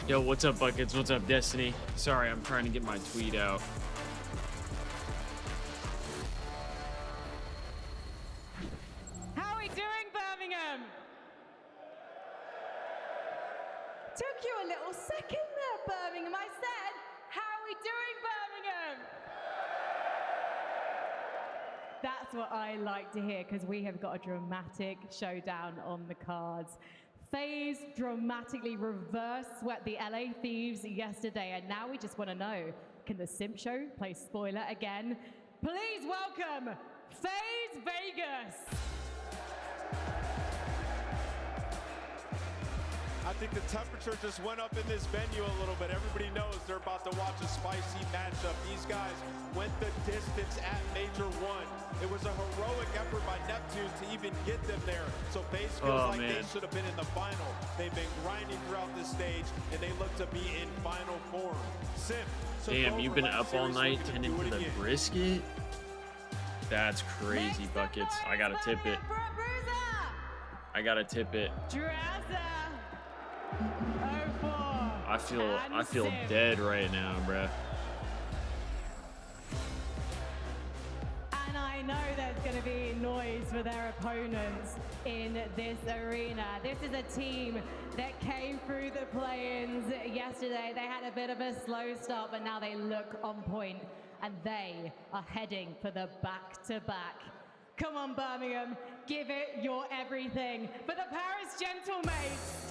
Yo, what's up, Buckets? What's up, Destiny? Sorry, I'm trying to get my tweet out. How are we doing, Birmingham? Took you a little second there, Birmingham. I said, how are we doing, Birmingham? That's what I like to hear, because we have got a dramatic showdown on the cards. Faze dramatically reverse swept the LA Thieves yesterday, and now we just want to know, can the Simp Show play spoiler again? Please welcome Faze Vegas. I think the temperature just went up in this venue a little bit. Everybody knows they're about to watch a spicy matchup. These guys went the distance at Major 1. It was a heroic effort by Neptune to even get them there. So Faze feels like they should have been in the final. They've been grinding throughout this stage, and they look to be in final form. Simp. Damn, you've been up all night tending to the brisket? That's crazy, Buckets. I gotta tip it. I gotta tip it. I feel dead right now, bruh. And I know there's going to be noise for their opponents in this arena. This is a team that came through the play-ins yesterday. They had a bit of a slow start, but now they look on point, and they are heading for the back-to-back. Come on, Birmingham, give it your everything for the Paris Gentlemates.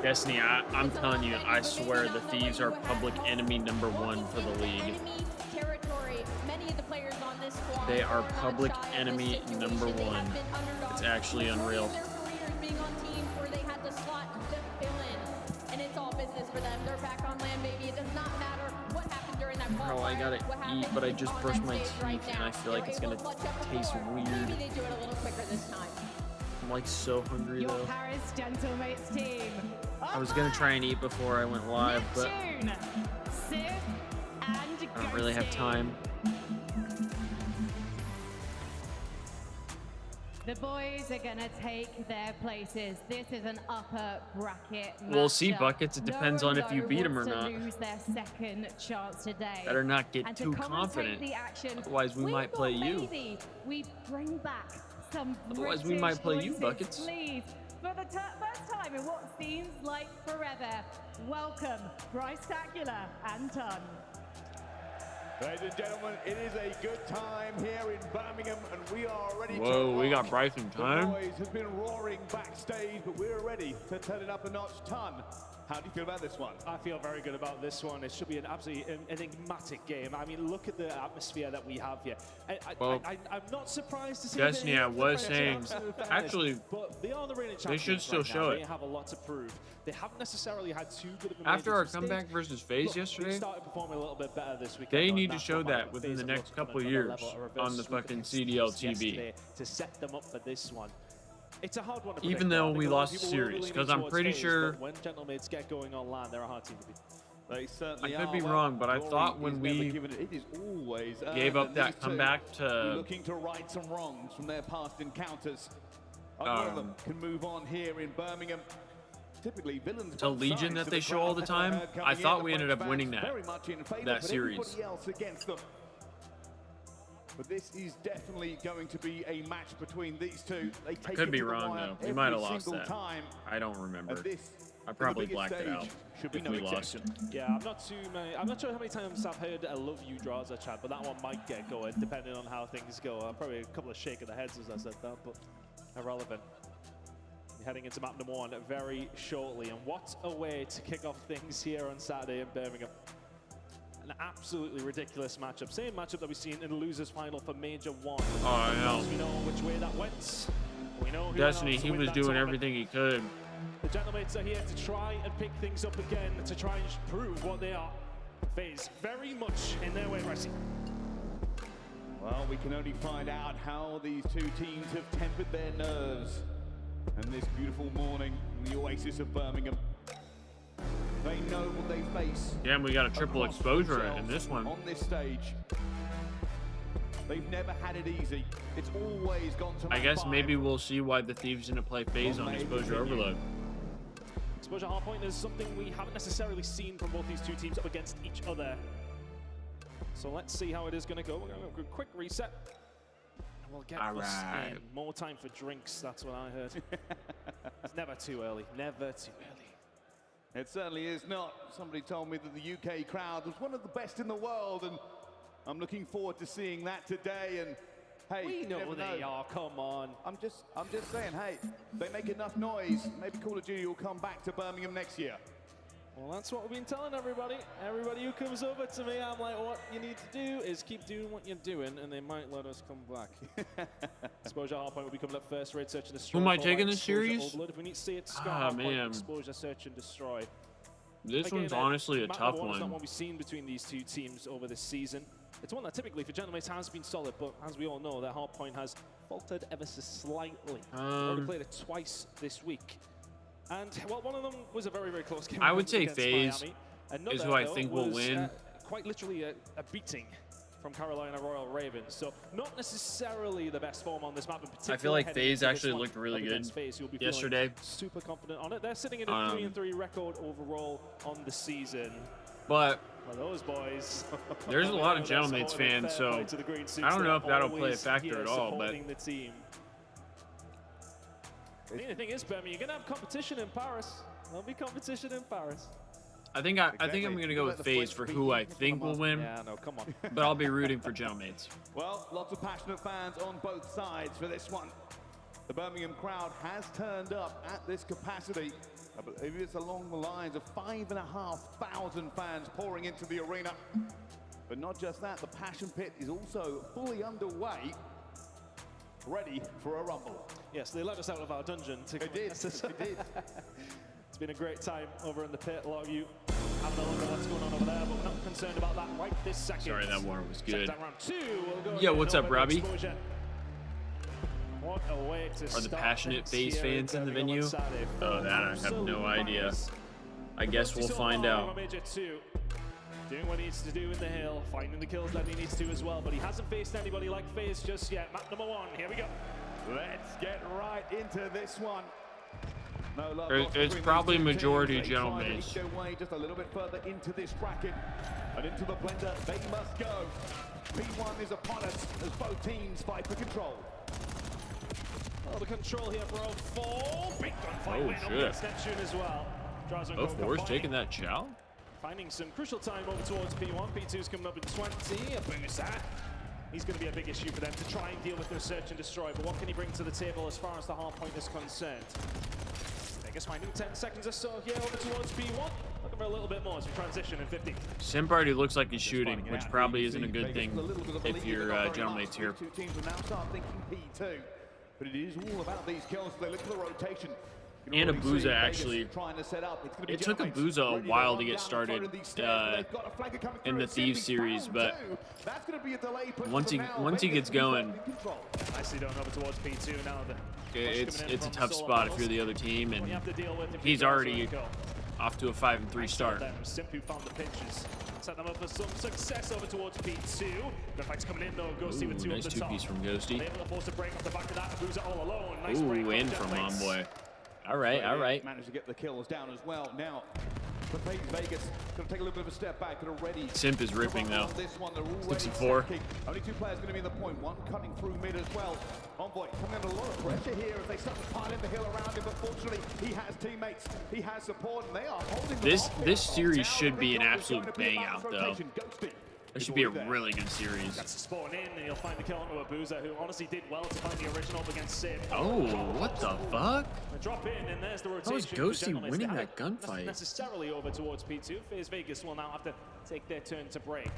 Destiny, I'm telling you, I swear the Thieves are public enemy #1 for the league. They are public enemy #1. It's actually unreal. Bro, I gotta eat, but I just brushed my teeth and I feel like it's gonna taste weird. I'm like so hungry though. Paris Gentlemates team. I was gonna try and eat before I went live, but I don't really have time. The boys are gonna take their places. This is an upper bracket We'll see, matchup. Buckets. It depends on if you beat them or not. Lose their second chance today. Better not get And too to commentate confident. the action, Otherwise, we might play you. We bring back some Otherwise, we might play you, Buckets. Please, for the first time in what seems like forever, welcome Bryce-tacular and Ton. Ladies and gentlemen, it is a good time here in Birmingham, and we are ready to Whoa, we got rock. Bryce in time. The noise has been roaring backstage, but we're ready to turn it up a notch. Ton, how do you feel about this one? I feel very good about this one. It should be an absolutely enigmatic game. I mean, look at the atmosphere that we have here. I'm not surprised to see Destiny, I was saying, actually, but they are the reigning they should champions still right show now. it. They have a lot to prove. They haven't necessarily had too good of a After our major comeback stage. versus Faze Look, yesterday, we started performing a little bit better this weekend. they on need to that show front, that but within Faze the have next looked couple of another years level, a reverse on the sweep fucking against CDL Thieves TV. yesterday to set them up for this one. It's a hard one to Even predict, though though. we I think a lot lost of the people will series, lean because I'm towards pretty Faze, sure. but when Gentlemates get going online, they're a hard team to beat. They certainly I could are. be Well, wrong, but I glory thought when is we never given. It is always gave up and that these two comeback are to looking to right some wrongs from their past encounters. One of them can move on here in Birmingham. Typically, villains to Legion that they show all the time, I thought we ended up winning that series. Else against them. But this is definitely going to be a match between these two. They take Could it be to the wrong wire though. We every might have lost single that. time. I don't remember. And this I is probably the biggest blacked it out stage. Should be if no we lost. exception. Yeah, I'm not sure how many times I've heard "I love you" draws a chat, but that one might get going depending on how things go. Probably a couple of shake of the heads as I said that, but irrelevant. We're heading into map #1 very shortly, and what a way to kick off things here on Saturday in Birmingham. An absolutely ridiculous matchup. Same matchup that we've seen in the losers final for Major 1. Oh, I know. We know which way that went. We know who Destiny, went on to he win was that doing tournament. everything he could. The Gentlemates are here to try and pick things up again, to try and prove what they are. Faze very much in their way, Resi. Well, we can only find out how these two teams have tempered their nerves. And this beautiful morning in the oasis of Birmingham. They know what they face. Damn, we got a triple across exposure in themselves this one. On this stage. They've never had it easy. It's always gone to I map guess 5. maybe we'll see why the Thieves didn't play Faze on Exposure Overload. Exposure hardpoint is something we haven't necessarily seen from both these two teams up against each other. So let's see how it is going to go. We're going to go a quick reset. And we'll get this in. More time for drinks, that's what I heard. It's never too early, never too early. It certainly is not. Somebody told me that the UK crowd was one of the best in the world, and I'm looking forward to seeing that today. And hey, We know they are, come on. I'm just saying, hey, they make enough noise. Maybe Call of Duty will come back to Birmingham next year. Well, that's what we've been telling everybody. Everybody who comes over to me, I'm like, what you need to do is keep doing what you're doing, and they might let us come back. Exposure hardpoint will be coming up first. Raid, search, and destroy. Who am I taking this series? Overload. If we need to see it, Scar man. exposure, search, and destroy. This one's honestly a tough one. It's not what we've seen between these two teams over this season. It's one that typically for Gentlemen has been solid, but as we all know, their hardpoint has faltered ever so slightly. Already played it twice this week. And, well, one of them was a very, very close game. I would say against Faze Miami. is Another, who I though, think will was, win. Quite literally a beating from Carolina Royal Ravens. So not necessarily the best form on this map in particular. I feel like heading Faze into this actually one looked really up good against Faze, you'll be yesterday. Super confident on it. They're sitting in a 3-3 record overall on the season. But Well, those boys. there's a lot of Gentlemen's fans, so I don't know if that'll play a factor at all. But the team. The thing is, Birmingham, you're gonna have competition in Paris. There'll be competition in Paris. I think I'm gonna go with Faze for who I think will win. Yeah, no, come on. But I'll be rooting for Gentlemen's. Well, lots of passionate fans on both sides for this one. The Birmingham crowd has turned up at this capacity. I believe it's along the lines of 5,500 fans pouring into the arena. But not just that, the Passion Pit is also fully underway, ready for a rumble. Yes, they let us out of our dungeon. They did, they did. It's been a great time over in the pit. A lot of you having a look at what's going on over there, but we're not concerned about that right this second. Sorry, that water was good. Check that round 2. We'll go Yo, what's up, Robbie? Exposure. What a way to Are the start passionate things Faze here fans in the Birmingham venue? on Saturday. Oh, that I have no idea. I guess we'll find out. Major 2, doing what he needs to do in the hill, finding the kills that he needs to as well, but he hasn't faced anybody like Faze just yet. Map number 1, here we go. Let's get right into this one. No love It's probably majority Gentlemen. Their way just a little bit further into this bracket and into the blender they must go. P1 is upon us as both teams fight for control. Oh, the control here, bro. 4 big gunfight Oh, win shit. over Neptune as well. Drives on Oh, Go Forrest combining. taking that chow? Finding some crucial time over towards P1. P2's coming up in 20. A boost. He's going to be a big issue for them to try and deal with the search and destroy. But what can he bring to the table as far as the hard point is concerned? Vegas finding 10 seconds or so here over towards P1. Looking for a little bit more as we transition in 50. Simp already looks like he's shooting, which probably isn't a good thing if you're Gentlemen's here. Two teams will now start thinking P2, but it is all about these kills. They look at the rotation. And Abuza actually, trying to set up. it took Abuza a while to get started in the Thieves series, but once he gets going, Nicely done over towards P2 now. it's a tough spot if you're the other team, and he's already off to a 5-3 start. Simp who found the pitches. Set them up for some success over towards P2. Gunfight's coming in though. Ghosty with 2 Nice up the top. two-piece from Ghosty. Able to force a break off the back of that. Abuza all alone. Nice break Ooh, in from Gentlemen's. Homeboy. All right. Managed to get the kills down as well. Now, the Faze Vegas going to take a little bit of a step back. Going to ready. Simp is ripping though. This one, 64. Only 2 players going to be in the point. One cutting through mid as well. Homeboy coming under a lot of pressure here as they start to pile in the hill around him. But fortunately, he has teammates. He has support, and they are holding This series should be an absolute bang out though. It should be a really good series. That's to spawn in, and you'll find the kill onto Abuza, who honestly did well to find the original against Sid. Oh, what the fuck? The drop in, and there's the rotation. How is for Ghosty Gentlemen. winning They that haven't gunfight? necessarily over towards P2. Faze Vegas will now have to take their turn to break.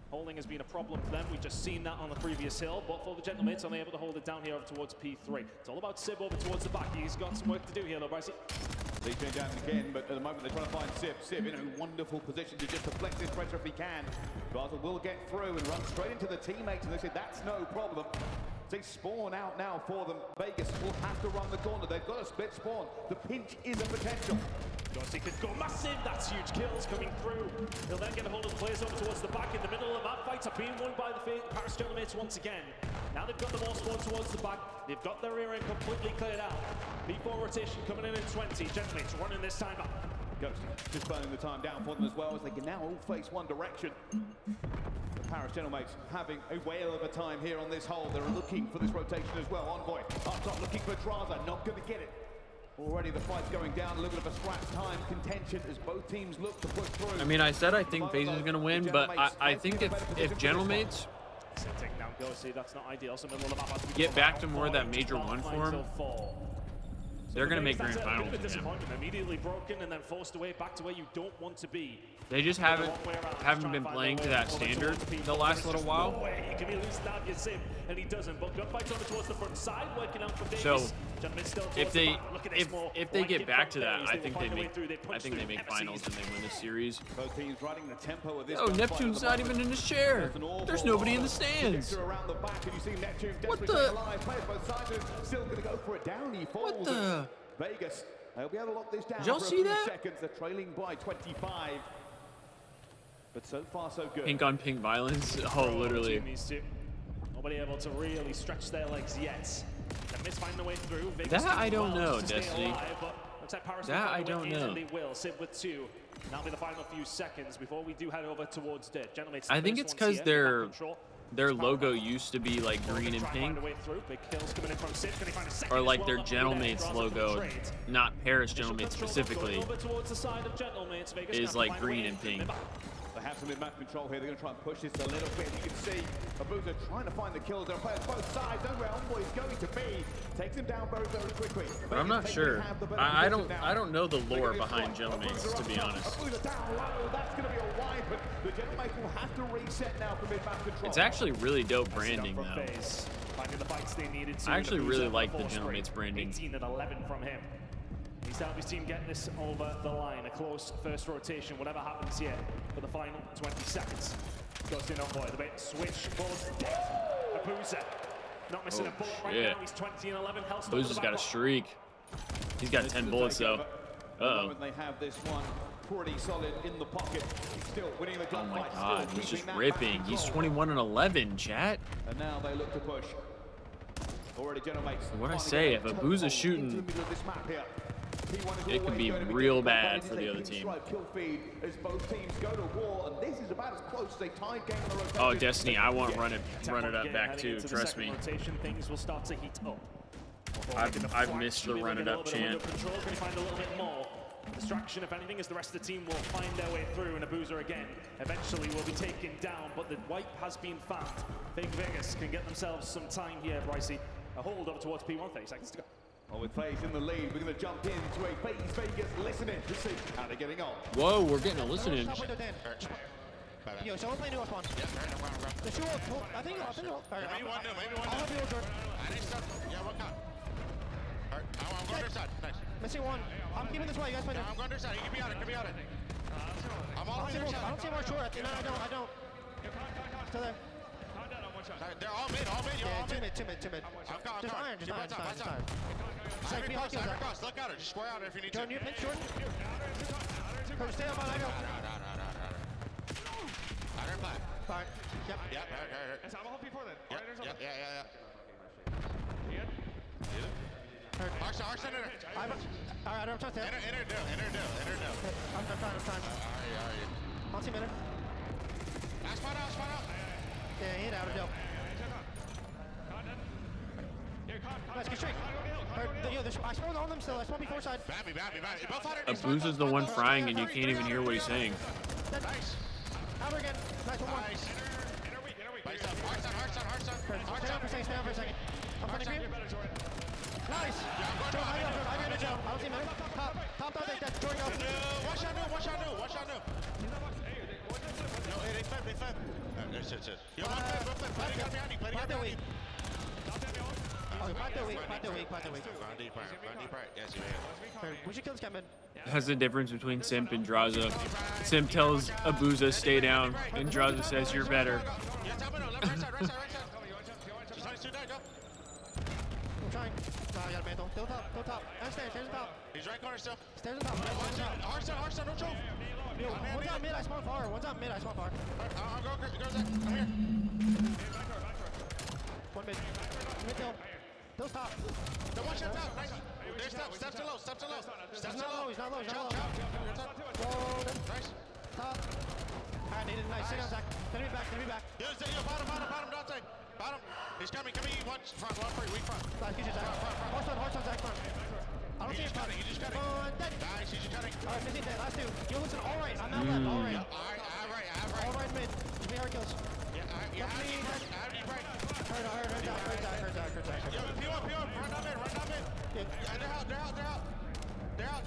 Holding has been a problem for them. We've just seen that on the previous hill, but for the Gentlemen, it's only able to hold it down here over towards P3. It's all about Sib over towards the back. He's got some work to do here, though, Brycey. They change out again, but at the moment they're trying to find Sib. Sib in a wonderful position to just deflect this pressure if he can. Basel will get through and run straight into the teammates, and they say that's no problem. They spawn out now for them. Vegas will have to run the corner. They've got a split spawn. The pinch is a potential. Ghosty could go massive. That's huge kills coming through. He'll then get a hold of the players over towards the back in the middle of the map. Fights are being won by the Paris Paris Gentlemen once again. Now they've got the ball squad towards the back. They've got their rear end completely cleared out. P4 rotation coming in 20. Gentlemen running this time up. Ghost just burning the time down for them as well, as they can now all face one direction. The Paris Gentlemen having a whale of a time here on this hole. They're looking for this rotation as well. Envoy up top looking for Draza, not going to get it. Already the fight's going down, a little bit of a scratch time contention as both teams look to push through. I mean, I said I think Faze is going to win, but I think if Gentlemates Taking down Ghosty, that's not ideal. So middle of the map has to be get back to more of that Major 1 form, they're going to make grand finals again. Immediately broken and then forced away back to where you don't want to be. They just haven't been playing to that standard the last little while. Can he lose that? You see, and he doesn't. But gunfights over towards the front side, working out for Davis. So if they get back to that, I think they make finals and they win this series. Both teams riding the tempo of this. Oh, Neptune's not even in his chair. There's nobody in the stands. Around the back, and you see Neptune What the? Players both sides still going to go for it down. He falls. What the? Vegas. They'll be able to lock this down. Did y'all see that? Seconds. They're trailing by 25. But so far, so good. Pink on pink violence. Oh, literally. Nobody able to really stretch their legs yet. They miss finding a way through. That I don't know, Destiny. That I don't know. They will sit with 2. That'll be the final few seconds before we do head over towards Dirt. Gentlemen, I think it's because their logo used to be like green and pink, or like their Gentlemates logo, not Paris Gentlemates specifically, is like green and pink. They have some mid-map control here. They're going to try and push this a little bit. You can see Abuza trying to find the kills. They're playing both sides. Know where Envoy is going to be. Takes him down very, very quickly. But I'm not sure. I don't know the lore behind Gentlemates, to be honest. Abuza down low. That's going to be a wide, but the Gentlemates will have to reset now for mid-map control. It's actually really dope branding, though. Finding the fights they needed to. I actually really like the Gentlemates branding. 18 and 11 from him. He's to help his team get this over the line. A close first rotation, whatever happens here for the final 20 seconds. Goes in Envoy, the bait switch, bullets dead. Abuza not missing a bullet right now. He's 20 and 11. Abuza's got a streak. He's got 10 bullets though. Uh-oh. They have this one pretty solid in the pocket. Still winning the gunfight. Oh my god, he's just ripping. He's 21 and 11, chat. And now they look to push. Already Gentlemates. What'd I say? If Abuza's shooting, it could be real bad for the other team. Oh, Destiny, I want to run it up back too. Trust me. Things will start to heat up. I've missed the run it up chant. Distraction, if anything, as the rest of the team will find their way through, and Abuza again eventually will be taken down, but the wipe has been found. Big Vegas can get themselves some time here, Brycey. A hold up towards P1, 30 seconds to go. Well, with Faze in the lead, we're going to jump into a Faze Vegas listening to see how they're getting on. Whoa, we're getting a listening. Yo, someone play new spawn. The shoe, I think. Maybe one new, maybe one new. Yeah, what count? I'm going to side. Nice. Missing one. I'm keeping this way. You guys play new. I'm going to side. You can be on it. I'm all the way I don't see more short. No, I don't. Still there. They're all mid. Yeah, two mid. Just iron. It's fine. Side across. Look at her. Just square out her if you need to. John, you pitch short. Stay up on. I go. Iron flat. Fine. Yep. Right. I'm all before then. Yeah. Arson, enter. Alright, I don't trust that. Enter, do. I'm trying. Alright. I'll see minute. Spot out. Yeah, he hit out of dope. Nice, good streak. I spawned on them still. I spawned before side. Babby. Abuza's the one frying and you can't even hear what he's saying. Nice. Out again. Nice one. Nice. Enter weak. Stay down for a second. I'm running for you. Nice. Joe, I got a Joe. I don't see minute. Top dog, that Jordan go. Watch out new. No, they fed. That's it. Yo, one flip. Play behind you. Fight the weak. Run deep right. Yes, you may. We should kill this guy mid. That's the difference between Simp and Draza. Simp tells Abuza stay down, and Draza says you're better. Yeah, top middle, left, right side. Just nice, 2 down, go. I'm trying. I got a mantle. Still top. Stairs on top. He's right corner still. Stairs on top. Hardstone, no choke. One's on mid, I spawn far. I'm going, go Zach. I'm here. Those top. The one shot out. Nice. There's step to low. Step to low. Step He's to not low. low. He's not low. He's Chop, not chop. low. Golden. Nice. Top. Alright, they did nice. Sit down, Zach. Enemy back. Enemy back. Yo, bottom, Dante. Bottom. He's coming. Watch front. One free. Weak front. Nice, get you, Zach. Horse on, Zach. Front. I don't see him. He just cutting. Dead. Nice. He's just cutting. Alright, missing dead. Last two. You listen. All right. I'm not left. All right. All right. All right, mid. Give me hard kills. Yeah, I need right. Heard Zach. Yo, P1. Run down mid. Yeah. They're out.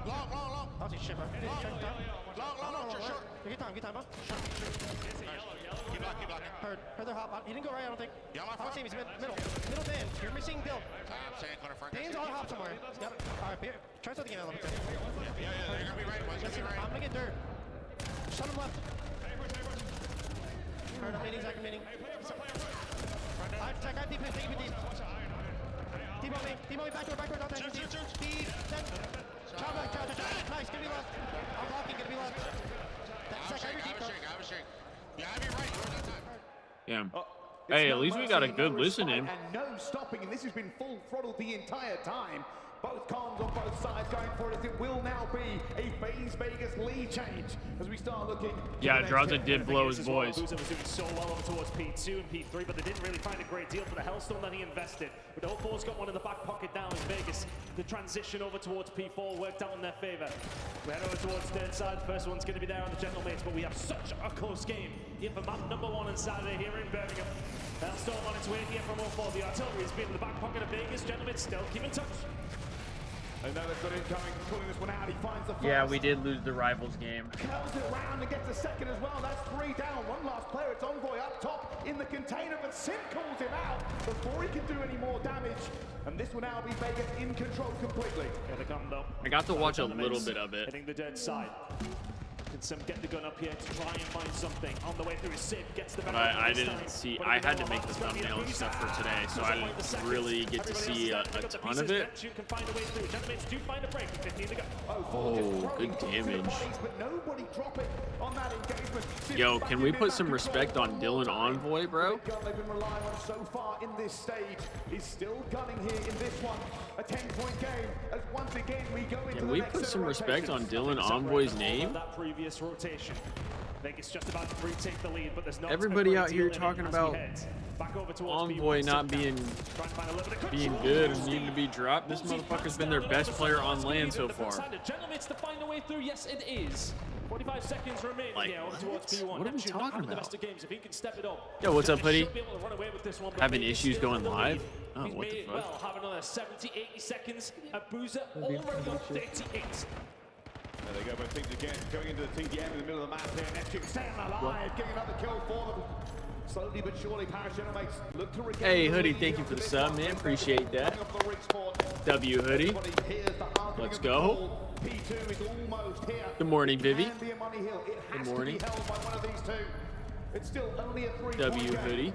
Long. I don't see shit, bro. Long. Short. Get time, bro. Keep blocking. Heard their hop. He didn't go right, I don't think. Yeah, I don't see him. He's middle. Middle Dan. You're missing Bill. I'm saying corner front. Dan's on hop somewhere. Yep. Alright, try something again. Yeah, they're gonna be right. One's gonna be right. I'm gonna get dirt. Shut him left. Heard, I'm meeting. Zach, I have deep. Take it deep. Demo me. Backward. Don't take it deep. Speed. Chop back. Nice. Give me left. I'm blocking. Give me left. Zach, I was shaking. Yeah, I be right. Where's that time? Yeah. Hey, at least we got a good listening. And no stopping, and this has been full throttle the entire time. Both comms on both sides going for it. It will now be a Faze Vegas lead change as we start looking. Yeah, Draza did blow his voice. Boozer was doing so well over towards P2 and P3, but they didn't really find a great deal for the Hellstone that he invested. But 04's got one in the back pocket now in Vegas. The transition over towards P4 worked out in their favor. We head over towards third side. First one's going to be there on the Gentlemates, but we have such a close game. Here for map number 1 on Saturday here in Birmingham. Hellstone on its way here from 04. The artillery has been in the back pocket of Vegas. Gentlemates still keep in touch. Another good incoming, pulling this one out. He finds the first. Yeah, we did lose the rivals game. Curls it around and gets a second as well. That's 3 down. One last player. It's Envoy up top in the container, but Sim calls him out before he can do any more damage. And this will now be Vegas in control completely. Here they come though. I got to watch a little bit of it. Hitting the dead side. Can Sim get the gun up here to try and find something on the way through? Sim gets the But I didn't see. I had to make the thumbnail and stuff for today, so I didn't really get to see a ton of it. Oh, good damage. Yo, can we put some respect on Dylan Envoy, bro? They've been relying on so far in this stage is still gunning here in this one. A 10-point game as once again we go into Can we put some respect on Dylan Envoy's name? That previous rotation. Vegas just about to retake the lead, but there's not Everybody out here talking about Envoy not being good and needing to be dropped. This motherfucker's been their best player on land so far. Gentlemen, to find a way through. Yes, it is. 45 seconds remaining Like, here towards P1. what are we talking about? Games. If he can step it up, Yo, what's up, hoodie? One, Having issues going live? Oh, He's what the made fuck? well, have another 70, 80 seconds. Boozer already on 38. There they go, both teams again going into the TDM in the middle of the map here. Neptune staying alive, getting another kill for them. Slowly but surely, Paragenomates look to regain. Hey, hoodie, thank you for the sub, man. Appreciate that. W hoodie. Let's go. P2 is almost here. Good morning, Vivi. Good morning. It's still only a 3-point W game. hoodie.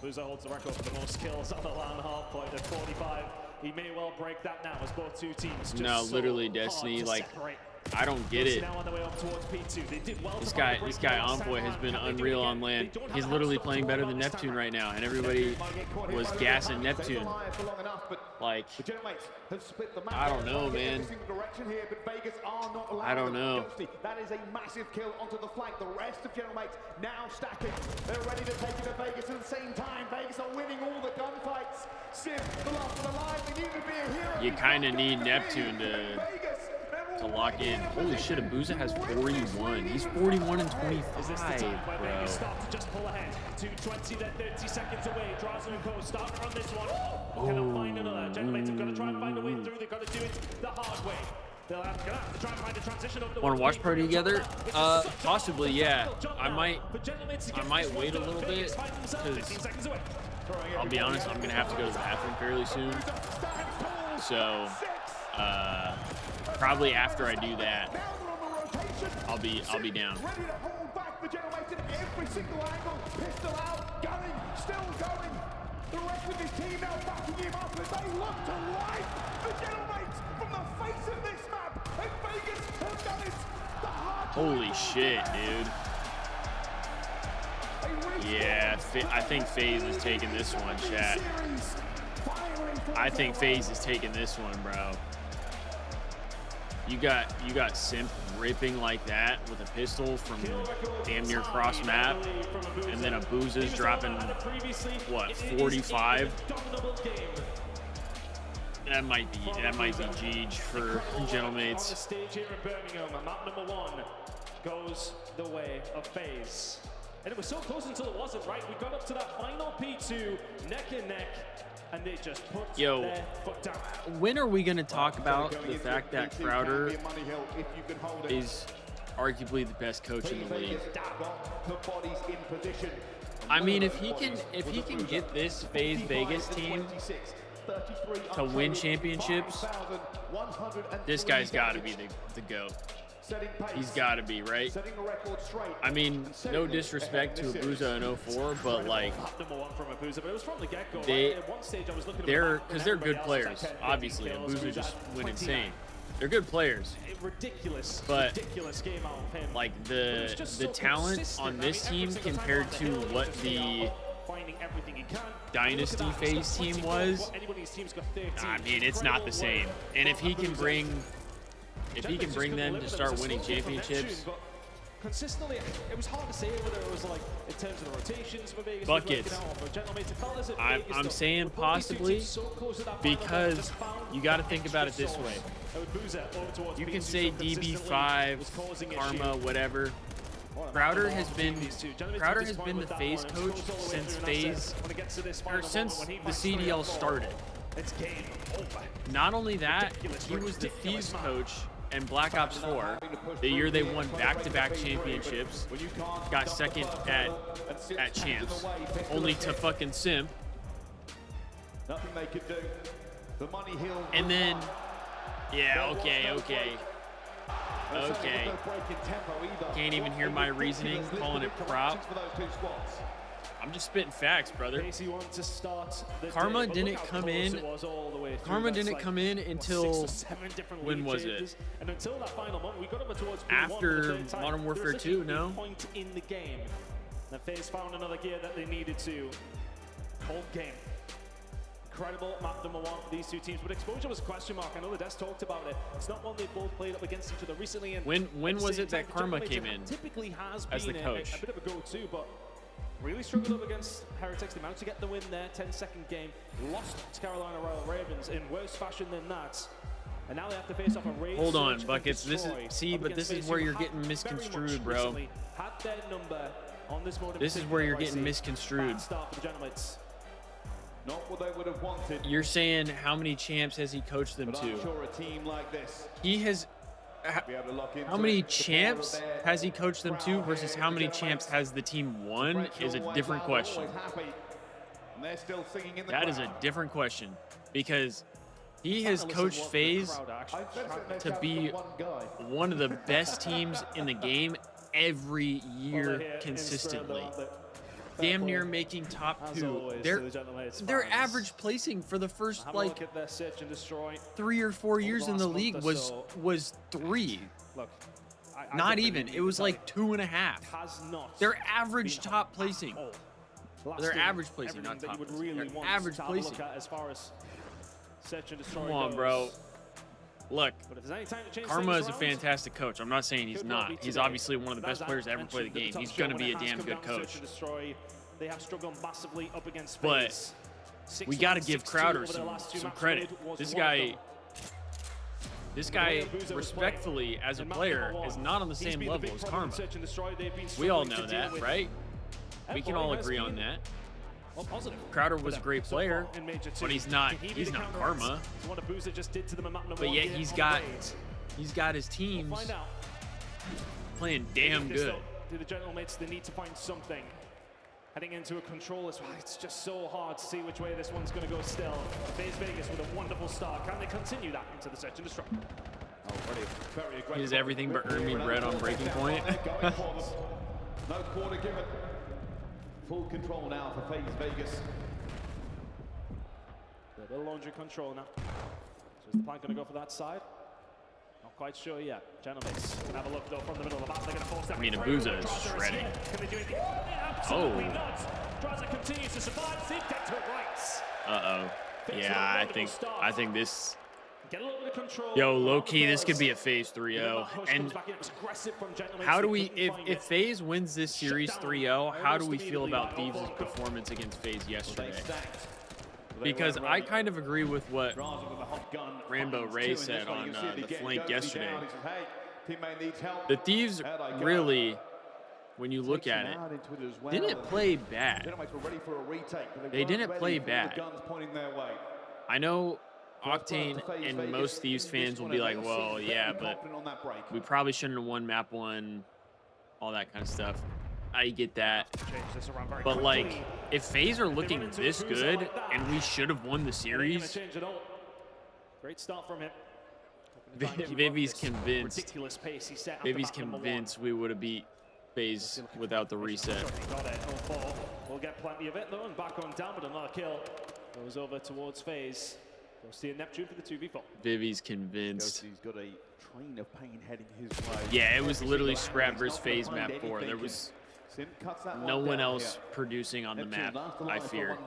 Boozer holds the record for the most kills on the land hard point at 45. He may well break that now as both two teams just No, so literally, hard Destiny, to like, separate. I don't get it. Now on the way up towards P2. They did well This to find guy the break Envoy has been unreal on land. He's literally playing better than Neptune right now, and everybody was gassing Neptune. Like, I don't know, man. I don't know. That is a massive kill onto the flank. The rest of Gentlemates now stacking. They're ready to take it to Vegas at the same time. Vegas are winning all the gunfights. Sim, the last of the line. They need to be a hero. You kind of need Neptune to lock in. Holy shit, Abuza has 41. He's 41 and 25, bro. Just pull ahead. 2:20, they're 30 seconds away. Draza and Co. starting on this one. Cannot find another. Gentlemates have got to try and find a way through. They've got to do it the hard way. They'll have to try and find a transition over the Want to watch party together? Possibly, yeah. I might wait a little bit, because I'll be honest, I'm gonna have to go to the bathroom fairly soon. So, probably after I do that, I'll be down. Ready to hold back the Gentlemates in every single angle. Pistol out, gunning, still going. The rest of his team now backing him up as they look to life. The Gentlemates from the face of this map. And Vegas have done it. The hard Holy shit, dude. Yeah, I think FaZe is taking this one, chat. I think Faze is taking this one, bro. You got Simp ripping like that with a pistol from damn near cross map, and then Abuza's dropping what 45. That might be Jeej for Gentlemates. On the stage here in Birmingham, map number 1 goes the way of Faze. And it was so close until it wasn't, right? We got up to that final P2, neck and neck, and they just put their foot down. When are we going to talk about the fact that Crowder is arguably the best coach in the league? I mean, if he can get this Faze Vegas team to win championships, this guy's got to be the GOAT. He's got to be, right? I mean, no disrespect to Abuza in 04, but like, they're good players. Obviously, Abuza just went insane. They're good players. But like the talent on this team compared to what the Dynasty Faze team was, I mean, it's not the same. And if he can bring them to start winning championships, consistently, it was hard to say whether it was like in terms of the rotations for Vegas. Buckets. I'm saying possibly, because you got to think about it this way. You can say DB5, Karma, whatever. Crowder has been the Faze coach since the CDL started. Not only that, he was the Thieves coach and Black Ops 4, the year they won back-to-back championships, got second at champs, only to fucking Simp. And then, yeah, okay. Can't even hear my reasoning, calling it prop. I'm just spitting facts, brother. Karma didn't come in. Karma didn't come in until, when was it? After Modern Warfare 2, no? The Faze found another gear that they needed to. Cold game. Incredible map number 1 for these two teams, but exposure was a question mark. I know the Des talked about it. It's not one they both played up against each other recently. And when was it that Karma came in typically has as the been coach? A bit of a go-to, but really struggled up against Heretics. They managed to get the win there, 10-second game. Lost to Carolina Royal Ravens in worse fashion than that. And now they have to face off a Raid. Hold on, Buckets. This is where you're getting misconstrued, bro. Had their number on this mode. This is where you're getting misconstrued. Not what they would have wanted. You're saying how many champs has he coached them to? Sure, a team like this, he has. How many champs has he coached them to versus how many champs has the team won is a different question. That is a different question, because he has coached Faze to be one of the best teams in the game every year consistently. Damn near making top 2. Their average placing for the first like 3 or 4 years in the league was 3. Not even. It was like 2.5. Their average top placing. Their average placing, not top placing. Their average placing. Come on, bro. Look, Karma is a fantastic coach. I'm not saying he's not. He's obviously one of the best players to ever play the game. He's going to be a damn good coach. But we got to give Crowder some credit. This guy, respectfully, as a player, is not on the same level as Karma. We all know that, right? We can all agree on that. Crowder was a great player, but he's not Karma. But yet he's got his teams playing damn good. To the Gentlemates, they need to find something. Heading into a control, it's just so hard to see which way this one's going to go still. Faze Vegas with a wonderful start. Can they continue that into the search and destroy? He has everything but earn me bread on breaking point. No quarter given. Full control now for Faze Vegas. A bit of laundry control now. So is the plan going to go for that side? Not quite sure yet. Gentlemen, have a look though from the middle of the map. They're going to force that. I mean, Abuza is shredding. Can they do anything? Absolutely not. Draza continues to survive. See, dead to it right. Yeah, I think this. Get a little bit of control. Yo, low key, this could be a Faze 3-0. And how do we, if Faze wins this series 3-0, how do we feel about Thieves' performance against Faze yesterday? Because I kind of agree with what Rambo Ray said on the flank yesterday. The Thieves really, when you look at it, didn't play bad. They didn't play bad. I know Octane and most Thieves fans will be like, well, yeah, but we probably shouldn't have won map 1, all that kind of stuff. I get that. But, like, if Faze are looking this good and we should have won the series, Great start from him. Vivi's convinced. Vivi's convinced we would have beat Faze without the reset. Got it. 0-4. We'll get plenty of it, though, and back on down, but another kill. Goes over towards Faze. We'll see a Neptune for the 2v4. Vivi's convinced. He's got a train of pain heading his way. Yeah, it was literally Scrap versus Faze map 4. There was no one else producing on the map, I fear.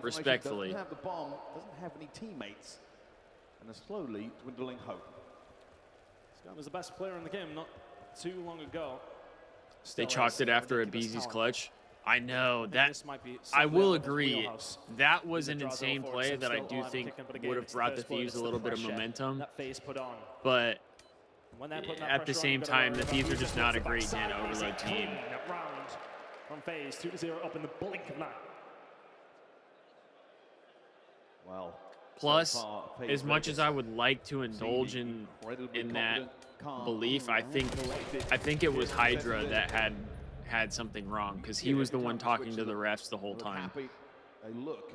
Respectfully. Doesn't have the bomb, doesn't have any teammates, and a slowly dwindling hope. This guy was the best player in the game not too long ago. They chalked it after a Beezy's clutch. I know that. I will agree. That was an insane play that I do think would have brought the Thieves a little bit of momentum. But at the same time, the Thieves are just not a great Nano overload team. From Faze, 2-0 up in the blink of an eye. Well, plus, as much as I would like to indulge in that belief, I think it was Hydra that had something wrong, because he was the one talking to the refs the whole time. They look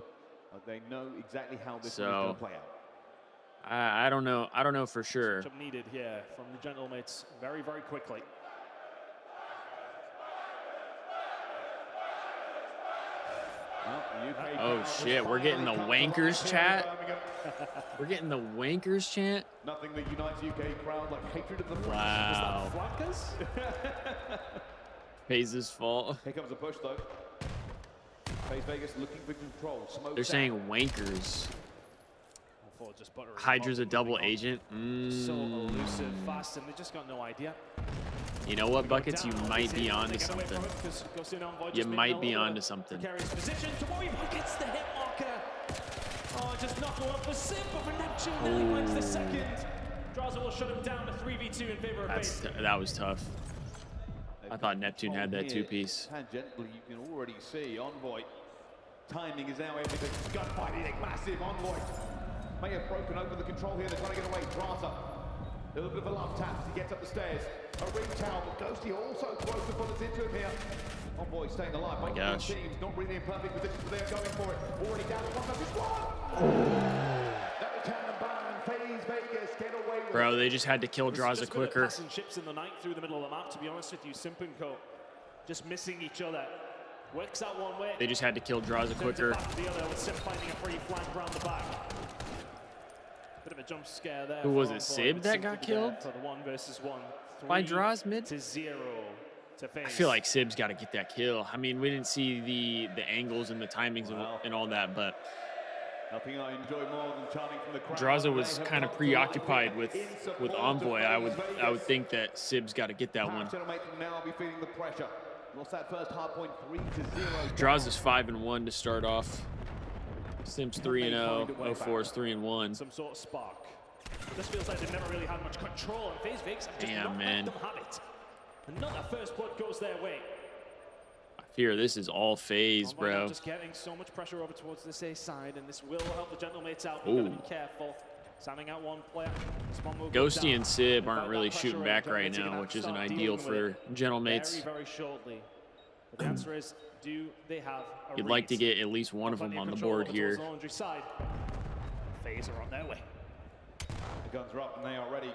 like they know exactly how this is going to play out. I don't know. I don't know for sure. Switch-up needed here from the Gentlemates very, very quickly. Oh shit, we're getting the wankers chant. We're getting the wankers chant. Nothing that unites UK crowd like hatred of the French. Wow. Faze's fault. Here comes a push though. Faze Vegas looking for control. Smoke. They're saying wankers. Hydra's a double agent. So elusive, fast, and they just got no idea. You know what, Buckets? You might be onto something. You might be onto something. Position to gets the hit marker. Oh, just not going for Sim, but for Neptune, then he wins the second. Draza will shut him down to 3v2 in favor of Faze. That was tough. I thought Neptune had that two-piece. Tangentially, you can already see Envoy. Timing is now everything. Gunfighting, massive Envoy. May have broken over the control here. They're trying to get away. Draza. A little bit of a love tap as he gets up the stairs. A ring towel, but Ghosty also throws the bullets into him here. Envoy staying alive. Oh my gosh. Teams not really in perfect position, but they're going for it. Already down to 1 versus 1. That'll turn them down. Faze Vegas get away with Bro, they just had to kill Draza quicker. Passing ships in the night through the middle of the map, to be honest with you. Simp and Co. just missing each other. Works out one way. They just had to kill Draza quicker. The other with Simp finding a free flank around the back. Bit of a jump scare there. Who was it, Sib that got killed? For the 1 versus 1. By Draws mid? To 0 to Faze. I feel like Sib's got to get that kill. I mean, we didn't see the angles and the timings and all that, but nothing I enjoy more than chanting from the crowd. Draza was kind of preoccupied with Envoy. I would think that Sib's got to get that one. Now be feeling the pressure. Lost that first hard point 3-0. Draza's 5-1 to start off. Sim's 3-0. 04's 3-1. Some sort of spark. It just feels like they've never really had much control, and Faze Vegas have just not let them have it. Another first blood goes their way. I fear this is all Faze, bro. Just getting so much pressure over towards this A side, and this will help the Gentlemates out. We've got to be careful. Sounding out one player. Ghosty and Sib aren't really shooting back right now, which isn't ideal for Gentlemates. Very, very shortly. But the answer is, do they have a You'd like to get at least one of them on the board here. Faze are on their way. The guns are up and they are ready.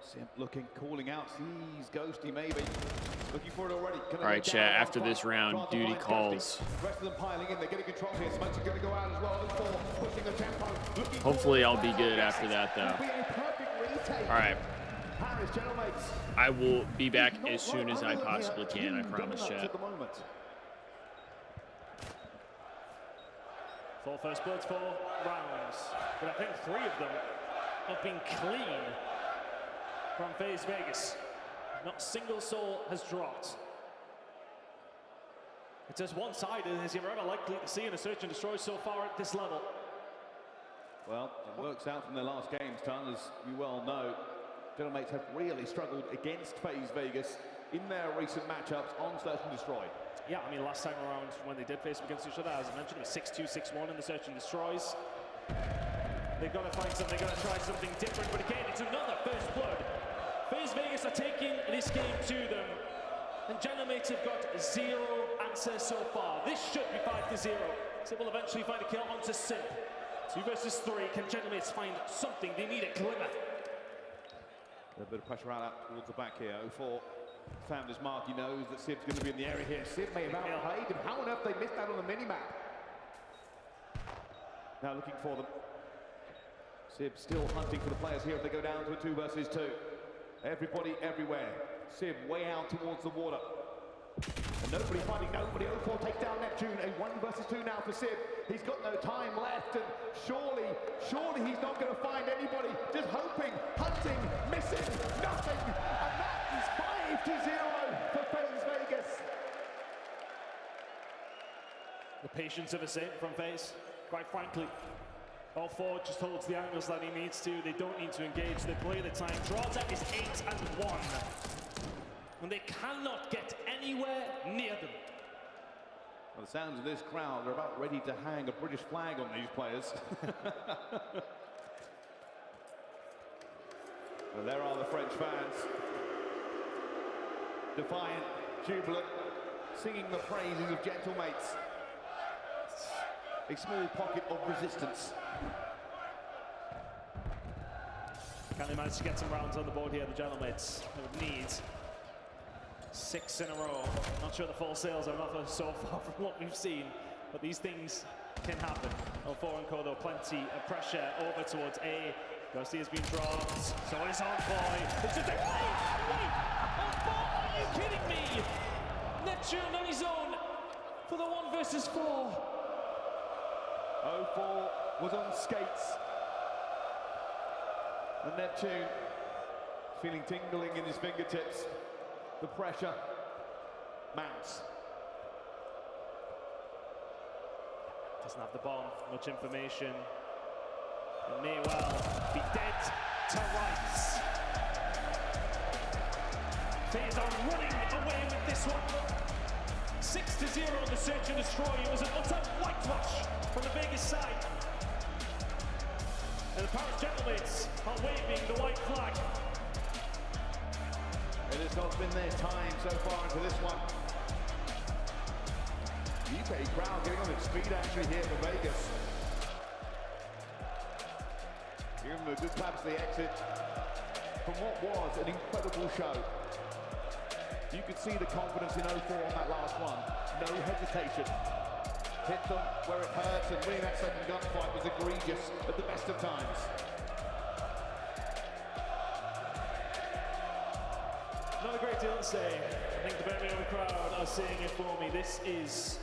Simp looking, calling out, sees Ghosty maybe. Looking for it already. All right, chat, after this round, duty calls. Rest of them piling in, they're getting control here. Smokes are going to go out as well. Pushing the tempo. Hopefully I'll be good after that, though. All right. I will be back as soon as I possibly can, I promise, chat. 4 first bloods, 4 rounds. But I think 3 of them have been clean from FaZe Vegas. Not a single soul has dropped. It's as one-sided as you're ever likely to see in a search and destroy so far at this level. Well, it works out from their last games, Ton, as you well know. Gentlemates have really struggled against FaZe Vegas in their recent matchups on Search and Destroy. Yeah, I mean, last time around when they did face against each other, as I mentioned, it was 6-2, 6-1 in the Search and Destroys. They've got to find something, they've got to try something different, but again, it's another first blood. FaZe Vegas are taking this game to them, and Gentlemates have got 0 answers so far. This should be 5-0. So will eventually find a kill onto Simp. 2 versus 3, can Gentlemates find something? They need a glimmer. A bit of pressure out towards the back here. 0-4 found his mark. He knows that Sib's going to be in the area here. Sib may have outplayed him. How on earth they missed out on the mini-map? Now looking for them. Sib still hunting for the players here if they go down to a 2 versus 2. Everybody everywhere. Sib way out towards the water. And nobody finding nobody. 0-4 takes down Neptune. A 1 versus 2 now for Sib. He's got no time left, and surely he's not going to find anybody. Just hoping, hunting, missing, nothing. And that is 5-0 for FaZe Vegas. The patience of a Simp from FaZe, quite frankly. 0-4 just holds the angles that he needs to. They don't need to engage. They play the time. Draws at is 8-1. And they cannot get anywhere near them. By the sounds of this crowd, they're about ready to hang a British flag on these players. Well, there are the French fans. Defiant, jubilant, singing the praises of Gentlemates. A small pocket of resistance. Can they manage to get some rounds on the board here, the Gentlemates? They would need 6 in a row. Not sure the full sales are enough so far from what we've seen, but these things can happen. 0-4 and Kodo, plenty of pressure over towards A. Ghosty has been dropped, so it's on boy. It's just a wait! 0-4, are you kidding me? Neptune on his own for the 1 versus 4. 0-4 was on skates. And Neptune feeling tingling in his fingertips. The pressure mounts. Doesn't have the bomb, much information. It may well be dead to rights. FaZe are running away with this one. 6-0 on the Search and Destroy. It was an utter whitewash from the Vegas side. And the Paris Gentlemates are waving the white flag. It has not been their time so far into this one. UK crowd getting on its feet actually here for Vegas. Give them a good clap to the exit from what was an incredible show. You could see the confidence in 0-4 on that last one. No hesitation. Hit them where it hurts, and winning that second gunfight was egregious at the best of times. Not a great deal to say. I think the Birmingham crowd are saying it for me. This is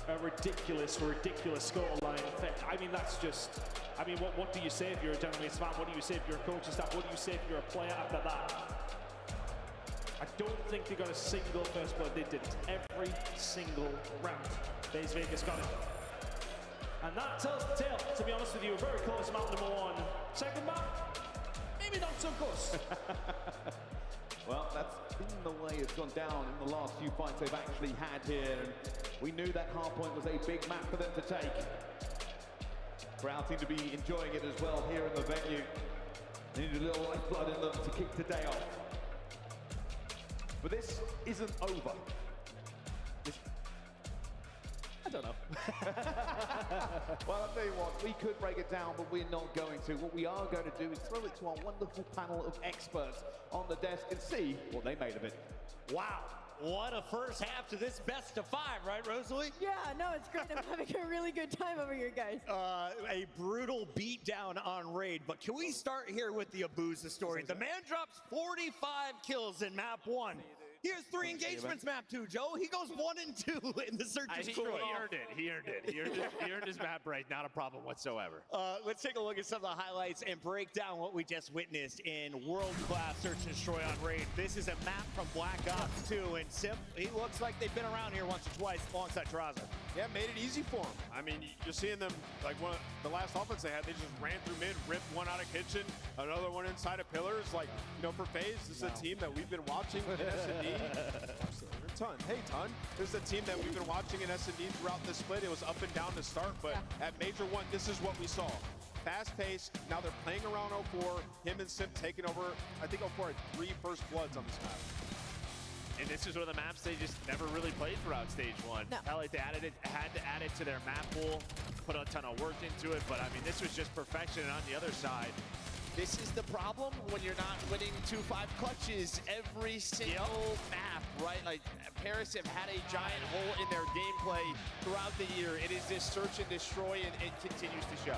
a ridiculous scoreline. I mean, that's just, I mean, what do you say if you're a Gentlemates fan? What do you say if you're a coaching staff? What do you say if you're a player after that? I don't think they got a single first blood. They did it every single round. FaZe Vegas got it. And that tells the tale, to be honest with you. Very close map number 1. Second map, maybe not so close. Well, that's been the way it's gone down in the last few fights they've actually had here. And we knew that hardpoint was a big map for them to take. Crowd seem to be enjoying it as well here in the venue. They need a little lifeblood in them to kick today off. But this isn't over. I don't know. Well, I'll tell you what, we could break it down, but we're not going to. What we are going to do is throw it to our wonderful panel of experts on the desk and see what they made of it. Wow, what a first half to this best of 5, right, Rosalie? Yeah, no, it's great. I'm having a really good time over here, guys. A brutal beatdown on Raid, but can we start here with the Abuza story? The man drops 45 kills in map 1. He has 3 engagements map 2, Joe. He goes 1 and 2 in the search and destroy. He earned it. He earned it. He earned his map break. Not a problem whatsoever. Let's take a look at some of the highlights and break down what we just witnessed in world-class search and destroy on Raid. This is a map from Black Ops 2, and Simp, he looks like they've been around here once or twice alongside Terrazzo. Yeah, made it easy for them. I mean, you're seeing them, like the last offense they had, they just ran through mid, ripped one out of kitchen, another one inside of pillars. Like, you know, for Faze, this is a team that we've been watching in S&D. Ton. This is a team that we've been watching in S&D throughout the split. It was up and down to start, but at Major 1, this is what we saw. Fast pace. Now they're playing around 04. Him and Simp taking over. I think 04 had 3 first bloods on this map. And this is one of the maps they just never really played throughout stage 1. No. Hell, like they had to add it to their map pool, put a ton of work into it. But I mean, this was just perfection. And on the other side, this is the problem when you're not winning 2-5 clutches every single map, right? Like, Paris have had a giant hole in their gameplay throughout the year. It is this search and destroy, and it continues to show.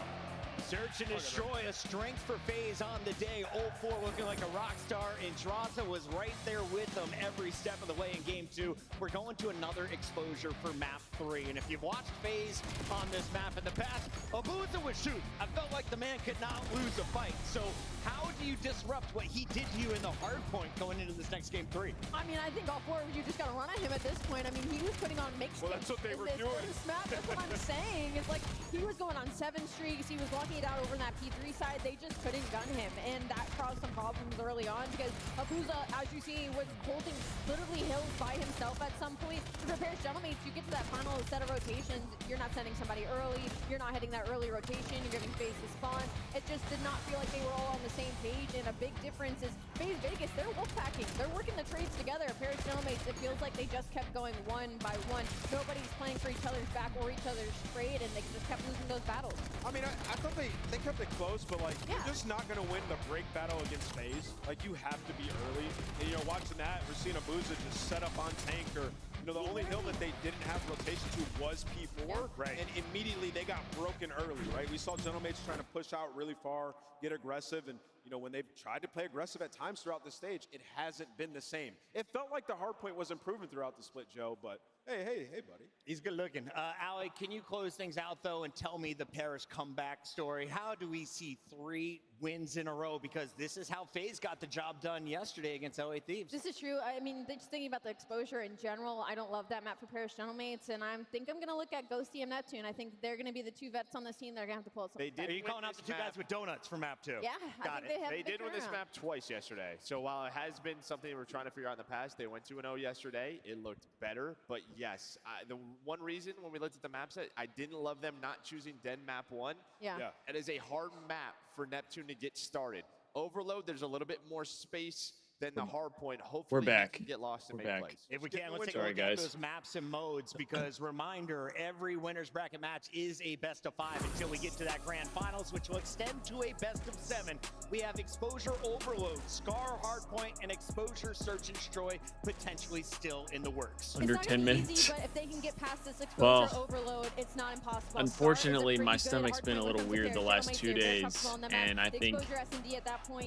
Search and destroy, a strength for Faze on the day. 04 looking like a rock star, and Terrazzo was right there with them every step of the way in game 2. We're going to another exposure for map 3, and if you've watched Faze on this map in the past, Abuza would shoot. I felt like the man could not lose a fight. So how do you disrupt what he did to you in the hard point going into this next game 3? I mean, I think all 4 of you just got to run at him at this point. I mean, he was putting on mixed. Well, that's what they were doing. This map, that's what I'm saying. It's like he was going on 7 streaks. He was locking it out over in that P3 side. They just couldn't gun him, and that caused some problems early on because Abuza, as you see, was holding literally hills by himself at some point. To prepare Gentlemen, you get to that final set of rotations, you're not sending somebody early, you're not hitting that early rotation, you're giving Faze the spawn. It just did not feel like they were all on the same page, and a big difference is Faze Vegas, they're wolfpacking. They're working the trades together. Paris Gentlemen, it feels like they just kept going 1 by 1. Nobody's playing for each other's back or each other's trade, and they just kept losing those battles. I mean, I thought they kept it close, but like, you're just not going to win the break battle against Faze. Like, you have to be early. And, you know, watching that, we're seeing Abuza just set up on tank, or, you know, the only hill that they didn't have rotation to was P4. Right. And immediately they got broken early, right? We saw Gentlemates trying to push out really far, get aggressive, and, you know, when they've tried to play aggressive at times throughout the stage, it hasn't been the same. It felt like the hard point was improving throughout the split, Joe, but hey, buddy. He's good looking. Ali, can you close things out, though, and tell me the Paris comeback story? How do we see 3 wins in a row? Because this is how Faze got the job done yesterday against LA Thieves. This is true. I mean, just thinking about the exposure in general, I don't love that map for Paris Gentlemates, and I think I'm going to look at Ghosty and Neptune. I think they're going to be the 2 vets on this team that are going to have to pull it. They did. Are you calling out the 2 guys with donuts for map 2? Yeah, Got it. They did win this map twice yesterday. So while it has been something we're trying to figure out in the past, they went 2-0 yesterday. It looked better. But yes, the one reason when we looked at the map set, I didn't love them not choosing Den map 1. Yeah. It is a hard map for Neptune to get started. Overload, there's a little bit more space than the hard point. Hopefully, We're back. You can get lost and We're make back. plays. If we can, let's take a Sorry, look at guys. those maps and modes, because reminder, every winner's bracket match is a best of 5 until we get to that grand finals, which will extend to a best of 7. We have Exposure Overload, Scar Hardpoint, and Exposure Search and Destroy potentially still in the works. Under 10 minutes. Easy, but if they can get past this exposure overload, it's not impossible. Unfortunately, my stomach's been a little weird the last 2 days, and I think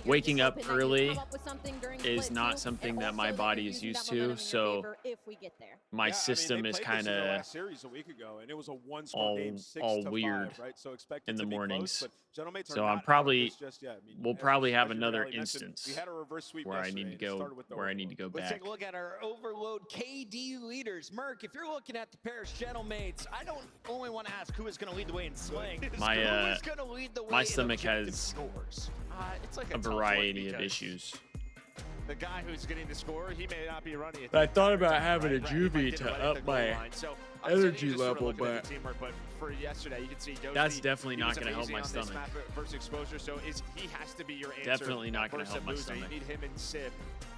waking up early is not something that my body is used to, so my system is kind of all weird in the mornings. So we'll probably have another instance where I need to go Let's back. take a look at our Overload KD leaders. Merc, if you're looking at the Paris Gentlemates, I don't only want to ask who is going to lead the way in slaying. My stomach has It's like a variety of issues. The guy who's getting the score, he may not be running it. I thought about having a juvie to up my energy level, but for yesterday, you can see that's definitely not going to help my stomach. Versus exposure, so he has to be your answer. Definitely not going to help my stomach. You need him and Sib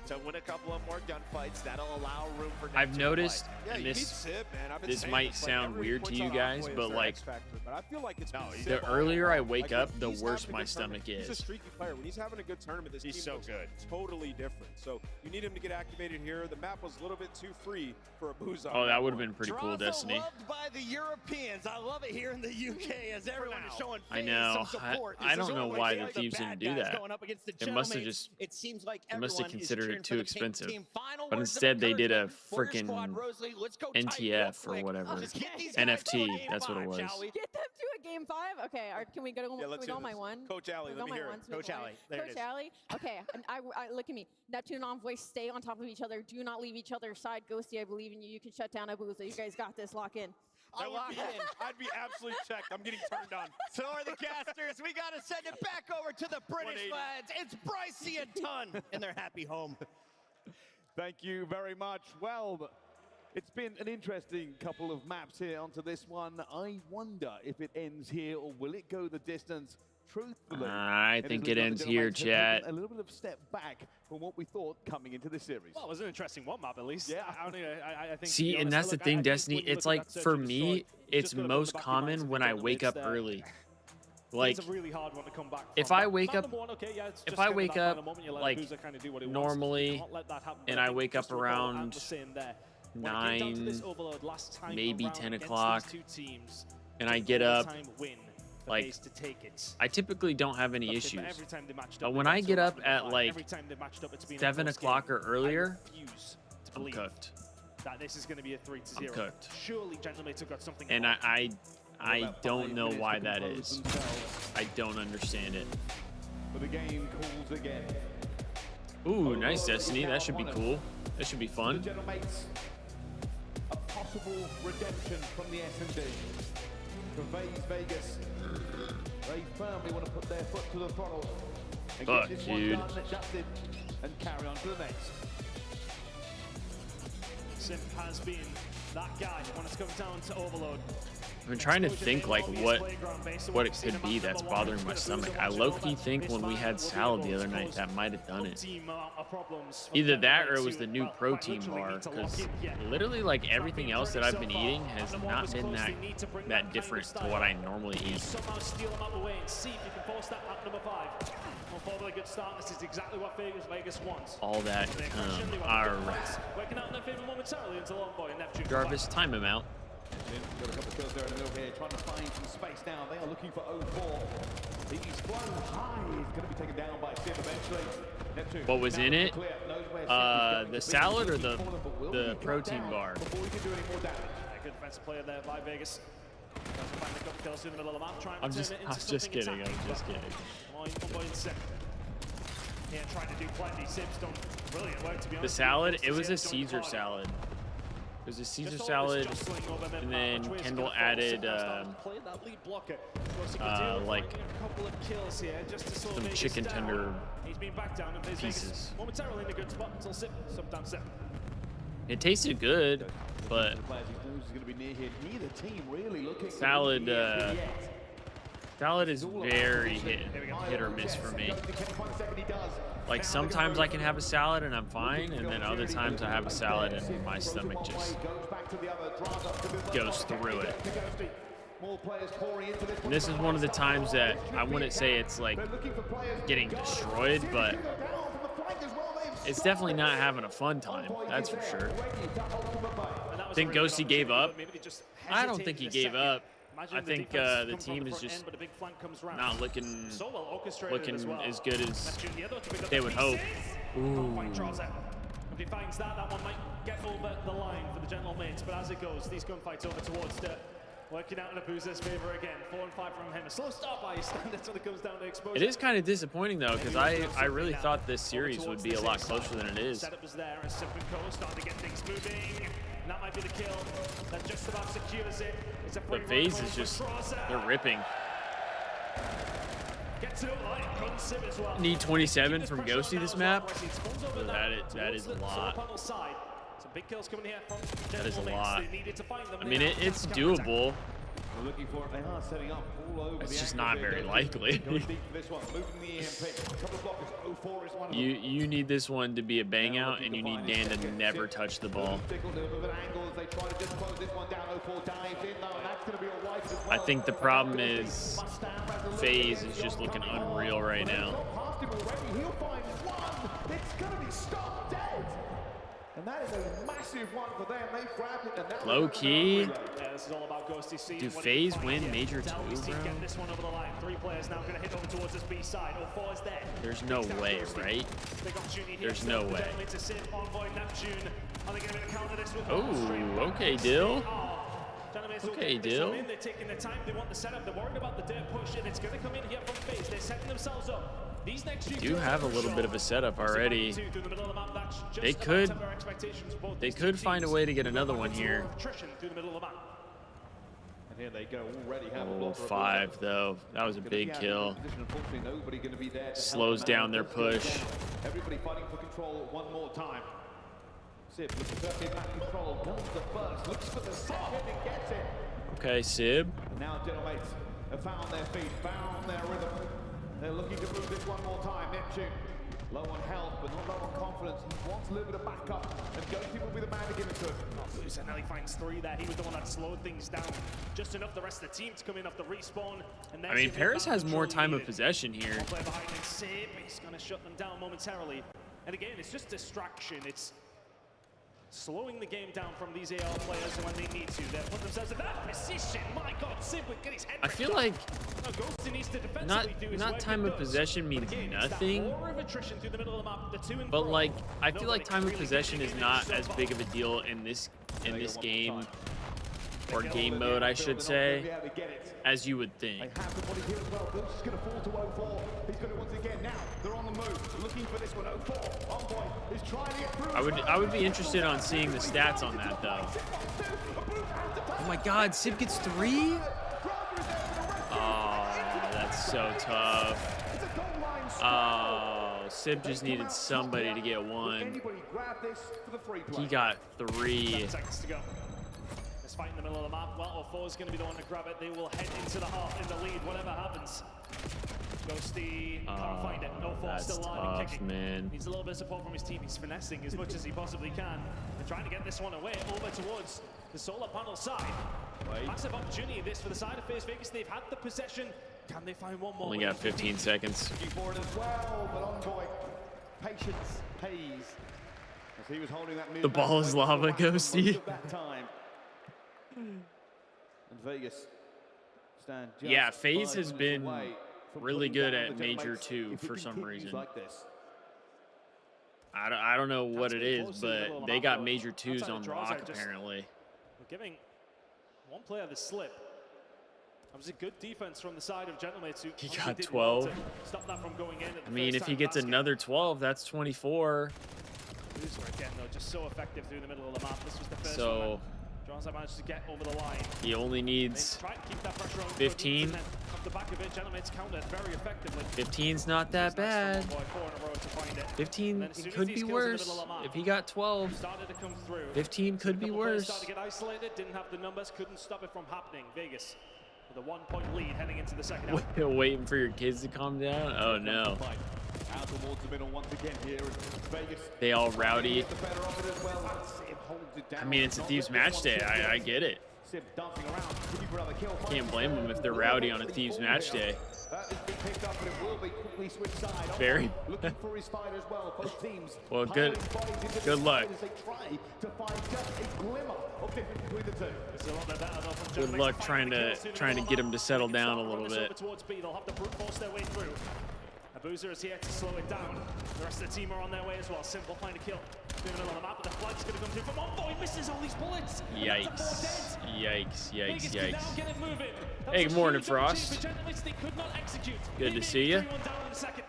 to win a couple of more gunfights. That'll allow room for. I've noticed, and this might sound weird to you guys, but like the earlier I wake up, the worse my stomach is. He's a streaky player. When he's having a good tournament, this team looks totally different. So you need him to get activated here. The map was a little bit too free for Abuza. Oh, that would have been pretty cool, Desmond. Destiny. Loved by the Europeans. I love it here in the UK as everyone is showing I know. some support. I don't know why the the Thieves didn't do that. They must have just. It seems like They must have everyone is considered cheering it for too the pink expensive. team. Final But words of instead they did a encouragement for your freaking squad, Rosalie. Let's go tight real NTF or quick. whatever. Just get these guys to a NFT. game That's what it 5, was. shall we? Get them to a game 5? Okay, can we go to, Yeah, let's can we go hear my this. one? Coach Allie, Can we let go me hear my it. one? Coach Allie, there it Coach is. Allie. Okay, and I look at me. Neptune and Envoy, stay on top of each other. Do not leave each other's side. Ghosty, I believe in you. You can shut down Abuza. You guys got this. Lock in. I'd be absolutely checked. I'm getting turned on. So are the casters. We got to send it back over to the British 180. lads. It's Brycey and Ton in their happy home. Thank you very much. Well, it's been an interesting couple of maps here onto this one. I wonder if it ends here or will it go the distance? Truthfully, I think it ends here, chat. A little bit of step back from what we thought coming into this series. Well, it was an interesting one map, at least. Yeah. I think. See, and that's the thing, Destiny. It's like, for me, it's most common when I wake up early. Like, it's a really hard one to come back if from. I wake up, if I wake up like normally, and I wake up around 9, maybe 10 o'clock, and I get up, like, I typically don't have any issues. But when I get up at like 7 o'clock or earlier, I'm cooked. That this is going to be a 3-0. I'm cooked. Surely Gentlemen have got something. And I don't know why that is. I don't understand it. But the game calls again. Ooh, nice Destiny. That should be cool. That should be fun. A possible redemption from the S&D. For Faze Vegas, they firmly want to put their foot to the throttle and Fuck, get this one dude. done, adjusted, and carry on to the next. Simp has been that guy when it's come down to Overload. I'm trying to think like what it could be that's bothering my stomach. I low-key think when we had salad the other night, that might have done it. Either that or it was the new protein bar, because literally like everything else that I've been eating has not been that different to what I normally eat. Somehow steal them out the way and see if you can force that at number 5. Well, for a good start, this is exactly what Vegas wants. All that, alright. Working out in their favor momentarily until Envoy and Neptune. Jarvis, time him out. Got a couple of kills there in the middle here, trying to find some space now. They are looking for 0-4. He's flown high. He's going to be taken down by Sim eventually. Neptune, What was in it? The salad or the the protein bar? Before he can do any more damage. Good defensive player there by Vegas. Doesn't find a couple kills in the middle of the map. Trying to I'm turn just it into kidding. something I'm just kidding. Envoy and Sim. Yeah, trying to do plenty. Sim's done brilliant work, to be honest. The salad, it was a Caesar salad. It was a Caesar salad, and then Kendall added like some chicken tender pieces. Momentarily in a good spot until Sim, sometimes Sim. It tasted good, but salad is very hit or miss for me. Like sometimes I can have a salad and I'm fine, and then other times I have a salad and my stomach just goes through it. And this is one of the times that I wouldn't say it's like getting destroyed, but it's definitely not having a fun time, that's for sure. I think Ghosty gave up. I don't think he gave up. I think the team is just not looking as good as they would hope. Ooh. If he finds that one might get over the line for the gentlemen. But as it goes, these gunfights over towards the working out in Abuza's favor again. 4 and 5 from him. A slow start by his standards when it comes down to exposure. It is kind of disappointing though, because I really thought this series would be a lot closer than it is. Setup is there, and Simp and Co starting to get things moving. And that might be the kill. That just about secures it. It's a But Faze is just, they're ripping. Need 27 from Ghosty this map. So that is a lot. Some big kills coming here from That is a lot. I mean, it's it's doable. We're looking for it. They are setting up all over. It's just not very likely. You need this one to be a bang out, and you need Dan to never touch the ball. I think the problem is Faze is just looking unreal right now. And that is a massive one for them. They grabbed it, and that Low key. Yeah, this is all about Ghosty seeing Do what Faze he can win find here. Major 2, Delby's team bro? getting this one over the line. 3 players now going to hit over towards this B side. 04 is there. There's no way, right? Big opportunity here. There's no way. To Sid, Envoy, Neptune. Are they going to counter this with Oh, okay, Dill. Okay, Dill. They're taking their time. They want the setup. They're worried about the dirt push, and it's going to come in here from Faze. They're setting themselves up. These next few Do have a little bit of a setup already. They could find a way to get another one here. And here they go, already have a Oh, blocker of 5 though. That was a big kill. Unfortunately, nobody going to be there to Slows help them out. down their push. Everybody fighting for control one more time. Sib looking to get back control. Guns the first, looks for the second and gets it. Okay, Sib. Now Dynamites have found their feet, found their rhythm. They're looking to move this one more time. Neptune, low on health, but not low on confidence. He wants a little bit of backup, and Ghosty will be the man to give it to him. Boozer now he finds 3 there. He was the one that slowed things down. Just enough the rest of the team to come in off the respawn. And I mean, Paris has more time of possession here. One player behind him, Sib. He's going to shut them down momentarily. And again, it's just distraction. It's slowing the game down from these AR players when they need to. They're putting themselves in that position. My God, Sib would get his head. I feel like no, Ghosty needs to defensively do his not work, time and of does. possession means Again, it's that nothing. war of attrition through the middle of the map, the to and But fro. like, I feel like Nobody time of really possession getting is it not so as far. big of a deal in this game, or game mode, I should say, as you would think. They have the body here as well. Boots is going to fall to 04. He's going to once again now. They're on the move, looking for this one. 04. Envoy is trying to get through. I would be interested on seeing the stats on that though. Oh my God, Sib gets 3? Oh, that's so tough. Oh, Sib just needed somebody to get 1. He got 3. 7 seconds to go. Let's fight in the middle of the map. Well, 04 is going to be the one to grab it. They will head into the half in the lead, whatever happens. Ghosty can't find it. 04 that's still alive and tough, kicking. man. Needs a little bit of support from his team. He's finessing as much as he possibly can. They're trying to get this one away over towards the solar panel side. Massive opportunity this for the side of Faze Vegas. They've had the possession. Can they find one more? Only got 15 seconds. Looking for it as well, but Envoy, patience pays. As he was holding that The ball is lava, Ghosty. That time. And Vegas stand just Yeah, Faze 5 has minutes been away from really putting good down at the Major Dynamites 2 if it for some continues reason. like this. I don't know what it is, but they got Major 2s Outside on the draws lock are just- apparently. We're giving one player the slip. That was a good defense from the side of Gentlemates. He got 12. Stop that from going in at the I mean, first if he time gets basket. another 12, that's 24. Boozer again, though, just so effective through the middle of the map. This was the first So- one. Draws that managed to get over the line. He only They needs try to keep that pressure on 15. and then off the back of it, Gentlemates countered very effectively. 15's not that bad. 4 in a row to find it. 15 And then as soon it as could these be kills in the worse. middle of the map, If he got 12, started to come through. 15 could be Couple players worse. started to get isolated, didn't have the numbers, couldn't stop it from happening. Vegas with a 1-point lead heading into the second half. Waiting for your kids to calm down? Oh no. Out towards the middle once again here in Vegas. They all rowdy. The better of it as well. Sib holds it down. I mean, it's a Thieves match day. I get it. Sib dancing around, looking for another kill. Can't blame them if they're rowdy on a Thieves match day. That has been picked up, but it will be quickly switched side. Very. Looking for his fight as well. Both teams. Well, good luck. As they try to find just a glimmer of difference between the two. It's a lot better though from Good Gentlemates luck find trying the to kills through the get him middle to of the settle map. down a Run little this over bit. towards B. They'll have to brute force their way through. Boozer is here to slow it down. The rest of the team are on their way as well. Simple find a kill. In the middle of the map, but the flag's going to come through from Envoy. Misses all these bullets. Yikes. Yikes, yikes, Vegas can now yikes. get it moving. That Hey, was good a morning, huge opportunity Frost. for Gentlemates. They could not execute. Good to They see made ya. everyone down in a second.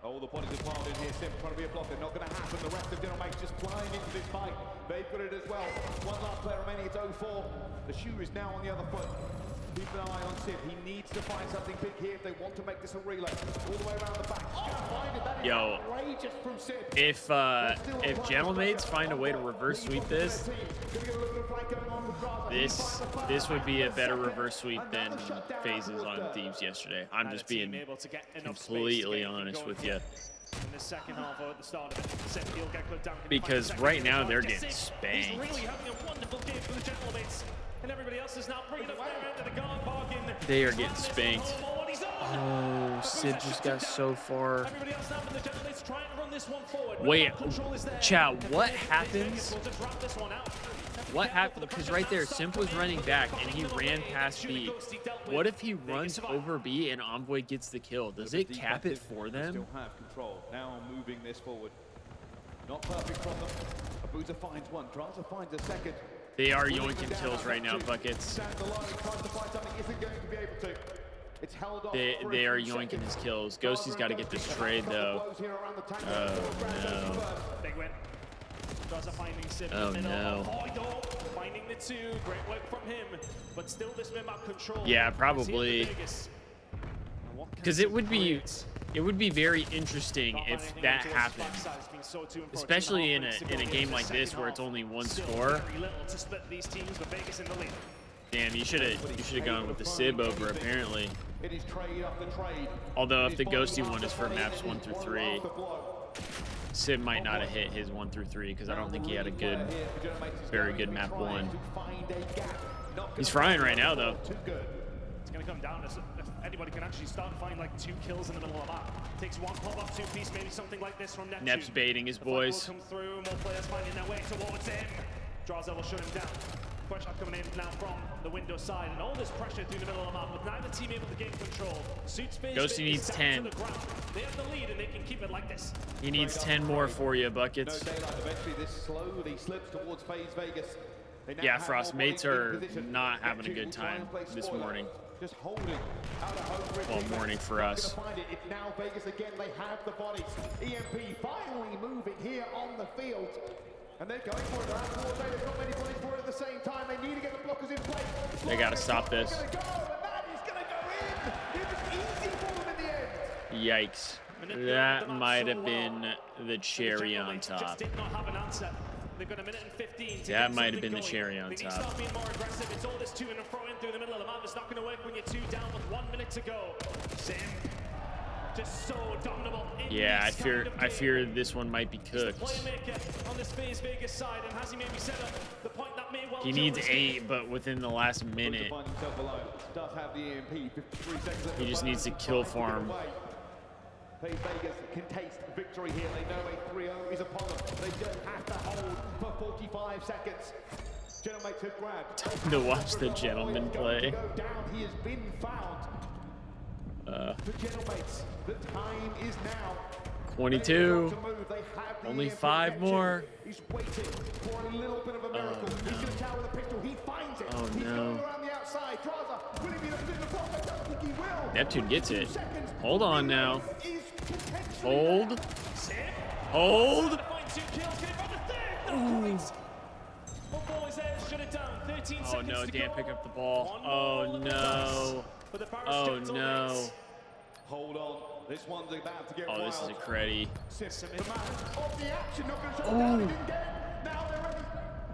Oh, the bodies are piled in here. Sim trying to be a blocker. Not going to happen. The rest of Dynamites just flying into this fight. They've got it as well. One last player remaining. It's 04. The shoe is now on the other foot. Keep an eye on Sim. He needs to find something big here if they want to make this a relay. All the way around the back. Can't find it. That is Yo, outrageous from Sim. if Gentlemates find a way to reverse sweep this would be a better reverse sweep than Phases on Thieves yesterday. I'm just being Able to get enough space to completely get anything honest going with here. you. In the second half or at the start of it, Sim, he'll get clipped down. Can he find Because the second right hit? now they're Gets getting it. spanked. He's really having a wonderful game for the Gentlemates. And everybody else is now bringing up their end of the guard bargain. They are getting spanked. Oh, Sid just got so far. Wait, Chow, what happens? What happened? Because right there, Simp was running back and he ran past B. What if he runs over B and Envoy gets the kill? Does it cap it for them? Still have control. Now moving this forward. Not perfect from them. Abuza finds one. Draza finds a second. They are yoinking kills right now, Buckets. They are yoinking his kills. Ghosty's got to get this trade, though. Oh, no. Big win. Oh, no. Finding the two. Great work from him. But still this map control. Yeah, probably. Because it would be very interesting if that happened, especially in a game like this where it's only one score. Damn, you should have gone with the Sib over apparently. Although if the Ghosty one is for maps 1 through 3, Sib might not have hit his 1 through 3 because I don't think he had a very good map 1. He's frying right now though. It's gonna come down to if anybody can actually start and find like 2 kills in the middle of the map. Takes one pop up, 2 piece, maybe something like this from Neptune. Nep's baiting his boys. Come through, more players finding their way towards him. Draza will shut him down. Pressure coming in now from the window side, and all this pressure through the middle of the map with neither team able to gain control. Ghosty needs 10. They have the lead and they can keep it like this. He needs 10 more for you, Buckets. Eventually this slowly slips towards Faze Vegas. Yeah, Frost, mates are not having a good time this morning. Just holding out of home. Well, morning for us. It's now Vegas again. They have the bodies. EMP finally moving here on the field. And they're going for it. There's not many bodies for it at the same time. They need to get the blockers in place. They got to stop this. And that is going to go in. It was easy for them in the end. Yikes. That might have been the cherry on top. They've got a minute and 15 that might have been the cherry on top. They need to start being more aggressive. It's all this to and fro in through the middle of the map. It's not going to work when you're 2 down with 1 minute to go. Sim, just so dominable. Yeah, I fear this one might be cooked. On this Faze Vegas side, and has he maybe set up the point that may well he needs 8, but within the last minute, he just needs to kill farm. Vegas can taste victory here. They know a 3-0 is upon them. They just have to hold for 45 seconds. Gentlemen took grab. Time to watch the gentleman play. He has been found. The Gentlemates, the time is now. 22. Only 5 more. He's waiting for a little bit of a miracle. He's going to tower the pistol. He finds it. Oh, He's no. going around the outside. Draza, will he be able to do the block? I don't think he will. Neptune gets it. Hold on now. Hold. Hold. Ooh. Oh no, Dan pick up the ball. Oh no. Oh no. Hold on. This one's about to get oh, this is a creddy. Oh.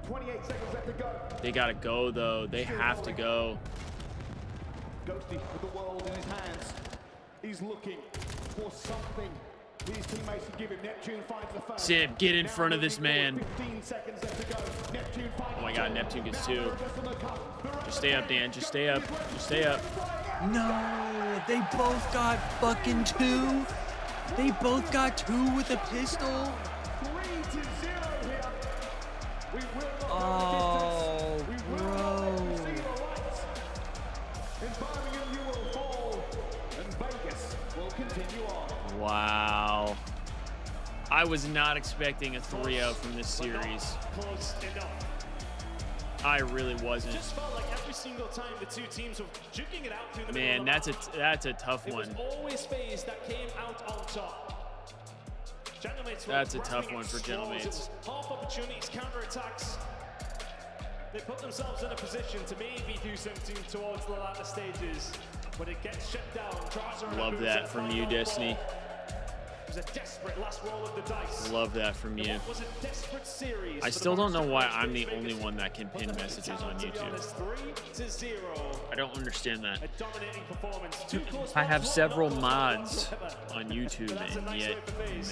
28 seconds left to go. They gotta go though. They have to go. Ghosty with the world in his hands. He's looking for something. His teammates to give him. Neptune finds the first. Sib, get in front of this man. 15 seconds left to go. Neptune oh my god, Neptune gets 2. Just stay up, Dan. Just stay up. Just stay up. No, they both got fucking 2. They both got 2 with a pistol. 3-0 here. Oh, bro. Wow. I was not expecting a 3-0 from this series. I really wasn't. Just felt like every single time the 2 teams were juking it out through the man, that's a tough one. It was always Faze that came out on top. That's a tough one for Gentlemates. Half opportunities, counterattacks. They put themselves in a position to maybe do something towards the latter stages, but it gets shut down. Love that from you, Destiny. It was a desperate last roll of the dice. Love that from you. It was a desperate series. I still don't know why I'm the only one that can pin messages on YouTube. 3-0. I don't understand that. A dominating performance. I have several mods on YouTube, and yet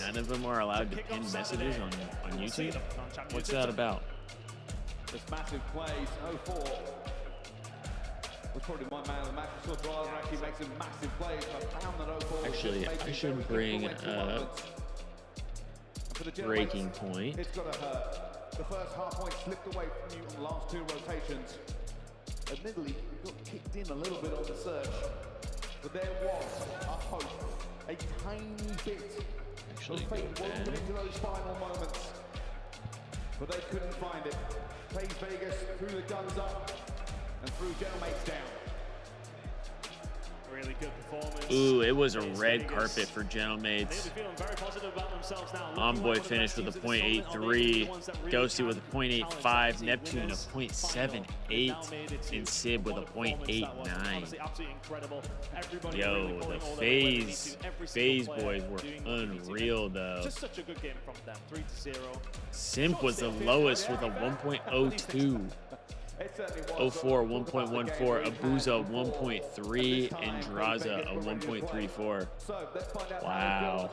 none of them are allowed to pin messages on YouTube. What's that about? This massive plays, 0-4. Probably my man of the match. We saw Draza actually make some massive plays. I found that overall. Actually, I should bring up breaking point. It's got to hurt. The first half point slipped away from you on the last 2 rotations. Admittedly, you got kicked in a little bit on the surge, but there was a hope, a tiny bit. Actually, of fate woven into those final moments, but they couldn't find it. Faze Vegas threw the guns up and threw Gentleman's down. Really good performance. Ooh, it was a red carpet for Gentlemates. Feeling very positive about themselves now. Envoy finished with a .83, Ghosty with a .85, Neptune a .78, and Sib with a .89. Yo, the Faze boys were unreal though. Just such a good game from them. 3-0. Simp was the lowest with a 1.02. 04, 1.14, Abuza 1.3, and Draza a 1.34. Wow.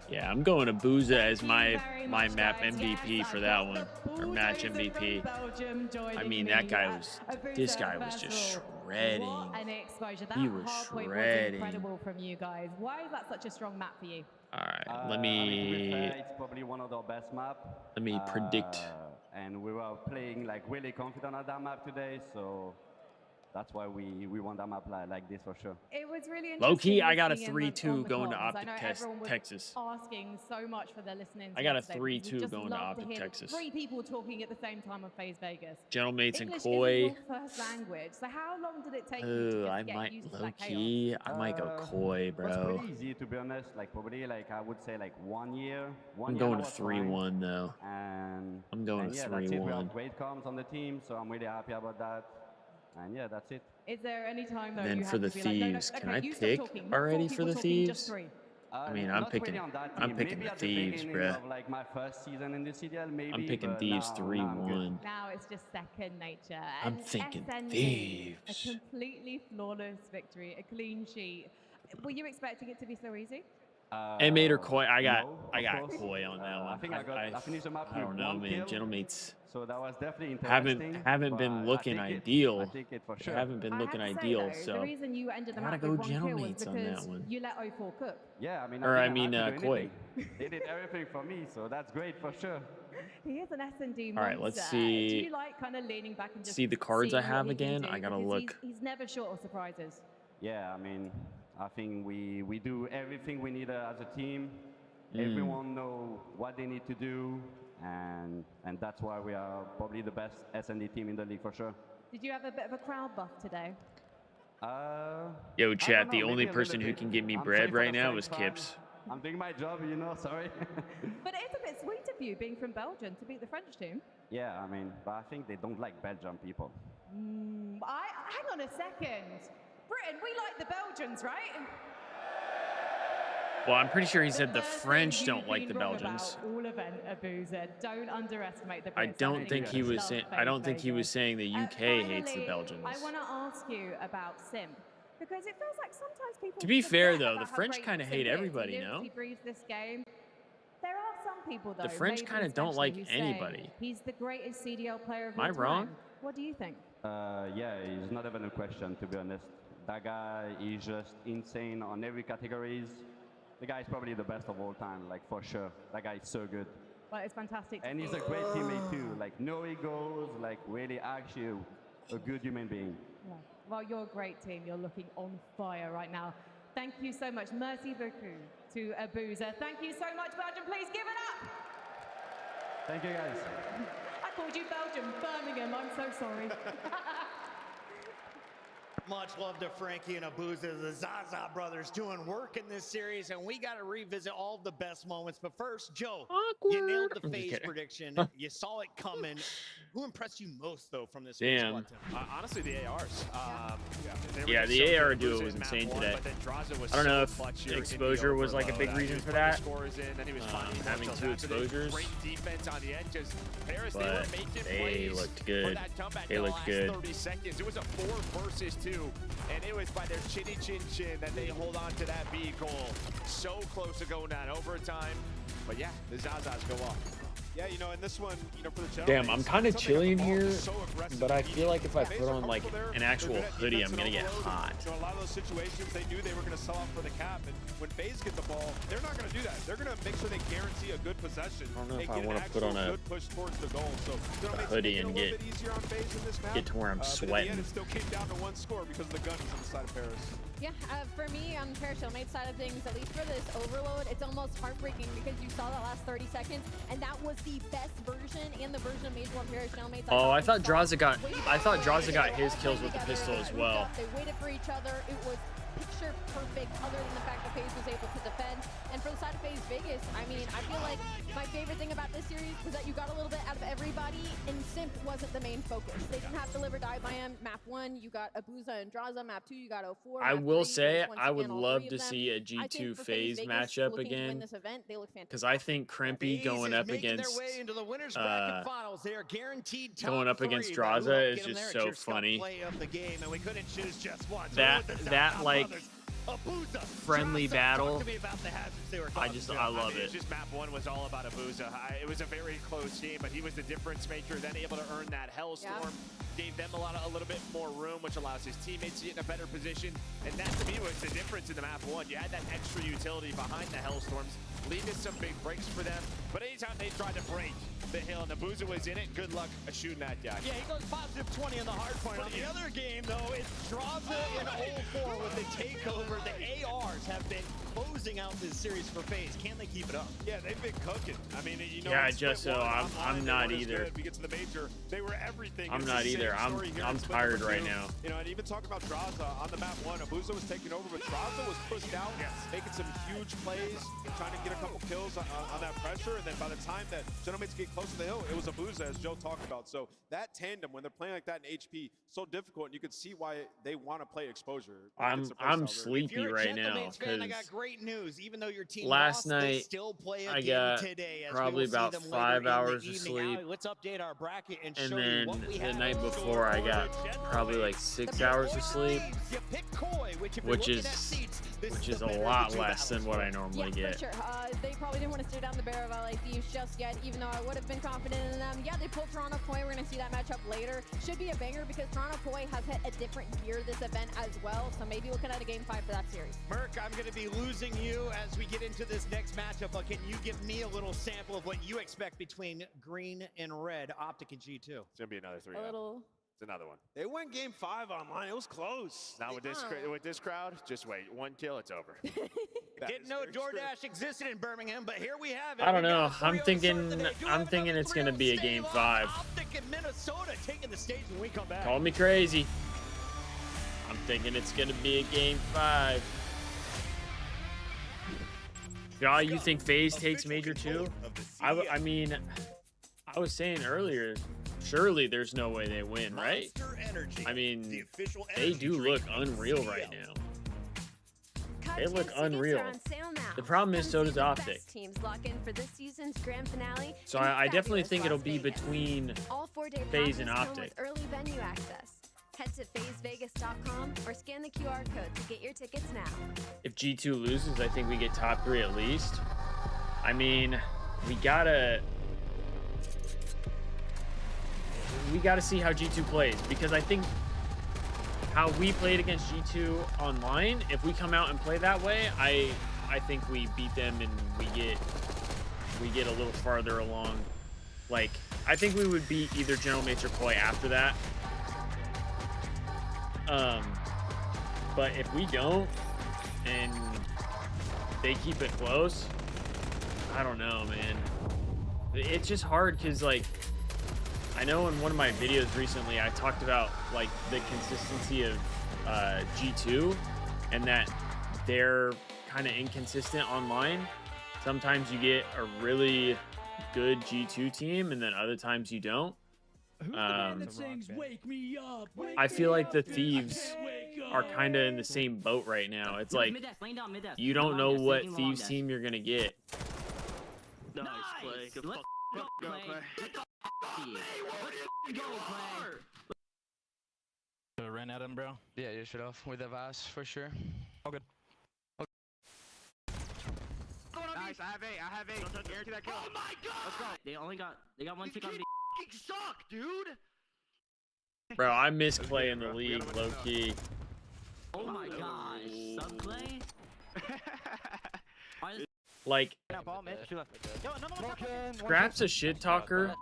Yeah, I'm going Abuza as my map MVP for that one, or match MVP. I mean, this guy was just shredding. He was shredding. Incredible from you guys. Why is that such a strong map for you? All right, let me. It's probably one of our best maps. Let me predict. And we were playing like really confident on that map today, so that's why we won that map like this for sure. It was really interesting. Low key, I got a seeing 3-2 going to comms. I Optic know everyone was Texas. Asking so much for their listening. I got a today, because we'd 3-2 just going to love Optic hear Texas. 3 people talking at the same time on Faze Vegas. Gentlemates and English Koi. isn't your first language, so how long did it take you to Ooh, just I get might used to low that chaos? key. I might go Koi, It's bro. pretty easy to be honest. Like probably like I would say like 1 year. I'm going to 3-1 though. And I'm going to yeah, that's it. We 3-1. have great comms on the team, so I'm really happy about that. And yeah, that's it. Is there any time though Then you for have the to be like, no, no, Thieves, okay, can I you stop pick talking. Not already 4 for the people talking, just Thieves? 3. I mean, I'm Not really picking. on that I'm team. picking Maybe the at the Thieves, beginning bruh. of, like my first season in the CDL, maybe. I'm picking but Thieves now I'm good. 3-1. Now it's just second nature. I'm And thinking SND, Thieves. A completely flawless victory, a clean sheet. Were you expecting it to be so easy? M8 or Koi? I got course. Koi on that one. I think I finished the map I don't with know, 1 man. kill. Gentlemates So that was definitely interesting. haven't been but looking I take ideal. I take it for They sure. haven't been I looking have to say, ideal. though, So the reason you ended the gotta map go with 1 kill was Gentlemates on that because one. you let 04 cook. Yeah, I mean, Or I didn't mean, have to do Koi. anything. They did everything for me, so that's great for sure. He is an S&D monster. All right, let's see- Do you like kind of leaning back and just see the cards I seeing what have he can again? do? I gotta Because look. He's never short of surprises. Yeah, I mean, I think we do everything we need as a team. Everyone know what they need to do, and that's why we are probably the best S&D team in the league for sure. Did you have a bit of a crowd buff today? Yo, I chat. don't The know, only maybe a person little who bit. can give me I'm bread sorry for right the now French is fan. Kips. I'm doing my job, you know, sorry. But it's a bit sweet of you being from Belgium to beat the French team. Yeah, I mean, but I think they don't like Belgian people. Hang on a second. Britain, we like the Belgians, right? Well, I'm pretty sure he said the first thing French you've don't like been the wrong Belgians. about all event, Abuza. Don't underestimate the Brits. I don't think he was saying. I don't think he was saying the UK hates the Finally, Belgians. I want to ask you about Sim. Because it feels like sometimes people. To be fair, forget though, about the how French great kinda Sim hate is. everybody, He lives, no? He breathes this game. There are some people, though. The French maybe kinda don't especially like who say anybody. He's the greatest CDL player of Am I all time. wrong? What do you think? Yeah, it's not even a question, to be honest. That guy is just insane on every categories. The guy is probably the best of all time, like for sure. That guy is so good. Well, it's fantastic. To And he's see. a great teammate too. Like no egos, like really actually a good human being. Yeah. Well, you're a great team. You're looking on fire right now. Thank you so much. Merci beaucoup to Abuza. Thank you so much, Belgium. Please give it up. Thank you, guys. I called you Belgium, Birmingham. I'm so sorry. Much love to Frankie and Abuza, the Zaza brothers doing work in this series, and we got to revisit all of the best moments. But first, Joe, you nailed the I'm just Faze kidding. prediction. You saw it coming. Who impressed you most, though, from this Damn. squad, Tim? Honestly, the ARs. They were Yeah, just the so good. AR duo Abuza was in map insane one, today. but then Draza was I don't know so if clutch here in the exposure was like a big overload. reason He for was that. putting the scores in, then he was finding Having themselves two after this. exposures. Great defense on the edges. Paris, they But were making they plays looked for good. that comeback They in the looked last good. 30 seconds. It was a 4 versus 2, and it was by their chinny chin chin that they hold on to that B goal. So close to going down overtime. But yeah, the Zazas go off. Yeah, you know, in this one, you know, for the Damn, I'm kind of chilly in here, but I feel like if I FaZe put are on like comfortable there. an actual They're good at hoodie, defense I'm gonna and get overload. hot. You know, a lot of those situations, they knew they were going to sell out for the cap, and when FaZe get the ball, they're not going to do that. They're going to make sure they guarantee a good possession. I don't know if I want wanna put on a good push towards the goal. So hoodie and get to where I'm In the sweating. end, it still came down to one score because the gun is on the side of Paris. Yeah, for me, on the Paris Shellmate side of things, at least for this overload, it's almost heartbreaking because you saw that last 30 seconds, and that was the best version and the version of Major One Paris Shellmates. Oh, I thought Draza got his kills with the pistol as well. They waited for each other. It was picture perfect, other than the fact that FaZe was able to defend. And for the side of FaZe Vegas, I mean, I feel like my favorite thing about this series was that you got a little bit out of everybody, and Simp wasn't the main focus. They didn't have to live or die by him. Map 1, you got Abuza and Draza. Map 2, you got 04. I Map will 3, say once I would again, all love three to of them. see a I think G2 for FaZe Vegas, matchup looking to win again, this event, they look fantastic. because I think Crimpy going up against Draza is just so funny. That like friendly battle, I love it. It's just map 1 was all about Abuza. It was a very close game, but he was the difference maker, then able to earn that Hellstorm. Gave them a little bit more room, which allows his teammates to get in a better position. And that, to me, was the difference in the map 1. You had that extra utility behind the Hellstorms, leading to some big breaks for them. But anytime they tried to break the hill and Abuza was in it, good luck shooting that guy. Yeah, he goes positive 20 on the hard point. On the other game, though, it's Draza in 04 with the takeover. The ARs have been closing out this series for FaZe. Can they keep it up? Yeah, they've been cooking. I mean, you know, Yeah, just so I'm not either. We get to the major, they were everything. I'm not either. I'm tired right now. You know, and even talking about Draza on the map 1, Abuza was taking over, but Draza was pushed out, making some huge plays, trying to get a couple kills on that pressure. And then by the time that Gentlemates get close to the hill, it was Abuza, as Joe talked about. So that tandem, when they're playing like that in HP, so difficult, and you could see why they want to play exposure. I'm sleepy right now fan, I got great news. Even though your team last lost, night they still play a I game got today, as probably we will see about them 5 later in the hours of evening. sleep. Ali, let's update our bracket and And show you then what we the have night in before I got store. probably like 6 hours of sleep, You pick Koi, which if you're which looking is at seats, this which is is the a better of lot the two less than battles what I for us. normally Yeah, get. for sure. They probably didn't want to steer down the barrel of LA Thieves just yet, even though I would have been confident in them. Yeah, they pulled Toronto Koi. We're going to see that matchup later. Should be a banger because Toronto Koi has hit a different gear this event as well, so maybe looking at a game 5 for that series. Merc, I'm going to be losing you as we get into this next matchup, but can you give me a little sample of what you expect between green and red, Optic and G2? It's going to be another 3. A little. It's another one. They went game 5 online. It was close. Now with this crowd, just wait. 1 kill, it's over. Didn't know DoorDash existed in Birmingham, but here we have it. I don't We know. got a I'm 3-0 start thinking today. Do I'm have thinking another it's gonna 3-0 be a stay game live. 5. Optic in Minnesota taking the stage when we come back. Call me crazy. I'm thinking it's gonna be a game 5. Yeah, you think FaZe takes Major 2? I mean, I was saying earlier, surely there's no way they win, right? I mean, they do look unreal right now. They look unreal. The problem is, so does Optic. Teams lock in for this season's grand finale. So I definitely think it'll be between all 4-day FaZe and passes come Optic. with early venue access. Head to FazeVegas.com or scan the QR code to get your tickets now. If G2 loses, I think we get top 3 at least. I mean, we gotta see how G2 plays, because I think how we played against G2 online, if we come out and play that way, I think we beat them and we get a little farther along. Like, I think we would beat either Gentlemates or Koi after that. But if we don't and they keep it close, I don't know, man. It's just hard because, like, I know in one of my videos recently I talked about like the consistency of G2 and that they're kind of inconsistent online. Sometimes you get a really good G2 team and then other times you don't. I feel like the Thieves are kind of in the same boat right now. It's like you don't know what Thieves team you're gonna get. Nice play. Good fuck. Go, Clay. Ran at him, bro. Yeah, you should have with the Vaz for sure. All good. Nice, I have A. Guarantee that kill. Oh my god! Let's go. They got one tick on me. You suck, dude. Bro, I miss Clay in the league, low key. Oh my gosh, sub Clay. Like, Scrap's a shit talker,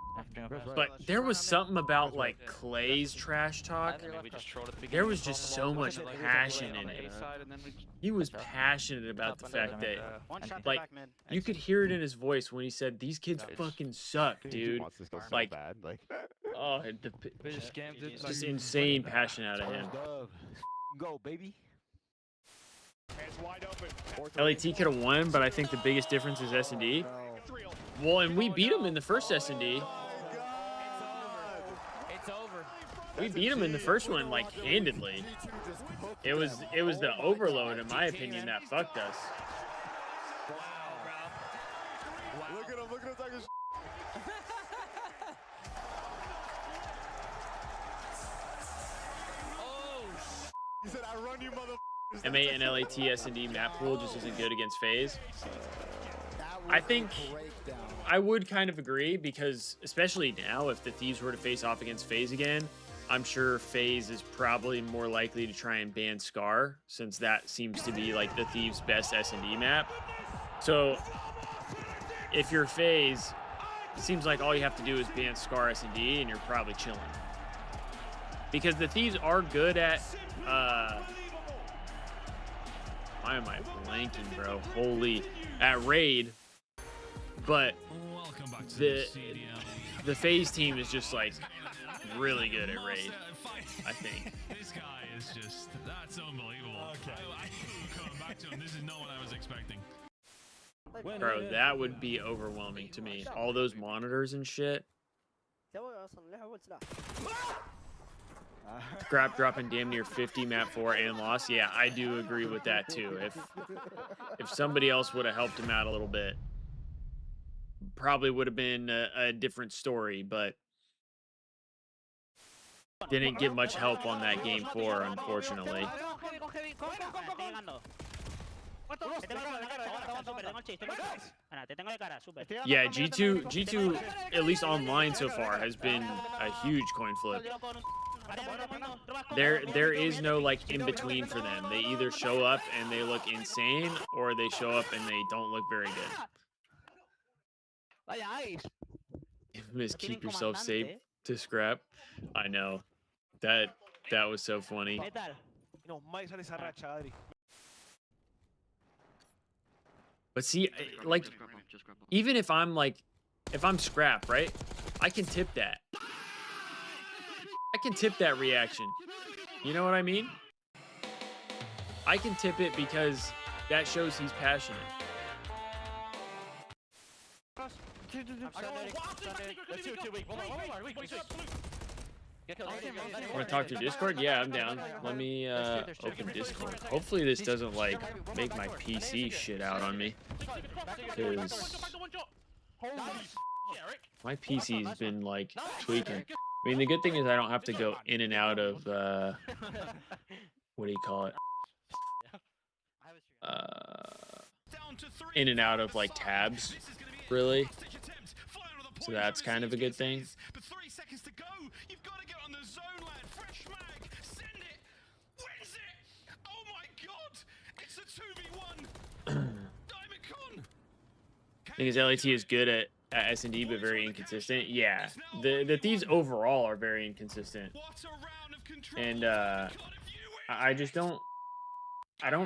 but there was something about like Clay's trash talk. There was just so much passion in it. He was passionate about the fact that, like, you could hear it in his voice when he said, "These kids fucking suck, dude." Like, oh, just insane passion out of him. Go, baby. LAT could have won, but I think the biggest difference is S&D. Well, and we beat him in the first S&D. We beat him in the first one, like, handedly. It was the overload, in my opinion, that fucked us. Look at him like his He said, "I run you, mother." M8 and LAT S&D map pool just isn't good against Faze. I think I would kind of agree, because especially now, if the Thieves were to face off against Faze again, I'm sure Faze is probably more likely to try and ban Scar, since that seems to be like the Thieves' best S&D map. So if you're Faze, it seems like all you have to do is ban Scar S&D and you're probably chilling. Because the Thieves are good at why am I blanking, bro? Holy, at Raid, but the Faze team is just like really good at Raid, I think. This guy is just, that's unbelievable. Okay. I knew coming back to him. This is not what I was expecting. Bro, that would be overwhelming to me. All those monitors and shit. Scrap dropping damn near 50 map 4 and loss. Yeah, I do agree with that too. If somebody else would have helped him out a little bit, probably would have been a different story, but didn't get much help on that game 4, unfortunately. Yeah, G2, at least online so far, has been a huge coin flip. There is no like in between for them. They either show up and they look insane, or they show up and they don't look very good. Miss keep yourself safe to Scrap. I know. That was so funny. But see, like, even if I'm Scrap, right? I can tip that. I can tip that reaction. You know what I mean? I can tip it because that shows he's passionate. Want to talk to Discord? Yeah, I'm down. Let me open Discord. Hopefully this doesn't like make my PC shit out on me, because my PC's been like tweaking. I mean, the good thing is I don't have to go in and out of what do you call it? In and out of like tabs, really. So that's kind of a good thing. But 3 seconds to go. You've got to get on the zone, lad. Fresh mag. Send it. Wins it. Oh my god. It's a 2v1. Diamond Con. Thing is, LAT is good at S&D, but very inconsistent. Yeah, the Thieves overall are very inconsistent. And I just don't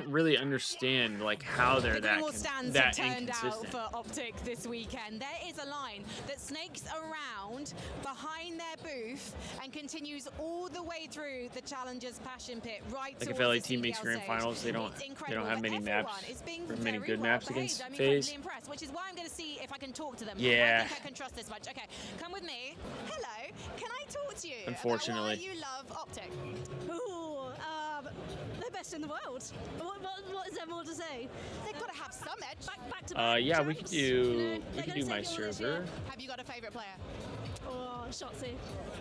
really understand like how they're that inconsistent. Out for Optic this weekend. There is a line that snakes around behind their booth and continues all the way through the Challengers Passion Pit, right? Like if LAT makes grand finals, they don't have many maps, or many good maps against Faze. Which is why I'm going to see if I can talk to them. Yeah. I think I can trust this much. Okay, come with me. Hello, can I talk to you? Unfortunately. About why you love Optic? Ooh, they're best in the world. What is there more to say? They've got to have some edge. Back to Yeah, we could do my server. Have you got a favorite player? Oh, Shotzi.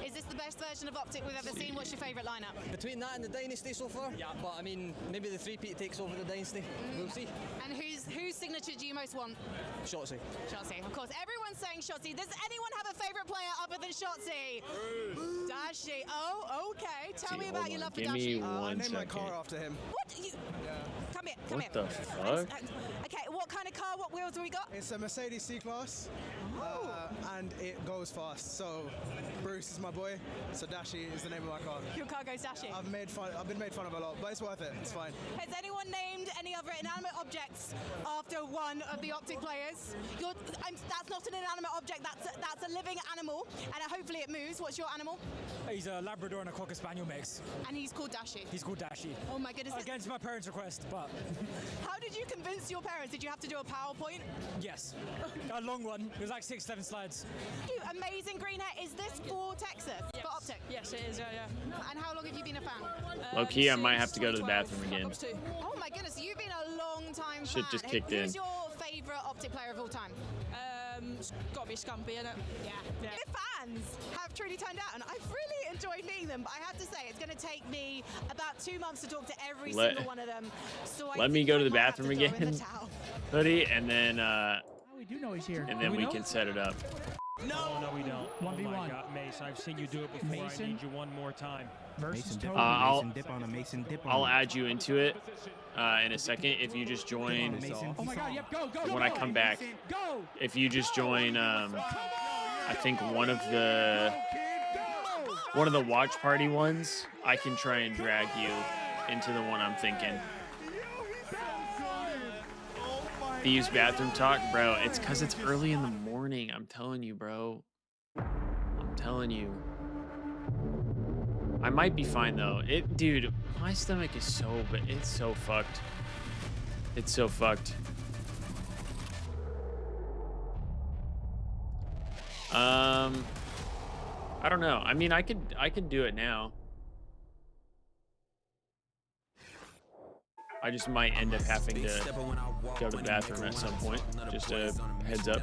Is this the best version of Optic we've ever seen? What's your favourite lineup? Between that and the Dynasty so far? Yeah. But I mean, maybe the 3-peat takes over the Dynasty. We'll see. And whose signature do you most want? Shotzi. Shotzi, of course. Everyone's saying Shotzi. Does anyone have a favourite player other than Shotzi? Dashi. Oh, okay. Tell me about your love for Give me Dashi. one I named my second. car after him. What? Come here. Come What here. the fuck? Okay, what kind of car? What wheels have we got? It's a Mercedes C-Class, and it goes fast. So Bruce is my boy, so Dashi is the name of my car. Your car goes Dashi. I've been made fun of a lot, but it's worth it. It's fine. Has anyone named any other inanimate objects after one of the Optic players? That's not an inanimate object. That's a living animal, and hopefully it moves. What's your animal? He's a Labrador and a Cocker Spaniel mix. And he's called Dashi. He's called Dashi. Oh my goodness. Against my parents' request, but... How did you convince your parents? Did you have to do a PowerPoint? Yes. A long one. It was like 6-7 slides. Amazing Greenhack. Is this for Texas? Yes. For Optic? Yes, it is, yeah. And how long have you been a fan? Low-key, I might have to go to the bathroom again. Oh my goodness, you've been a long time fan. Shit just kicked in. Who's your favourite Optic player of all time? It's got to be Scumpy, isn't it? Yeah. The fans have truly turned out, and I've really enjoyed meeting them, but I have to say, it's going to take me about 2 months to talk to every single one of them. So Let me go to the bathroom again, hoodie, and then we do know he's here. And then we can set it up. No, no, we don't. 1v1. Oh my God, Mace, I've seen you do it before. Mason? I need you one more time. Versus I'll add you into it in a second if you just join. Oh my God, yep, go. When I come back, Go. if you just join, I think one of the watch party ones, I can try and drag you into the one I'm thinking. Thieves bathroom talk, bro. It's because it's early in the morning. I'm telling you, bro. I'm telling you. I might be fine though. Dude, my stomach is it's so fucked. It's so fucked. I don't know. I mean, I could do it now. I just might end up having to go to the bathroom at some point. Just a heads up.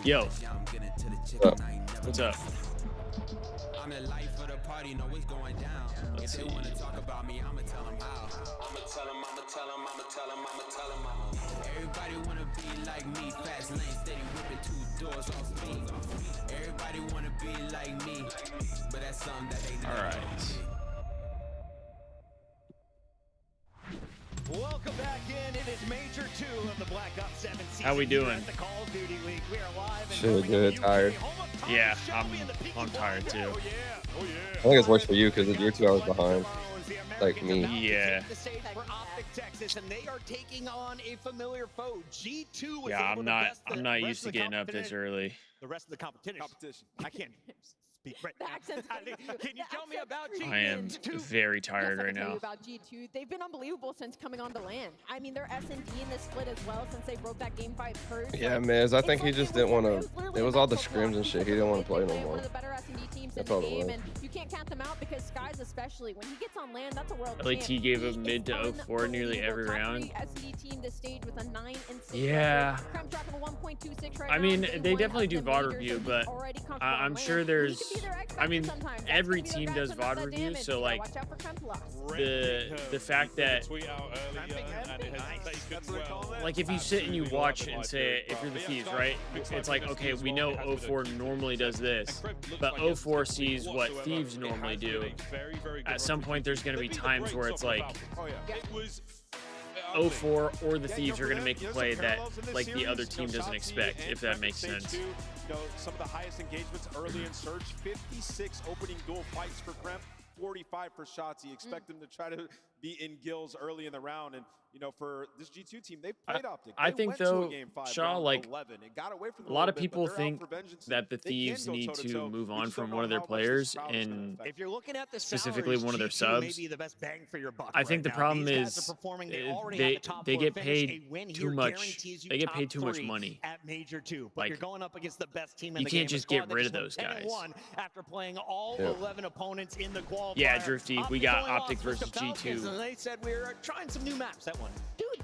Yo. What's up? Let's see. Everybody wanna be like me, fast lane, steady whipping 2 doors off me. Everybody wanna be like me, but that's something that they All right. Welcome back in. It is Major 2 of the Black Ops 7 season. How we doing? At the Call of Duty League. We are live and Shit, good. Tired. Yeah, I'm tired too. I think it's worse for you because you're 2 hours behind, like me. Yeah. For Optic Texas, and they are taking on a familiar foe. G2 was Yeah, able I'm to not. best I'm the not rest used to of the getting up this early. The rest of the competition. I can't speak right now. Can you tell me about G2? I am very tired right now. About G2, they've been unbelievable since coming on the land. I mean, they're S&D in this split as well since they broke that game 5 first. Yeah, Miz, I think he just didn't want to. It was all the scrims and shit. He didn't want to play no more. One of the better S&D teams in That's the all it game, was. and you can't count them out because Skies, especially when he gets on land, that's a world LAT champ. gave up mid to 04 nearly every Top round. 3 S&D team this stage with a 9-6 Yeah. record. Krem dropping a 1.26 right I now. mean, Day they one definitely of do the VOD majors, review, and but he's already comfortable I'm on sure land. there's. He could be their X I mean, factor sometimes. That's every gonna be team their does best and VOD that review, damage. so Yeah, like watch out for Krem's loss. the fact that like if you sit and you watch and say if you're the Thieves, right? It's like okay, we know 04 normally does this, but 04 sees what Thieves normally do. At some point, there's going to be times where it's like 04 or the Thieves are going to make a play that like the other team doesn't expect, if that makes sense. You know, some of the highest engagements early in Surge, 56 opening duel fights for Krem, 45 for Shotzi. Expect them to try to be in gills early in the round. And, you know, for this G2 team, they've played Optic. I think, though, Shaw, like, 11. It got away from a lot of people think that the Thieves need to move on from one of their players, and if you're looking at the specifically salaries, one of their G2 subs. may be the best bang for your buck I think the right now. problem These guys is are performing. They already have the top they four get finish. paid A win too here much. guarantees you They get top paid too much 3 money. at Major 2. But Like, you're going up against the best team in you the can't game. just A squad get that rid of just those went 10 and guys. 1 after playing all Yeah. 11 opponents in the qualifier. Yeah, Drifty, we got only Optic lost versus to Falcons, G2. And they said we were trying some new maps. That one. Dude,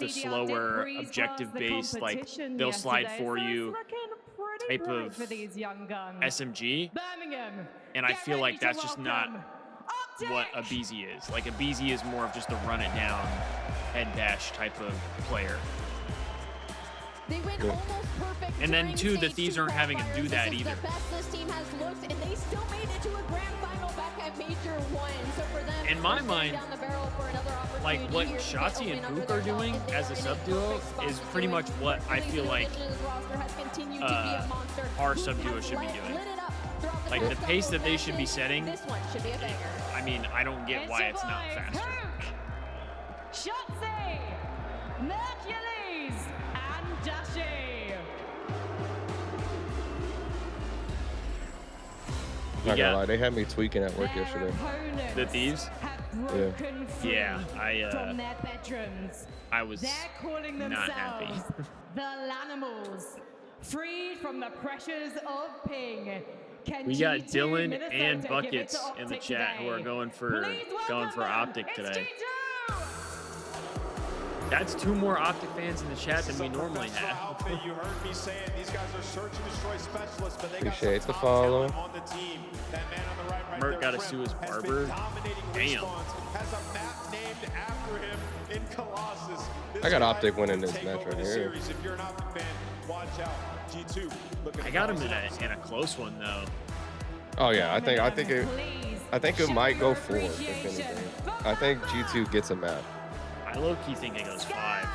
the slower, objective-based, like they'll slide for you type of for these young guns. SMG, Birmingham, and I get feel ready like to that's just not welcome what a BZ is. Like a BZ is more of just a run it down, head dash type of player. They went almost perfect. And then during too, the stage Thieves two aren't having to qualifiers. do that This is either. the best this team has looked, and they still made it to a grand final back at Major 1. So for them, in my mind, down the barrel for another like opportunity what here to get a Shotzi win and under Book their are belt doing as they as a are in sub duo is pretty much what I feel like our sub duo should be doing. Like the pace that they should be setting. This one should be a banger. I mean, I don't get why it's not faster. Shotzi, Mercules, and Dashi. Not gonna lie, they had me tweaking at work yesterday. The Thieves? Yeah. Yeah, From their bedrooms. I was They're calling not themselves happy. the Lanimals, freed from the pressures of ping. Can We got G2 Dylan Minnesota and give it Buckets to in the Optic chat who are today? going for Please welcome Optic them. today. It's G2. That's 2 more Optic fans in the chat than we normally have. Outfit, you heard me say it. These guys are search and destroy specialists, but they Appreciate got the some top follow. talent on the team. That man on the right Merc there, got to sue his Prim, has barber. been dominating Damn. Respawns, has a map named after him in Colossus. This I got guy Optic winning could this take match over right the here. series. If you're an Optic fan, watch out. G2 looking I got for him themselves. in a close one though. Oh yeah, I think it might go 4 if anything. I think G2 gets a map. I low key think it goes 5.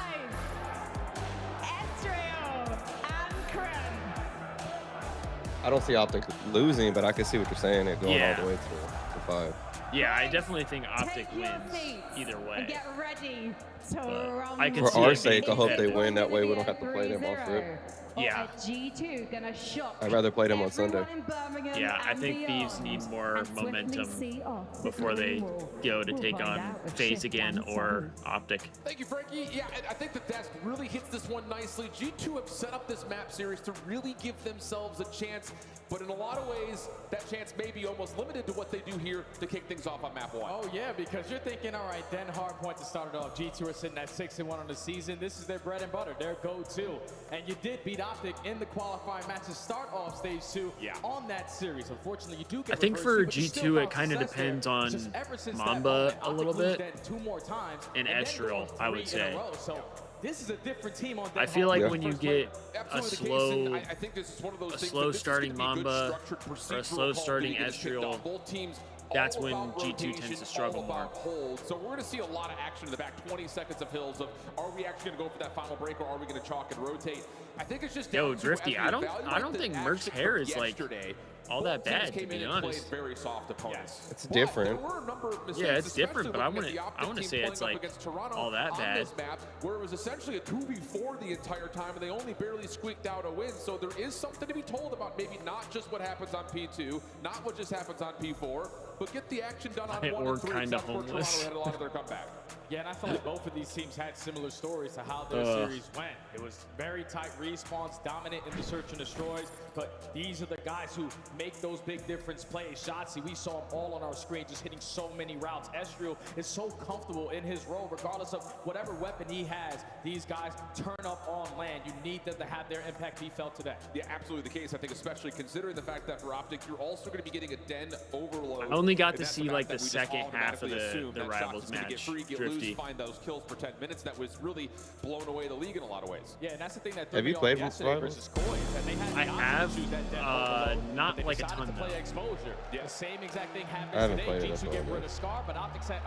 I don't see Optic losing, but I can see what you're saying. It going Yeah. all the way to 5. Yeah, I definitely think Optic wins either way. Get ready to I can For see our it being sake, I hope they competitive. win. That way we don't have to play them off rip. Yeah. G2 gonna shock I'd rather play them on Sunday. everyone in Birmingham Yeah, I and think Thieves beyond. need more And swiftly momentum see off before they go to We'll take find on out with Faze Shift again and or Optic. Thank you, Frankie. Yeah, I think that really hits this one nicely. G2 have set up this map series to really give themselves a chance, but in a lot of ways, that chance may be almost limited to what they do here to kick things off on map 1. Oh yeah, because you're thinking, all right, then Hardpoint to start it off. G2 are sitting at 6-1 on the season. This is their bread and butter, their go-to. And you did beat Optic in the qualifying match to start off stage 2 on that series. Unfortunately, you do get I think reversed for two, but you still G2 it found kind of success there. depends on Just ever since that Mamba moment, a little Optic lose bit then 2 more times, and then Estral, going I would 3 in a say. row. So this is a different team on I that feel like home when you first get play. a slow, I think this is one of those a things slow that this is starting gonna be a good Mamba structured or a procedural slow call starting getting this kicked off. Estriel, Both teams that's all when about G2 tends rotation, to struggle all more. about hold. So we're going to see a lot of action in the back. 20 seconds of hills of are we actually going to go for that final break or are we going to chalk and rotate? I think it's just Yo, down to, Drifty, as we I don't evaluate the think Merc's action hair from is like yesterday, all that both teams bad, to came in be and played honest. very soft opponents. It's But different. there were a number of mistakes, Yeah, it's different, but I especially looking at the wouldn't Optic say team it's playing up like against Toronto all that on bad. this map, where it was essentially a 2v4 the entire time, and they only barely squeaked out a win. So there is something to be told about maybe not just what happens on P2, not what just happens on P4, but get the action done on 1 Or and 3. kinda That's where homeless. Toronto had a lot of their comeback. Yeah, and I feel like both of these teams had similar stories to how their series went. It was very tight respawns, dominant in the search and destroys, but these are the guys who make those big difference plays. Shotzi, we saw him all on our screen, just hitting so many routes. Estriel is so comfortable in his role, regardless of whatever weapon he has. These guys turn up on land. You need them to have their impact be felt today. Yeah, absolutely the case. I think especially considering the fact that for Optic, you're also going to be getting a Den overload. I only got And to that's see fact like that the we just second half of automatically assume the that Rivals Shock's gonna match. Get free, get Drifty. loose, find those kills for 10 minutes. That was really blown away the league in a lot of ways. Yeah, and that's the thing that Have you played yesterday Rivals? versus Koi, is that they had the I option have, to choose that Den overload, not but they like a decided ton, to play though. exposure. Yeah. The same exact thing I happened haven't today. played it, G2 that's get why I rid did. of Scar, but Optic said,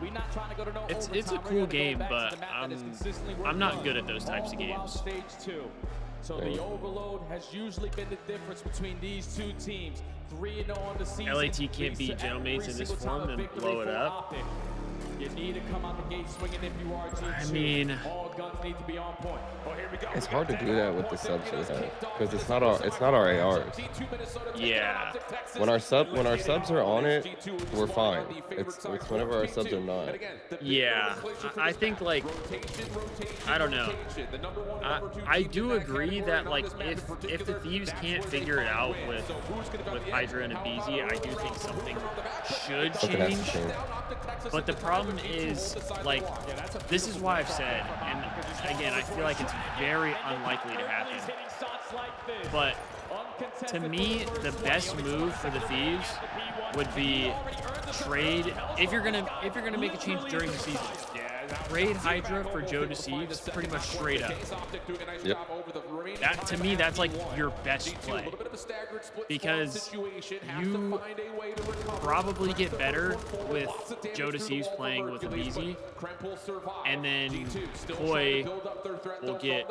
we're not trying to go to no It's a overtime. We're cool gonna go game, back to but the map that is consistently I'm working not well good at those types of all throughout games. Stage 2. So Yeah. the overload has usually been the difference between these two teams. 3-0 on the season. LAT can't beat leads to Gentleman's every in this single time form a and victory blow it for up. Optic. You need to come out the gate swinging if you are G2. I mean, all guns need to be on point. Oh, here we go. It's hard to do that with the subs we have because it's not our ARs. Yeah. When our subs are on it, we're fine. It's whenever our subs are not. Yeah, I think like I don't know. I do agree that like if the Thieves can't figure it out with Hydra and BZ, I do think something should Something has to change. change. But the problem is like this is why I've said, and again I feel like it's very unlikely to happen. But to me, the best move for the Thieves would be trade if you're gonna make a change during the season. trade Hydra for Joe Deceives pretty much straight up. Yep. That to me, that's like your best play because you probably get better with Joe Deceives playing with Abizi, and then Koi will get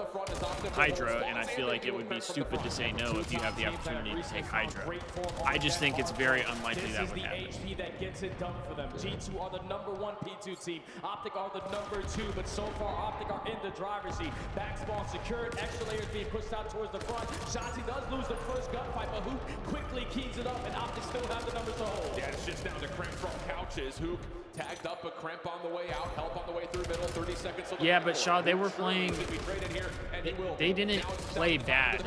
Hydra, and I feel like it would be stupid to say no if you have the opportunity to take Hydra. I just think it's very unlikely that would happen. HP that gets it done for them. G2 are the #1 P2 team. Optic are the #2, but so far Optic are in the driver's seat. Backspawn secured, extra layers being pushed out towards the front. Shotzi does lose the first gunfight, but Hook quickly keys it up, and Optic still have the numbers to hold. Yeah, it's just down to Kremp from couches. Hook tagged up, but Kremp on the way out. Help on the way through middle. 30 seconds. Yeah, but Shaw, they were playing. They didn't play bad.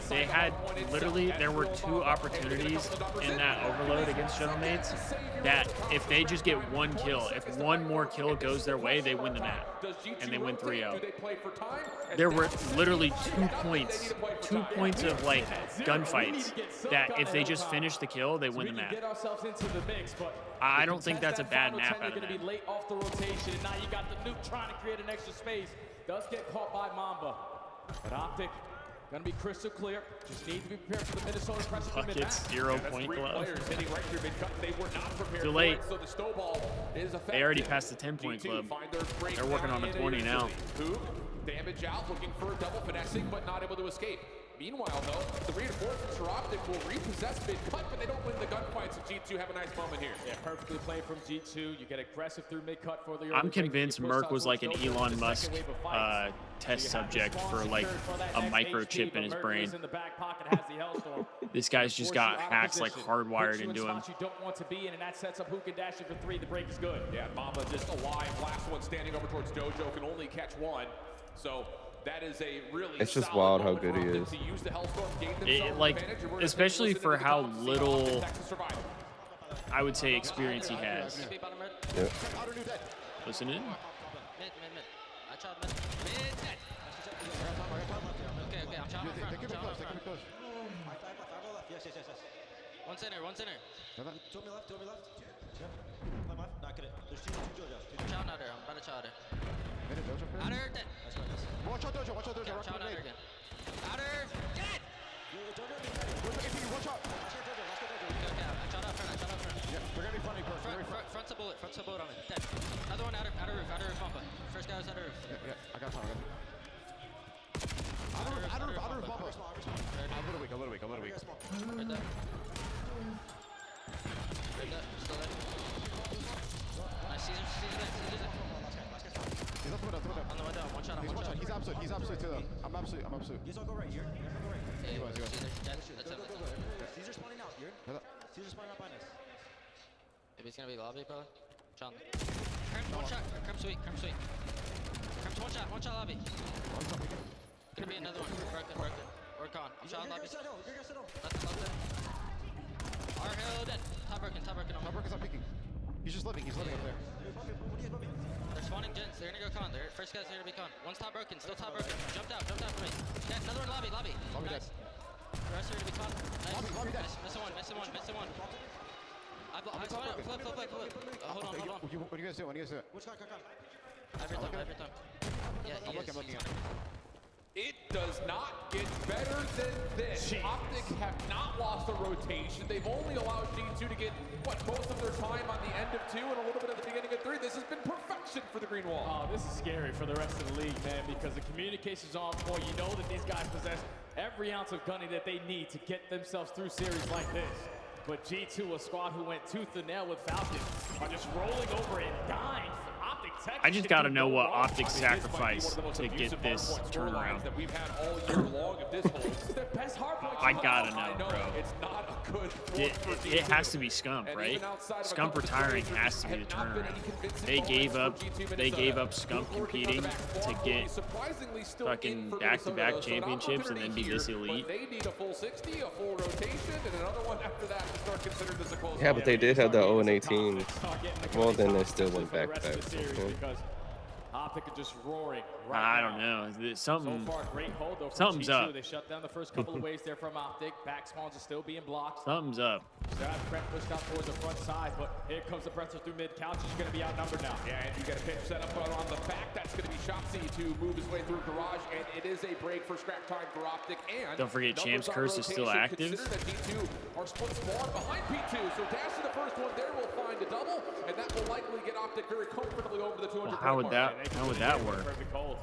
They had literally, there were 2 opportunities in that overload against Shuttlemates that if they just get 1 kill, if 1 more kill goes their way, they win the map and they win 3-0. There were literally 2 points of like gunfights that if they just finish the kill, they win the map. I don't think that's a bad map out of that. Late off the rotation. Now you got the nuke trying to create an extra space. Does get caught by Mamba. But Optic gonna be crystal clear. Just need to be prepared for the Minnesota pressure from mid-map. Buckets, 0-point glove. They were not prepared Too late. for it, so the snowball is They already passed the 10-point club. They're working on the 20 now. Damage out, looking for a double finessing, but not able to escape. Meanwhile, though, the reinforcements for Optic will repossess mid-cut, but they don't win the gunfight, so G2 have a nice moment here. Yeah, perfectly played from G2. You get aggressive through mid-cut for the... I'm convinced Merc was like an Elon Musk test subject for like a microchip in his brain. This guy's just got hacks like hardwired into him. You don't want to be in, and that sets up Hook and Dasher for 3. The break is good. Yeah, Mamba just alive. Last one standing over towards Dojo, can only catch 1. So that is a really it's just wild how good he is. Like, especially for how little, I would say, experience he has. Yep. Listen in. One center. Two on me left. Yeah. Climb left. Not good. There's 2 Jojos. Chow now there. I'm about to chow there. Outer. Watch out, Dojo. Chow now there again. Outer. Get it! Watch out. Okay. I chowed out front. Yeah, we're gonna be funny, bro. Front's a bullet on me. Dead. Another one outer roof, Mamba. First guy was outer roof. Yeah, I got time. Outer roof, Mamba. A little weak. Right there. Still there. Nice. Caesar's it. He's up the window. On the window. One shot. He's absolute too, though. I'm absolute. You guys all go right here. Yeah, Caesar. That's it. Caesar's spawning out. You're in? Caesar's spawning out behind us. Maybe it's gonna be lobby, probably. John. Kremp, one shot. Kremp sweet. Kremp's one shot lobby. Gonna be another one. Broken. Work on. I'm shot lobby. Left. Our hill dead. Top broken. Broken's not peeking. He's just living up there. They're spawning gens. They're gonna go con. First guy's here to be con. One's top broken. Still top broken. Jumped out for me. Dead. Another one lobby. Nice. The rest here to be con. Nice. Lobby dead. Missing one. I flip. Hold on. What do you guys do? Which guy? Every time. Yeah, I'm looking. It does not get better than this. Optic have not lost a rotation. They've only allowed G2 to get, most of their time on the end of 2 and a little bit at the beginning of 3. This has been perfection for the Green Wall. Oh, this is scary for the rest of the league, man, because the communication's on point. You know that these guys possess every ounce of gunning that they need to get themselves through series like this. But G2, a squad who went tooth and nail with Falcon, are just rolling over and dying. I just got to know what Optic sacrificed to get this turnaround. That we've had all year long of this hole. Their best hardpoint. I got to know, bro. It's not a good it has to be Scump, right? Scump retiring has to be the turnaround. They gave up Scump competing to get fucking back-to-back championships and then be this elite. They need a full 60, a full rotation, and another one after that to start considered this a close. Yeah, but they did have the 0-18. Well, then they still went back. Because Optic are just roaring I right don't now. know. So far, great hold though from Something's G2. up. They shut down the first couple of waves there from Optic. Back spawns are still being blocked. Something's up. Still have Kremp pushed out towards the front side, but here comes the pressure through mid. Couch is going to be outnumbered now. Yeah, and you got a pitch set up on the back. That's going to be Shopsy to move his way through garage, and it is a break for scrap time for Optic. And Don't forget, Champ's Curse is still active. Consider that G2 are split spawn behind P2, so dash to the first one there will find a double, and that will likely get Optic very comfortably over the 200 Well, how would that work? Perfect hold.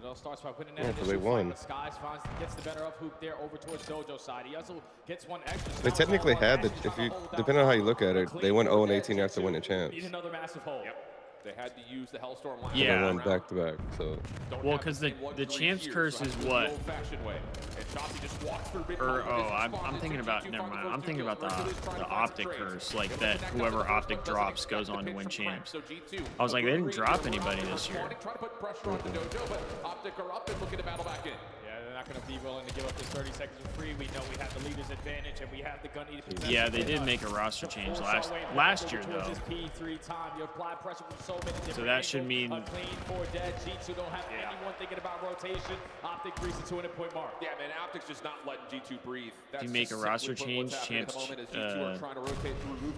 It all starts by winning that Yeah, 'cause they initial won. fight. Skies gets the better of Hoop there over towards Dojo's side. He also gets one extra. They technically had the, if you, depending on how you look at it, they went 0-18 after winning champs. Need another massive hold. Yep. They had to use the Hellstorm line. Yeah. They won back to back, so. Well, because the Champ's Curse is what? Or, oh, I'm thinking about, never mind. I'm thinking about the Optic Curse, like that whoever Optic drops goes on to win champs. I was like, they didn't drop anybody this year. Trying to put pressure on the Dojo, but Optic are up and looking to battle back in. Yeah, they're not going to be willing to give up this 30 seconds for free. We know we have the leader's advantage, and we have the gun eating possession. Yeah, they did make a roster change last year, though. P3 time. You apply pressure from so many different So that should mean a clean 4 dead. G2 don't have anyone thinking about rotation. Optic reaches the 200-point mark. Yeah, man, Optic's just not letting G2 breathe. If you make a roster change, Champ's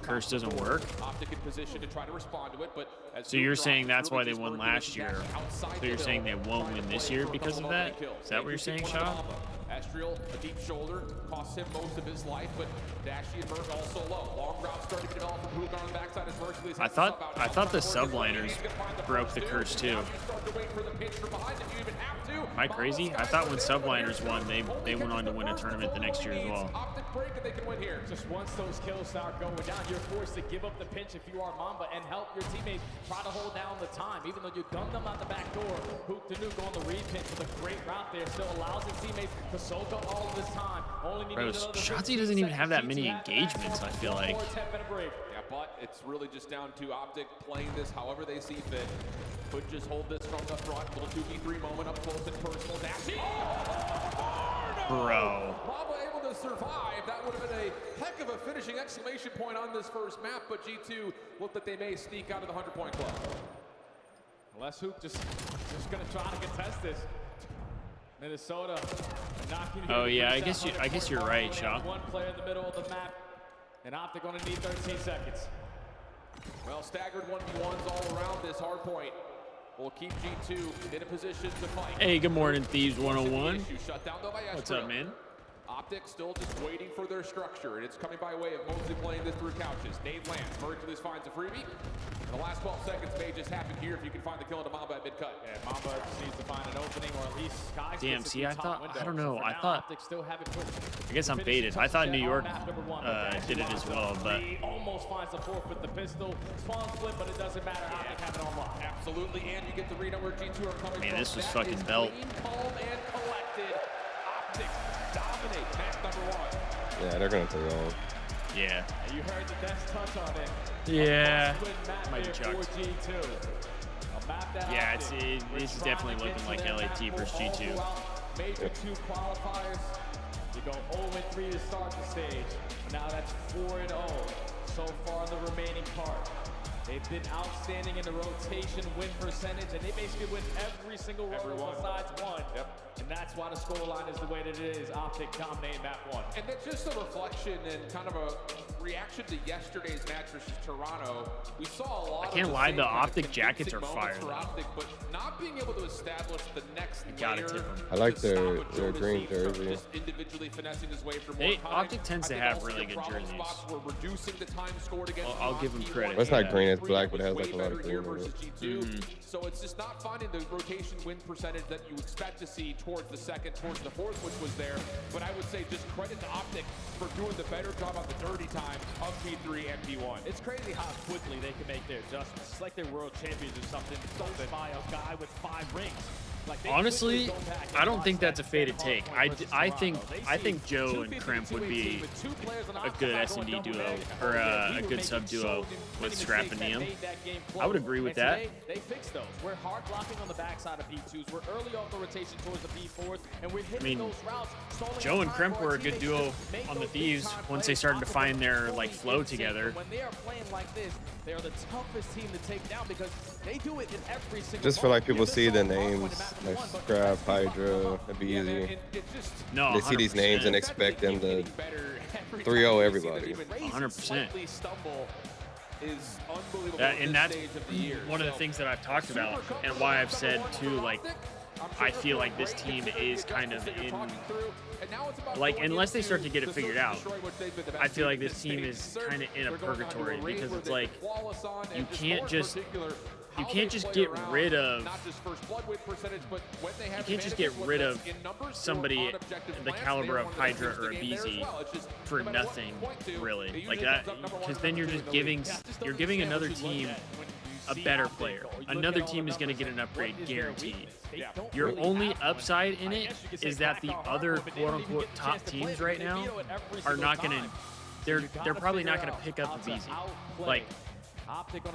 Curse doesn't work. Optic in position to try to respond to it, but so you're saying that's why they won last year. So you're saying they won't win this year because of that? Is that what you're saying, Shaw? Astriel, a deep shoulder, costs him most of his life, but Dashy and Merc also low. Long route starting to develop from Hook on the backside as Merc. I thought the subliners broke the curse too. Am I crazy? I thought when subliners won, they went on to win a tournament the next year as well. Optic break and they can win here. Just once those kills start going down, you're forced to give up the pinch if you are Mamba and help your teammates try to hold down the time. Even though you gunned them out the back door, Hook to Nuke on the repinch with a great route there. Still allows his teammates to soak up all of this time. Bro, Shotzi doesn't even have that many engagements, I feel like. Yeah, but it's really just down to Optic playing this however they see fit. Could just hold this from the front. Little 2v3 moment up close and personal. Bro. Mamba able to survive. That would have been a heck of a finishing exclamation point on this first map, but G2 looked like they may sneak out of the 100-point club. Unless Hoop just gonna try to contest this. Minnesota knocking. Oh yeah, I guess you're right, Shaw. One player in the middle of the map, and Optic gonna need 13 seconds. Well, staggered 1v1s all around this hard point. We'll keep G2 in a position to fight. Hey, good morning, Thieves 101. Shut down though by What's up, man? Optic still just waiting for their structure, and it's coming by way of mostly playing this through couches. Dave lands, Mercules finds a freebie. And the last 12 seconds may just happen here if you can find the kill into Mamba at mid-cut. Yeah, Mamba just needs to find an opening, or at least Sky. Damn, see, I don't know. I thought, still have it pushed. I guess I'm baited. I thought New York did it as well, but. He almost finds the fourth with the pistol. Spawn flip, but it doesn't matter. Optic have it on lock. Absolutely, and you get the read on where G2 are coming from. Man, this was fucking belt. Calm and collected. Optic dominate match number 1. Yeah, they're gonna take all. Yeah. You heard the best touch on it. Yeah. Might be chucked. Yeah, this is definitely looking like LAT versus G2. Major 2 qualifiers. You go 0-3 to start the stage. Now that's 4-0 so far in the remaining part. They've been outstanding in the rotation win percentage, and they basically win every single row besides one. Yep. And that's why the scoreline is the way that it is. Optic dominating map 1. And that's just a reflection and kind of a reaction to yesterday's match versus Toronto. We saw a lot I can't lie, the Optic jackets are fire. Optic, but not being able to establish the next gotta tip them. I like their green jersey. Just individually finessing his way for more time. Optic tends to have really good jerseys. Reducing the time scored against I'll give them credit. Well, it's not green, it's black, but it has like a lot of green in it. So it's just not finding the rotation win percentage that you expect to see towards the second, towards the fourth, which was there. But I would say just credit to Optic for doing the better job on the dirty time of P3 and P1. It's crazy how quickly they can make their adjustments. It's like they're world champions or something. Don't buy a guy with 5 rings. Honestly, I don't think that's a faded take. I think Joe and Kremp would be a good S&D duo, or a good sub duo with Scrap and Neum. I would agree with that. They fixed those. We're hard blocking on the backside of P2s. We're early off the rotation towards the P4s, and we're hitting those routes. Joe and Kremp were a good duo on the Thieves once they started to find their flow together. When they are playing like this, they are the toughest team to take down because They do it in every single Just feel like people this see the song names, won in like map 1, but Scrap, Hydra, it'd be yeah, man, easy. it just No, They see these names and 100%. expect them to better every 3-0 everybody. 100%. Stumble is unbelievable And that's stage of the year. one of the things that I've talked about and why I've said too, like, I feel like this team is kind of in, like, unless they start to get it figured out, I feel like this team is kind of in a purgatory because it's like you can't just get rid of somebody the caliber of Hydra or a BZ for nothing, really, like that, because then you're giving another team a better player. Another team is going to get an upgrade guaranteed. Your only upside in it is that the other quote-unquote top teams right now are not going to, they're probably not going to pick up a BZ. Like,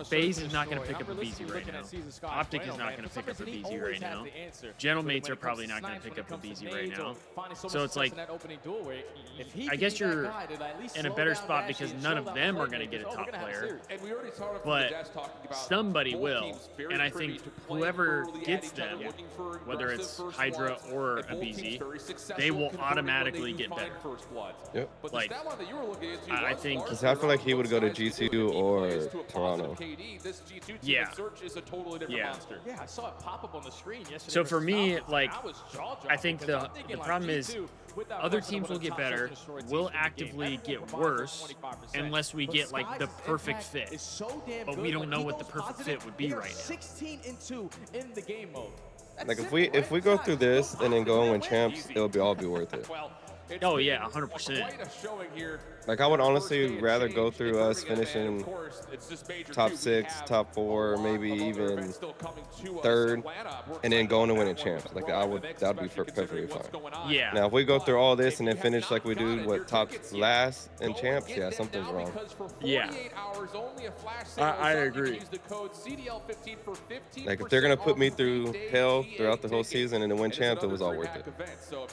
Faze is not going to pick up a BZ right now. Optic is not going to pick up a BZ right now. Gentlemates are probably not going to pick up a BZ right now. So it's like, I guess you're in a better spot because none of them are going to get a top player. But somebody will. And I think whoever gets them, whether it's Hydra or a BZ, they will automatically get better. Yep. Like, I think... Because I feel like he would go to G2 or Toronto. Yeah. Yeah, I saw it pop up on the screen yesterday. So for me, like, I think the problem is other teams will get better, we'll actively get worse unless we get like the perfect fit. But we don't know what the perfect fit would be right now. 16-2 in the game mode. Like if we go through this and then go and win champs, it'll all be worth it. Oh yeah, 100%. Like I would honestly rather go through us finishing top 6, top 4, maybe even 3rd, and then going to win a champ. Like that would be perfectly fine. Yeah. Now if we go through all this and then finish like we do what top last in champs, yeah, something's wrong. Yeah. I agree. Like if they're gonna put me through hell throughout the whole season and then win champs, it was all worth it.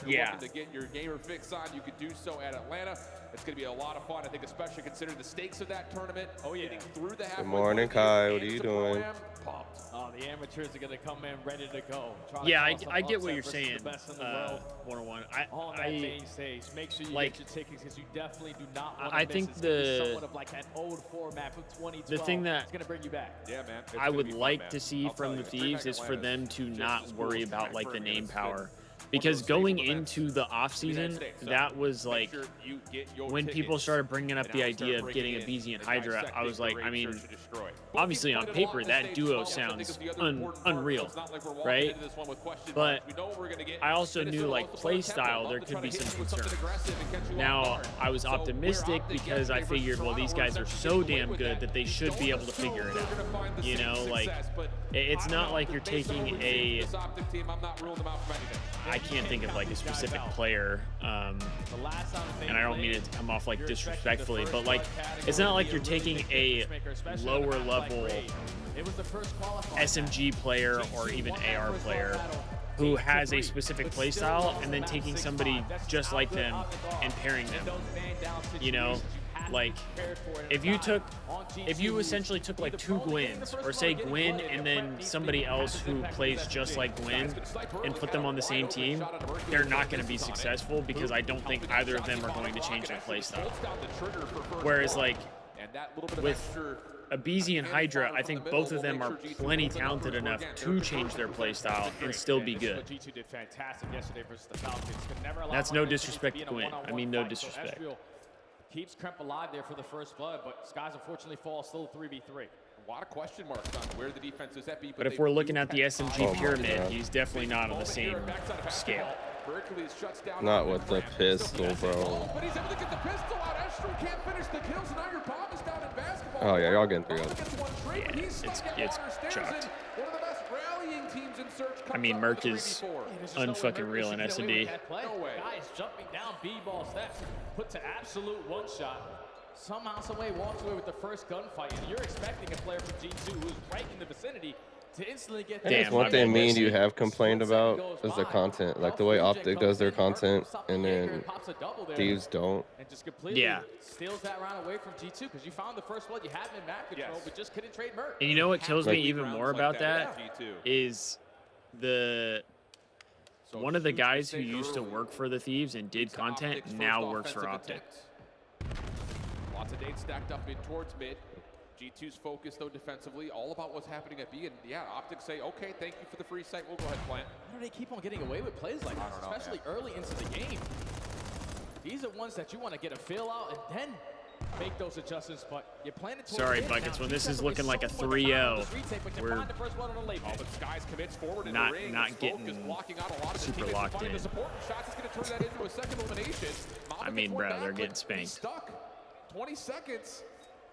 Yeah. To get your gamer fix on, you could do so at Atlanta. It's going to be a lot of fun, I think, especially considering the stakes of that tournament. Oh, yeah. Getting through the Good morning, Kai. What are you doing? Oh, the amateurs are going to come in ready to go. Yeah, I get what you're saying. 101. Make sure you like, get your tickets because you definitely do not want to I think somewhat of like an old format from 2012. The thing that it's going to bring you back. Yeah, man. I would like to see from the Thieves is for them to not worry about like the name power. Because going into the off season, that was like when people started bringing up the idea of getting a BZ and Hydra, I was like, I mean, obviously on paper that duo sounds unreal, right? But I also knew like play style, there could be some concerns. Now I was optimistic because I figured, well, these guys are so damn good that they should be able to figure it out. You know, like it's not like you're taking a, I can't think of like a specific player, and I don't mean it to come off like disrespectfully, but like it's not like you're taking a lower level SMG player or even AR player who has a specific playstyle and then taking somebody just like them and pairing them. You know, like if you essentially took like 2 Gwens, or say Gwen and then somebody else who plays just like Gwen and put them on the same team, they're not going to be successful because I don't think either of them are going to change their playstyle. Whereas like with a BZ and Hydra, I think both of them are plenty talented enough to change their playstyle and still be good. That's no disrespect to Gwen. I mean, no disrespect. Keeps Kremp alive there for the first blood, but Skies unfortunately falls still 3v3. A lot of question marks on where the defense is at. But if we're looking at the SMG pyramid, he's definitely not on the same scale. Not with the pistol, bro. But he's able to get the pistol out. Estro can't finish the kills, and now your bomb is down in basketball. Oh yeah, y'all getting 3 of them. Yeah, it's chucked. I mean, Merc is unfucking real in S&D. No way. Guy is jumping down B-ball steps, put to absolute one-shot. Somehow, some way, walks away with the first gunfight, and you're expecting a player from G2 who's right in the vicinity to instantly get And that's one thing me and you have complained about is the content, like the way Optic does their content, and then Thieves don't. And just completely Yeah. steals that round away from G2 because you found the first blood, you had him in map control, but just couldn't trade Merc. And you know what kills me Like- even more about that is one of the guys who used to work for the Thieves and did content now works for Optic. Lots of nades stacked up in towards mid. G2's focused though defensively, all about what's happening at B. And yeah, Optic say, okay, thank you for the free site. We'll go ahead and plant. How do they keep on getting away with plays like this, especially early into the game? These are ones that you want to get a feel out and then make those adjustments, but you plan it. Sorry, Buckets, when this is looking like a 3-0, we're not getting super locked in. I mean, bro, they're getting spanked. 20 seconds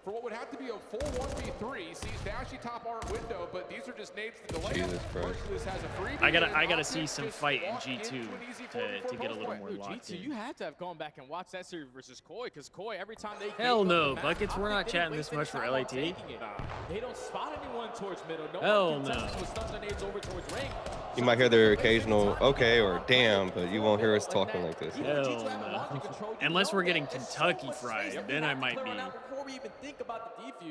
for what would have to be a full 1v3. Sees Dashy top art window, but these are just nades to delay. Jesus Christ. I gotta see some fight in G2 to get a little more locked G2, in. you have to have gone back and watched that series versus Koi, because Koi, every time they Hell no, Buckets, we're not chatting this much for LAT. They don't spot anyone towards middle. Hell one no. with stuns their nades over towards ring. You might hear their occasional okay or damn, but you won't hear us talking like this. Hell no. Unless we're getting Kentucky fried, then I might be.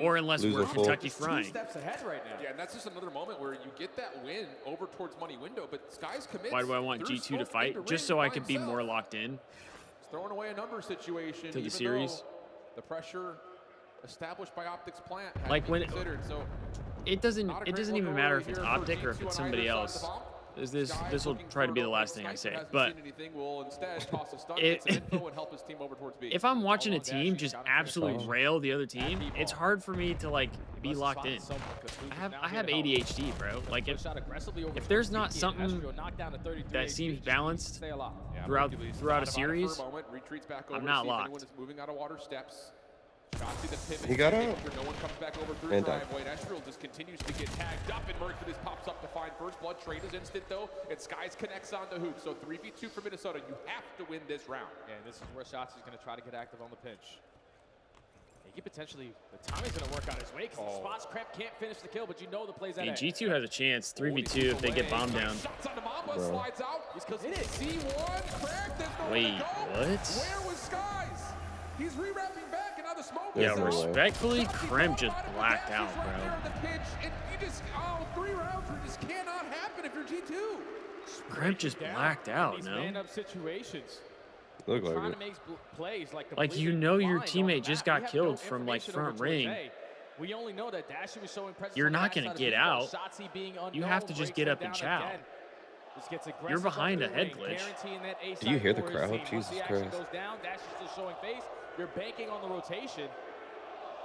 Or unless Losing we're full. Kentucky frying. Yeah, and that's just another moment where you get that win over towards money window, but Skies commits. Why do I want through G2 to smoke fight? into Just ring so I by could be himself. more locked in. He's throwing away a number situation To the even series. though the pressure established by Optic's plant had Like been when considered. So it doesn't not a great even look matter early if it's here for Optic or if G2 it's on somebody either side of else. the bomb. This will try to be the last thing I say. But if I'm watching a team just absolutely rail the other team, it's hard for me to like be locked in. I have ADHD, bro. Like if there's not something that seems balanced throughout a series, I'm not locked. He got out. No one comes back over through And died. driveway. Estrel just continues to get tagged up, and Merc just pops up to find first blood. Trade is instant though, and Skies connects on the hoop. So 3v2 for Minnesota. You have to win this round. Yeah, and this is where Shots is going to try to get active on the pinch. He could potentially, the timing's going to work out his way because the spots Kremp can't finish the kill, but you know the plays I that mean, G2 has a chance 3v2 if they get bombed down. Shots on the Mamba, Bro. slides out. He's because it is C1. Craig, there's nowhere Wait, to go. what? Where was Skies? He's re-wrapping back, and now the smoke Yeah, is out. respectfully, Krem just blacked out, Right there bro. in the pitch, and you just, 3 rounds where just cannot happen if you're G2. Krem just blacked out, These no? man-up situations. Look like Trying it. to make plays like You know your teammate just got killed from like front ring. We only know that Dashy was showing presence. You're on the not gonna backside of get the out. field. Shotzzy being You have unknown, to just breaks get him up and down chow. again. This gets You're aggressive behind a up the head lane, glitch. guaranteeing that A Do you hear the side for his crowd? team. Once Jesus the action Christ. goes down, Dash is still showing face. You're banking on the rotation.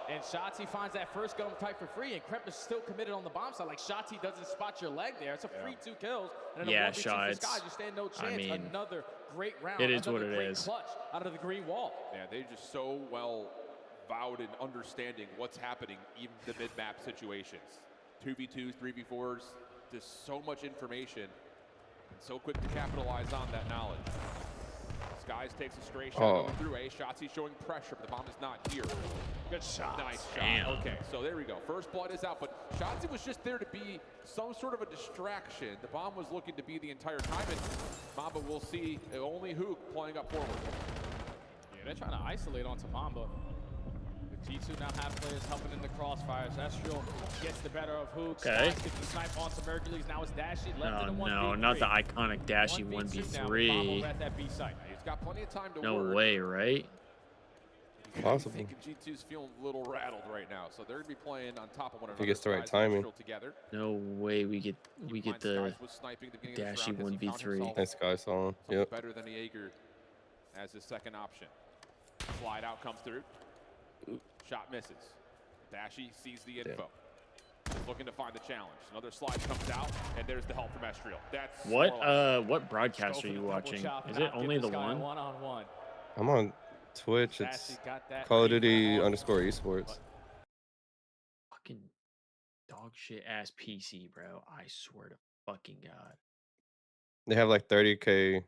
And Shotzzy finds that first gun type for free, and Kremp is still committed on the bomb side. Like Shotzzy doesn't spot your leg there. It's a free 2 kills. And Yeah, a 1v2 Shaw, for it's- Skies. You stand no I chance. mean, Another great round. it is what another it great is. clutch out of the green wall. Yeah, they're just so well vowed in understanding what's happening, even the mid-map situations. 2v2s, 3v4s, just so much information, and so quick to capitalize on that knowledge. Skies takes a straight shot Oh. going through A. Shotzzy showing pressure, but the bomb is not here. Good shot. Nice shot. Damn. Okay, so there we go. First blood is out, but Shotzzy was just there to be some sort of a distraction. The bomb was looking to be the entire time, and Mamba will see only Hook playing up forward. Yeah, they're trying to isolate onto Mamba. The G2 now have players helping in the crossfires. Estrel gets the better of Hook. Okay. Skies gets the snipe onto Mercules. Now it's Dashy left in a 1v3. No, not the iconic Dashy 1v2 now with 1v3. Mamba at that B site. He's got plenty of time to No work. way, right? Possible. I think G2's feeling a little rattled right now, so they're going to be playing on top of one another. He gets the right Skies and timing. Estrel together. No way we get the Skies was sniping at the beginning of this Dashy round as he found 1v3. himself Nice Sky saw him. something Yep. better than the Jaeger as his second option. Slide out comes through. Shot misses. Dashy sees the info. He's looking to find the challenge. Another slide comes out, and there's the help from Estriel. That's more like What broadcast are you watching? Is it only the one? One-on-one. I'm on Twitch. Dashy It's got that Call of read Duty on. _esports. Fucking dog shit ass PC, bro. I swear to fucking God. They have like 30K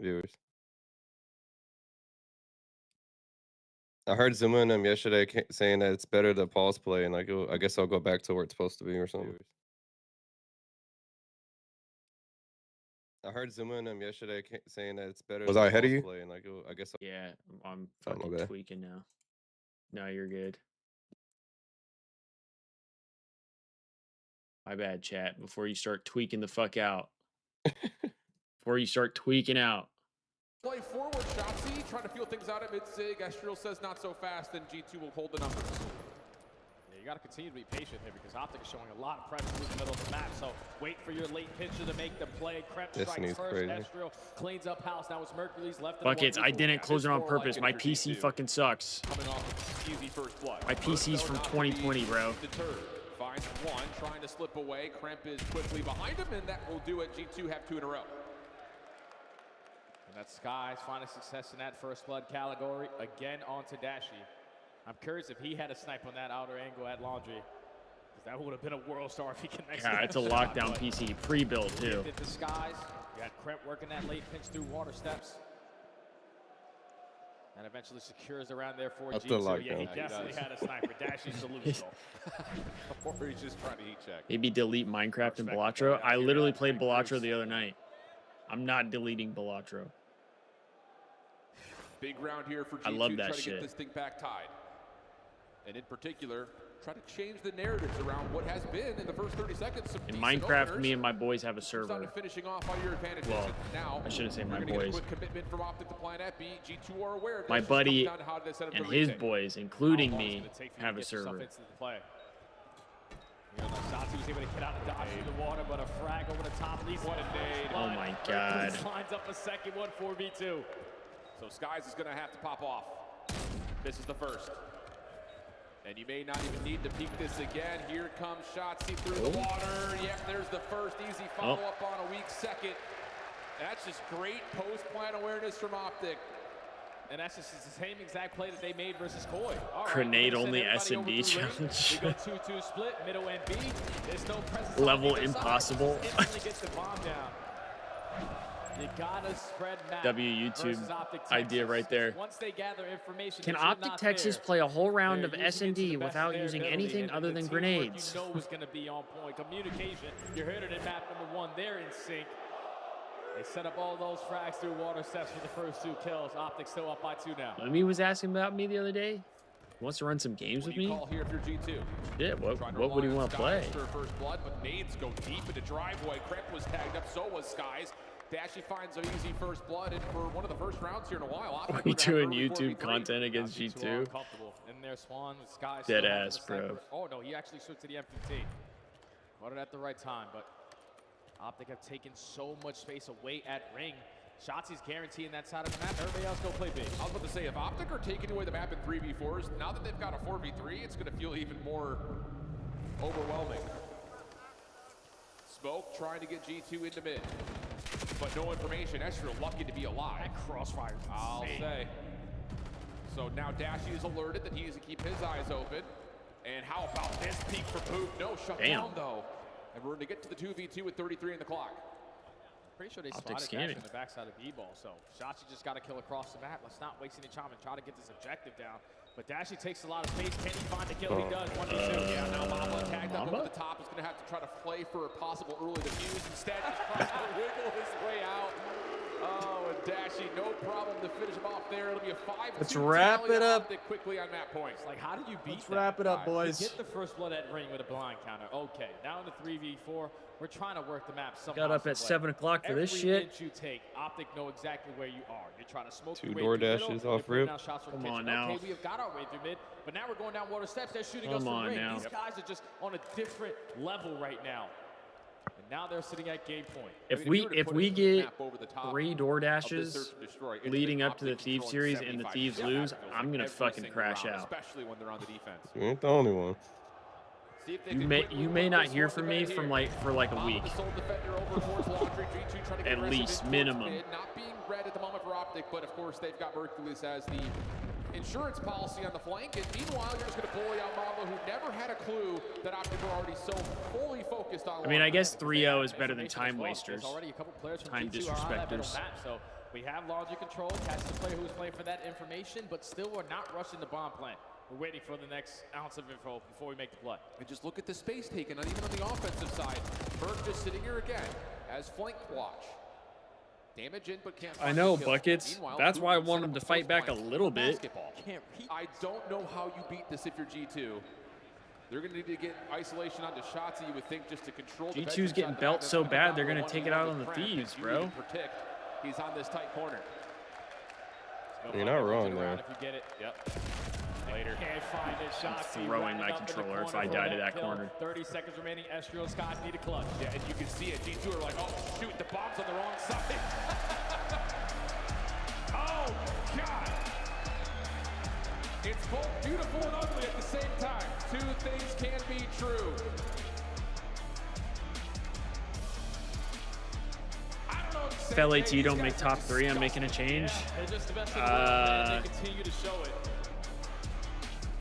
viewers. I heard Zuma and them yesterday saying that it's better to pause play, and like I guess I'll go back to where it's supposed to be or something. I heard Zuma and him yesterday saying that it's better. Was I ahead of you? Play, and like, I guess. Yeah, I'm Oh, fucking okay. tweaking now. No, you're good. My bad, chat. Before you start tweaking the fuck out. Before you start tweaking out. Play forward, Shotzi, trying to feel things out at mid-sig. Estriel says not so fast, and G2 will hold the numbers. You got to continue to be patient here because Optic is showing a lot of pressure through the middle of the map. So wait for your late pitcher to make the play. Krep strikes first. Estriel cleans up house. Now it's Mercury's left. Fuck it, I didn't close it on purpose. My PC fucking sucks. Coming off easy first blood. My PC's from 2020, bro. Finds one, trying to slip away. Kremp is quickly behind him, and that will do it. G2 have 2 in a row. And that's Sky's finding success in that first blood category. Again onto Dashi. I'm curious if he had a snipe on that outer angle at Laundry. Because that would have been a world star if he connects. Yeah, it's a lockdown PC, pre-built too. Hit the Skies. You had Kremp working that late pinch through water steps. And eventually secures around there for G2. Yeah, he definitely had a sniper. Dashi's delusional. Or he's just trying to heat check. Maybe delete Minecraft and Balatro. I literally played Balatro the other night. I'm not deleting Balatro. Big round here for G2. I love that try to shit. Get this thing back tied. And in particular, try to change the narratives around what has been in the first 30 seconds. In Minecraft, me and my boys have a server. Finishing off on your advantages. Well, now, I shouldn't say my get a boys. quick commitment from Optic to plan at B. G2 are aware. My buddy and his boys, including me, have a server. Shotzi was able to get out of dodge through the water, but a frag over the top. What a nade. Oh my god. Lines up a second one, 4v2. So Skies is going to have to pop off. This is the first. And you may not even need to peek this again. Here comes Shotzi through the water. Yep, there's the first easy follow-up on a weak second. That's just great post-plan awareness from Optic. And that's just the same exact play that they made versus Koi. Grenade only S&D challenge. We go 2-2 split, middle and B. There's no presence. Level impossible. Gets the bomb down. You gotta spread map. YouTube idea right there. Once they gather information, can Optic Texas play a whole round of S&D without using anything other than grenades? You know was going to be on point. Communication. You heard it in map number 1. They're in sync. They set up all those frags through water steps for the first 2 kills. Optic still up by 2 now. Lemmy was asking about me the other day. He wants to run some games with me. Call here if you're G2. Yeah, what would he want to play? First blood, but nades go deep into driveway. Krep was tagged up, so was Skies. Dashi finds an easy first blood, and for one of the first rounds here in a while, we doing YouTube content against G2. In their Swan with Skies. Dead ass, bro. Oh no, he actually switched to the M15. Got it at the right time, but Optic have taken so much space away at ring. Shotzi's guaranteeing that side of the map. Everybody else go play big. I was about to say, if Optic are taking away the map in 3v4s, now that they've got a 4v3, it's going to feel even more overwhelming. Smoke trying to get G2 into mid. But no information. Estriel lucky to be alive. That crossfire is I'll say. So now Dashi is alerted that he needs to keep his eyes open. And how about this peek for Boop? No, shut down though. And we're going to get to the 2v2 with 33 in the clock. Pretty sure they spotted Dashi on the backside of E-ball. So Shotzi just got to kill across the map. Let's not waste any time and try to get this objective down. But Dashi takes a lot of space. Can he find the kill? He does. 1v2. Yeah, now Mamba tagged up over the top. Is going to have to try to play for a possible early defuse. Instead, just trying to wiggle his way out. Oh, and Dashi, no problem to finish him off there. It'll be a 5-2. Let's wrap it up. Quickly on map points. Like, how do you beat Let's wrap it up, boys. Get the first blood at ring with a blind counter. Okay, now in the 3v4, we're trying to work the map somehow. Got up at 7 o'clock for this shit. Every you take, Optic know exactly where you are. You're trying to smoke 2 door dashes off rip. Come on now. Okay, we have got our way through mid, but now we're going down water steps. They're shooting us from ring. These guys are just on a different level right now. And now they're sitting at game point. If we get 3 door dashes leading up to the Thieves series and the Thieves lose, I'm gonna fucking crash out. Especially when they're on the defense. You ain't the only one. You may not hear from me for like a week. At least, minimum. Not being red at the moment for Optic, but of course they've got Mercules as the insurance policy on the flank. And meanwhile, you're just going to bully out Mamba, who never had a clue that Optic were already so fully focused on. I mean, I guess 3-0 is better than time wasters. Already a couple players from time disrespecters. So we have laundry control. Catch the player who's playing for that information, but still we're not rushing the bomb plant. We're waiting for the next ounce of info before we make the play. And just look at the space taken, even on the offensive side. Merc just sitting here again as flank watch. Damage in, but can't I find know, the kill. Buckets. Meanwhile, That's why I Luka want set him up to a fight back a post little play. bit. Basketball. I don't know how you beat this if you're G2. They're going to need to get isolation onto shots that you would think just to control the G2's getting belt so bad, they're going to take it out on the Thieves, bro. He's on this tight corner. You're not wrong there. If you get it. Yep. Later. Can't find it. Shots. Throwing my controller if I die to that corner. 30 seconds remaining. Estro and Scott need a clutch. Yeah, and you can see it. G2 are like, oh, shoot, the bomb's on the wrong side. Oh, God. It's both beautiful and ugly at the same time. Two things can be true. If LAT don't make top 3, I'm making a change. They're just the best in the world, and they continue to show it.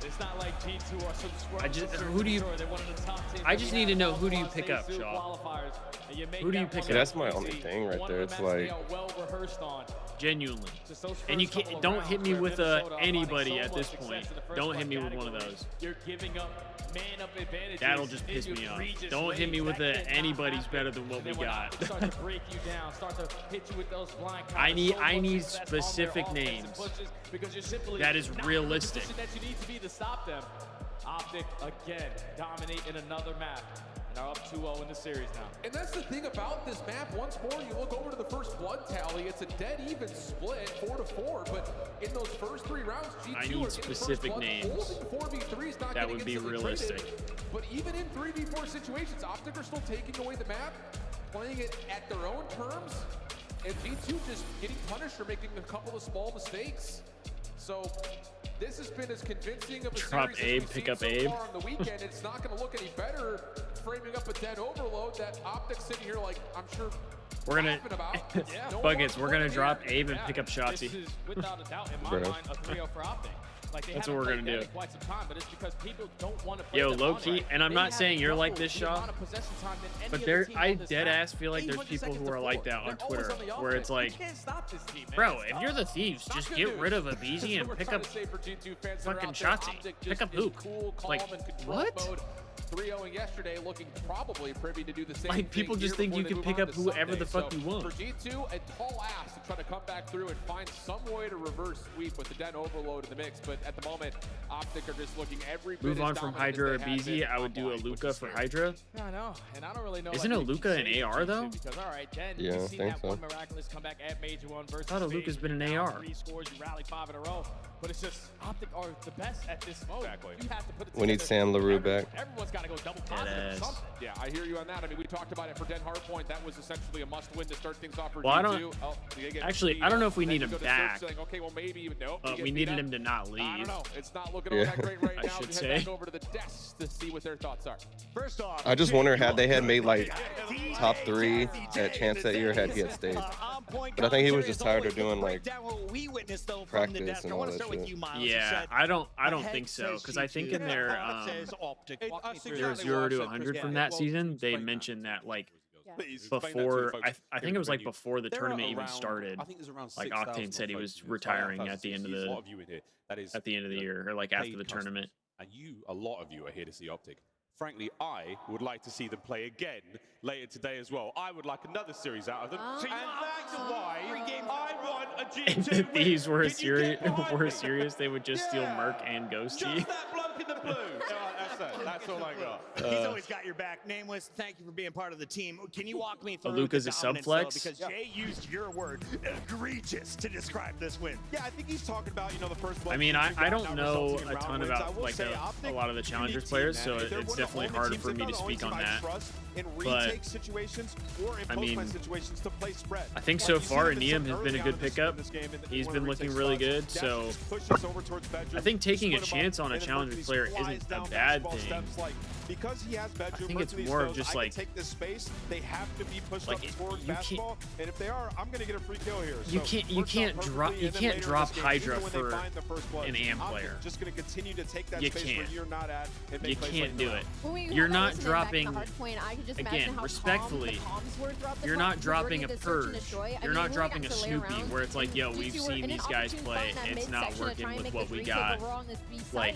It's not like G2 or some who do you? I just need to know who do you pick up, Shaw? Who do you pick up? That's my only thing right there. It's like genuinely, and you can't. Don't hit me with anybody at this point. Don't hit me with one of those. You're giving up man-up advantages. That'll just piss me off. Don't hit me with anybody's better than what we got. Start to break you down. Start to hit you with those blind. I need specific names. That is realistic. That you need to be to stop them. Optic again dominate in another map. And are up 2-0 in the series now. And that's the thing about this map. Once more, you look over to the first blood tally. It's a dead even split, 4-4. But in those first 3 rounds, G2 I need specific names. That would be realistic. But even in 3v4 situations, Optic are still taking away the map, playing it at their own terms, and G2 just getting punished for making a couple of small mistakes. So this has been as convincing of a Drop series Abe, as we've pick seen up so Abe. far on the weekend. It's not going to look any better framing up a dead overload that Optic's sitting here like, I'm sure We're gonna Buckets. We're gonna drop Abe and pick up This Shotzi. is without a doubt in my Bro. mind a 3-0 for Optic. Like they That's haven't what we're played gonna dead do. in quite some time, but it's because people don't want to play Yo, them low on, key, right? and I'm They not have saying you're like double this, the Shaw, amount of possession time than any but other there, team I on this dead map. ass feel like there's 800 people seconds who are to like four. that on They're always Twitter, on the where it's offense. like, You can't stop this team, man. bro, if you're the Thieves, just get rid of Abizi and pick up fucking Shotzi. Pick up Hook. Like, what? 3-0 yesterday, looking probably privy to do the same Like, people thing just here think you before can they pick move up on to whoever the Sunday. fuck you want. For G2, a tall ask to try to come back through and find some way to reverse sweep with the den overload in the mix. But at the moment, Optic are just looking every bit Move as on from dominant Hydra or as they have Abizi, been I would do a online, which Luca is for scary. Hydra. Yeah, I know, and I don't really know. Isn't a Luca an AR though? Because all right, then Yeah, you I see think that so. one miraculous comeback at Major One versus. I thought a Luca's been an AR. 3 scores, you rally 5 in a row, but it's just Optic are the best at this mode. You have to put it We need together. Sam LaRue back. Everyone's got to go double positive or Deadass. something. Yeah, I hear you on that. I mean, we talked about it for Den Hardpoint. That was essentially a must-win to start things off for Well, I G2. don't- Oh, they get Actually, speed I don't up. know if we Then need you him go to back. Saying, okay, well, maybe nope. you get We beat needed up. him to not leave. I don't know. It's not looking all Yeah. that great right I now. should We say. head back over to the desk to see what their thoughts are. First off, I just wonder had they had made like top 3 at chance that year had he had stayed. But I think he was just tired of doing like practice and all that shit. Yeah, I don't think so, because I think in their 0 to 100 from that season, they mentioned that like before, I think it was like before the tournament even started. Like Octane said he was retiring at the end of the year, or like after the tournament. And a lot of you are here to see Optic. Frankly, I would like to see them play again later today as well. I would like another series out of them. And that's why I want a If G2 the win. Thieves were Can you get behind me? serious, they would just steal Merc and Ghosty. Just that bloke in the blue. That's it. That's all I got. He's always got your back. Nameless, thank you for being part of the team. Can you walk me through Luca's the a dominance, subflex? though? Because Jay used your word, egregious, to describe this win. Yeah, I think he's talking about, the first I mean, I don't know a ton about like a lot of the Challengers players, so it's definitely hard for me to speak on that. But situations or in I mean, situations to play spread. I think so far Neum has been a good pickup. He's been looking really good, so I think taking a chance on a Challengers player isn't a bad thing. Because he has I think it's more of just like take this space, they have to be pushed like up toward you basketball, and if they are, I'm gonna get a free kill here. You can't drop Hydra for an AM I'm player. just gonna continue to take that You space where can't. you're not at and You make plays can't like do that. it. When we You're had not listening back to dropping. Hardpoint, I could just imagine Again, how respectfully, calm the comms were throughout the you're fight. not dropping a Majority of the search and purge. destroy. I You're mean, not we only dropping got a to lay Snoopy around, where it's like, yo, and we've G2 were seen in an these guys opportune play. spot in that It's not midsection to working try and with make what the we three, so got. we're on this B site. Like,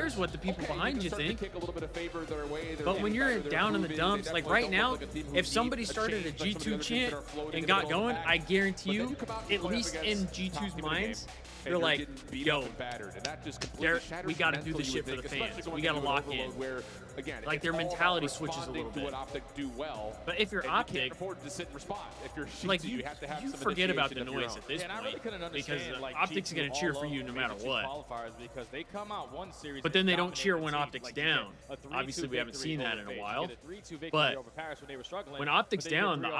cares what the people behind you think. Kick a little bit of favor their way. But when you're down in the dumps, like right now, if somebody started a G2 chant and got going, I guarantee you, at least in G2's minds, they're like, yo, we got to do this shit for the fans. We got to lock in. Like their mentality switches a little bit. But if you're Optic, like you forget about the noise at this point because Optic's going to cheer for you no matter what. But then they don't cheer when Optic's down. Obviously, we haven't seen that in a while. But when Optic's down, the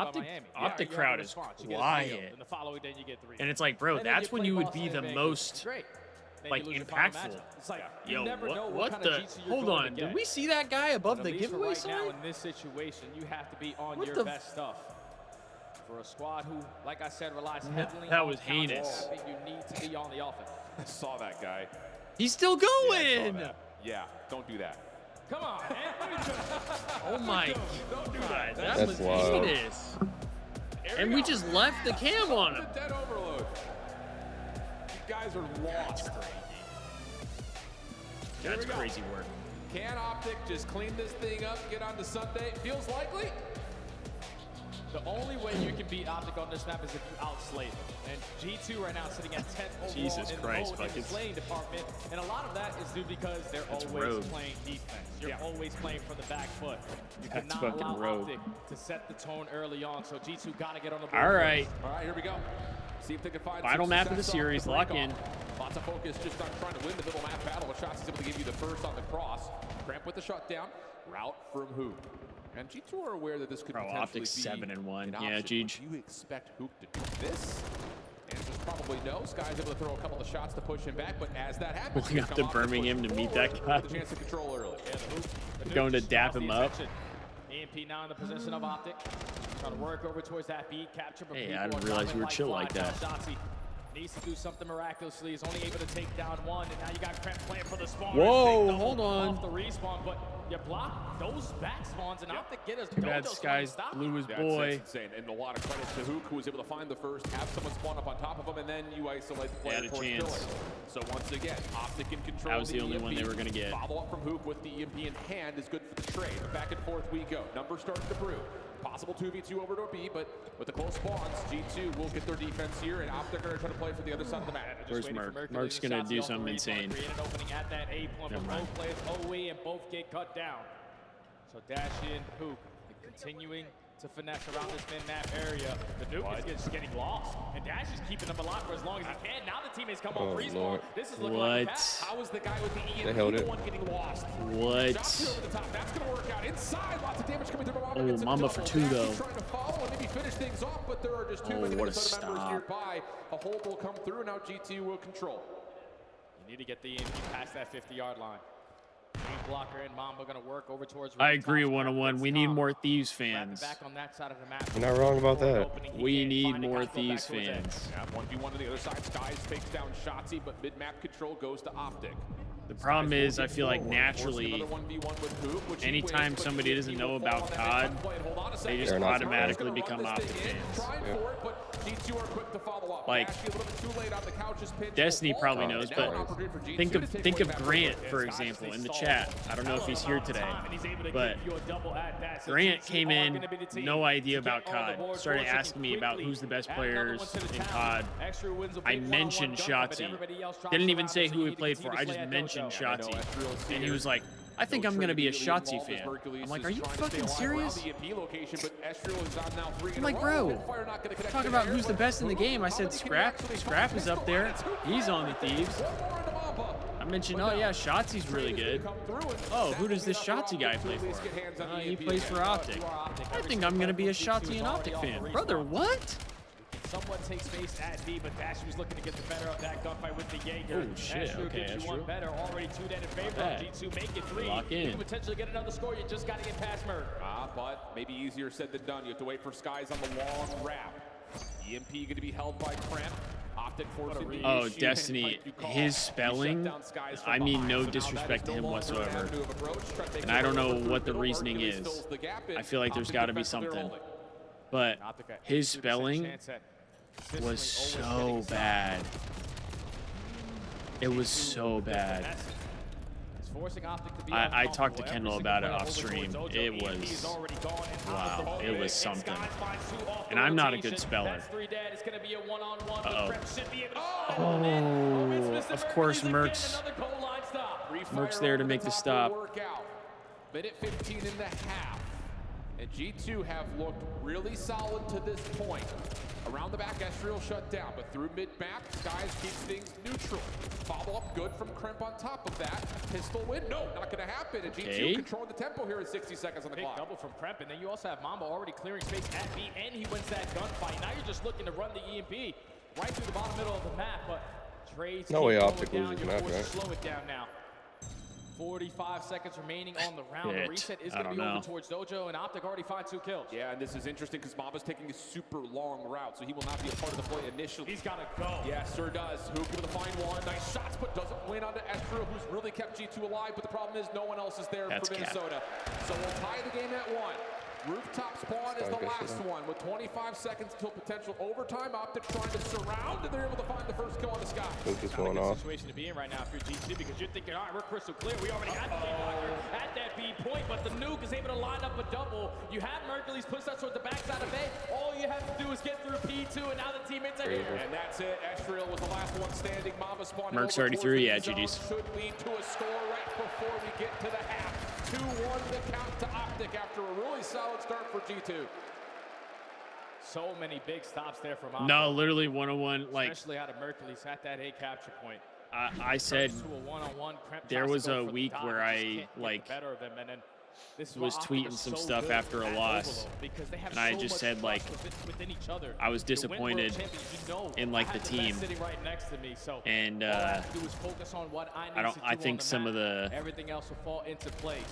Optic crowd is quiet. And it's like, bro, that's when you would be the most like impactful. Yo, what the? Hold on, did we see that guy above the giveaway sign? Now in this situation, you have to be on What your the best stuff. for a squad who, like I said, relies heavily That on was counter. heinous. I think you need to be on the offense. I saw that guy. He's still Yeah, I saw going. that. Yeah, don't do that. Come on, man. Oh my Don't do God, that. that was wild. heinous. And we just left the cam on him. Dead overload. You guys are lost. That's crazy work. Can Optic just clean this thing up, get on to Sunday? Feels likely. The only way you can beat Optic on this map is if you outslay them. And G2 right now sitting at 10th overall Jesus in Christ, the buckets. slaying department. And a lot of that is due because they're That's always rogue. playing defense. You're always playing from the back foot. You That's cannot fucking allow rogue. Optic to set the tone early on. So G2 got to get on the board. All right. All right, here we go. See if they can find Final some map of the success off series, break lock off. in. Lots of focus just on trying to win the middle map battle. Shots is able to give you the first on the cross. Cramp with the shutdown. Route from Hoop. And G2 are aware that this could potentially Optic's be 7-1. an Yeah, option. Jeej. Do you expect Hoop to do this? Answer's probably no. Sky's able to throw a couple of shots to push him back, but as that happens, Going up to Birmingham to meet that guy. with a chance to control early. Yeah, the Hoop Going to just dap lost him the up. attention. EMP now in the position of Optic. Trying to work over towards that beat, capture. But Hey, people I didn't are realize dropping you were chill like flies. that. Now Shotzi needs to do something miraculously. He's only able to take down one, and now you got Cramp playing for the spawn. Whoa, Big double hold on. Off the respawn, but you block those back spawns, and Optic get us. Too bad Sky's blew his boy. That's insane. And a lot of credit to Hook, who was able to find the first, have someone spawn up on top of him, and then you isolate the player Had a towards chance. pillar. So once again, Optic in control. That was the only one they were gonna get. Follow up from Hook with the EMP in hand is good for the trade. Back and forth we go. Numbers starting to brew. Possible 2v2 over to a B, but with the close spawns, G2 will get their defense here, and Optic are trying to play for the other side of the map. Where's Merc? Merc's gonna do something insane. Create an opening at that A point, Never but mind. both players OE and both get cut down. So Dash in, Hoop, continuing to finesse around this min-map area. The nuke is just getting lost, and Dash is keeping them alive for as long as he can. Now the teammates come on respawn. Lord. This is looking like a What? pass. How is the guy with the They held EMP it. the one getting lost? What? Shots over the top. That's going to work out. Inside, lots of damage coming through. Oh, Mamba for two, Dash though. is trying to follow and maybe finish things off, but there are just two Oh, Minnesota what a members stop. nearby. A hold will come through. Now G2 will control. You need to get the EMP past that 50-yard line. Green blocker and Mamba going to work over towards. I agree, 101. We need more Thieves Fans. fans. Back on that side of the map. You're not wrong about that. We need more Thieves fans. Yeah, 1v1 to the other side. Skies takes down Shotzi, but mid-map control goes to Optic. The problem is, I feel like naturally, Another 1v1 with Hoop, which he anytime wins, but somebody doesn't know about COD, they just They're not automatically become Optic fans. Trying for it, but G2 are quick to follow up. Like, Dashy a little bit too late on the couch's pinch. Destiny Will probably fall. knows, And now but an opportunity for G2 think to of take think away of that Grant, lead. for example, in the chat. I don't know if he's here today, but Grant came in, no idea about COD. Started asking me about who's the best players in COD. I mentioned Shotzi. Didn't even say who he played for. I just mentioned Shotzi, and he was like, I think I'm gonna be a Shotzi fan. I'm like, are you fucking serious? I'm like, bro, talk about who's the best in the game. I said Scrap. Scrap is up there. He's on the Thieves. I mentioned, oh yeah, Shotzi's really good. Oh, who does this Shotzi guy play for? He plays for Optic. I think I'm gonna be a Shotzi and Optic fan. Brother, what? Somewhat takes space at B, but Dash was looking to get the better of that gunfight with the Jaeger. Oh, shit. Astro Okay, gives you one Astro. better. Already 2 dead in favor of G2. Make it 3. Lock You in. can potentially get another score. You just got to get past Merc. But maybe easier said than done. You have to wait for Skies on the long wrap. EMP going to be held by Cramp. Optic forcing the Oh, issue. Destiny, his spelling, I mean no disrespect to him whatsoever. And I don't know what the reasoning is. I feel like there's got to be something. But his spelling was so bad. It was so bad. I talked to Kendall about it off stream. It was, wow, it was something. And I'm not a good speller. Uh-oh. Oh, of course Merc's there to make the stop. Minute 15 and a half. And G2 have looked really solid to this point. Around the back, Estriel shut down, but through mid-map, Skies keeps things neutral. Follow-up good from Crimp on top of that. Pistol win? No, not going to happen. And G2 controlling the tempo here in 60 seconds on the clock. Big double from Crimp, and then you also have Mamba already clearing space at B, and he wins that gunfight. Now you're just looking to run the EMP right through the bottom middle of the map, but trades No way keep Optic going loses down. the map, You're forced to right? slow it down now. 45 seconds remaining on the round. The Shit. reset is I going to don't be know. over towards Dojo, and Optic already find 2 kills. Yeah, and this is interesting because Mamba's taking a super long route, so he will not be a part of the play initially. He's got to go. Yes, sir does. Hook with a fine one. Nice shots, but doesn't win onto Estro, who's really kept G2 alive. But the problem is no one else is there That's for cap. Minnesota. So we'll tie the game at 1. Rooftop spawn is the last one with 25 seconds till potential overtime. Optic trying to surround, and they're able to find the first kill on the sky. Hook is Not a going good off. situation to be in right now if you're G2 because you're thinking, all right, we're crystal clear. We already got the blocker at that B point, but the nuke is able to line up a double. You have Mercury's push that towards the backside of A. All you have to do is get through P2, and now the teammates are here. And that's it. Estriel was the last one standing. Mamba spawned. Merc's already through. Yeah, GG's. Should lead to a score right before we get to the half. 2-1 the count to Optic after a really solid start for G2. So many big stops there from Optic. No, literally 101. Like Especially out of Mercury's at that A capture point. I said, Goes to a one-on-one. Kremp there tries was to go a for the week dodge, where just I can't get the like better of him, and then this is was why Optic tweeting is some so stuff good after a at loss, Overload, because they have and I so just much said like trust within each other. I was To win world disappointed champions, you know, in like I the had team, best sitting right next to me, so and all I have to do is focus on what I need to do I on think the some of map. the Everything else will fall into place.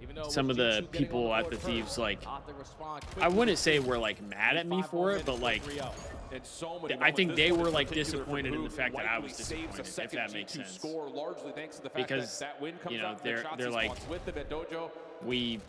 Even though it some was of G2 the getting people on at board the Thieves first, like Optic respond I quickly. wouldn't say were like mad at me 5 for more it, but minutes like for 3-0. And so many I think moments. they This one were in like particular from disappointed in the Hook fact that I likely was saves a disappointed, if second that makes G2 sense. score largely thanks to the fact Because, that win comes you know, out they're and like with them at Dojo. we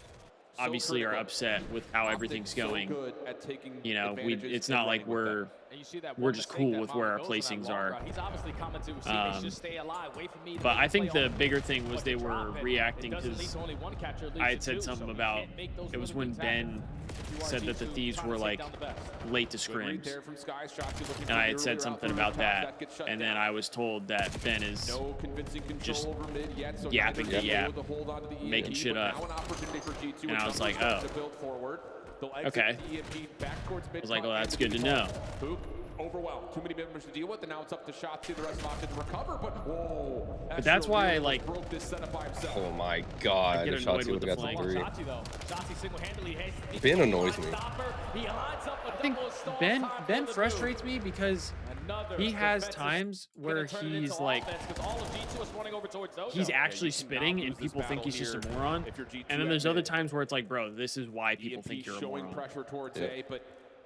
obviously are upset with how everything's going. Good at taking You know, advantages it's and not like running with we're them. And you see that we're one just mistake cool that with Mamba where our goes on that placings long are. route. He's obviously commenting to his teammates, just stay alive, wait for me to But I play think on the the bigger field. thing was But they to were drop it, reacting it doesn't lead because to only one catcher, it leads I had to said two, something so you about can't make those it was little when things happen. Ben You are said that the G2 Thieves trying were to take like down the best. late to Good read scrims, there from Sky. Shots looking and I had for said the something earlier about out that, gets shut and then down. I was told that Ben is No convincing control just over mid yet, so yapping neither to team yap, able to hold on to the making EMP, shit but up. now an opportunity for G2 And with I was numbers like, starting oh. to build forward. They'll exit Okay. the EMP back towards mid. I was like, well, that's good to know. Hook overwhelmed. Too many members to deal with, and now it's up to Shotzi. The rest of Optic to recover, but whoa. But that's why I really like. broke this setup by himself. Oh my god, I get if annoyed Shotzi with would have the got the flank. 3. Shotzi, though. Shotzi single-handedly has Ben annoys me. He lines up a I think double stall Ben time for the frustrates me because Another he has defensive times where gonna turn it he's into like offense 'cause all of G2 is running over towards Dojo. he's actually you cannot spitting lose and this people think battle he's just a here moron. if you're G2 And then at there's mid. other times where it's like, bro, this is why people EMP think you're a showing moron. pressure towards Yeah. A, but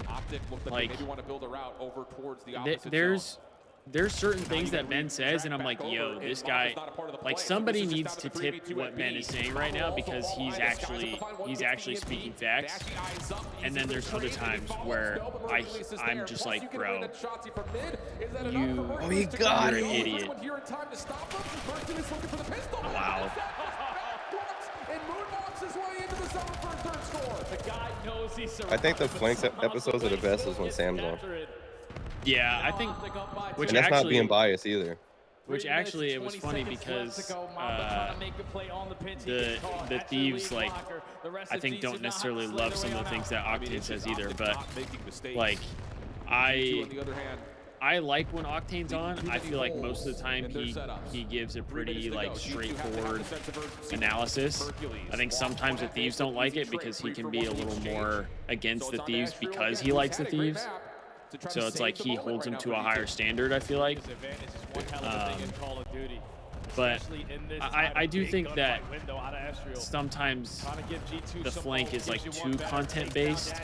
Optic looked like, Like, they maybe want to build a route over towards the opposite there's certain things that Ben says, and I'm like, yo, this guy, like somebody needs to tip what Ben is saying right now because he's actually speaking facts. And then there's other times where I'm just like, bro, Oh, you got you're it. an idiot. Wow. And moonwalks his way into the zone for a third score. The guy knows he's I think the flanks episodes are the best is when Sam's on. Yeah, I think, which And that's not actually, being biased either. which actually it was funny because the Thieves, like, I think don't necessarily love some of the things that Octane says either, but like I like when Octane's on. I feel like most of the time he gives a pretty like straightforward analysis. I think sometimes the Thieves don't like it because he can be a little more against the Thieves because he likes the Thieves. So it's like he holds them to a higher standard, I feel like. But I do think that sometimes the flank is like too content based.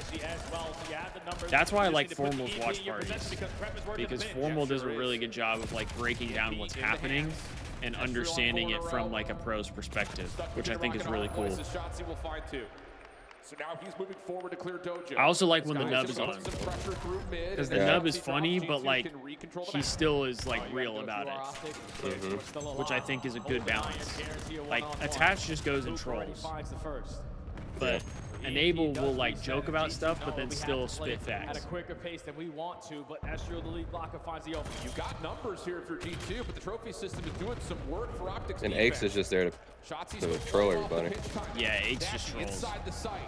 That's why I like Formal's watch parties, because Formal does a really good job of like breaking down what's happening and understanding it from like a pro's perspective, which I think is really cool. So now he's moving forward to clear Dojo. I also like when the nub is on, because the nub is funny, but like he still is like real about it, which I think is a good balance. Like Attach just goes and trolls, but Enable will like joke about stuff, but then still spit facts. At a quicker pace than we want to, but Astro, the lead blocker, finds the open. You got numbers here for G2, but the trophy system is doing some work for Optics. And Aches is just there to troll everybody. Yeah, Aches just trolls. Inside the site.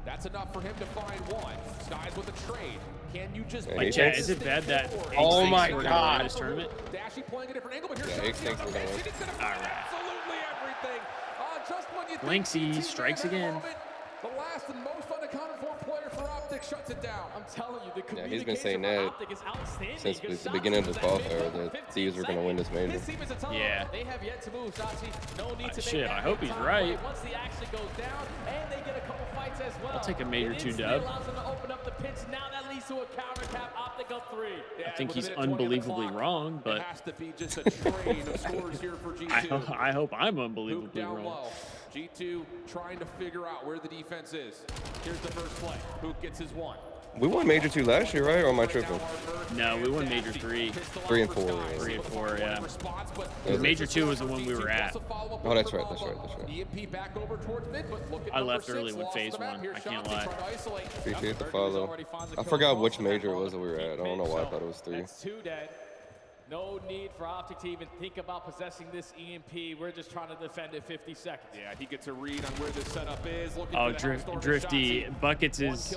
That's enough for him to find one. Skies with a trade. Can you just like, Chad, is it bad that Aches oh my thinks we're god gonna win this tournament? Dashy playing a different angle, but here's Aches thinks we're gonna win. All right. Absolutely everything. Just when you Blinksy strikes again. The last and most unaccounted for player for Optic shuts it down. I'm telling you, the Yeah, he's been saying that since the beginning of this qualifier that Thieves were going to win this major. Yeah. They have yet to move, Shotzi. No need to Shit, I hope he's right. Once the action goes down, and they get a couple fights as well. I'll take a major 2 dub. Allows them to open up the pitch. Now that leads to a counter cap. Optic up 3. I think he's unbelievably wrong, but It has to be just a train of scores here for G2. I hope I'm unbelievably Hoop down wrong. low. G2 trying to figure out where the defense is. Here's the first play. Hoop gets his 1. We won major 2 last year, right? Or am I tripping? No, we won major 3. 3 and 4. 3 and 4, yeah. Major 2 was the one we were at. Oh, that's right. That's right. EMP back over towards mid, but look at I left early when Faze won. I can't lie. Appreciate the follow. I forgot which major it was that we were at. I don't know why I thought it was 3. That's 2 dead. No need for Optic to even think about possessing this EMP. We're just trying to defend it 50 seconds. Yeah, he gets a read on where this setup is. Oh, Drifty. Buckets is,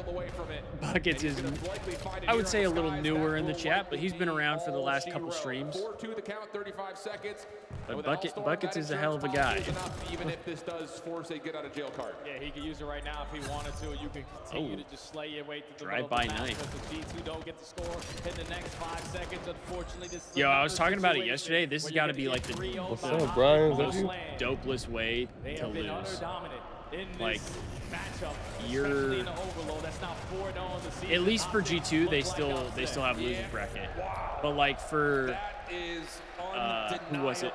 I would say a little newer in the chat, but he's been around for the last couple streams. 4-2 the count, 35 seconds. But Buckets is a hell of a guy. Even if this does force a get out of jail card. Yeah, he could use it right now if he wanted to. You can continue to just slay your way through the middle Drive-by of the map. knife. If the G2 don't get the score in the next 5 seconds, unfortunately, this is Yo, I was talking about it yesterday. This has got to be like the What's up, Brian? most dopeless way to lose. Like, you're at least for G2, they still have losers bracket. But like for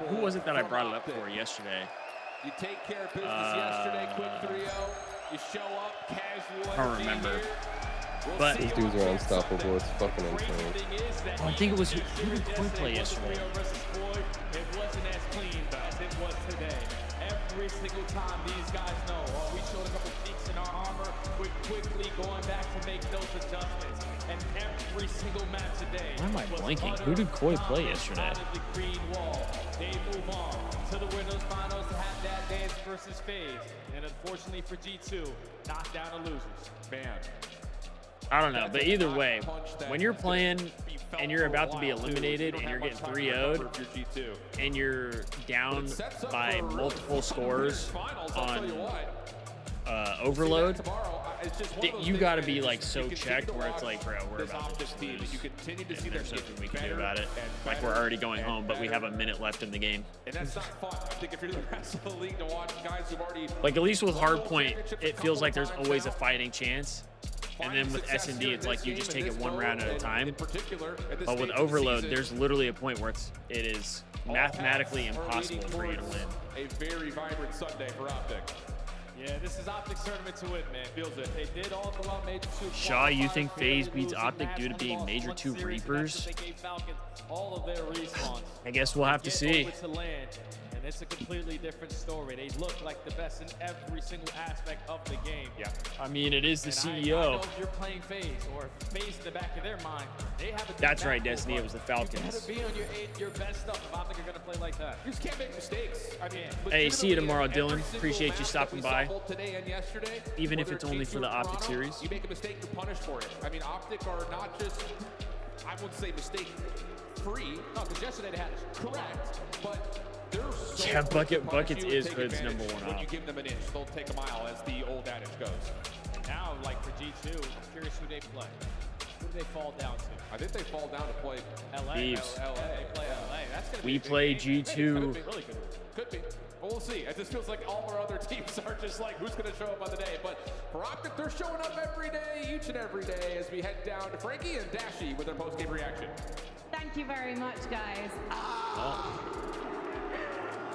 who was it that I brought it up for yesterday? You take care of business yesterday, quick 3-0. You show up casual. I don't remember. But these dudes are unstoppable. It's fucking insane. Oh, I think it was who did Koi play yesterday? It wasn't as clean as it was today. Every single time these guys know, we showed a couple peaks in our armor. We're quickly going back to make those adjustments. And every single match today. Why am I blanking? Who did Koi play yesterday? Green wall. They move on to the winners finals to have that dance versus Faze. And unfortunately for G2, knock down the losers. Bam. I don't know, but either way, when you're playing and you're about to be eliminated and you're getting 3-0'd and you're down by multiple scores on overload, you got to be like so checked where it's like, bro, we're about to just lose. And there's nothing we can do about it. Like we're already going home, but we have a minute left in the game. And that's not fun. I think if you're the rest of the league to watch guys who've already like at least with Hardpoint, it feels like there's always a fighting chance. And then with S&D, it's like you just take it one round at a time. But with Overload, there's literally a point where it is mathematically impossible for you to win. A very vibrant Sunday for Optic. Yeah, this is Optic's tournament to win, man. Feels it. They did all the long major 2. Shaw, you think Faze beats Optic due to being major 2 Reapers? They gave Falcons all of their respawns. I guess we'll have to see. And it's a completely different story. They look like the best in every single aspect of the game. Yeah. I mean, it is the CEO. I know if you're playing Faze or Faze in the back of their mind, they have a That's right, Destiny. It was the Falcons. You gotta be on your best stuff if Optic are gonna play like that. You just can't make mistakes. I mean, hey, see you tomorrow, Dylan. Appreciate you stopping by. Today and yesterday, even if it's only for the Optic series. You make a mistake, you're punished for it. I mean, Optic are not just, I wouldn't say mistake free. No, because yesterday they had it. Correct. But so yeah, Buckets is Hood's #1 when you op. give them an inch, they'll take a mile, as the old adage goes. Now, like for G2, I'm curious who they play. Who do they fall down to? I think they fall down to play LA. Thieves. LA. They play LA. That's gonna we be play G2. Could be. Well, we'll see. It just feels like all our other teams are just like, who's going to show up on the day? But for Optic, they're showing up every day, each and every day, as we head down to Frankie and Dashy with their post-game reaction. Thank you very much, guys.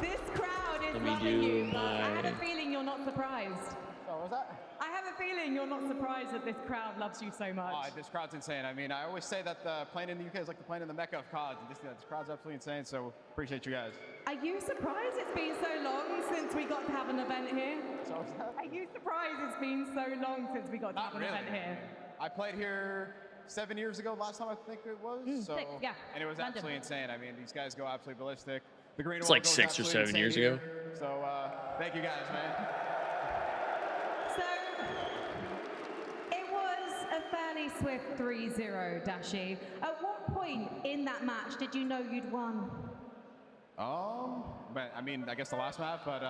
This crowd is loving you, but I have a feeling you're not surprised. What was that? I have a feeling you're not surprised that this crowd loves you so much. Oh, this crowd's insane. I mean, I always say that playing in the UK is like the playing in the Mecca of CODs. And this crowd's absolutely insane, so appreciate you guys. Are you surprised it's been so long since we got to have an event here? Are you surprised it's been so long since we got to have an event here? I played here 7 years ago, last time I think it was. Yeah. And it was absolutely insane. I mean, these guys go absolutely ballistic. The green it's like 6 or 7 years ago. So thank you guys, man. So it was a fairly swift 3-0, Dashy. At what point in that match did you know you'd won? But I mean, I guess the last map, but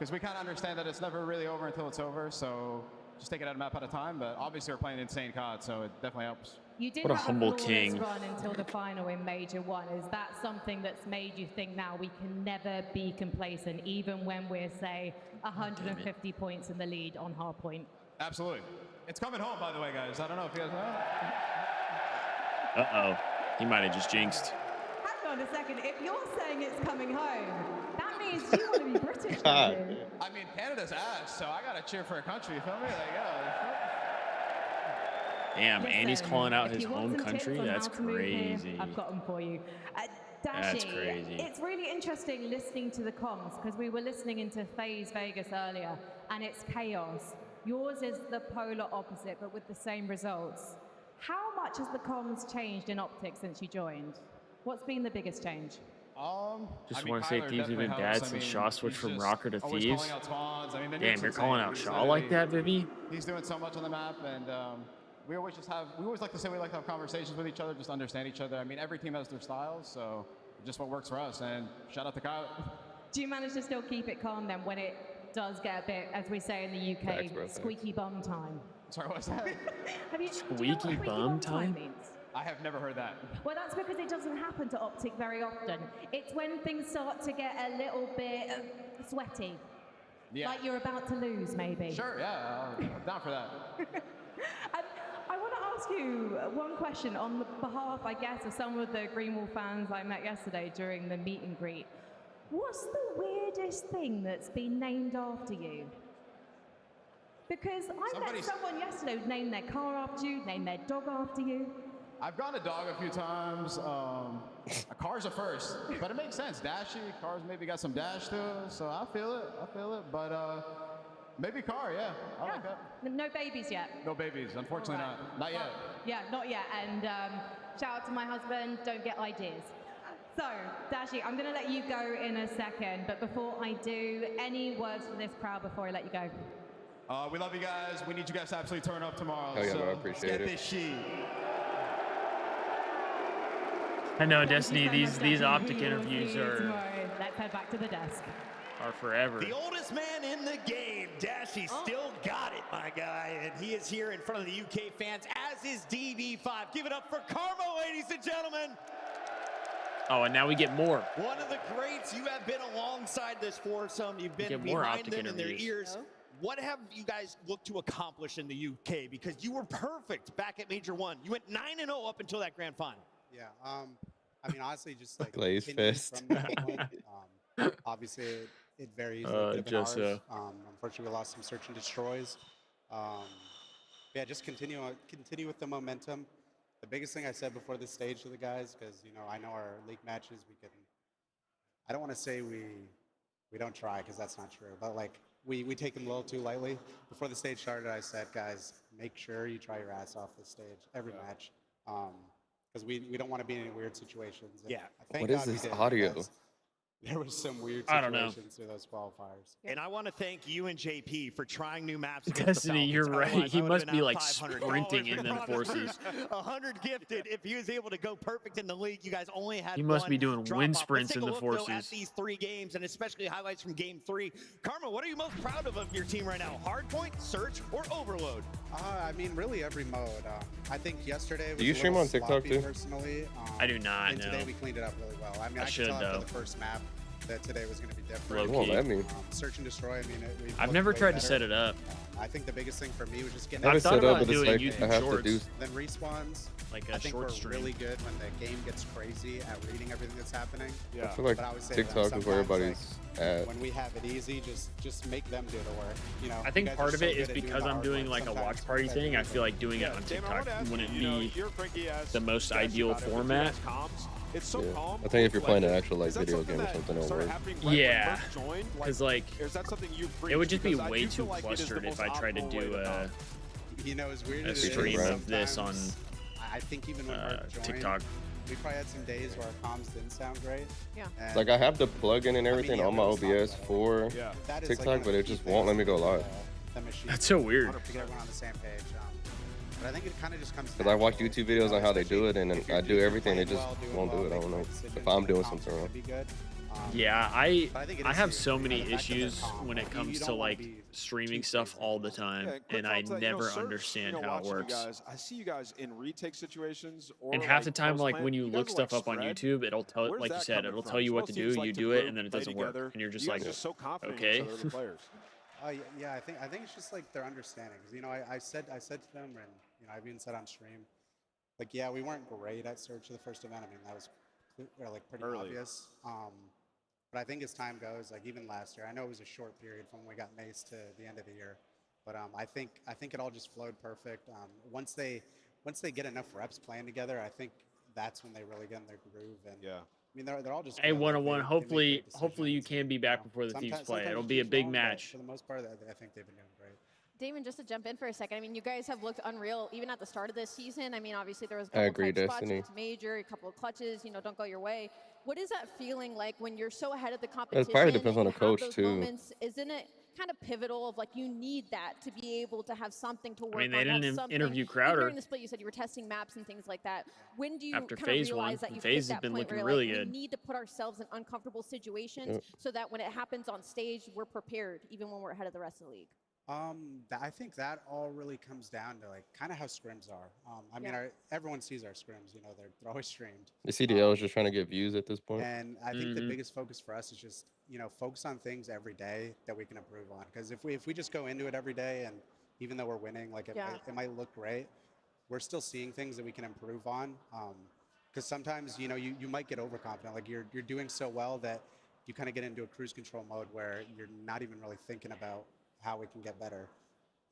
because we kind of understand that it's never really over until it's over. So just take it at a map at a time. But obviously, we're playing insane COD, so it definitely helps. You did What a have humble flawless king. run until the final in Major 1. Is that something that's made you think now we can never be complacent, even when we're, say, 150 points in the lead on hardpoint? Absolutely. It's coming home, by the way, guys. I don't know if you guys know. Uh-oh. He might have just jinxed. Hang on a second. If you're saying it's coming home, that means you want to be British, God. don't you? I mean, Canada's ass, so I got to cheer for a country. You feel me? Like, yeah. Damn, and he's calling out If his you want home some tips country? on That's how to move here, crazy. I've got them for you. That's Dashi, crazy. it's really interesting listening to the comms because we were listening into Faze Vegas earlier, and it's chaos. Yours is the polar opposite, but with the same results. How much has the comms changed in Optic since you joined? What's been the biggest change? Just want to say Thieves have been bad since Shaw switched from Rocker to Thieves. Damn, you're calling out Shaw like that, Vivi? He's doing so much on the map, and we always like to say we like to have conversations with each other, just understand each other. I mean, every team has their styles, so just what works for us. And shout out to Kyle. Do you manage to still keep it calm then when it does get a bit, as we say in the UK, squeaky bum time? Sorry, what's that? Squeaky bum time? means? I have never heard that. Well, that's because it doesn't happen to Optic very often. It's when things start to get a little bit sweaty. Yeah. Like you're about to lose, maybe. Sure, yeah, I'm down for that. I want to ask you one question on the behalf, I guess, of some of the Greenwall fans I met yesterday during the meet and greet. What's the weirdest thing that's been named after you? Because I met someone yesterday who named their car after you, named their dog after you. I've gotten a dog a few times. A car's a first, but it makes sense. Dashy, cars maybe got some dash to it, so I feel it. But maybe car, yeah. I like that. No babies yet? No babies, unfortunately not. Not yet. Yeah, not yet. And shout out to my husband, don't get ideas. So, Dashi, I'm going to let you go in a second, but before I do, any words for this crowd before I let you go? We love you guys. We need you guys to absolutely turn up tomorrow. Hell yeah, so bro, I appreciate get it. this shit. I know, Destiny, these Optic interviews are Let's head back to the desk. forever. The oldest man in the game, Dashy, still got it, my guy. And he is here in front of the UK fans, as is DB5. Give it up for Carmo, ladies and gentlemen. Oh, and now we get more. One of the greats. You have been alongside this foursome. You've been Get more behind Optic them in their interviews. ears. What have you guys looked to accomplish in the UK? Because you were perfect back at Major 1. You went 9-0 up until that grand final. Yeah, I mean, honestly, just like Glaze continuing fest. from that point, obviously, it varies. It could have been just ours. Unfortunately, we lost some search and destroys. Yeah, just continue with the momentum. The biggest thing I said before this stage to the guys, because I know our league matches, I don't want to say we don't try, because that's not true, but like we take them a little too lightly. Before the stage started, I said, guys, make sure you try your ass off this stage every match. Because we don't want to be in any weird situations. And thank What God is we this did, audio? because there was some weird I don't know. situations through those qualifiers. And I want to thank you and JP for trying new maps against the Destiny, Falcons. you're right. Otherwise, He I would've must been be out like $500 sprinting in them for forces. 100 gifted. If he was able to go perfect in the league, you guys only had He must one be doing drop wind off. sprints Let's in take a the look, though, at forces. these 3 games, and especially highlights from Game 3. Karma, what are you most proud of your team right now? Hardpoint, Search, or Overload? I mean, really every mode. I think yesterday was Do you a stream little on TikTok sloppy, too? Personally, I do not, and no. today we cleaned it up really well. I mean, I should, could tell though. after the first map that today was going to be different. Low-key. Won't let me. Search and destroy. I mean, we I've looked never way tried to better. set it up. I think the biggest thing for me was just getting. I have it set up, but it's doing like YouTube I have to Shorts. do. Then respawns. Like I a think short we're stream. really good when the game gets crazy at reading everything that's happening. I feel like But I would say to them TikTok is sometimes, where everybody's at. When we have it easy, just make them do the work. I you think guys part are of so it is good at doing because the I'm hard doing work. like a Sometimes watch party it's thing. I better. feel like doing it on TikTok wouldn't be the most ideal format. It's so calm. I think if you're playing an actual like video game or something, it'll work. Yeah, because like is that something you it would just be because I way do too feel like it is the clustered if most I tried to optimal way do to as weird a as it is, stream of this on sometimes I think even when we're joined, TikTok. we probably had some days where our comms didn't sound great. Yeah. And Like I have the plugin and everything yeah, on my but it's not OBS bad. for That is, like, one TikTok, of but the it key just won't let me go things live. with the machine. That's so weird. To get everyone on the same page. But I think it kind of just comes Because I watch YouTube videos on how they do it, and then I do everything, they just won't do it. I don't know if I'm doing something wrong. Be good. Yeah, I I think it I is have serious. so You many gotta back up their issues calm. when Like, it you comes don't to wanna like be streaming stuff all the time, quick and I thoughts, you know, never Surge, understand how it watching works. You guys, I see you guys in retake situations, or And half the like, time, like post-plant, when you guys look will, stuff like, up on spread. YouTube, it'll tell, Where's like you that said, coming it'll from? tell you what Most to do. teams like You to do it, group, and then it play doesn't work, together. and you're just You like, guys are so confident okay. in each other, the players. Yeah, I think it's just like their understanding. 'Cause, you know, I said to them, and you know, I've even said on stream, like, yeah, we weren't great at Search of the first event. I mean, that was like pretty obvious. But I think as time goes, like even last year, I know it was a short period from when we got maced to the end of the year, but I think it all just flowed perfect. Once they get enough reps playing together, I think that's when they really get in their groove. And yeah, I mean, they're all just Hey, good. Like, 101. they make Hopefully, great hopefully you can be back before the Thieves play. It'll be a big match. For the most part, I think they've been doing great. Damon, just to jump in for a second, I mean, you guys have looked unreal even at the start of this season. I mean, obviously there was a I couple agree, tight spots, Destiny. it's major, a couple of clutches, you know, don't go your way. What is that feeling like when you're so ahead of the competition? It probably depends on and the you have coach, those too. Moments, isn't it kind of pivotal of like you need that to be able to have something to work on? I mean, they didn't interview Even Crowder during the split, you said you were testing maps and things like that. When do you after kind of Faze realize won. that you've Faze hit has that been point looking where really like, good. we need to put ourselves in uncomfortable situations Yep. so that when it happens on stage, we're prepared, even when we're ahead of the rest of the league? I think that all really comes down to like kind of how scrims are. I mean, everyone sees our scrims. You know, they're always streamed. The CDL is just trying to get views at this point. And I think the biggest focus for us is just, you know, focus on things every day that we can improve on. Because if we just go into it every day, and even though we're winning, like it might look great, we're still seeing things that we can improve on. Because sometimes, you know, you might get overconfident. Like you're doing so well that you kind of get into a cruise control mode where you're not even really thinking about how we can get better.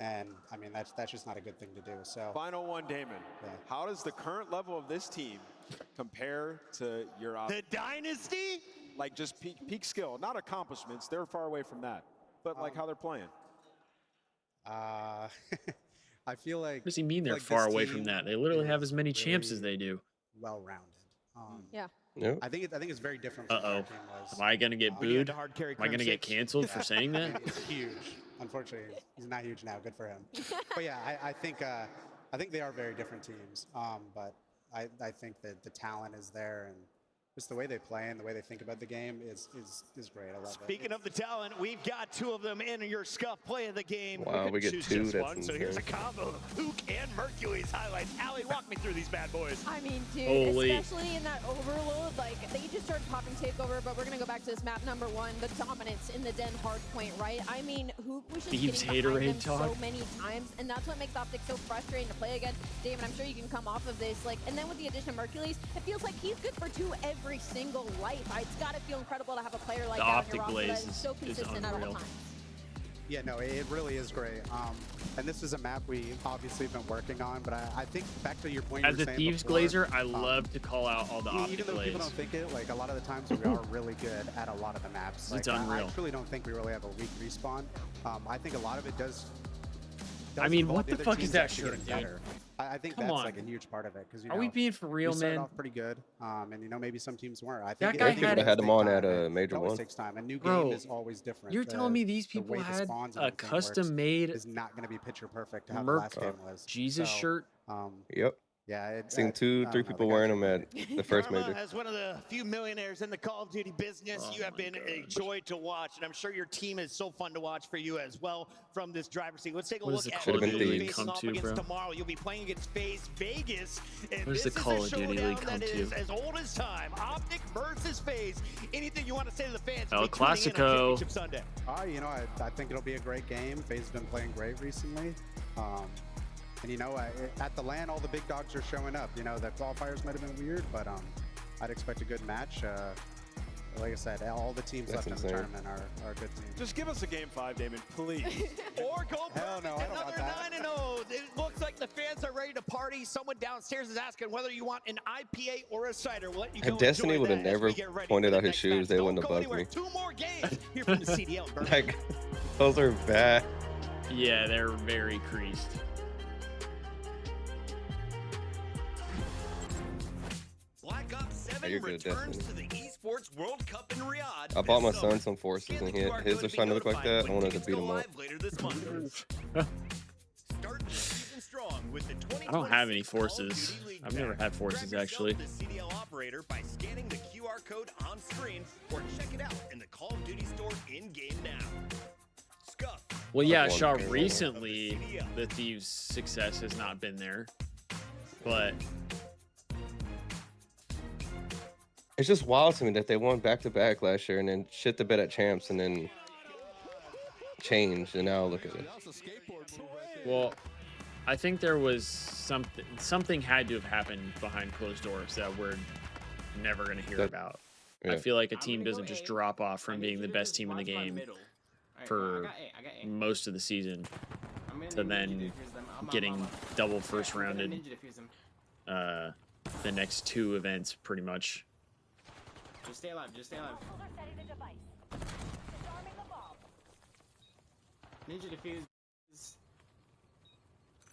And I mean, that's just not a good thing to do. So Final one, Damon. How does the current level of this team compare to your The dynasty? Like just peak skill, not accomplishments. They're far away from that, but like how they're playing. I feel like. What does he mean they're like far this away team from that? They literally have as many champs as really they do. Well-rounded. Yeah. Yep. I think it's very different from what our team was. Am I gonna get We need booed? a hard carry Am I gonna get canceled for saying that? It's huge. Unfortunately, he's not huge now. Good for him. But yeah, I think they are very different teams. But I think that the talent is there, and just the way they play and the way they think about the game is great. I love it. Speaking of the talent, we've got two of them in your Scuff play of the game. Wow, We we get choose two, just that's one. So here's a insane. combo of Hook and Mercury's highlights. Allie, walk me through these bad boys. I mean, dude, Holy. especially in that overload, like they just started popping takeover, but we're gonna go back to this map number 1, the dominance in the Den hard point, right? I mean, Hook was just Thieves getting behind haterade them so talk. many times, and that's what makes Optic so frustrating to play against. David, I'm sure you can come off of this, like, and then with the addition of Mercules, it feels like he's good for 2 every single life. It's gotta feel incredible to have a player like The that Optic on your roster that Blaze is so is consistent at all unreal. times. Yeah, no, it really is great. And this is a map we obviously have been working on, but I think back to your point As you a were saying Thieves before, Glazer, I love to call out all the even Optic though Blaze. people don't think it, like a lot of the times we are really good at a lot of the maps. Like, It's unreal. I truly don't think we really have a weak respawn. I think a lot of it does I mean, involve what the other fuck teams is that actually shirt, getting dude? better. I think Come that's on. like a huge part of it because Are we being for real, we started man? off pretty good, and you know maybe some teams weren't. I That think guy it had- had them on at a Major It always One. takes time. A new Bro, game is always different. You're telling me these the people way the had spawns and a everything works custom-made is not going to be picture perfect to how the Merc last game was. Jesus So, shirt? Yep. Yeah, Seen two, I three don't know, people the wearing guys them at the first Karma, major. as one of the few millionaires in the Call of Duty business, Oh you have been a joy to watch, and I'm sure your team is so fun to watch for you as well from this driver's seat. Let's take a What look does the at Call who of you'll Duty be league facing come off to, against bro? tomorrow. You'll be playing against Faze Vegas, and What does this the is Call a of Duty showdown league come that to? is as old as time. Optic versus Faze. Anything you want to say to the fans? El Be tuning in on Clasico. Championship Sunday. You know, I think it'll be a great game. FaZe has been playing great recently. And, you know, at the LAN, all the big dogs are showing up. You know, the qualifiers might have been weird, but I'd expect a good match. Like I said, all the teams That's left in insane. the tournament are good teams. Just give us a game 5, Damon, please. Or go Hell no, I don't want another that. 9-0. It looks like the fans are ready to party. Someone downstairs is asking whether you want an IPA or a cider. We'll let you go If Destiny enjoy would have that as we never get ready pointed for out the his next shoes, match. they Don't wouldn't have go bugged anywhere. me. 2 more games here from the CDL. in Birmingham. Like, those are bad. Yeah, they're very creased. Black Ops 7 you're good, returns Destiny. to the Esports World Cup in Riyadh. I bought my this summer. son some forces Scan and the QR his code was to trying be to look like notified that. I when wanted to tickets beat go him up. live later this month. Start the season strong with the I don't have any 2026 Call of forces. Duty League I've never Pack. had forces, Grab yourself actually. the CDL operator by scanning the QR code on screen or check it out in the Call of Duty store in-game now. Scuff. Well, yeah, Shaw, recently the Thieves' success has not been there, but it's just wild to me that they won back-to-back last year and then shit the bed at champs and then changed, and now look at it. well, I think there was something had to have happened behind closed doors that we're never going to hear about. Yeah. I feel like a team doesn't just drop off from being the best team in the game for most of the season to then getting double first rounded the next 2 events pretty much. Just stay alive, just stay alive. Ninja defuse.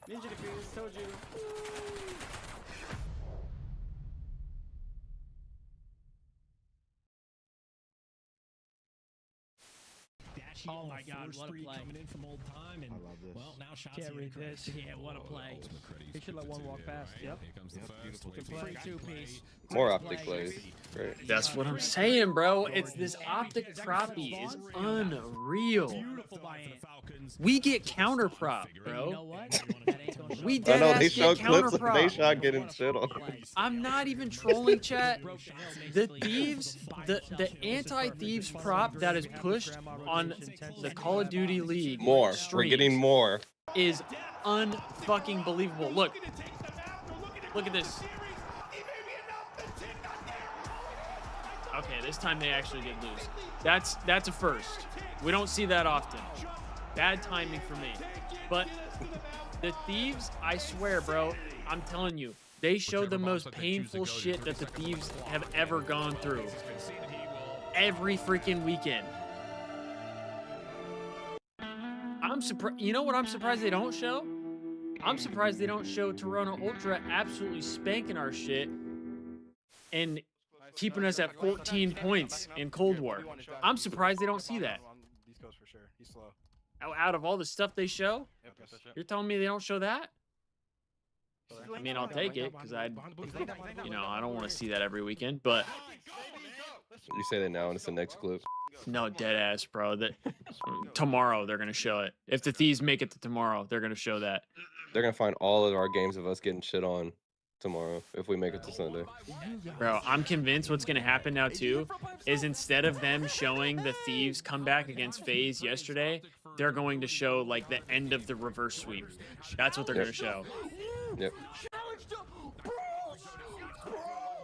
Ninja defuse, told you. Oh my God, what a play. Coming in from old time, and I love this. Well, now shots carry this. Yeah, what a play. He should let one walk past. Yep. Beautiful play. 2-piece. More optic plays. Great. That's what I'm saying, bro. It's this optic crappie is unreal. We get counter prop, bro. We I dead know ass they get showed counter clips of prop. they shot getting shit on. I'm not even trolling, chat. The Thieves, the anti-Thieves prop that is pushed on the Call of Duty League More. We're streams getting more. is unfucking believable. Look at this. Okay, this time they actually did lose. That's a first. We don't see that often. Bad timing for me. But the Thieves, I swear, bro, I'm telling you, they showed the most painful shit that the Thieves have ever gone through. Every freaking weekend. I'm surprised. You know what I'm surprised they don't show? I'm surprised they don't show Toronto Ultra absolutely spanking our shit and keeping us at 14 points in Cold War. I'm surprised they don't see that. Out of all the stuff they show, you're telling me they don't show that? I mean, I'll take it because I don't want to see that every weekend. But You say that now, and it's the next clip. no, dead ass, bro. That tomorrow they're gonna show it. If the Thieves make it to tomorrow, they're gonna show that. They're gonna find all of our games of us getting shit on tomorrow if we make it to Sunday. Bro, I'm convinced what's gonna happen now too is instead of them showing the Thieves comeback against Faze yesterday, they're going to show like the end of the reverse sweep. That's what they're gonna show. Yep.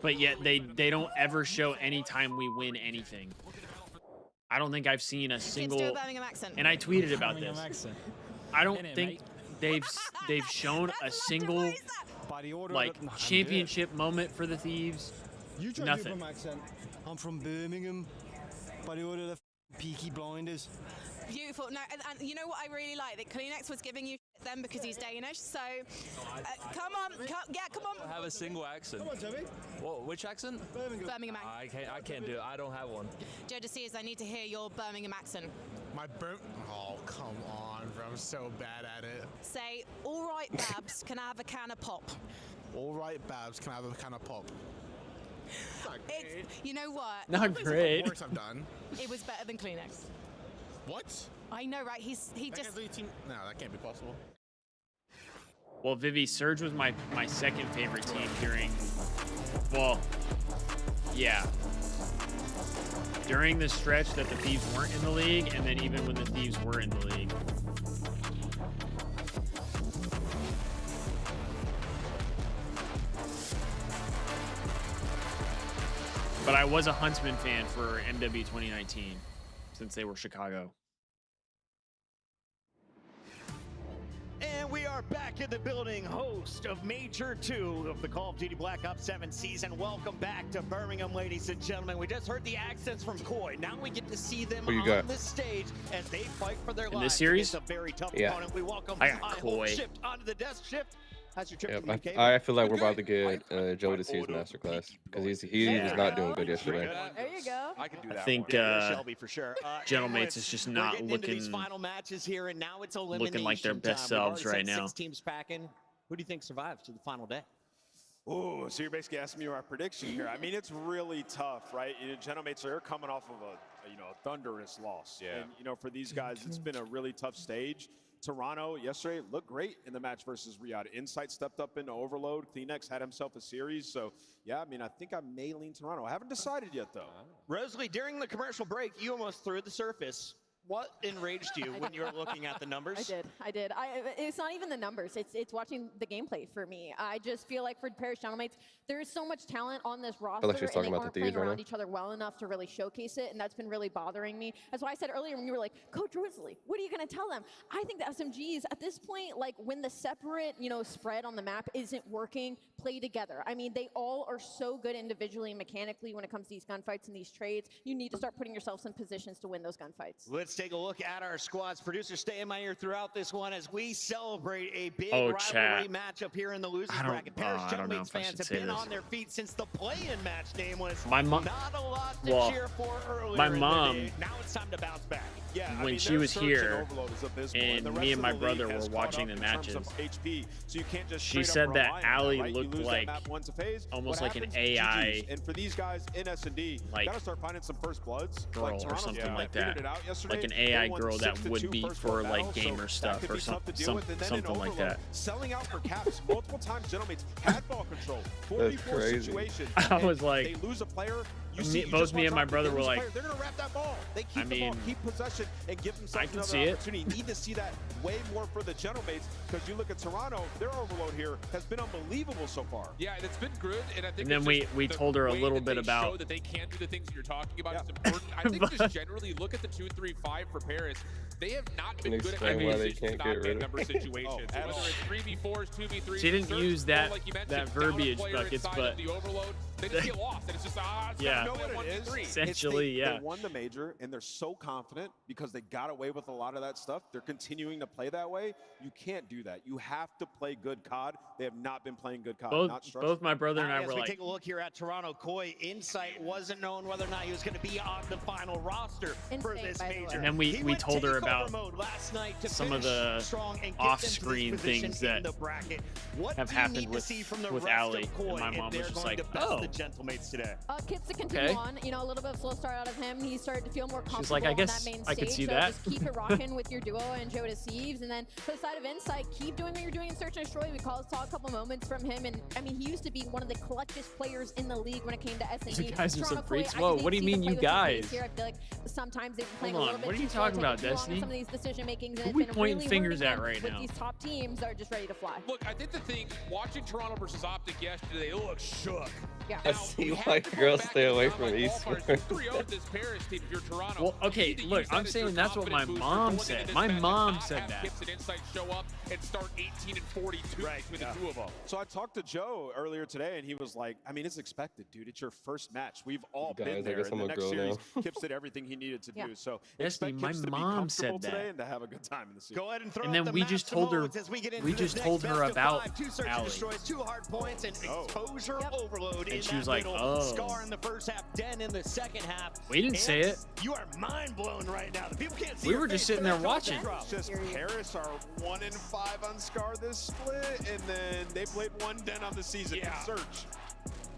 But yet they don't ever show any time we win anything. I don't think I've seen a single. Do a Birmingham accent. And I tweeted about this. I don't think they've shown a single like championship moment for the Thieves. You try Nothing. to accent. I'm from Birmingham. By the order of the Peaky Blinders. Beautiful. No, and you know what I really like? That Kleenex was giving you shit then because he's Danish. So, come on. Come on. I have a single accent. Come on, Toby. What, which accent? Birmingham accent. I can't do it. I don't have one. Jodecius, I need to hear your Birmingham accent. Oh, come on, bro. I'm so bad at it. Say, all right, Babs, can I have a can of pop? All right, Babs, can I have a can of pop? You know what? Not great. Worst I've done. It was better than Kleenex. What? I know, right? He just. No, that can't be possible. Well, Vivi, Surge was my second favorite team during. Well, yeah. During the stretch that the Thieves weren't in the league, and then even when the Thieves were in the league. But I was a Huntsman fan for MW 2019 since they were Chicago. And we are back in the building, host of Major 2 of the Call of Duty Black Ops 7 season. Welcome back to Birmingham, ladies and gentlemen. We just heard the accents from Koi. Now we get to see them on this stage as they fight for their lives. In this series? It's a very tough Yeah. opponent. We welcome I got Koi. Shift onto the desk. Shift. How's your trip Yep. to the UK? I feel like we're about to get Jodecius masterclass because he was not doing good yesterday. There you go. I can do that. I think Shelby for sure. Gentlemates is just not into these looking final matches here, and now it's like their best time. We've already selves right sent now. 6 teams packing. Who do you think survives to the final day? Ooh, so you're basically asking me our prediction here. I mean, it's really tough, right? You know, Genomates are coming off of a thunderous loss. Yeah. And, you know, for these guys, it's been a really tough stage. Toronto yesterday looked great in the match versus Riyadh. Insight stepped up into overload. Kleenex had himself a series. So, yeah, I mean, I think I may lean Toronto. I haven't decided yet, though. Rosalie, during the commercial break, you almost threw the surface. What enraged you when you were looking at the numbers? I did. It's not even the numbers. It's watching the gameplay for me. I just feel like for Paris Gentlemates, there is so much talent on this roster, like she's and talking they about aren't the playing Thieves right around now. each other well enough to really showcase it, and that's been really bothering me. That's why I said earlier when you were like, Coach Rosalie, what are you going to tell them? I think the SMGs, at this point, like when the separate, spread on the map isn't working, play together. I mean, they all are so good individually and mechanically when it comes to these gunfights and these trades. You need to start putting yourselves in positions to win those gunfights. Let's take a look at our squads. Producer, stay in my ear throughout this one as we celebrate a big rivalry matchup here in the losers bracket. Paris Gentlemates fans have been on their feet since the play-in match name was not a lot to cheer for earlier. My mom, in the day. Now it's time to bounce back. Yeah, when she was here, and me and my brother were watching the matches, HP, so you can't just she said that Ali looked like almost like an AI, and for these guys in S&D, like gotta start finding some first bloods, girl or something like that, like an AI girl that would be for like gamer stuff or something like that. Selling out for caps multiple times, Gentlemates had ball control. That's crazy. I was like, they lose a player. Both me and my brother were like, they're gonna wrap that ball. They keep the ball, keep possession, and give themselves another opportunity. Need to see that way more for the Gentlemates, because you look at Toronto, their overload here has been unbelievable so far. Yeah, it's been good, and I think. And then we told her a little bit about show that they can do the things that you're talking about. Is important. I think just generally look at the 2-3-5 for Paris. They have not been good at number situations. Whether it's 3v4s, 2v3s. She didn't use that verbiage buckets, but the overload, they just get lost, and it's just You know what it is? Essentially, They won the major, and they're so confident because they got away with a lot of that stuff. They're continuing to play that way. You can't do that. You have to play good COD. They have not been playing good COD. Both my brother and I were as we like, take a look here at Toronto, Koi Insight wasn't known whether or not he was going to be on the final roster for this major. and then we told her about some of the off-screen things that have happened with Ali, and my mom was just like, oh. Today. Kits to continue on, a little bit of slow start out of him. He started to feel more comfortable She's like, I guess on that main I stage. could see so that. Just keep it rocking with your duo and Joe to Thieves. And then for the side of Insight, keep doing what you're doing in Search and Destroy. We saw a couple moments from him. And I mean, he used to be one of the clutchest players in the league when it came to S&D. You guys are some Toronto freaks. Koi, Whoa, what do you mean you guys? Here. I feel like sometimes they've been playing Hold a on, little bit what are you too slow, talking about, taking too long in Destiny? some of these decision makings. Who And we it's been pointing really fingers hurting at them right with now? these top teams that are just ready to fly. Look, I think the thing, watching Toronto versus Optic yesterday, they look shook. Yeah. I see why girls stay away from esports. 3-0 this Paris team if you're Toronto. Well, okay, look, I'm saying that's what my mom said. My mom said that. Kips and Insight show up and start 18 and 42 between the two of them. So I talked to Joe earlier today, and he was like, I mean, it's expected, dude. It's your first match. We've all Guys, been I there. guess In I'm the a next girl series, now. Kips did everything he needed to do. So Destiny, expect my Kips to be mom comfortable said today that. and to have a good time in the series. Go ahead and throw And then we just told her, we just told her about Ali. Two hard points and exposure overload in And she that was like, middle. oh. Scar in the first half, Den in the second half. We didn't say it. You are mind blown right now. The people can't see We your were just face, sitting but there that watching. drop. Just Paris are 1-5 on Scar this split, and then they played 1 Den on the season in Search.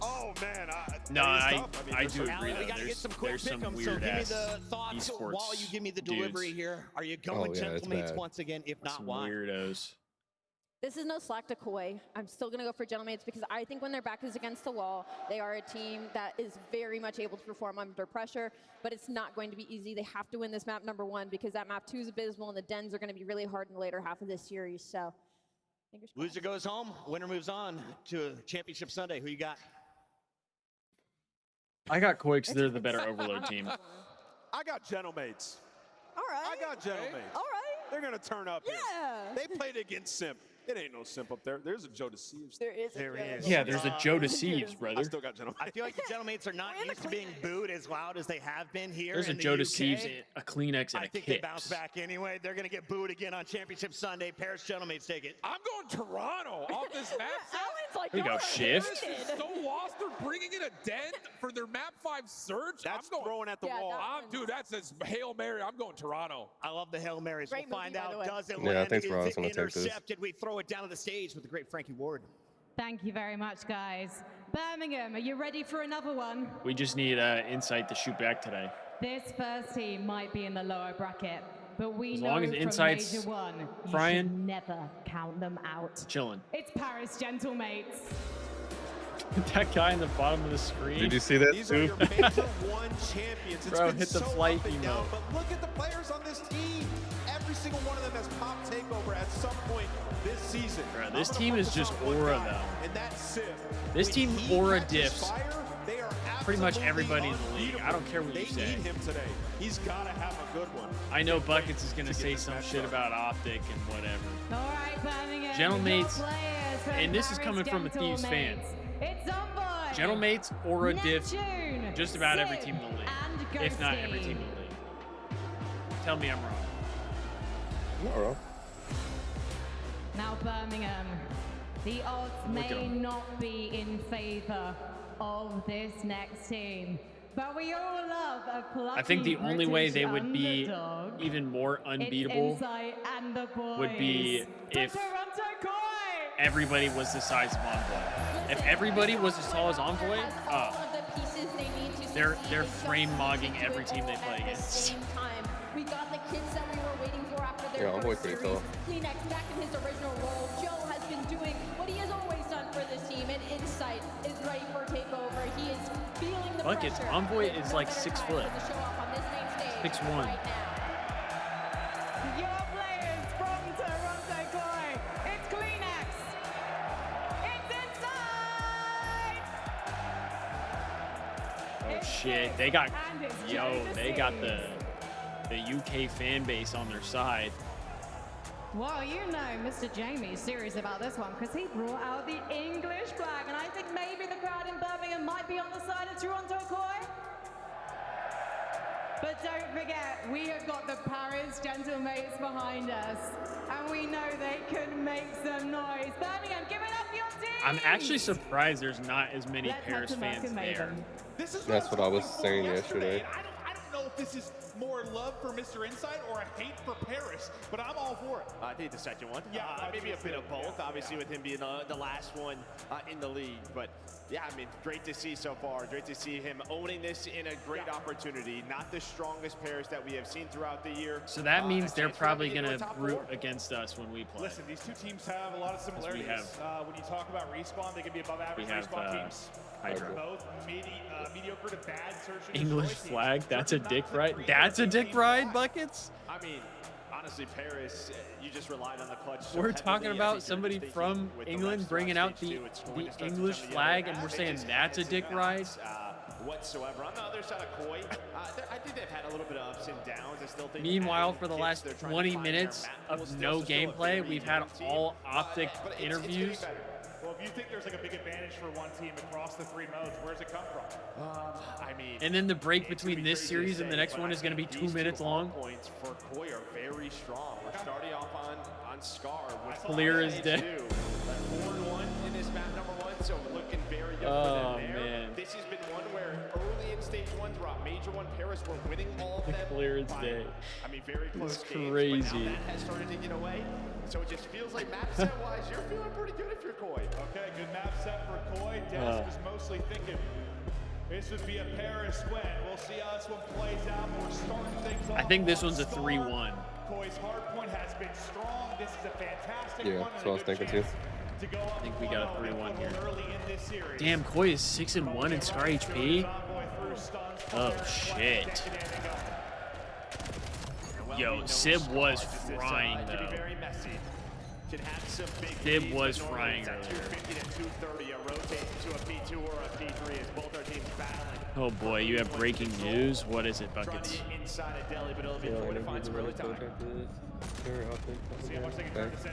Oh man, No, I do agree We though. gotta get some quick There's some pick'ems, so weird give me ass the thoughts esports while you give me the delivery dudes. here. Are you going Oh, yeah, it's Gentlemates bad. once again? If not, Some why? weirdos. This is no slack to Koi. I'm still going to go for Gentlemates because I think when their back is against the wall, they are a team that is very much able to perform under pressure, but it's not going to be easy. They have to win this map #1 because that map 2 is abysmal and the Dens are going to be really hard in the later half of this series. So, fingers crossed. Loser goes home, winner moves on to Championship Sunday. Who you got? I got Koi because they're the better overload team. I got Gentlemates. All right. I got Gentlemates. All right. They're gonna turn up here. Yeah. They played against Simp. It ain't no Simp up there. There's a Joe Deceives. There is. There is. Yeah, there's a Joe Deceives, brother. I still got Gentlemates. I feel like the Gentlemates are not used to being booed as loud as they have been here. There's a in the Joe UK. Deceives, a Kleenex, and I a think they Kips. bounce back anyway. They're going to get booed again on Championship Sunday. Paris Gentlemates take it. I'm going Toronto off this map. Alan's like, There you go, shift. Paris is so lost. They're bringing in a Den for their map 5 Search. That's I'm going, throwing at the Yeah, wall. dude, that's a Hail Mary. I'm going Toronto. I love the Hail Marys. Great we'll find movie, by the out. way. Does it Yeah, I land? think Is Toronto's it gonna take this. intercepted? We throw it down to the stage with the great Frankie Ward. Thank you very much, guys. Birmingham, are you ready for another one? We just need Insight to shoot back today. This first team might be in the lower bracket, but we As know long as from Insight's Major One, you frying, should never count them out. chilling. It's Paris Gentlemates. That guy in the bottom of the screen. Did you see that These too? are your Major One champions. It's Bro, been hit the so flight up and emote. down, but look at the players on this team. Every single one of them has popped takeover at some point this season. Bro, this team is just aura, though. And that's Civ. This team aura diffs They are pretty much everybody in the league. I don't care what you They say. need him today. He's got to have a good one. I know Buckets is going to say some shit about Optic and whatever. All right, Birmingham. Gentlemates, your players from and this is Paris coming from a Thieves fan. Gentlemates. It's Zomboy. Gentlemates, aura diff, Neptune, just about every Civ, team in the league. and If not every Ghosty. team in the league. Tell me I'm wrong. Not wrong. Now, Birmingham, the odds Look at may 'em. not be in favor of this next team, but we all love a plucky I think the only way they would be underdog. even more It's unbeatable Insight and the boys. would be From if Toronto Koi. everybody was the size of Envoy. If everybody was as tall as Envoy, they're frame mogging every team they play against. We got the kids that we were waiting for after their Yeah, Envoy's first pretty series. tall. Kleenex back in his original role. Joe has been doing what he has always done for this team, and Insight is ready for takeover. He is feeling the Buckets, pressure. Envoy There's is no like better 6 time foot. to show off on this main stage 6'1". right now. Your players from Toronto Koi. It's Kleenex. It's Insight. Oh shit, they got, And it's they got the UK fan base on their side. Well, you know Mr. Jamie's serious about this one because he brought out the English flag, and I think maybe the crowd in Birmingham might be on the side of Toronto Koi. But don't forget, we have got the Paris Gentlemates behind us, and we know they can make some noise. Birmingham, give it up for your team! I'm actually surprised there's not as many Let's Paris head to fans there. That's what I was saying yesterday. I don't know if this is more love for Mr. Insight or a hate for Paris, but I'm all for it. I think the second one. Yeah, maybe a bit of both. Obviously, with him being the last one in the league, but yeah, I mean, great to see so far. Great to see him owning this in a great opportunity. Not the strongest pairs that we have seen throughout the year. So that means they're probably get going into to a top root four. against us when we play. Listen, these two teams have a lot of similarities. When you talk about respawn, they can be above average We have, respawn teams. Hydra. Both mediocre to bad search and English destroy flag, teams. that's a dick ride? That's a dick ride, Buckets? I mean, honestly, Paris, you just relied on the clutch. so We're heavily. talking I think about you're somebody thinking from with the England refs bringing throughout out stage the, two, it's going to start to English come flag, together. and we're They saying just that's a haven't dick seen ride? balance, whatsoever. On the other side of Koi, I think they've had a little bit of ups and downs. I still think Meanwhile, adding for the kids, last they're trying to 20 find their minutes map of skills. no They're still a gameplay, very we've had young team, all Optic but it's interviews. getting better. Well, if you think there's like a big advantage for one team across the three modes, where's it come from? I mean, And then the break between this series and the next one is going to be 2 minutes long. Points for Koi are very strong. We're starting off on Scar. With Clear as day. 4-1 in this map number 1, so looking very good Oh, for them there. man. This has been one where early in stage 1 throughout Major 1, Paris were winning all of them. Clear as by, day. I mean, very close It's games, crazy. but now that has started to get away. So it just feels like map set wise, you're feeling pretty good if you're Koi. Okay, good map set for Koi. Desk was mostly thinking this would be a Paris win. We'll see how this one plays out, but we're starting things off. I think this on one's a Scar. 3-1. Koi's hardpoint has been strong. This is a fantastic Yeah, one. that's what I was thinking too. To go up I think we got a 3-1 here. early in this series. Damn, Koi is 6-1 in Scar HP. Oh shit. Yo, Sib was frying though. Sib was frying earlier. 250 to 230, a rotate to a P2 or a P3 as both our teams battling. Oh boy, you have breaking news. What is it, Trying to Buckets? get inside of Delhi, but it'll be important to find some early time.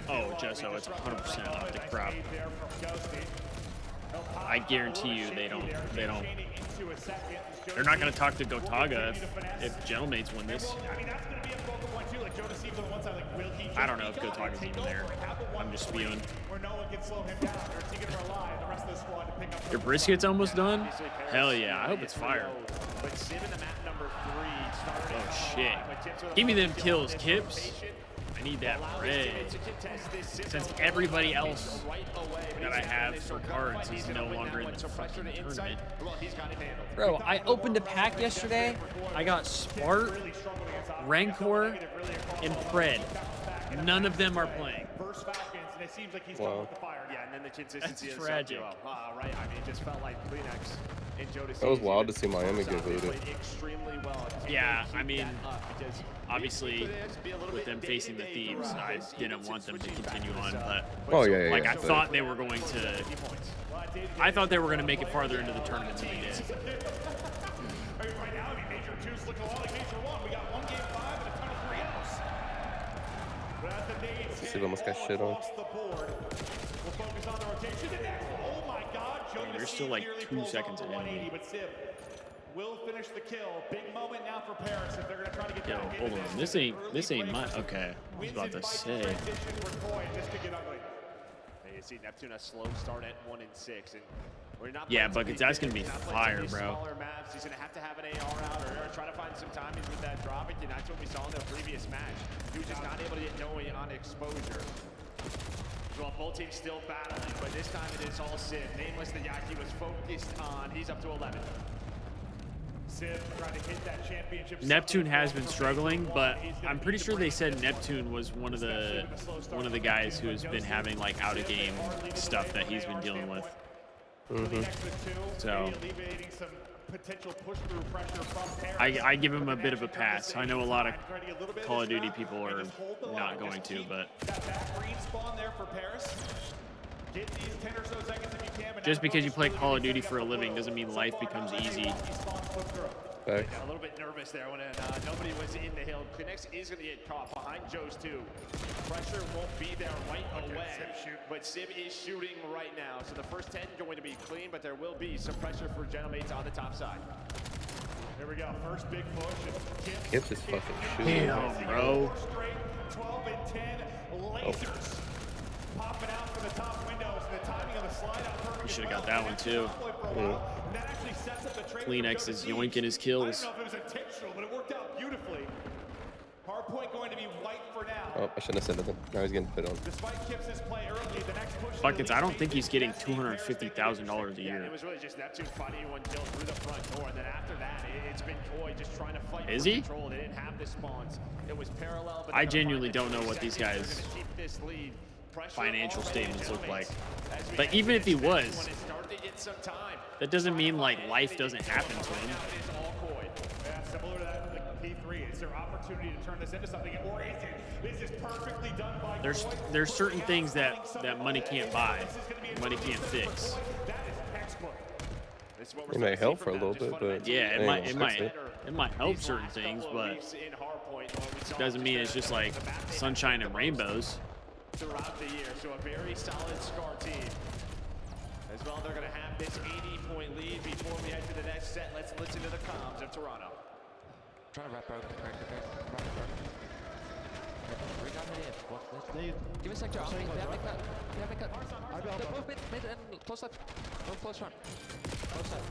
Oh, Jesso, it's 100% Optic prop. I guarantee you they don't. They're not going to talk to Gotaga if Gentlemates win this. I don't know if Gotaga's even there. I'm just spewing. Your brisket's almost done? Hell yeah, I hope it's fire. But Civ in the map number 3 started Oh shit. Give me them kills, Kips. I need that bread. Since everybody else that I have for cards, he's no longer in the fucking tournament. Bro, I opened a pack yesterday. I got Smart, Rancor, and Pred. None of them are playing. It seems like he's Wow. gone with the fire. Yeah, and then the consistency That's of tragic. Right. I mean, it just felt like Kleenex and Joe That was wild to see Miami get booted. extremely well. Yeah, I mean, obviously, with them facing the Thieves, I didn't want them to continue on, but Oh, yeah, like yeah, I but- thought they were going to. I thought they were going to make it farther into the tournament than they did. Right now, I mean, Major 2's looking a lot like Major 1. We got 1 game 5 and a ton of 3-0s. But as the nades See if I almost got shit on. across the board, we'll focus on the rotation. Oh my God, Joe. There's still like 2 seconds ahead of me. But Sib will finish the kill. Big moment now for Paris if they're going to try to get Yo, down. hold on. This ain't my. Okay, I was about to say. This could get ugly. You see Neptune a slow start at 1 and 6, and we're not. Yeah, Buckets, that's gonna be fire, bro. Smaller maps. He's gonna have to have an AR out or try to find some timings with that dropping. And that's what we saw in the previous match. He was just not able to get going on exposure. Well, both teams still battling, but this time it is all Sid. Nameless, the Yaki was focused on. He's up to 11. Sid trying to hit that championship. Neptune has been struggling, but I'm pretty sure they said Neptune was one of the guys who has been having like out of game stuff that he's been dealing with. So I give him a bit of a pass. I know a lot of Call of Duty people are not going to, but just because you play Call of Duty for a living doesn't mean life becomes easy. Okay. A little bit nervous there when nobody was in the hill. Kleenex is going to get caught behind Joe's 2. Pressure won't be there right away, but Sib is shooting right now. So the first 10 going to be clean, but there will be some pressure for Gentlemates on the top side. Here we go, first big push. Kips is fucking shooting. Damn, bro. 12 and 10 lasers popping out from the top windows. The timing of the slide out perfect. You should have got that one too. Kleenex is yoinking his kills. I don't know if it was intentional, but it worked out beautifully. Hardpoint going to be white for now. Oh, I shouldn't have said nothing. Now he's getting put on. Despite Kips's play early, the next push. Buckets, I don't think he's getting $250,000 a year. It was really just Neptune fighting one kill through the front door, and then after that, it's been Koi just trying to fight Is for he? control. They didn't have the spawns. It was parallel. But I genuinely don't know what these guys' financial statements look like. But even if he was, that doesn't mean like life doesn't happen to him. Yeah, similar to that with the P3. Is there opportunity to turn this into something, or is it? This is perfectly done by There's certain things that money can't buy, money can't fix. That is textbook. This is what we're It may help for a little bit, but Yeah, ain't it gonna fix might help certain things, but it doesn't mean it's just like sunshine and rainbows. Throughout the year, so a very solid SCAR team. As well, they're going to have this 80-point lead before we head to the next set. Let's listen to the comms of Toronto. Trying to wrap out. Bring down the end. Give me a sec, Joe. They have me cut. They're both mid and close left. No close front. Close side.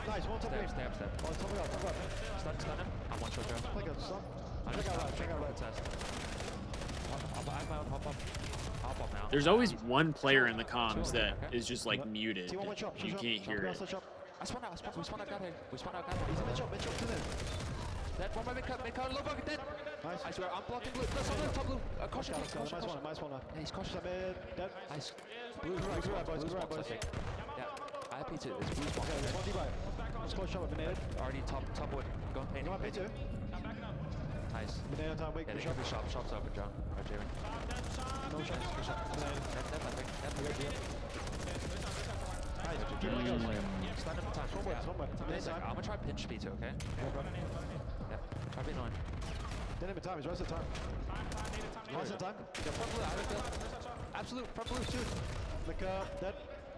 Nice, one top green. Step. Stun him. I one shot, Joe. Check out right. Test. I'm out, hop up now. There's always one player in the comms that is just like muted. You can't hear it. I spawned out, we spawned out, got here. He's in mid shot, That one mid cut, low bucket, dead. Nice. I swear, I'm blocking blue. No, top blue. Caution. Nice one. Yeah, he's cautious. Mid, dead. Nice. Blue spots, I think. Yeah, I have P2. It's blue spots. One D-buy. Just close shot with Beneded. Already top wood. Go and paint. You want P2? Nice. Beneded time, wait, yeah, good they could be shops open, John. Or Jamie. No shot. Good shot. Dead, I think. Nice, keep it like us. Stand up in time. I'm gonna try pinch P2, okay? Yeah, try being on. Then in time, he's rest of time. Rest of time. Yeah, front blue, out of field. Absolute, front blue, shoot. Look, dead.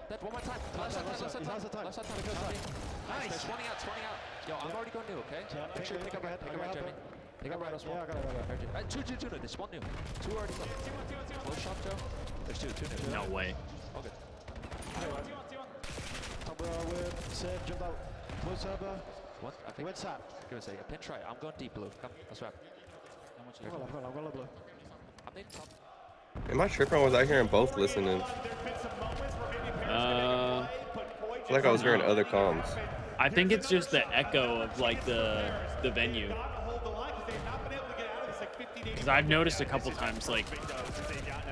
Dead, one more time. Left side time. Nice. They're spawning out. Yo, I'm already going new, okay? Make sure you pick up red, Jamie. Pick up red as well. Yeah, I got it. Two new. They spawn new. Two already left. Close shot, Joe. There's two new. No way. All good. Top with Seb, jumped out. Close server. What? I think. Red sap. Give us a pinch right. I'm going deep blue. Come, let's wrap. Am I tripping or was I hearing both listenings? I feel like I was hearing other comms. I think it's just the echo of like the venue. Because I've noticed a couple times like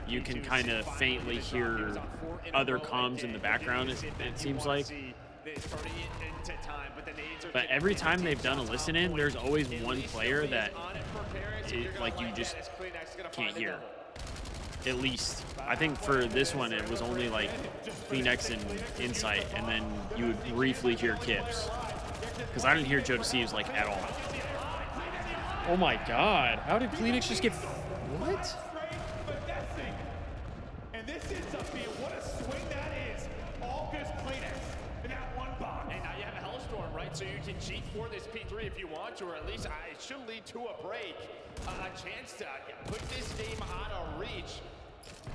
you can kind of faintly hear other comms in the background, it seems like. But every time they've done a listen in, there's always one player that like you just can't hear. At least. I think for this one, it was only like Kleenex and Insight, and then you would briefly hear Kips. Because I didn't hear Joe Deceives like at all. Oh my God. How did Kleenex just get... What? And this ends up being what a swing that is. All because Kleenex in that one box. And now you have a Hellstorm, right? So you can cheat for this P3 if you want to, or at least it should lead to a break. A chance to put this game out of reach.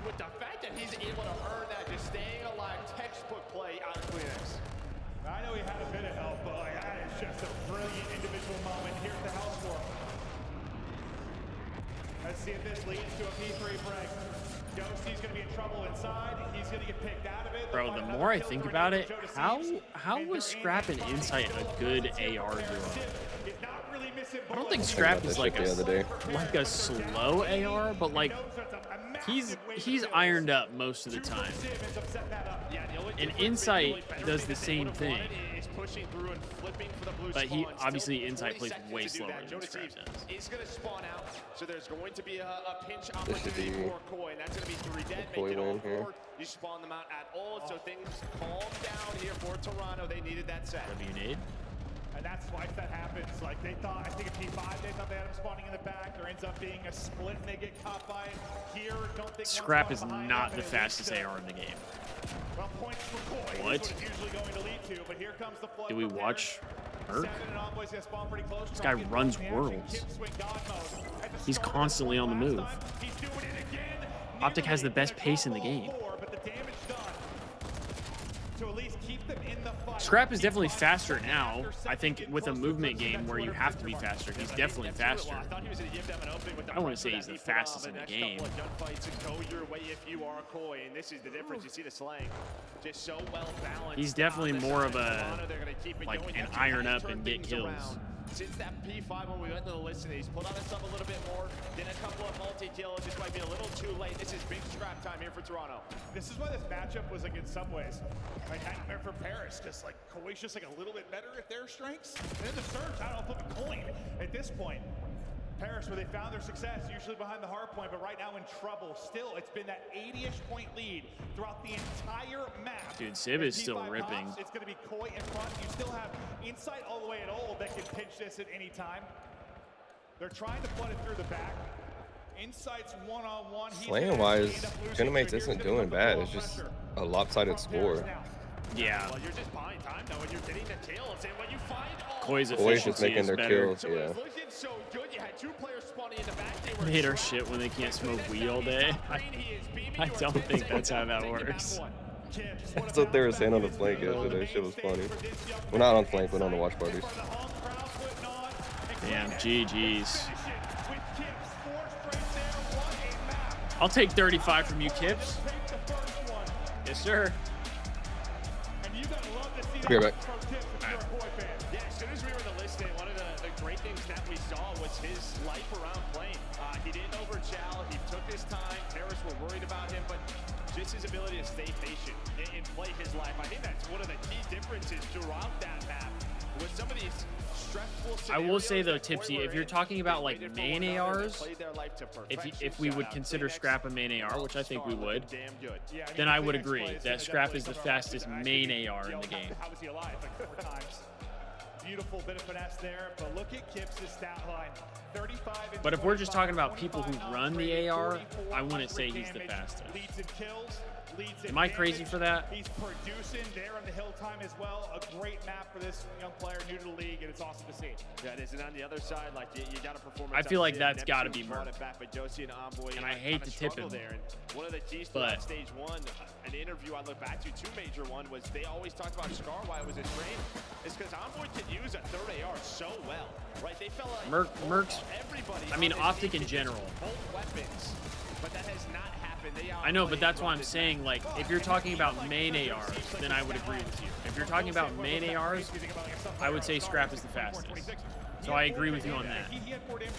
With the fact that he's able to earn that, just staying alive, textbook play out of Kleenex. I know he had a bit of help, but like, that is just a brilliant individual moment here at the Hellstorm. Let's see if this leads to a P3 break. Ghosty's going to be in trouble inside. He's going to get picked out of it. Bro, the more I think about it, how was Scrap and Insight a good AR duo? I don't think Scrap is like a slow AR, but like he's ironed up most of the time. And Insight does the same thing. But he obviously Insight plays way slower than Scrap does. Is going to spawn out, so there's going to be a pinch opportunity for Koi, and that's going to be 3 dead. Make it all 4. You spawn them out at all, so things calm down here for Toronto. They needed that set. What do you need? And that's twice that happens. Like they thought, I think at P5 they thought they had him spawning in the back. There ends up being a split and they get caught by it. Here, don't think Scrap is not the fastest AR in the game. Well, points for Koi. What? It's usually going to lead to, but here comes the flood. Did we watch Merc? Close. This guy runs worlds. He's constantly on the move. Optic has the best pace in the game. Scrap is definitely faster now. I think with a movement game where you have to be faster, he's definitely faster. I don't want to say he's the fastest in the game. He's definitely more of a like an iron up and get kills. Since that P5 when we went to the listen, he's pulled on himself a little bit more, then a couple of multi-kills. This might be a little too late. This is big Scrap time here for Toronto. This is why this matchup was like in some ways like nightmare for Paris, because like Koi's just like a little bit better at their strengths. And then the Surge, I don't know, flip a coin at this point. Paris, where they found their success, usually behind the hard point, but right now in trouble. Still, it's been that 80-ish point lead throughout the entire map. Dude, Sib is still ripping. It's going to be Koi in front. You still have Insight all the way at old that can pinch this at any time. They're trying to flood it through the back. Insight's one-on-one. Slaying-wise, Genemates isn't doing bad. It's just a lopsided score. Yeah. Well, you're just buying time now when you're getting the kills, and when you find Koi's just making their kills, yeah. So good, you had 2 players spawning in the back. They hate our shit when they can't smoke weed all day. I don't think that's how that works. That's what they were saying on the flank yesterday. Shit was funny. Well, not on flank, but on the watch parties. Damn, GG's. I'll take 35 from you, Kips. Yes, sir. Be right back. Yeah, as soon as we were in the listing, one of the great things that we saw was his life around playing. He didn't overchow. He took his time. Paris were worried about him, but just his ability to stay patient and play his life. I think that's one of the key differences throughout that map. With some of these stressful scenarios, I will say though, Tipsy, if you're talking about like main ARs, if we would consider Scrap a main AR, which I think we would, then I would agree that Scrap is the fastest main AR in the game. Obviously alive like 4 times. Beautiful bit of finesse there, but look at Kips' stat line. 35 and But if we're just talking about people who run the AR, I wouldn't say he's the fastest. Leads and kills. leads Am I crazy for that? He's producing there on the hill time as well. A great map for this young player new to the league, and it's awesome to see. Yeah, it is. And on the other side, like you got to perform. I feel like that's got to be Merc. And I hate to tip him. There. And one of the keys to that stage one, an interview I look back to Major One, was they always talked about Scar, why it was a strain. It's because Envoy can use a third AR so well, right? They felt like Merc's, everybody. I mean, Optic in general. Both weapons, but that has not happened. I know, but that's why I'm saying, like, if you're talking about main ARs, then I would agree with you. If you're talking about main ARs, I would say Scrap is the fastest. So I agree with you on that.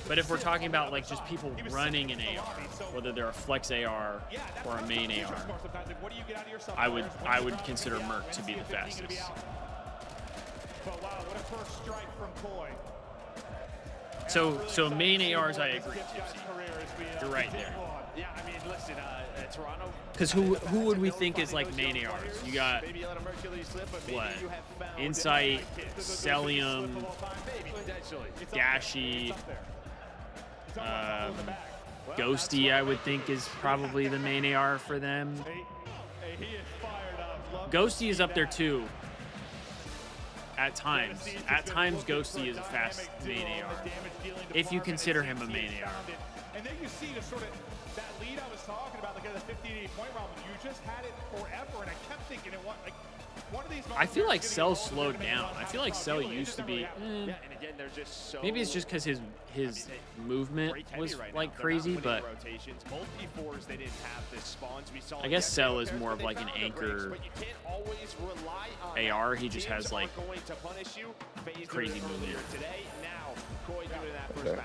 But if we're talking about, like, just people running an AR, whether they're a flex AR or a main AR, I would consider Merc to be the fastest. But wow, what a first strike from Koi. So main ARs, I agree. You're right there. Yeah, I mean, listen, Toronto. Because who would we think is like main ARs? You got what? Insight, Celium, Dashy, Ghosty. I would think is probably the main AR for them. Ghosty is up there too. At times, Ghosty is a fast main AR. If you consider him a main AR. And then you see the sort of that lead I was talking about, like at the 58-point round, you just had it forever, and I kept thinking one of these. I feel like Cell slowed down. I feel like Cell used to be. Yeah, and again, they're just so. Maybe it's just because his movement was like crazy, but both P4s they didn't have the spawns we saw. I guess Cell is more of like an anchor AR. He just has like crazy movement. Okay.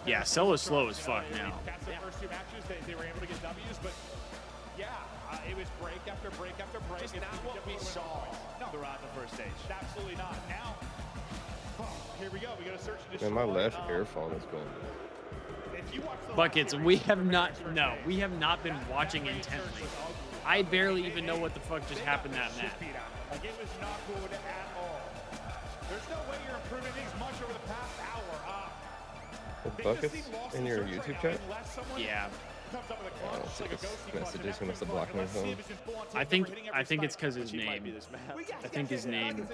Yeah, Cell is slow as fuck now. That's the first two matches. They were able to get W's, but yeah, it was break after break after break. Just not what we saw throughout the first stage. Absolutely not. Now, here we go. We got to search and destroy. Man, my left earphone is going. Buckets, we have not been watching intently. I barely even know what the fuck just happened that match. Like, it was not good at all. There's no way you're improving things much over the past hour. Buckets in your YouTube chat? Yeah. It's like messages. He must have blocked my phone. I think it's because his name. I think his name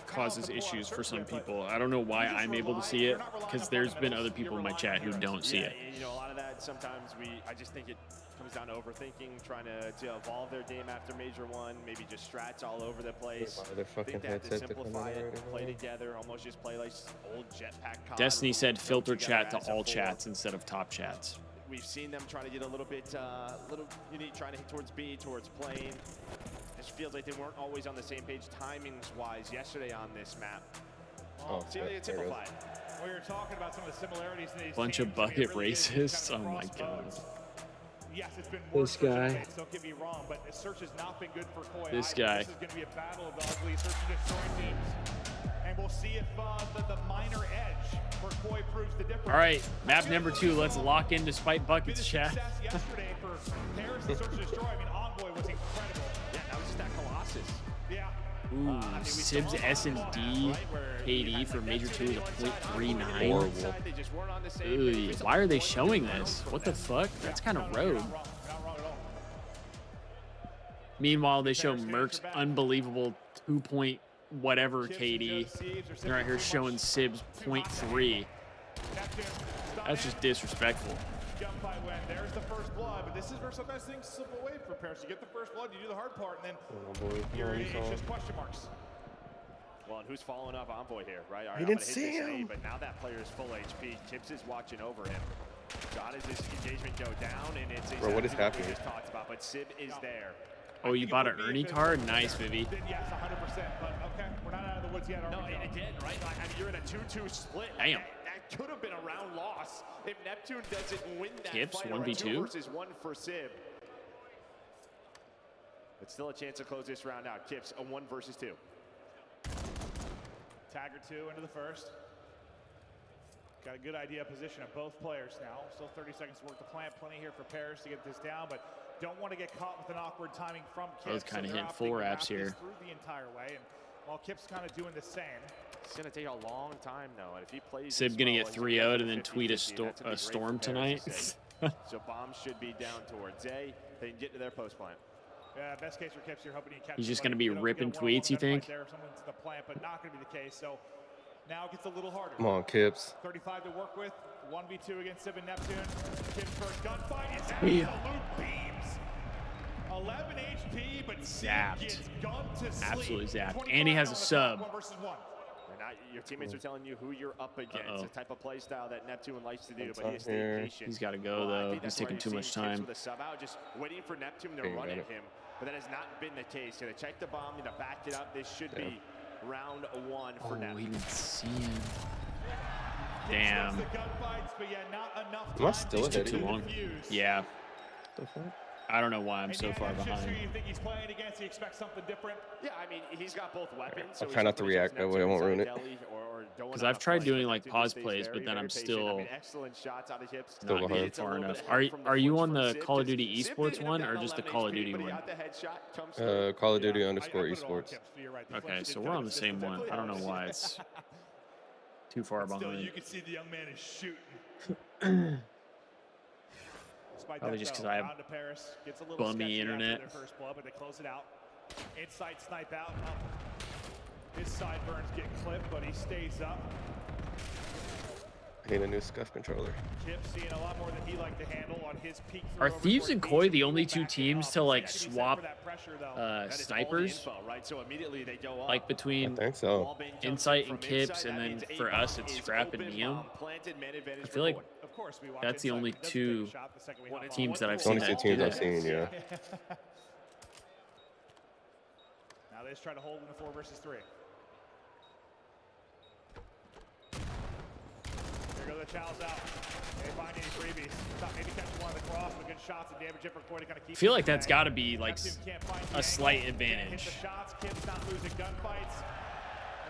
causes issues for some people. I don't know why I'm able to see it, because there's been other people in my chat who don't see it. You know, a lot of that sometimes I just think it comes down to overthinking, trying to evolve their game after Major One, maybe just strats all over the place. Think they have to simplify it, play together, almost just play like old jetpack. Destiny said filter chat to all chats instead of top chats. We've seen them try to get a little bit, unique, trying to hit towards B, towards plane. It just feels like they weren't always on the same page timings-wise yesterday on this map. Oh, see how they get simplified. We were talking about some of the similarities in these Bunch of bucket racists. Oh my god. Yes, it's been this guy. Don't get me wrong, but the search has not been good for Koi. This guy. This is going to be a battle of the ugly search and destroy teams. And we'll see if the minor edge for Koi proves the difference. All right, map number 2. Let's lock in despite buckets, chat. Yesterday for Paris and search and destroy. I mean, Envoy was incredible. Yeah, that was just that Colossus. Yeah. Ooh, Sib's S&D KD for Major 2 is a .39. Horrible. Ooh, why are they showing this? What the fuck? That's kind of rogue. Meanwhile, they show Merc's unbelievable 2 whatever KD. They're right here showing Sib's .3. That's just disrespectful. There's the first blood, but this is where sometimes things slip away for Paris. You get the first blood, you do the hard part, and then it's just question marks. Well, and who's following up Envoy here, right? All right, He didn't see him. But now that player is full HP. Tips is watching over him. So how does this engagement go down? And it's Bro, what is happening? We just talked about, but Sib is there. Oh, you bought an Ernie card? Nice, Vivi. Yes, 100%. But okay, we're not out of the woods yet. No, and again, right? Like, I mean, you're in a 2-2 split. Damn. That could have been a round loss if Neptune doesn't win that Tips, fight. 1v2? 2 versus 1 for Sib. But still a chance to close this round out. Kips, a 1 versus 2. Tagger 2 into the first. Got a good idea of position of both players now. Still 30 seconds to work the plan. Plenty here for Paris to get this down, but don't want to get caught with an awkward timing from Kips. Both kind of hitting full wraps here. Through the entire way, and while Kips kind of doing the same. It's going to take a long time, though. And if he plays Sib going to get 3-0'd and then tweet a storm tonight. So bombs should be down towards A. they can get to their post plant. Yeah, best case for Kips, you're hoping you catch. He's just going to be ripping tweets, you think? There, someone's the plant, but not going to be the case. So now it gets a little harder. Come on, Kips. 35 to work with. 1v2 against Civ and Neptune. Kips first gunfight is Yeah. absolute beams. 11 HP, but Zapped. gets gunned to sleep. Absolutely zapped. And he has a sub. 1 versus 1. Your teammates are telling you who you're up against, the type of play style that Neptune likes to do, but he is Here. staying patient. He's got to go, though. He's taking too much time. With a sub out, just waiting for Neptune to run at him, but that has not been the case. Going to check the bomb, going to back it up. This should be round 1 for Neptune. He didn't see him. Damn. Am I still Took ahead? too long. Yeah. What the fuck? I don't know why I'm so far behind. You think he's playing against? You expect something different? Yeah, I mean, he's got both weapons. I'll try not to react that way. I won't ruin it. Because I've tried doing like pause plays, but then I'm still not getting far enough. Are you on the Call of Duty Esports one or just the Call of Duty one? Call of Duty _Esports. Okay, so we're on the same one. I don't know why it's too far behind. You can see the young man is shooting. Probably just because I have bummy internet. First blow, but they close it out. Inside snipe out. His sideburns get clipped, but he stays up. I need a new scuff controller. Kip seeing a lot more than he liked to handle on his peak. Are Thieves and Koi the only two teams to like swap snipers? Like between Insight and Kips, and then for us it's Scrap and Neo? I feel like that's the only two teams that I've seen. Only two teams I've seen, yeah. Now they just try to hold in the 4 versus 3. Here go the chows out. They find any freebies. Thought maybe catch one on the cross, but good shots and damage it for Koi to kind of keep. I feel like that's got to be like a slight advantage. Hit the shots, Kips not losing gunfights,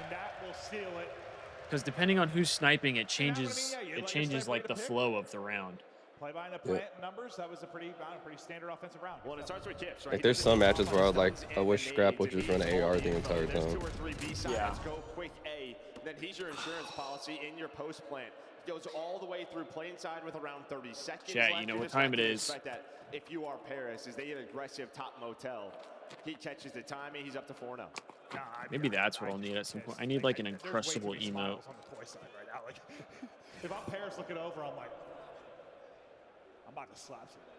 and that will seal it. Because depending on who's sniping, it changes like the flow of the round. Play by the plant numbers. That was a pretty standard offensive round. Well, it starts with Kips, right? Like there's some matches where I wish Scrap would just run AR the entire time. 2 or 3 B sides, go quick A. Then he's your insurance policy in your post plant. Goes all the way through play inside with around 30 seconds. Chat, you know what time it is. That if you are Paris, is they get aggressive top motel. He catches the timing. He's up to 4-0. Maybe that's what I'll need at some point. I need like an Uncrustable emote. On the Koi side right now. Like, if I'm Paris looking over, I'm like, I'm about to slap somebody.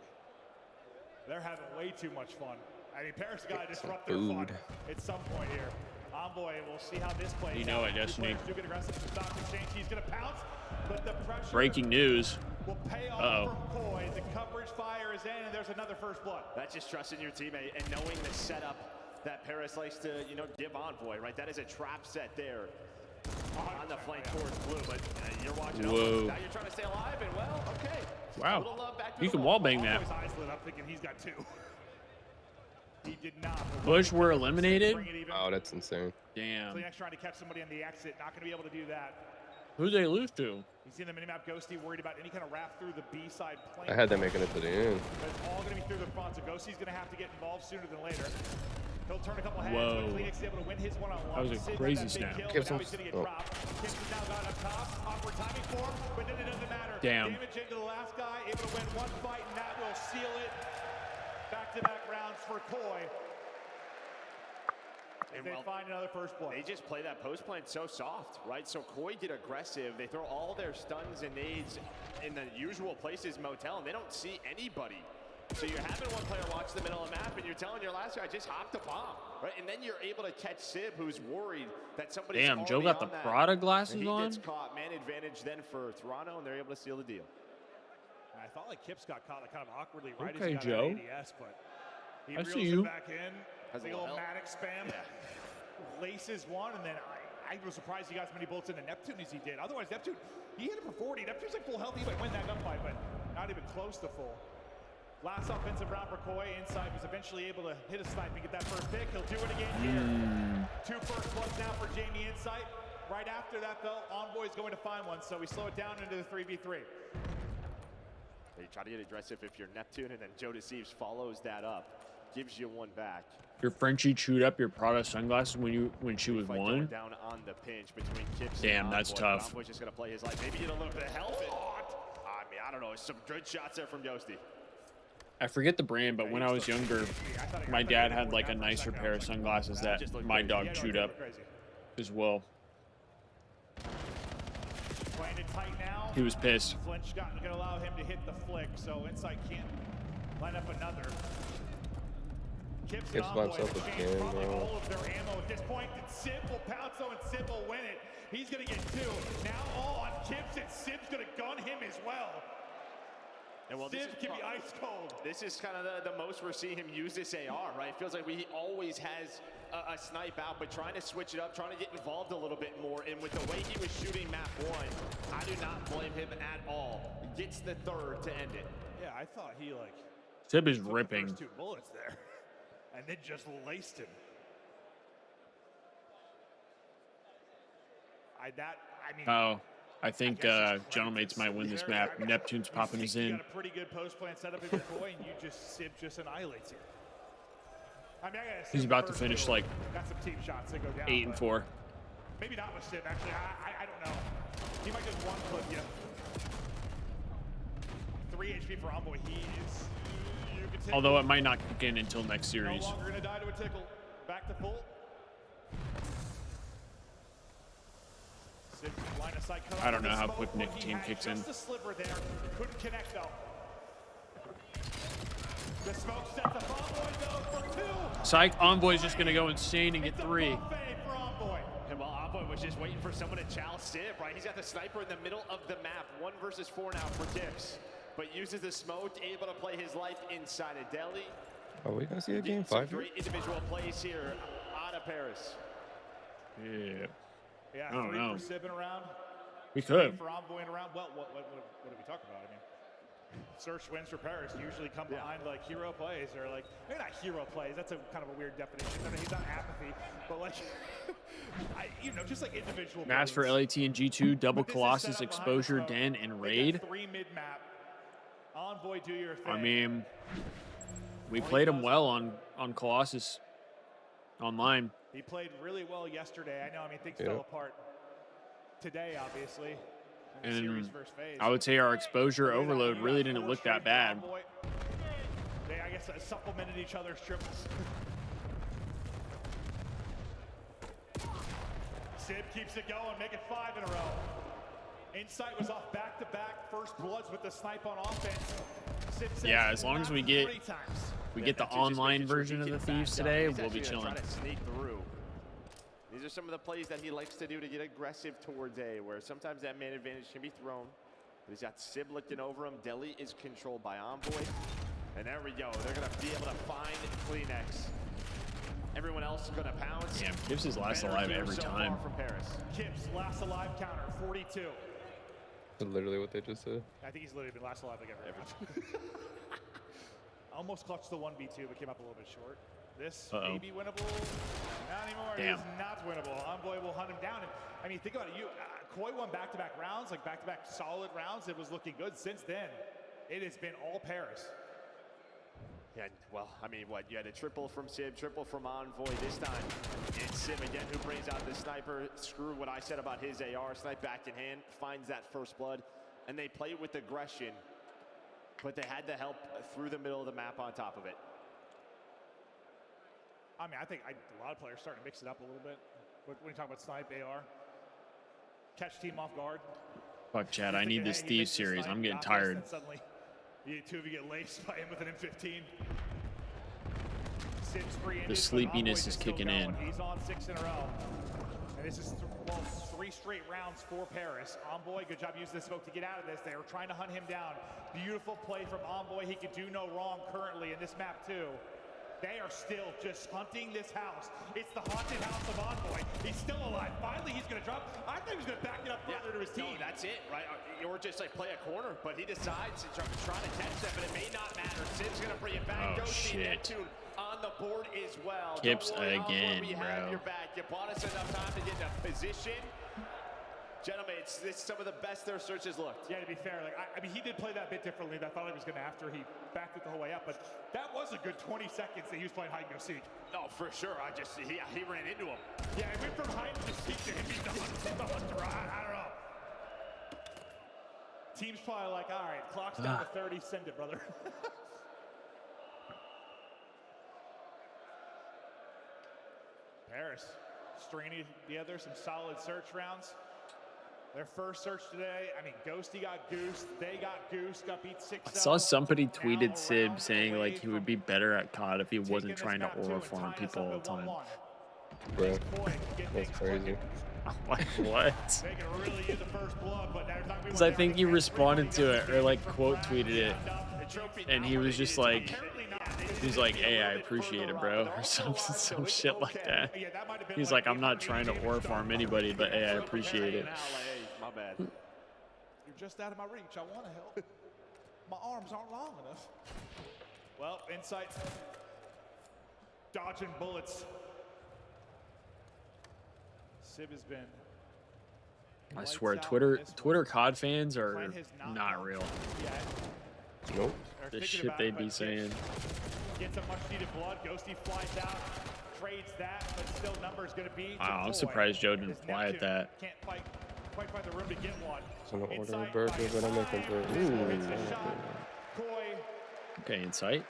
They're having way too much fun. I mean, Paris got to disrupt their fun at some point here. Envoy, we'll see how this plays. You know it, Destiny. He's going to pounce, but the pressure Breaking news. will pay off for Koi. The coverage fire is in, and there's another first blood. That's just trusting your teammate and knowing the setup that Paris likes to, give Envoy, right? That is a trap set there on the flank towards blue, but you're watching over. Now you're trying to stay alive, and well, okay. Wow. You can wallbang that. His eyes lit up thinking he's got 2. He did not. Bush were eliminated? Oh, that's insane. Damn. Next trying to catch somebody on the exit. Not going to be able to do that. Who'd they lose to? He's in the minimap. Ghosty worried about any kind of wrap through the B side plane. I had them making it to the end. But it's all going to be through the front, so Ghosty's going to have to get involved sooner than later. He'll turn a couple heads, but Kleenex is able to win his one-on-one. That was a crazy snap. Kips now he's going to get dropped. Kips has now got up top. Awkward timing for him, but then it doesn't matter. Damn. Damage into the last guy, able to win one fight, and that will seal it. Back-to-back rounds for Koi. If they find another first blood. They just play that post plant so soft, right? So Koi get aggressive. They throw all their stuns and nades in the usual places, motel, and they don't see anybody. So you're having one player watch the middle of the map, and you're telling your last guy, just hop the bomb, right? And then you're able to catch Sib, who's worried that somebody's Damn, Joe got the Prada glasses he on? Gets caught. Man advantage then for Toronto, and they're able to seal the deal. I thought like Kips got caught like kind of awkwardly right Okay, as he got Joe. ADS, but he I reels see it you. back in. Big old Matic spam. Laces one, and then I was surprised he got as many bullets into Neptune as he did. Otherwise, Neptune, he hit it for 40. Neptune's like full health. He might win that gunfight, but not even close to full. Last offensive round for Koi. Inside was eventually able to hit a snipe and get that first pick. He'll do it again here. 2 first bloods now for Jamie Insight. Right after that, though, Envoy's going to find one, so we slow it down into the 3v3. They try to get aggressive if you're Neptune, and then Joe Deceives follows that up, gives you one back. Your Frenchie chewed up your Prada sunglasses when she was one. Down on the pinch between Kips Damn, and that's Envoy. tough. Envoy's just gonna play his life. Maybe get a little bit of help. I mean, I don't know. Some good shots there from Ghosty. I forget the brand, but when I was younger, my dad had like a nicer pair of sunglasses that my dog chewed up as well. Playing it tight now. He was pissed. Flinch not going to allow him to hit the flick, so Insight can't line up another. Kips by himself again, probably bro. all of their ammo at this point. And Sib will pounce though, and Sib will win it. He's going to get 2. Now all on Kips, and Sib's going to gun him as well. And well, Sib can be ice cold. This is kind of the most we're seeing him use this AR, right? It feels like he always has a snipe out, but trying to switch it up, trying to get involved a little bit more. And with the way he was shooting map 1, I do not blame him at all. Gets the 3rd to end it. Yeah, I thought he like Sib is took the ripping. first 2 bullets there, and then just laced him. I mean. Oh, I think Gentlemates might win this map. Neptune's popping his You in. got a pretty good post plan set up in McCoy, and you just Sib just annihilates you. I mean, I gotta He's Sib about to first finish goal. like Got some team shots that go down. 8 and 4. Maybe not with Sib, actually. I don't know. He might just one clip you. 3 HP for Envoy. He is. You can take Although it might not kick in until next no series. longer gonna die to a tickle. Back to full. Sib's line of sight cut I don't off know the how smoke. quick Look, he Nicotine had kicks in. just a sliver there. Couldn't connect though. The smoke sets up Envoy though for 2. Psych, Envoy's just gonna go insane and get 3. For Envoy. And while Envoy was just waiting for someone to chow Sib, right? He's got the sniper in the middle of the map. 1 versus 4 now for Tips. But uses the smoke, able to play his life inside of Delhi. Are we gonna see a game Some 5 here? great individual plays here out of Paris. Yeah. Yeah, I don't 3 know. for Sib and around. We could. 3 for Envoy and around. Well, what did we talk about? I mean, search wins for Paris usually come behind like hero plays or like maybe not hero plays. That's a kind of a weird definition. I mean, he's not apathy, but like just like individual. Mass for plays. LAT and G2, double But this is Colossus, set up behind Exposure, the smoke. Den, and They got Raid. 3 mid map. Envoy, do your thing. I mean, we played him well on Colossus online. He played really well yesterday. I know. I mean, things Yeah. fell apart today, obviously. In the series And versus Faze. I would say our exposure overload really didn't look that bad. They, I guess, supplemented each other's triples. Sib keeps it going, make it 5 in a row. Insight was off back-to-back first bloods with the snipe on offense. Sib says Yeah, as long as we get 3 times. the online version of the Thieves today, we'll be chilling. Trying to sneak through. These are some of the plays that he likes to do to get aggressive towards A, where sometimes that man advantage can be thrown. But he's got Sib looking over him. Delhi is controlled by Envoy. And there we go. They're going to be able to find Kleenex. Everyone else is going to pounce. Damn, Kips is last alive every time. From Paris. Kips, last alive counter, 42. That's literally what they just said. I think he's literally been last alive like every round. Almost clutched the 1v2, but came up a little bit short. This may be winnable. Not anymore. Damn. It is not winnable. Envoy will hunt him down. And, I mean, think about it. Koi won back-to-back rounds, like back-to-back solid rounds. It was looking good. Since then, it has been all Paris. Yeah, well, I mean, what? You had a triple from Sib, triple from Envoy. This time, it's Sib again who brings out the sniper. Screw what I said about his AR. Snipe back in hand, finds that first blood. And they play with aggression, but they had the help through the middle of the map on top of it. I mean, I think a lot of players starting to mix it up a little bit. When you talk about snipe, AR, catch team off guard. Fuck, Chad, I need this Thieves series. I'm getting tired. Suddenly, you 2 of you get laced by him with an M15. Sib's free. The sleepiness is kicking in. He's on 6 in a row. And this is 3 straight rounds for Paris. Envoy, good job using the smoke to get out of this. They were trying to hunt him down. Beautiful play from Envoy. He could do no wrong currently in this map too. They are still just hunting this house. It's the haunted house of Envoy. He's still alive. Finally, he's going to drop. I think he was going to back it up further to his team. No, that's it, right? Or just like play a corner, but he decides to try to catch that, but it may not matter. Sib's going to bring it back. Oh, shit. Neptune on the board as well. Kips Don't worry, again, Envoy, we bro. have your back. You bought us enough time to get in a position. Gentlemen, it's some of the best their searches looked. Yeah, to be fair, like I mean, he did play that bit differently than I thought he was going to after he backed it the whole way up. But that was a good 20 seconds that he was playing hide and go seek. No, for sure. He ran into him. Yeah, it went from hide and go seek to him being the hunter. I don't know. Team's probably like, all right, clock's down to 30. Send it, brother. Paris stringing together some solid search rounds. Their first search today, I mean, Ghosty got goosed, they got goosed, got beat 6-0. I saw somebody tweeted Sib saying like he would be better at COD if he wasn't trying to aura farm people all the time. Bro, that's crazy. Like what? Because I think he responded to it or like quote tweeted it, and he was just like, he's like, "Hey, I appreciate it, bro," or some shit like that. He's like, "I'm not trying to aura farm anybody, but hey, I appreciate it." My bad. You're just out of my reach. I want to help. My arms aren't long enough. Well, Insight dodging bullets. Sib has been. I swear, Twitter COD fans are not real. Nope. The shit they be saying. Gets a much needed blood. Ghosty flies out, trades that, but still number's going to be. Wow, I'm surprised Joe didn't fly at that. Can't quite find the room to get one. So I'm gonna order a burger, but I'm making burger. Ooh. Okay, Insight.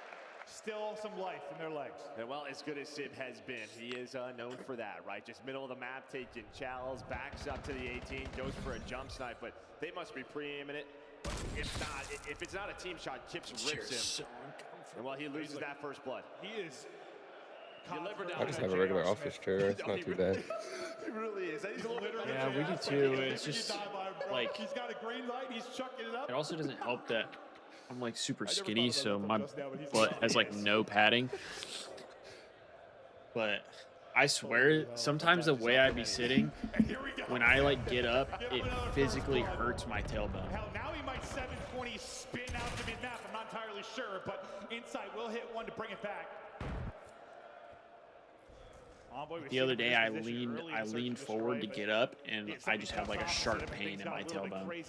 Still some life in their legs. And well, as good as Sib has been, he is known for that, right? Just middle of the map, taking chows, backs up to the 18, goes for a jump snipe, but they must be preeminent. If it's not a team shot, Kips rips him. So and well, he loses that first blood. He is. I just have a regular office chair. It's not too bad. It really is. He's Yeah, we do too. It's just like he's got a green light. He's chucking it up. it also doesn't help that I'm like super skinny, so my butt has like no padding. But I swear, sometimes the way I be sitting, when I like get up, it physically hurts my tailbone. Hell, now he might 720 spin out to mid-map. I'm not entirely sure, but Insight will hit one to bring it back. The other day, I leaned forward to get up, and I just had like a sharp pain in my tailbone.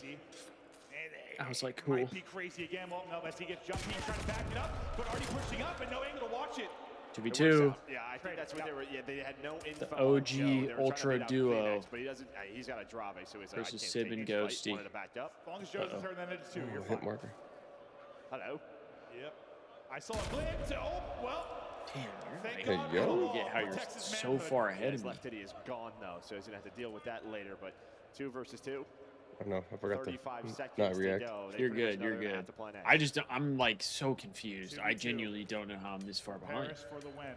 I was like, cool. Might be crazy again. Well, no, as he gets jumped, he's trying to back it up, but already pushing up and no angle to watch it. 2v2. Yeah, I think that's what they were. Yeah, they had no info. The OG Ultra Duo. But he doesn't. He's got a Drave, so he's versus Sib and Ghosty. As long as Joe's turn that into 2, you're fine. Hit marker. Hello. Yep. I saw a glimpse. Oh, well. Damn, you're like, get how you're so far ahead of me. Left titty is gone though, so he's gonna have to deal with that later. But 2 versus 2. I know. I forgot to 35 seconds not react. to go. You're good. You're good. I'm like so confused. I genuinely don't know how I'm this far behind. Paris for the win.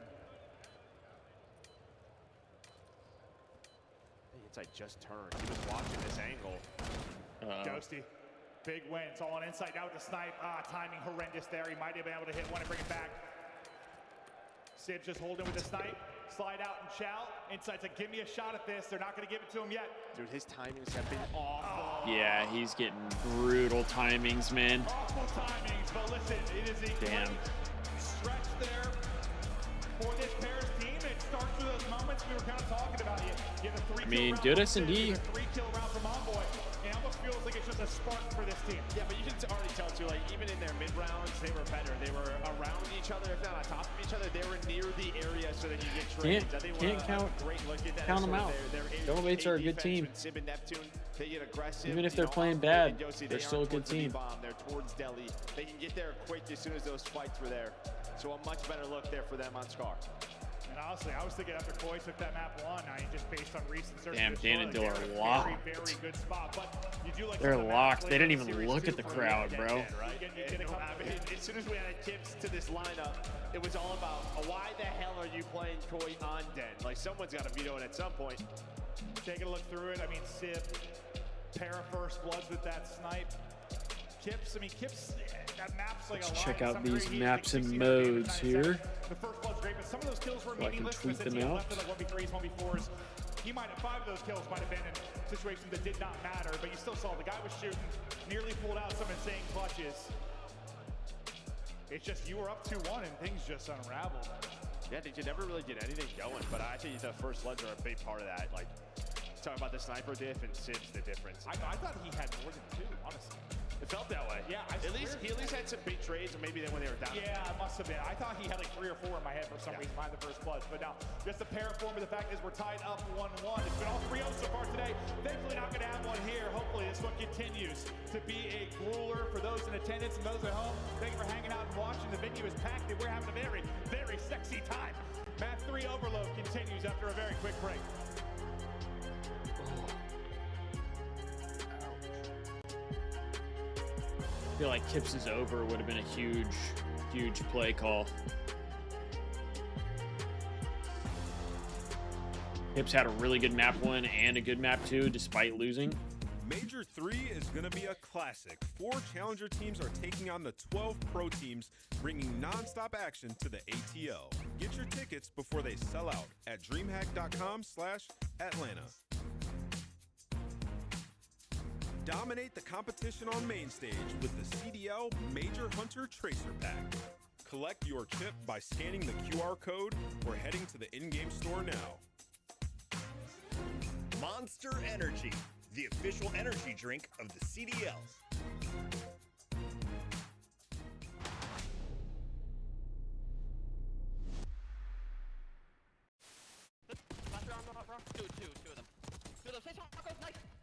Insight just turned. He was watching this angle. Ghosty. Big win. It's all on Insight now with the snipe. Timing horrendous there. He might have been able to hit one and bring it back. Sib just holding with the snipe. Slide out and chow. Insight's like, give me a shot at this. They're not going to give it to him yet. Dude, his timings have been awful. Yeah, he's getting brutal timings, man. Awful timings, but listen, it is a great stretch there for this Paris team. It starts with those moments we were kind of talking about. You have a 3-kill round good from S&D. Sib, a 3-kill round from Envoy. It almost feels like it's just a spark for this team. Yeah, but you can already tell too, like even in their mid rounds, they were better. They were around each other, if not on top of each other. They were near the area so that you get trades. Can't count them out. Donovates are a good team. Sib and Neptune, they get aggressive. Even if they're playing bad, they're still a good team. They're towards Delhi. They can get there quick as soon as those fights were there. So a much better look there for them on Scar. And honestly, I was thinking after Koi took that map 1, just based on recent search. Damn, Dan and Dill are locked. Very good spot, but you do like they're locked. They didn't even look at the crowd, bro. As soon as we added Kips to this lineup, it was all about why the hell are you playing Koi on Den? Like someone's got to veto it at some point. Taking a look through it, I mean, Sib, pair of first bloods with that snipe. Kips, that map's like Let's check out these maps and modes here. The first blood's great, but some of those kills were so I can tweet them out. Left in the 1v3s, 1v4s. He might have 5 of those kills might have been in situations that did not matter, but you still saw the guy was shooting, nearly pulled out some insane clutches. It's just you were up 2-1 and things just unraveled. Yeah, you never really get anything going, but I think the first bloods are a big part of that. Like talking about the sniper diff and Sib's the difference. I thought he had more than 2, honestly. It felt that way. Yeah, he at least had some big trades, or maybe then when they were down. Yeah, it must have been. I thought he had like 3 or 4 in my head for some reason behind the first clutch. But now, just a pair for me. The fact is we're tied up 1-1. It's been all 3-0 so far today. Thankfully, not going to have one here. Hopefully, this one continues to be a grueler for those in attendance and those at home. Thank you for hanging out and watching. The venue is packed, and we're having a very, very sexy time. Map 3 Overload continues after a very quick break. I feel like Kips is over would have been a huge play call. Kips had a really good map 1 and a good map 2 despite losing. Major 3 is going to be a classic. 4 challenger teams are taking on the 12 pro teams, bringing non-stop action to the ATL. Get your tickets before they sell out at dreamhack.com/Atlanta. Dominate the competition on main stage with the CDL Major Hunter Tracer Pack. Collect your chip by scanning the QR code or heading to the in-game store now. Monster Energy, the official energy drink of the CDLs.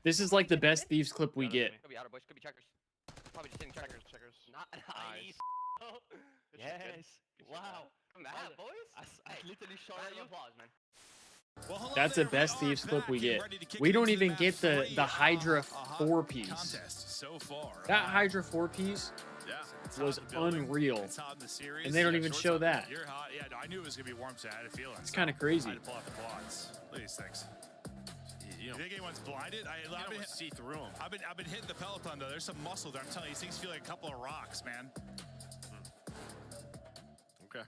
This is like the best Thieves clip we get. Could be outer boys, could be checkers. Probably just hitting checkers. Not nice. Yes. Wow. I'm mad, boys. I literally shot at you. Applause, man. That's the best Thieves clip we get. We don't even get the Hydra 4-piece. So far. That Hydra 4-piece was unreal. And they don't even show that. You're hot. Yeah, no, I knew it was going to be warm, so I had a feeling. It's kind of crazy. I had to pull out the quads. Look at these things. You think anyone's blinded? I've been see through them. I've been hitting the Peloton though. There's some muscle there. I'm telling you, these things feel like a couple of rocks, man. Okay.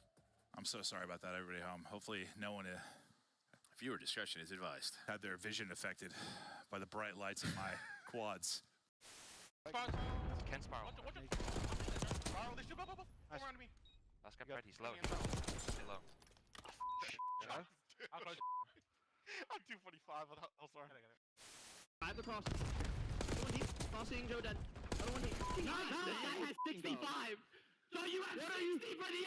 I'm so sorry about that, everybody home. Hopefully, no one. Viewer discretion is advised. Had their vision affected by the bright lights of my quads. Ken Sparrow. Nice. Last guy, Fred, he's low. Stay low. I'm 245 elsewhere. I have the cross. One deep. Crossing Joe dead. Other one deep. Nice! That has 65! So you have 60 for the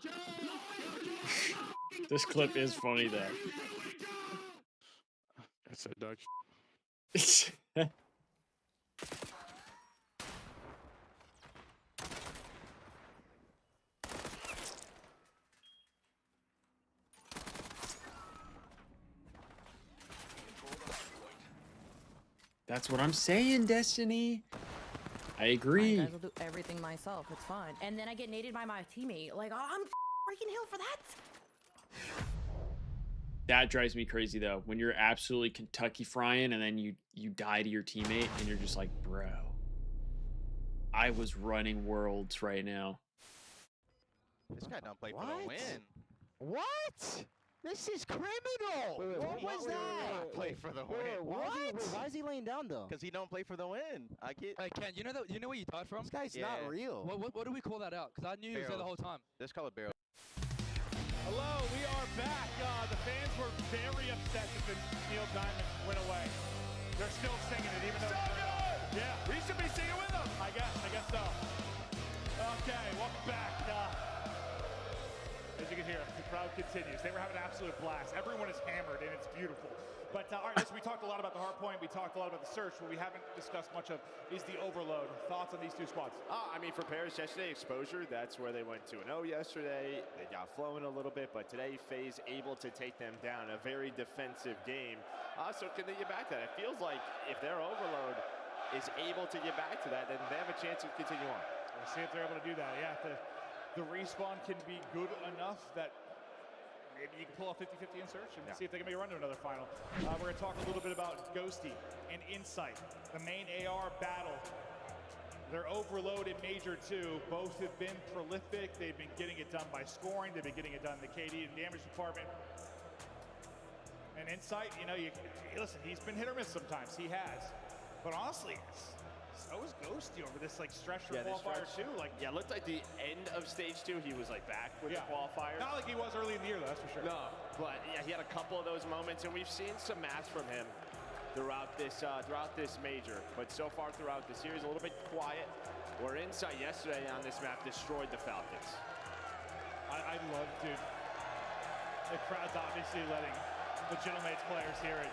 outro! This clip is funny though. That's so Dutch. That's what I'm saying, Destiny. I agree. I will do everything myself. It's fine. And then I get naded by my teammate. Like, oh, I'm freaking healed for that. That drives me crazy though. When you're absolutely Kentucky frying and then you die to your teammate and you're just like, bro, I was running worlds right now. This guy don't play for the win. What? This is criminal. What was that? Play for the win. What? Why is he laying down though? Because he don't play for the win. I get. Hey Ken, you know where you died from? This guy's not real. What do we call that out? Because I knew he was there the whole time. Let's call it barrel. Hello, we are back. The fans were very upset that the Neil Diamond went away. They're still singing it, even though. So good! Yeah, we should be singing with them. I guess so. Okay, welcome back. As you can hear, the crowd continues. They were having an absolute blast. Everyone is hammered, and it's beautiful. But all right, listen, we talked a lot about the hard point. We talked a lot about the search. What we haven't discussed much of is the overload. Thoughts on these two squads? I mean, for Paris yesterday, exposure, that's where they went 2-0 yesterday. They got flowing a little bit, but today, Faze able to take them down. A very defensive game. So can they get back to that? It feels like if their overload is able to get back to that, then they have a chance to continue on. We'll see if they're able to do that. Yeah, the respawn can be good enough that maybe you can pull off 50-50 in search and see if they can make a run to another final. We're going to talk a little bit about Ghosty and Insight, the main AR battle. They're overload in Major 2. Both have been prolific. They've been getting it done by scoring. They've been getting it done in the KD and damage department. And Insight, listen, he's been hit or miss sometimes. He has. But honestly, so is Ghosty over this stretch for qualifier too. It looked like the end of stage 2, he was back with the qualifier. Not like he was early in the year, though, that's for sure. No, but yeah, he had a couple of those moments, and we've seen some maps from him throughout this major. But so far throughout the series, a little bit quiet. Where Insight yesterday on this map destroyed the Falcons. I love, dude. The crowd's obviously letting Legitimate's players hear it.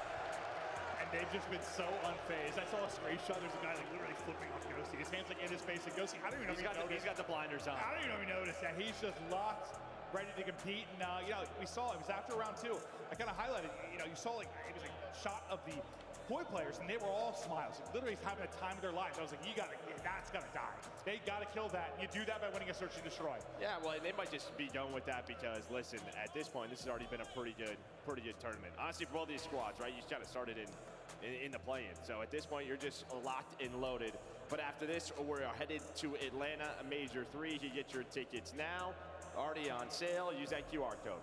And they've just been so unfazed. I saw a screenshot. There's a guy like literally flipping off Ghosty. His hand's like in his face. And Ghosty, I don't even know if he noticed. He's got the blinders on. I don't even know if he noticed that. He's just locked, ready to compete. And, you know, we saw it was after round 2. I kind of highlighted, you know, you saw like, it was a shot of the Koi players, and they were all smiles. Literally having the time of their lives. I was like, that's got to die. They got to kill that. You do that by winning a search and destroy. Yeah, well, they might just be done with that because, listen, at this point, this has already been a pretty good tournament. Honestly, for all these squads, right, you just kind of started in the play-in. So at this point, you're just locked and loaded. But after this, we're headed to Atlanta, Major 3. You get your tickets now, already on sale. Use that QR code.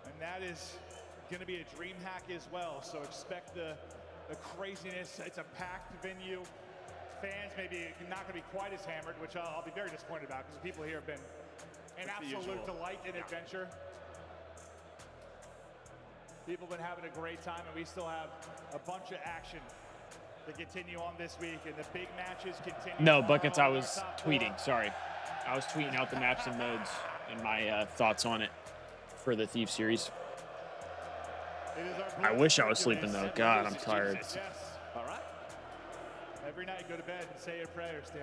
And that is going to be a Dreamhack as well. So expect the craziness. It's a packed venue. Fans maybe not going to be quite as hammered, which I'll be very disappointed about because the people here have been an absolute delight and adventure. People have been having a great time, and we still have a bunch of action to continue on this week, and the big matches continue. No, Buckets, I was tweeting. Sorry. I was tweeting out the maps and modes and my thoughts on it for the Thieves series. I wish I was sleeping, though. God, I'm tired. Yes. All right. Every night, go to bed and say your prayers, Tim.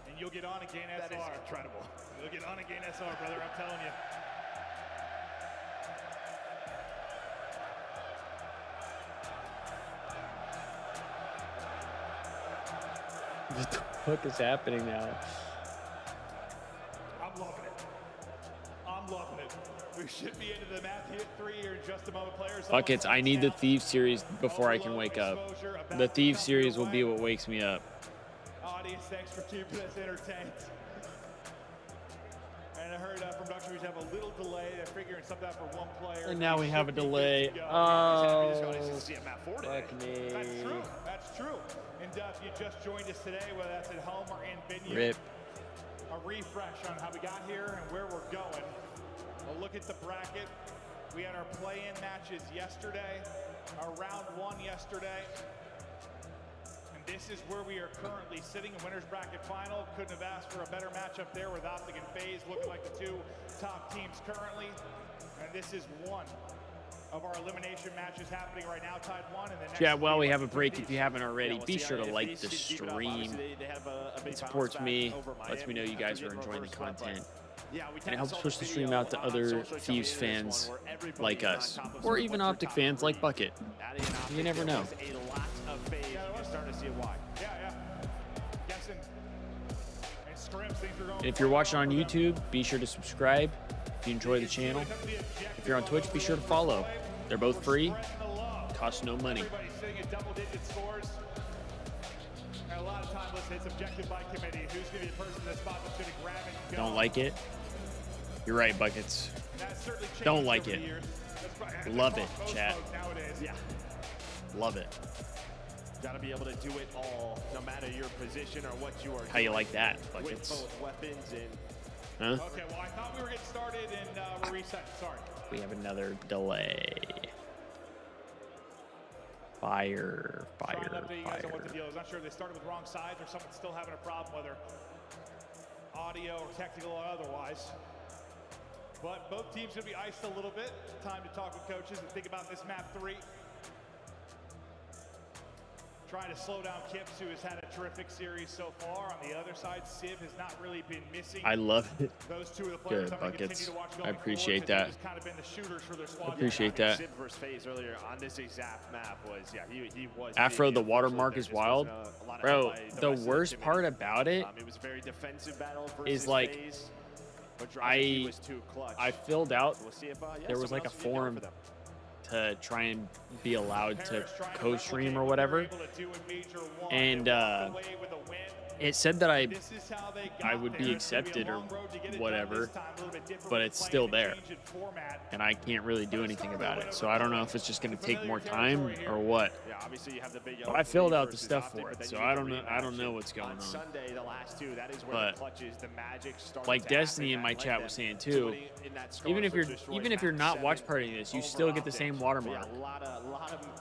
And you'll get on again, SR. That is incredible. You'll get on again, SR, brother. I'm telling you. What the fuck is happening now? I'm loving it. I'm loving it. We should be into the map hit 3 here in just a moment. Players. Buckets, I need the Thieves series before I can wake up. The Thieves series will be what wakes me up. Audience, thanks for keeping us entertained. And I heard from production we have a little delay. They're figuring something out for one player. And now we have a delay. Oh, fuck me. That's true. That's true. And if you just joined us today, whether that's at home or in venue, Rip. A refresh on how we got here and where we're going. A look at the bracket. We had our play-in matches yesterday, our round 1 yesterday. And this is where we are currently sitting in winner's bracket final. Couldn't have asked for a better matchup there with Optic and Faze looking like the 2 top teams currently. And this is one of our elimination matches happening right now, tied 1. And the next While we have a break, if you haven't already, be sure to like the stream. It supports me, lets me know you guys are enjoying the content. And it helps push the stream out to other Thieves fans like us, or even Optic fans like Bucket. You never know. And if you're watching on YouTube, be sure to subscribe if you enjoy the channel. If you're on Twitch, be sure to follow. They're both free, cost no money. And a lot of time, listen, it's objective by committee. Who's going to be the person in the spot that's going to grab it and go? Don't like it? You're right, Buckets. Don't like it. Love it, chat. Yeah. Love it. Got to be able to do it all, no matter your position or what you are doing. How you like that, With Buckets? both weapons and... Huh? Okay, well, I thought we were getting started and we're resetting. Sorry. We have another delay. Fire. Trying to update you guys on what the deal is. Not sure if they started with wrong sides or someone's still having a problem, whether audio or technical or otherwise. But both teams going to be iced a little bit. Time to talk with coaches and think about this map 3. Trying to slow down Kips, who has had a terrific series so far. On the other side, Civ has not really been missing. I love it. Those 2 of the players Good, I'm going to continue Buckets. to watch I going appreciate forward, that. Just kind of been the shooters for their squad. Appreciate that. Civ versus Faze earlier on this exact map was, he was... Afro, the watermark is wild. Bro, the worst part about it it was a very defensive battle is like, Faze, but I was too clutch. filled out, So we'll see if, there was like a someone else will be down forum for them. to try and be allowed to co-stream or whatever. And it said that I would be accepted or whatever, but it's still there, and I can't really do anything about it. So I don't know if it's just going to take more time or what. But I filled out the stuff for it, so I don't know what's going on. But like Destiny in my chat was saying too, even if you're not watch partying this, you still get the same watermark.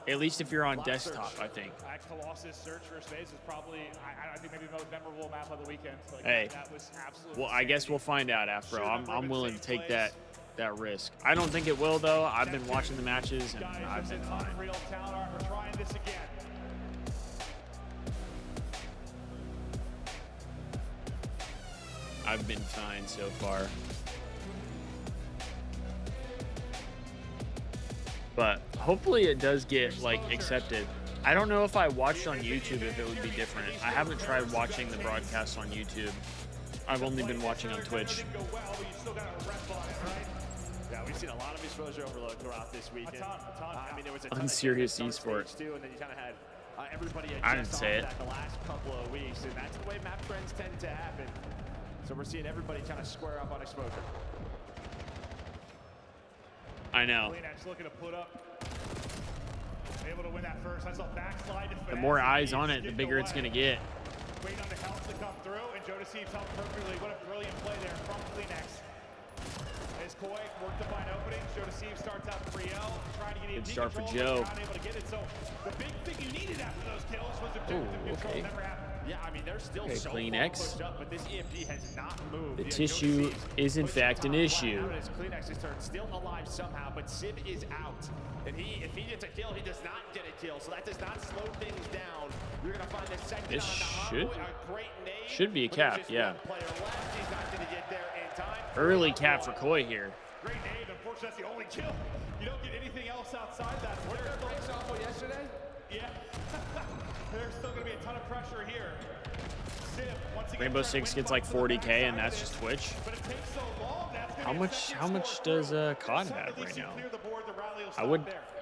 At least if you're on desktop, I think. Colossus search for Faze is probably, I think, maybe the most memorable map of the weekend. Like, hey, that was absolutely well, I guess we'll find out after. I'm willing to take that risk. I don't think it will though. I've been watching the matches and I've been fine. We're trying this again. I've been fine so far. But hopefully it does get like accepted. I don't know if I watched on YouTube if it would be different. I haven't tried watching the broadcast on YouTube. I've only been watching on Twitch. Yeah, we've seen a lot of exposure overload throughout this weekend. I mean, there was a ton Unserious of esports. too, and then you kind of had everybody I didn't adjust say off it. that the last couple of weeks, and that's the way map trends tend to happen. So we're seeing everybody kind of square up on exposure. I know. Looking to put up. Able to win that first. I saw backslide The more eyes on it, the bigger it's gonna get. Waiting on the health to come through, and Joe Deceives helped perfectly. What a brilliant play there from Kleenex. As Koi worked to find openings, Joe Deceives starts out 3L, trying to get Good start for Joe. not able to get it. So the big thing you needed after those kills was objective control. Okay. Never happened. Yeah, I mean, they're still so Kleenex. far pushed up, but this EMP has not moved. The tissue is in fact an issue. Kleenex is still alive somehow, but Sim is out. And if he gets a kill, he does not get a kill. So that does not slow things down. You're going to find the second This on the envoy, should be a cap, yeah. Early cap for Koi here. Great nade. Unfortunately, that's the only kill. You don't get anything else outside that. What did breaks off of yesterday? Yeah. There's still going to be a ton of pressure here. Sim, once again, Rainbow Six gets like 40K, and that's just Twitch. but it takes so long. That's How much does COD have right now?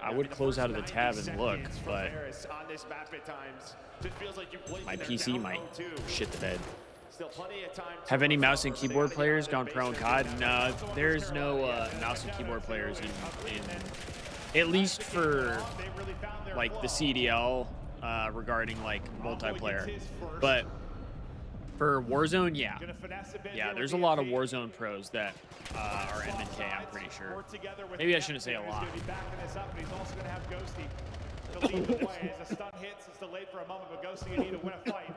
I would close out of the tab and look, but my PC might shit the bed. Have any mouse and keyboard players gone pro in COD? No, there's no mouse and keyboard players in at least for like the CDL regarding like multiplayer. But for Warzone, yeah. Yeah, there's a lot of Warzone pros that are MNK, I'm pretty sure. Maybe I shouldn't say a lot. To lead the way as a stun hits, it's delayed for a moment, but Ghosty, you need to win a fight.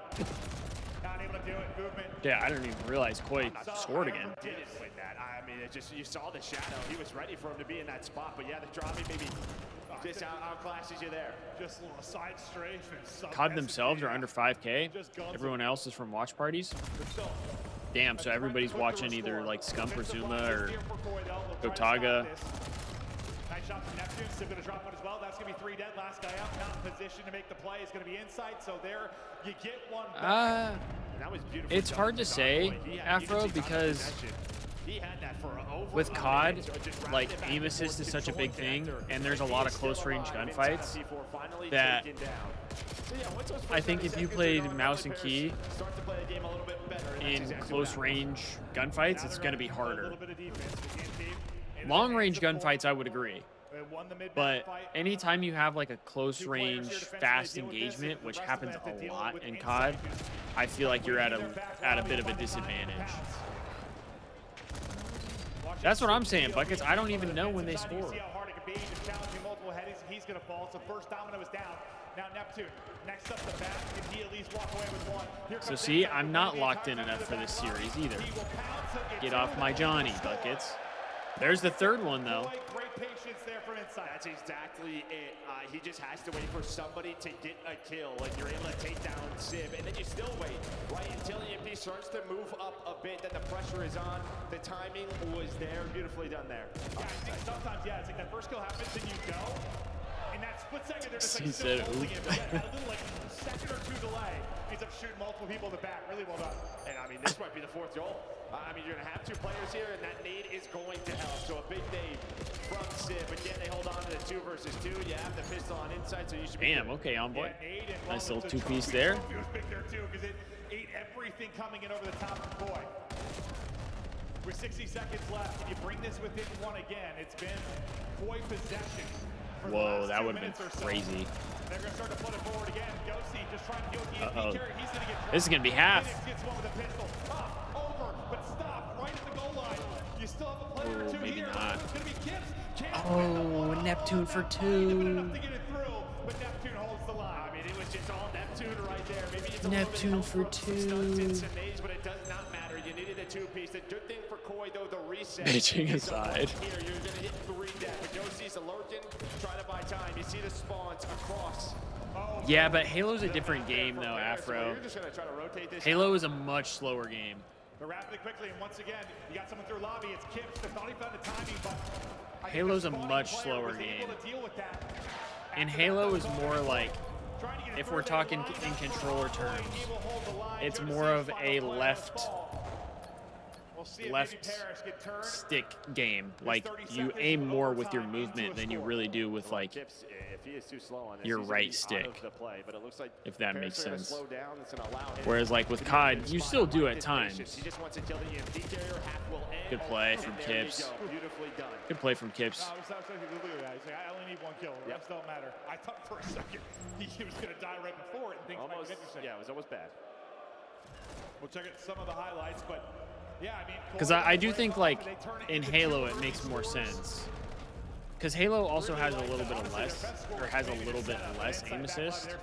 Not able to do it. Movement. Yeah, I didn't even realize Koi scored again. Didn't win that. I mean, it just, you saw the shadow. He was ready for him to be in that spot, but yeah, the dropping maybe just outclasses you there. Just a little side strafe and COD themselves are under 5K. Everyone else is from watch parties. Damn, so everybody's watching either like Scump or Zuma or Gotaga. Nice shot from Neptune. Still going to drop one as well. That's going to be 3 dead. Last guy out. Not in position to make the play. Is going to be inside. So there you get one back. It's hard to say, Afro, because with COD, like aim assist is such a big thing, and there's a lot of close range gunfights that I think if you played mouse and key in close range gunfights, it's going to be harder. Long range gunfights, I would agree. But anytime you have like a close range, fast engagement, which happens a lot in COD, I feel like you're at a bit of a disadvantage. That's what I'm saying, Buckets. I don't even know when they score. He's going to fall. So first domino is down. Now Neptune. Next up the back. Can he at least walk away with one? So see, I'm not locked in enough for this series either. Get off my Johnny, Buckets. There's the third one, though. Great patience there from inside. That's exactly it. He just has to wait for somebody to get a kill. Like you're able to take down Sim, and then you still wait, right? Until EMP starts to move up a bit, then the pressure is on. The timing was there. Beautifully done there. Yeah, I think sometimes, yeah, it's like that first kill happens and you go. And that's split second, they're just He like said, still holding "Oop." him. But yeah, a little like second or two delay. Ends up shooting multiple people in the back. Really well done. And I mean, this might be the fourth goal. I mean, you're going to have two players here, and that nade is going to help. So a big nade from Sid, but yet they hold on to the 2 versus 2. You have the pistol on inside, so you should be Damn, okay, on board. Yeah, Nice little two-piece there. It was big there too, because it ate everything coming in over the top of Koi. With 60 seconds left, if you bring this within 1 again, it's been Koi possession. For Whoa, the last that 2 would have been minutes or so. crazy. They're going to start to put it forward again. Ghosty just trying to deal with the EMP carry. He's going to get dropped. This is going to be half. Phoenix gets one with a pistol. Over, but stop right at the goal line. You still have a player or two maybe here. not. It's going to be Kips. Oh, Neptune for 2. Enough to get it through, but Neptune holds the line. I mean, it was just all Neptune right there. Maybe it's a Neptune for little bit 2. stunts and nades, but it does not matter. You needed a 2-piece. The good thing for Koi, though, the reset. Bitching is aside. Here, you're going to hit 3 death. But Ghosties lurking, trying to buy time. You see the spawns across. Yeah, but Halo's a different game, though, Afro. You're just going to try to rotate this. Halo is a much slower game. They're rapidly, quickly, and once again, you got someone through lobby. It's Kips. They thought he found the timing, but Halo's a much slower game. And Halo is more like, if we're talking in controller terms, it's more of a left stick game. Like, you aim more with your movement than you really do with, like, your right stick, if that makes sense. Whereas, like, with COD, you still do at times. Good play from Kips. Good play from Kips. I only need 1 kill. The rest don't matter. I thought for a second he was going to die right before it. And things might get interesting. Yeah, it was almost bad. We'll check out some of the highlights, but yeah, I mean, Because I do think, like, in Halo, it makes more sense. Because Halo also has a little bit of less, or has a little bit less aim assist.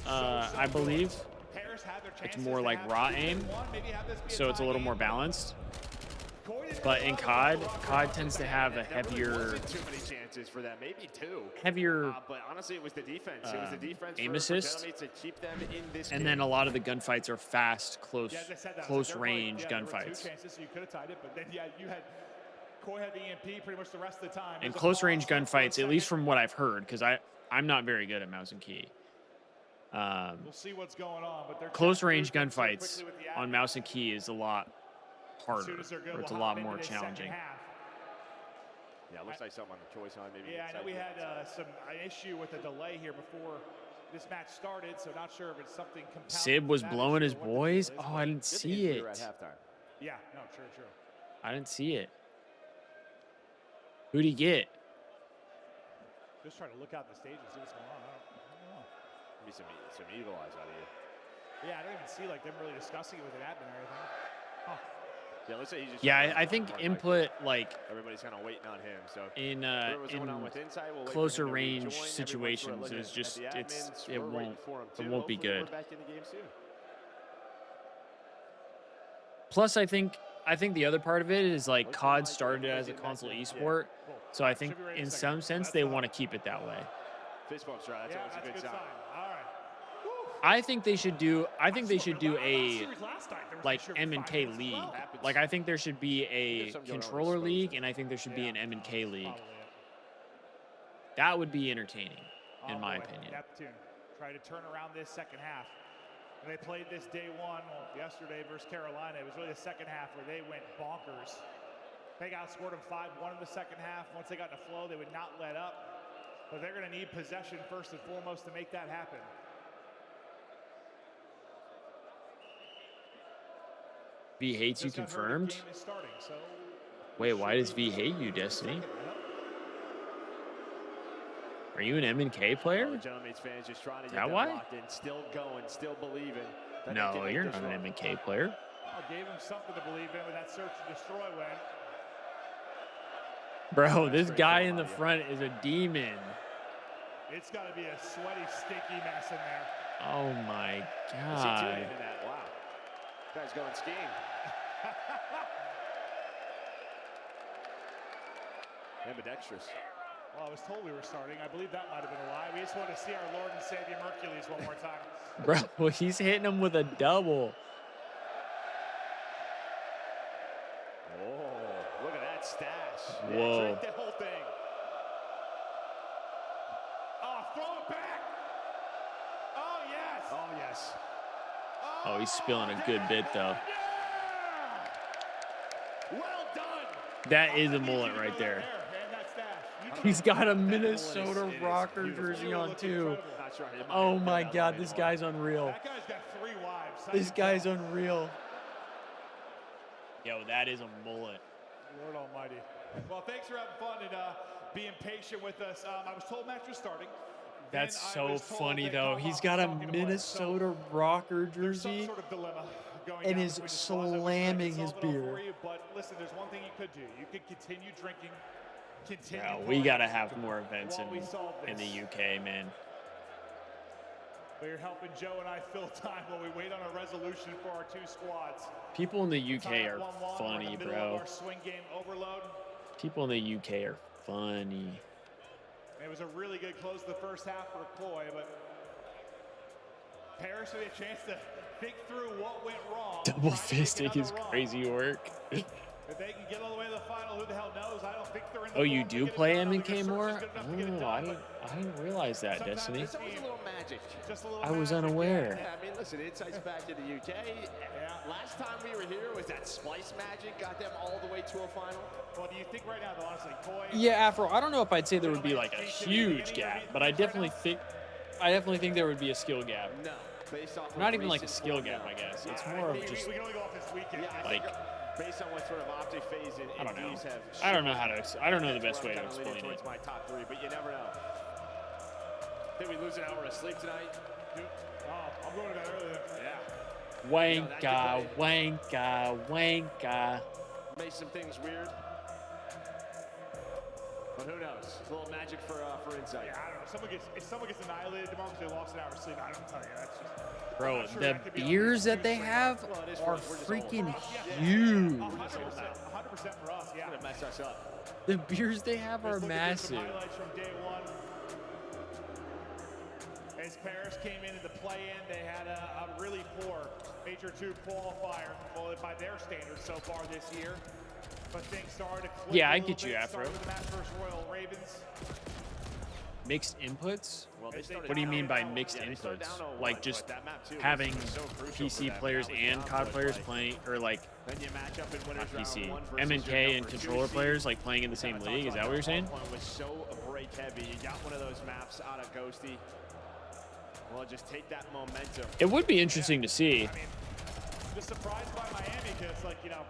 I believe it's more like raw aim, so it's a little more balanced. But in COD tends to have a heavier, Too many chances for that, maybe 2. heavier But honestly, it was the defense. It was the defense aim for assist. Gentlemen to keep them in this And game. then a lot of the gunfights are fast, close range There were 2 gunfights. chances, so you could have tied it, but then yeah, you had Koi had the EMP pretty much the rest of the time. And close range gunfights, at least from what I've heard, because I'm not very good at mouse and key. We'll see what's going on, but they're Close range gunfights on mouse and key is a lot harder, or it's a lot more challenging. Yeah, it looks like something on the choice on maybe. Yeah, I know we had an issue with a delay here before this match started, so not sure if it's something compounded. Sib was blowing his boys. Oh, I didn't see it. Yeah, no, true. I didn't see it. Who'd he get? Just trying to look out the stage and see what's going on. I don't know. Maybe some evil eyes out of you. Yeah, I don't even see like them really discussing it with an admin or anything. Huh. Yeah, let's say he's just. Yeah, I think input, like, everybody's kind of waiting on him. So in closer range situations is just it won't be good. Plus, I think the other part of it is, like, COD started as a console esport, so I think in some sense they want to keep it that way. Fist bumps, right? That's always a good sign. I think they should do a like M&K league. Like, I think there should be a controller league, and I think there should be an M&K league. That would be entertaining, in my opinion. Neptune try to turn around this second half. They played this day 1 yesterday versus Carolina. It was really the second half where they went bonkers. They outscored them 5-1 in the second half. Once they got in the flow, they would not let up. But they're going to need possession first and foremost to make that happen. V hates you confirmed? Wait, why does V hate you, Destiny? Are you an M&K player? Is that why? Still going, still believing. No, you're not an M&K player. I gave him something to believe in with that search and destroy win. Bro, this guy in the front is a demon. It's got to be a sweaty, stinky mess in there. Oh my God. Wow. Guy's going skiing. Ambidextrous. Well, I was told we were starting. I believe that might have been a lie. We just want to see our Lord and Savior Mercules one more time. Bro, he's hitting him with a double. Oh, look at that stash. Whoa. Yeah, drink the whole thing. Oh, he's spilling a good bit, though. Well done. That is a mullet right there. He's got a Minnesota Rocker jersey on, too. Oh, my God. This guy's unreal. That guy's got 3 wives. This guy's unreal. Yo, that is a mullet. Lord almighty. Well, thanks for having fun and being patient with us. I was told match was starting. That's so funny, though. He's got a Minnesota Rocker jersey and is slamming his beer. But listen, there's one thing you could do. You could continue drinking. Yeah, we got to have more events in the UK, man. We're helping Joe and I fill time while we wait on a resolution for our 2 squads. People in the UK are funny, bro. People in the UK are funny. It was a really good close to the first half for Coy, but Paris had a chance to think through what went wrong. Double fisting is crazy work. If they can get all the way to the final, who the hell knows? I don't think they're in the Oh, you do play M&K more? Oh, I didn't realize that, Destiny. There's always a little magic. Just a little I was unaware. Yeah, I mean, listen, insight's back to the UK. Last time we were here was that Splice magic got them all the way to a final. Well, do you think right now, though, honestly, Coy? Yeah, Afro, I don't know if I'd say there would be like a huge gap, but I definitely think there would be a skill gap. No, based off Not even like a skill gap, I guess. It's more of just we can only go off this weekend. like, based on what sort of optic phase and I don't know. Thieves have. I don't know how to. I don't know the best way to explain it. Towards my top 3, but you never know. Think we lose an hour of sleep tonight? Oh, I'm going to bed early. Yeah. Wanka, wanka, wanka. Made some things weird. But who knows? A little magic for insight. Yeah, I don't know. If someone gets annihilated tomorrow because they lost an hour of sleep, I don't tell you. That's just. Bro, the beers that they have are freaking huge. 100% for us, yeah. Gonna mess us up. The beers they have are massive. Highlights from day 1. As Paris came into the play-in, they had a really poor Major 2 qualifier, well, by their standards so far this year. But things started to click. Yeah, I get you, Afro. Started with the match versus Royal Ravens. Mixed inputs? Well, What do you mean by mixed inputs? Like just having PC players and COD players playing, or like not PC, M&K and controller players like playing in the same league? Is that what you're saying? Was so break heavy. You got one of those maps out of Ghosty. Well, just take that momentum. It would be interesting to see. I mean, just surprised by Miami because, like, you know.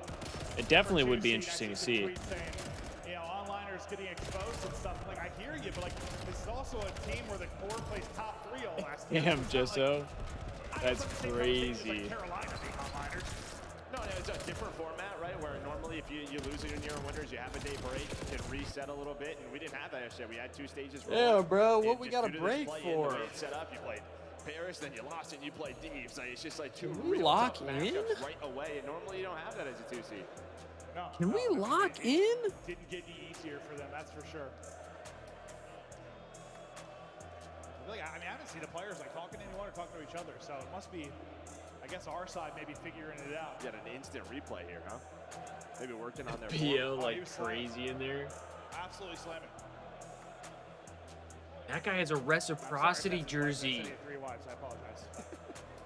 It definitely would be interesting to see. Saying, you know, onliners getting exposed and stuff. Like, I hear you, but like, this is also a team where the core plays top 3 all last year. Damn, Jusso. That's crazy. No, it's a different format, right? Where normally if you lose it in your winners, you have a day break and reset a little bit, and we didn't have that yesterday. We had 2 stages. Yeah, bro, what we got a break for? Set up, you played Paris, then you lost it, and you played Thieves. Like, it's just like 2 Can we real lock tough in? matchups right away, and normally you don't have that as a 2 seed. No, Can we lock in? Didn't get any easier for them, that's for sure. Really, I mean, I haven't seen the players like talking to anyone or talking to each other, so it must be, I guess, our side maybe figuring it out. You got an instant replay here, huh? Maybe working on their PO like crazy in there. Absolutely slamming. That guy has a reciprocity jersey. 3 wives, I apologize.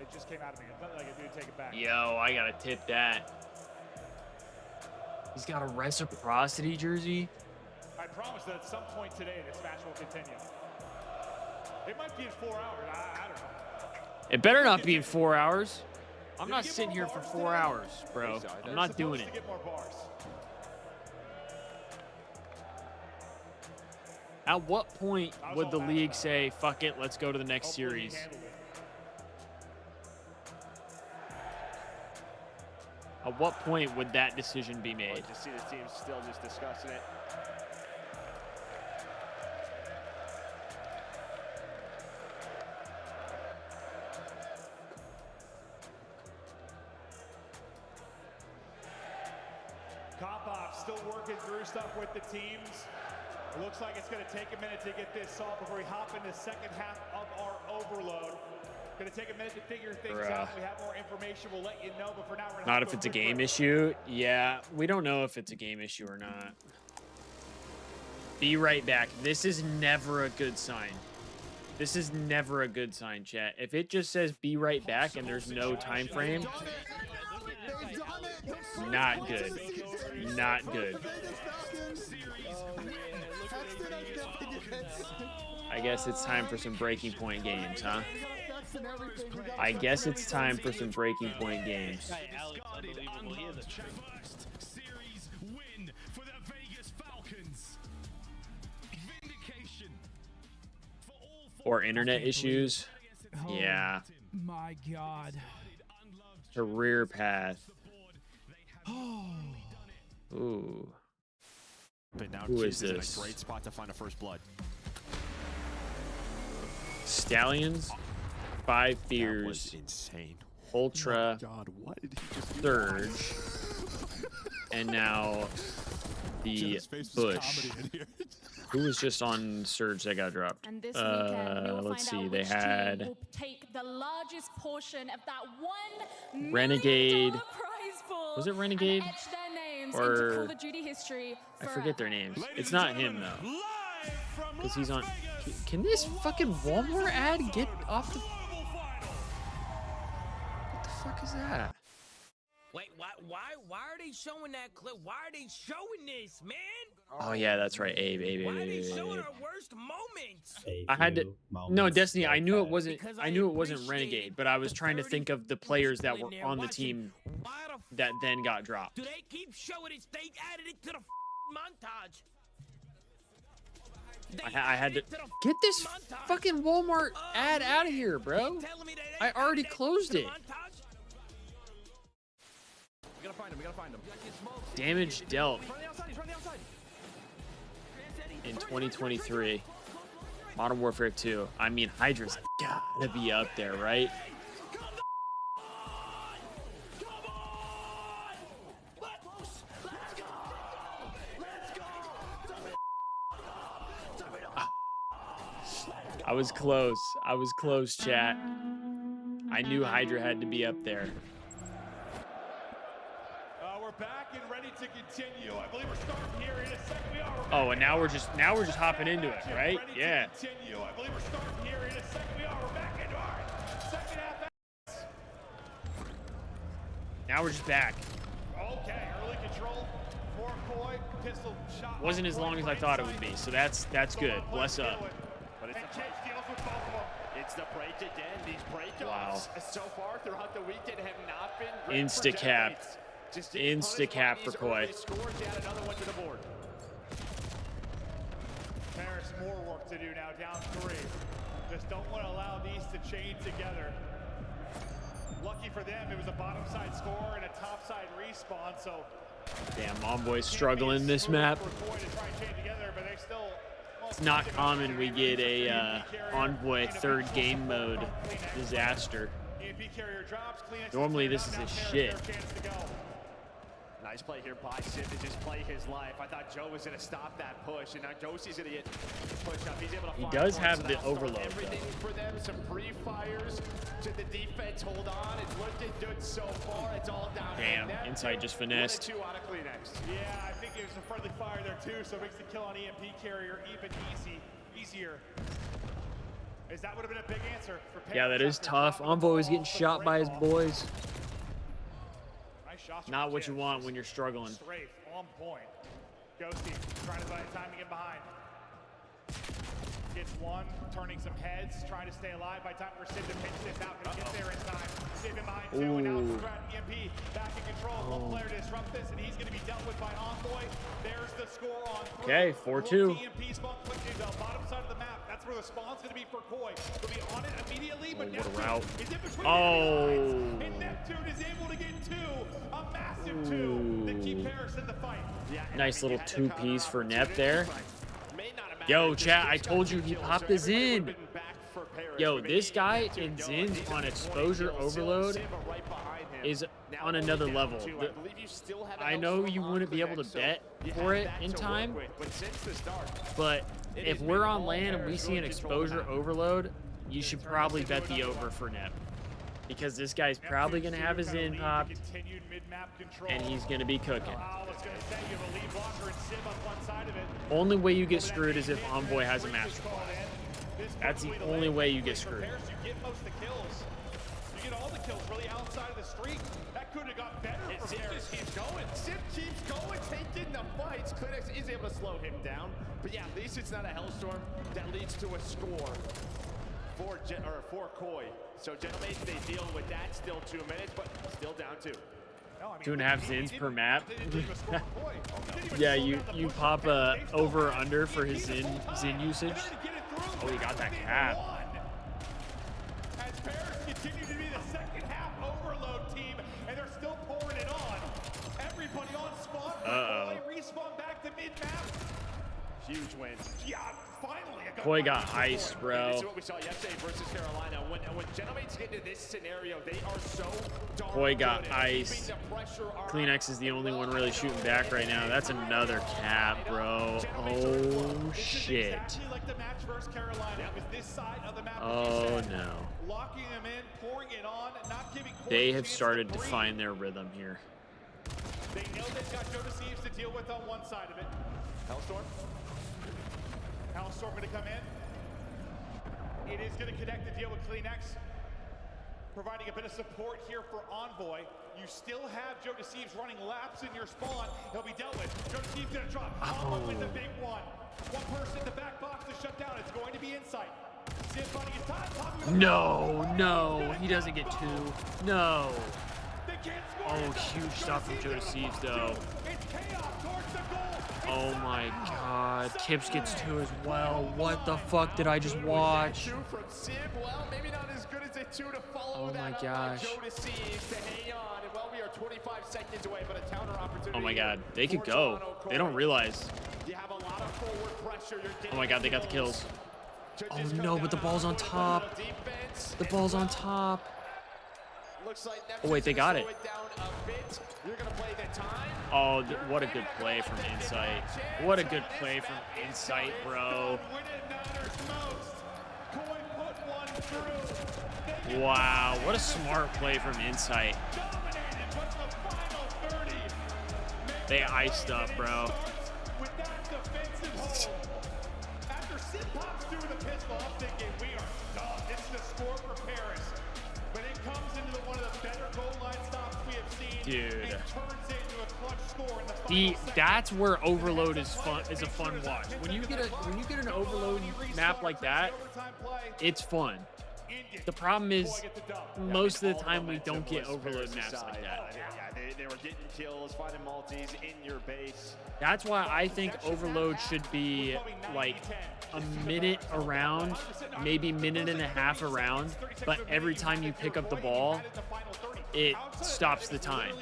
It just came out of me. It felt like a dude take it back. Yo, I gotta tip that. He's got a reciprocity jersey. I promise that at some point today, this match will continue. It might be in 4 hours. I don't know. It better not be in 4 hours. I'm not sitting here for 4 hours, bro. I'm not doing it. At what point would the league say, fuck it, let's go to the next series? At what point would that decision be made? To see the team still just discussing it. Kopov still working through stuff with the teams. It looks like it's going to take a minute to get this solved before we hop into the second half of our overload. Going to take a minute to figure things out. When we have more information, we'll let you know. But for now, we're not if it's a game issue. Yeah, we don't know if it's a game issue or not. Be right back. This is never a good sign. This is never a good sign, chat. If it just says be right back and there's no time frame, not good. Not good. I guess it's time for some breaking point games, huh? I guess it's time for some breaking point games. Or internet issues. Yeah. My God. Career path. Ooh. But now Who is Thieves in this? a great spot to find a first blood. Stallions, Five Fears, insane. Ultra, God, what did he just Surge, and now the Bush. Who was just on Surge that got dropped? And this weekend, we will Let's see. find out They which team had will take the largest portion of that $1 Renegade. million prize pool Was it Renegade? and etch their names Or- into Call of Duty history I forget their names. It's not him though, because he's on. Can this fucking Walmart ad get off the? What the fuck is that? Wait, why are they showing that clip? Why are they showing this, man? Oh yeah, that's right. Abe. Why are they showing our worst moments? I had to. No, Destiny. I knew it wasn't. I knew it wasn't Renegade, but I was trying to think of the players that were on the team that then got dropped. Do they keep showing it? They added it to the montage. I had to get this fucking Walmart ad out of here, bro. I already closed it. We gotta find him. We gotta find him. Damage dealt He's running outside. He's running outside. in 2023. Modern Warfare 2. I mean, Hydra's gotta be up there, right? I was close. I was close, chat. I knew Hydra had to be up there. We're back and ready to continue. I believe we're starting here in a second. We are. Oh, and now we're just hopping into it, right? Ready to Yeah. continue. I believe we're starting here in a second. We are. We're back into our second half. Now we're just back. Okay, early control for Koi. Pistol shot. Wasn't as long as I thought it would be, so that's good. Bless up. But it's the break again. These breakups so far throughout the weekend have not been great. Insta-cap. Insta-cap for Koi. Scores yet another one to the board. Paris, more work to do now, down 3. Just don't want to allow these to chain together. Lucky for them, it was a bottom side score and a top side respawn, so Damn, Envoy's struggling this map. for Koi to try and chain together, but they still. It's not common we get a Envoy third game mode disaster. Normally this is a shit. Nice play here by Sid to just play his life. I thought Joe was going to stop that push, and now Josie's going to get pushed up. He's able to He find does one, have so the that'll start overload, everything for them. Some pre-fires to the defense. Hold on. It's looking good so far. It's all down. Damn, Insight just finessed. 1 and 2 out of Kleenex. Yeah, I think there's a friendly fire there too, so it makes the kill on EMP carrier even easier. As that would have been a big answer for Paris. Yeah, that is tough. Envoy is getting shot by his boys. Nice shots. Not what you want when you're struggling. Strafe on point. Ghosty trying to find timing in behind. Gets one, turning some heads, trying to stay alive by time for Sid to pinch this out. Gonna get there in time. Sid in behind 2, and now it's Strat EMP back in control. One player to disrupt this, and he's gonna be dealt with by Envoy. There's the score on 3. Okay, 4-2. EMP spawn clicked into the bottom side of the map. That's where the spawn's gonna be for Koi. He'll be on it immediately, but what a Neptune route. is in between and Neptune is able to get 2. A massive 2 to keep Paris in the fight. Nice little 2-piece for Nep there. Yo, chat, I told you he popped the Zin. Yo, this guy in Zins on exposure overload is on another level. I know you wouldn't be able to bet for it in time, but if we're on land and we see an exposure overload, you should probably bet the over for Nep. Because this guy's probably going to have his in popped, and he's going to be cooking. Only way you get screwed is if Envoy has a master class. That's the only way you get screwed. You get most of the kills. You get all the kills really outside of the streak. That could have got better for Zip Paris. just keeps going. Zip keeps going, taking the fights. Clinics is able to slow him down. But yeah, at least it's not a hellstorm that leads to a score for Koi. So gentlemen, they deal with that. Still 2 minutes, but still down 2. 2.5 Zins per map. Yeah, you pop a over or under for his Zin usage. Oh, he got that cap. As Paris continue to be the second half overload team, and they're still pouring it on. Everybody on spot. Uh-oh. Respawn back to mid-map. Huge win. Yeah, finally. Koi got iced, bro. This is what we saw yesterday versus Carolina. When Gentlemates get into this scenario, they are so darn Koi got good at iced. keeping the pressure on. Kleenex is the only one really shooting back right now. That's another cap, bro. Oh, shit. Exactly like the match versus Carolina. It was this side of the map. Oh, no. Locking them in, pouring it on, not giving Koi They a have chance started to breathe. find their rhythm here. They know they've got Joe Thieves to deal with on one side of it. Hellstorm. Hellstorm going to come in. It is going to connect the deal with Kleenex. Providing a bit of support here for Envoy. You still have Joe Thieves running laps in your spawn. He'll be dealt with. Joe Thieves going to drop. Envoy with the big one. One person in the back box to shut down. It's going to be Insight. Zip buying his time. No, he doesn't get 2. No. Oh, huge stop from Joe Thieves, though. Oh my god. Kips gets 2 as well. What the fuck did I just watch? 2 from Sib. Well, maybe not as good as a 2 to follow Oh that my up by gosh. Joe Thieves to hang on. And well, we are 25 seconds away, but a counter opportunity. Oh my god. They could for go. Toronto They don't Koi. realize. You have a lot of forward pressure. You're Oh my god, they got the kills. Oh no, but the ball's on top. The ball's on top. Oh wait, they got it. Oh, what a good play from Insight. What a good play from Insight, bro. Wow, what a smart play from Insight. They iced up, bro. After Sid pops through the pistol, I'm thinking we are done. This is a score for Paris. When it comes into one of the better goal line stops we have seen, Dude. it turns into a clutch score in the final That's where Overload is fun. Is a fun watch. When you get an Overload map like that, it's fun. The problem is most of the time we don't get Overload maps like that. They were getting kills, finding multis in your base. That's why I think Overload should be like a minute around, maybe minute and a half around, but every time you pick up the ball, it stops the time.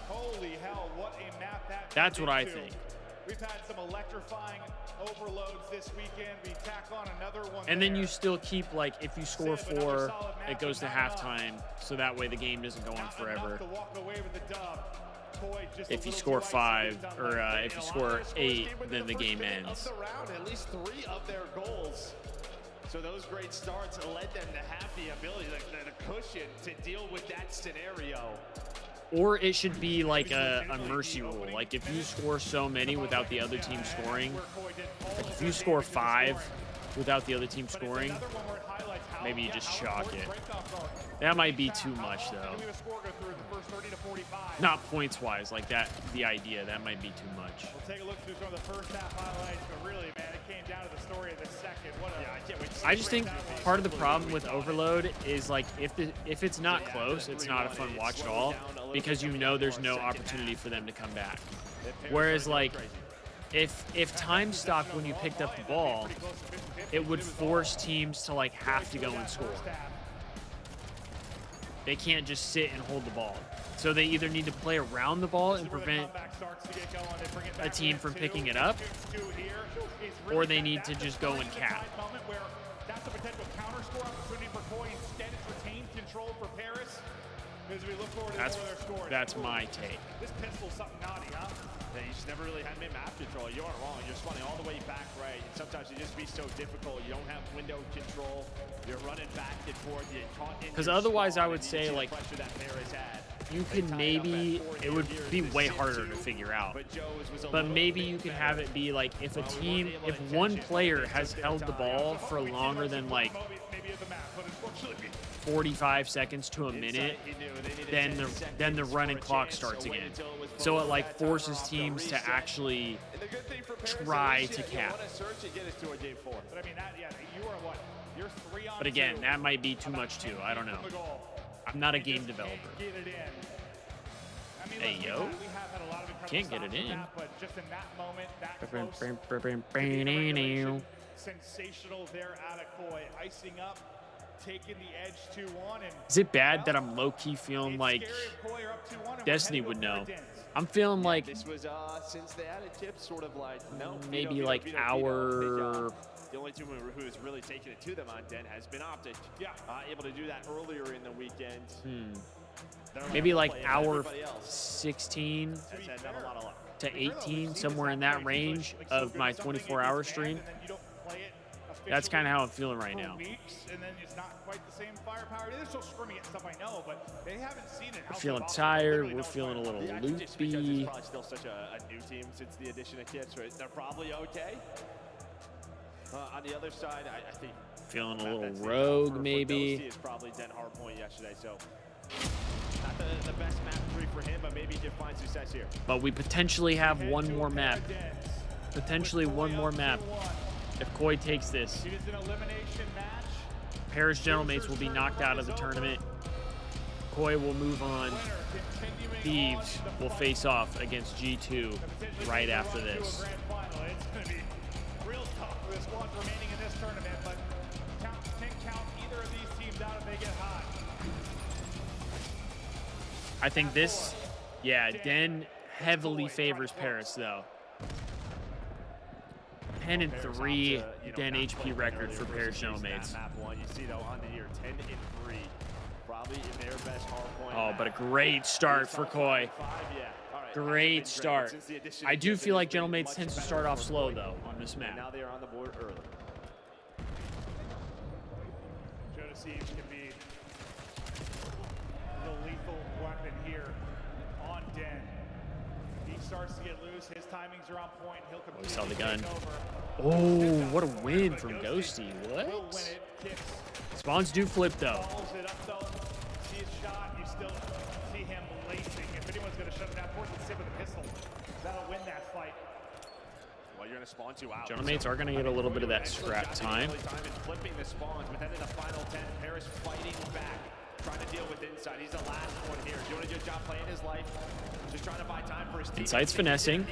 Holy hell, what a map that That's what I turned into. think. We've had some electrifying overloads this weekend. We tack on another one. And then you still keep, like, if you score 4, it goes to halftime, so that way the game doesn't go on forever. If you score 5, or if you score 8, then the game ends. Of the round, at least 3 of their goals. So those great starts led them to have the ability, the cushion to deal with that scenario. Or it should be like a mercy rule. Like if you score so many without the other team scoring, like if you score 5 without the other team scoring, maybe you just chalk it. That might be too much though. Not points wise, like that, the idea, that might be too much. We'll take a look through some of the first half highlights, but really, man, it came down to the story of the second. What a, I can't wait to see I just think part of the problem with Overload is like if it's not close, it's not a fun watch at all because you know there's no opportunity for them to come back. Whereas like if time stopped when you picked up the ball, it would force teams to like have to go and score. They can't just sit and hold the ball. So they either need to play around the ball and prevent a team from picking it up, or they need to just go and cap. That's a potential counter score opportunity for Koi. Instead, it's retained control for Paris. As we look forward to more of their scores. That's my take. This pistol's something naughty, huh? Yeah, you just never really had map control. You aren't wrong. You're spawning all the way back right. And sometimes it just be so difficult. You don't have window control. You're running back and forth. You're caught in Because otherwise I would say like pressure that Paris had. you could maybe, it would be way harder to figure out, but maybe you could have it be like if one player has held the ball for longer than like 45 seconds to a minute, then the running clock starts again. So it like forces teams to actually try to cap. But again, that might be too much too. I don't know. I'm not a game developer. Hey, yo. Can't get it in. Sensational there out of Koi. Icing up, taking the edge 2-1. Is it bad that I'm low-key feeling like Destiny would know? I'm feeling like this was since they added tips, sort of like no, maybe like our. The only team who has really taken it to them on Den has been Optic. Yeah, able to do that earlier in the weekend. Maybe like hour 16 to 18, somewhere in that range of my 24-hour stream. That's kind of how I'm feeling right now. And then it's not quite the same firepower. They're still scrimming at stuff, I know, but they haven't seen it. We're feeling tired. We're feeling a little loopy. It's probably still such a new team since the addition of kits, right? They're probably okay. On the other side, I think feeling a little rogue, maybe. Is probably Den Hardpoint yesterday, so not the best map 3 for him, but maybe he can find success here. But we potentially have one more map. Potentially one more map. If Koi takes this, Paris Gentlemates will be knocked out of the tournament. Koi will move on. Thieves will face off against G2 right after this. Real tough for the squads remaining in this tournament, but can't count either of these teams out if they get hot. I think this, yeah, Den heavily favors Paris though. 10-3 Den HP record for Paris Gentlemates. You see though on the year 10-3, probably in their best hardpoint. Oh, but a great start for Koi. Great start. I do feel like Gentlemates tends to start off slow though on this map. Now they are on the board early. Thieves can be the lethal weapon here on Den. He starts to get loose. His timings are on point. He'll we saw the gun. Oh, what a win from Ghosty. What? Spawns do flip though. See his shot. You still see him lacing. If anyone's going to shut him down, force him to sit with a pistol. That'll win that fight. Well, you're going to spawn 2 out. Gentlemates are going to get a little bit of that scrap time. Flipping the spawns, but then in the final 10, Paris fighting back, trying to deal with Insight. He's the last one here, doing a good job playing his life, just trying to buy time for his team. Insight's finessing.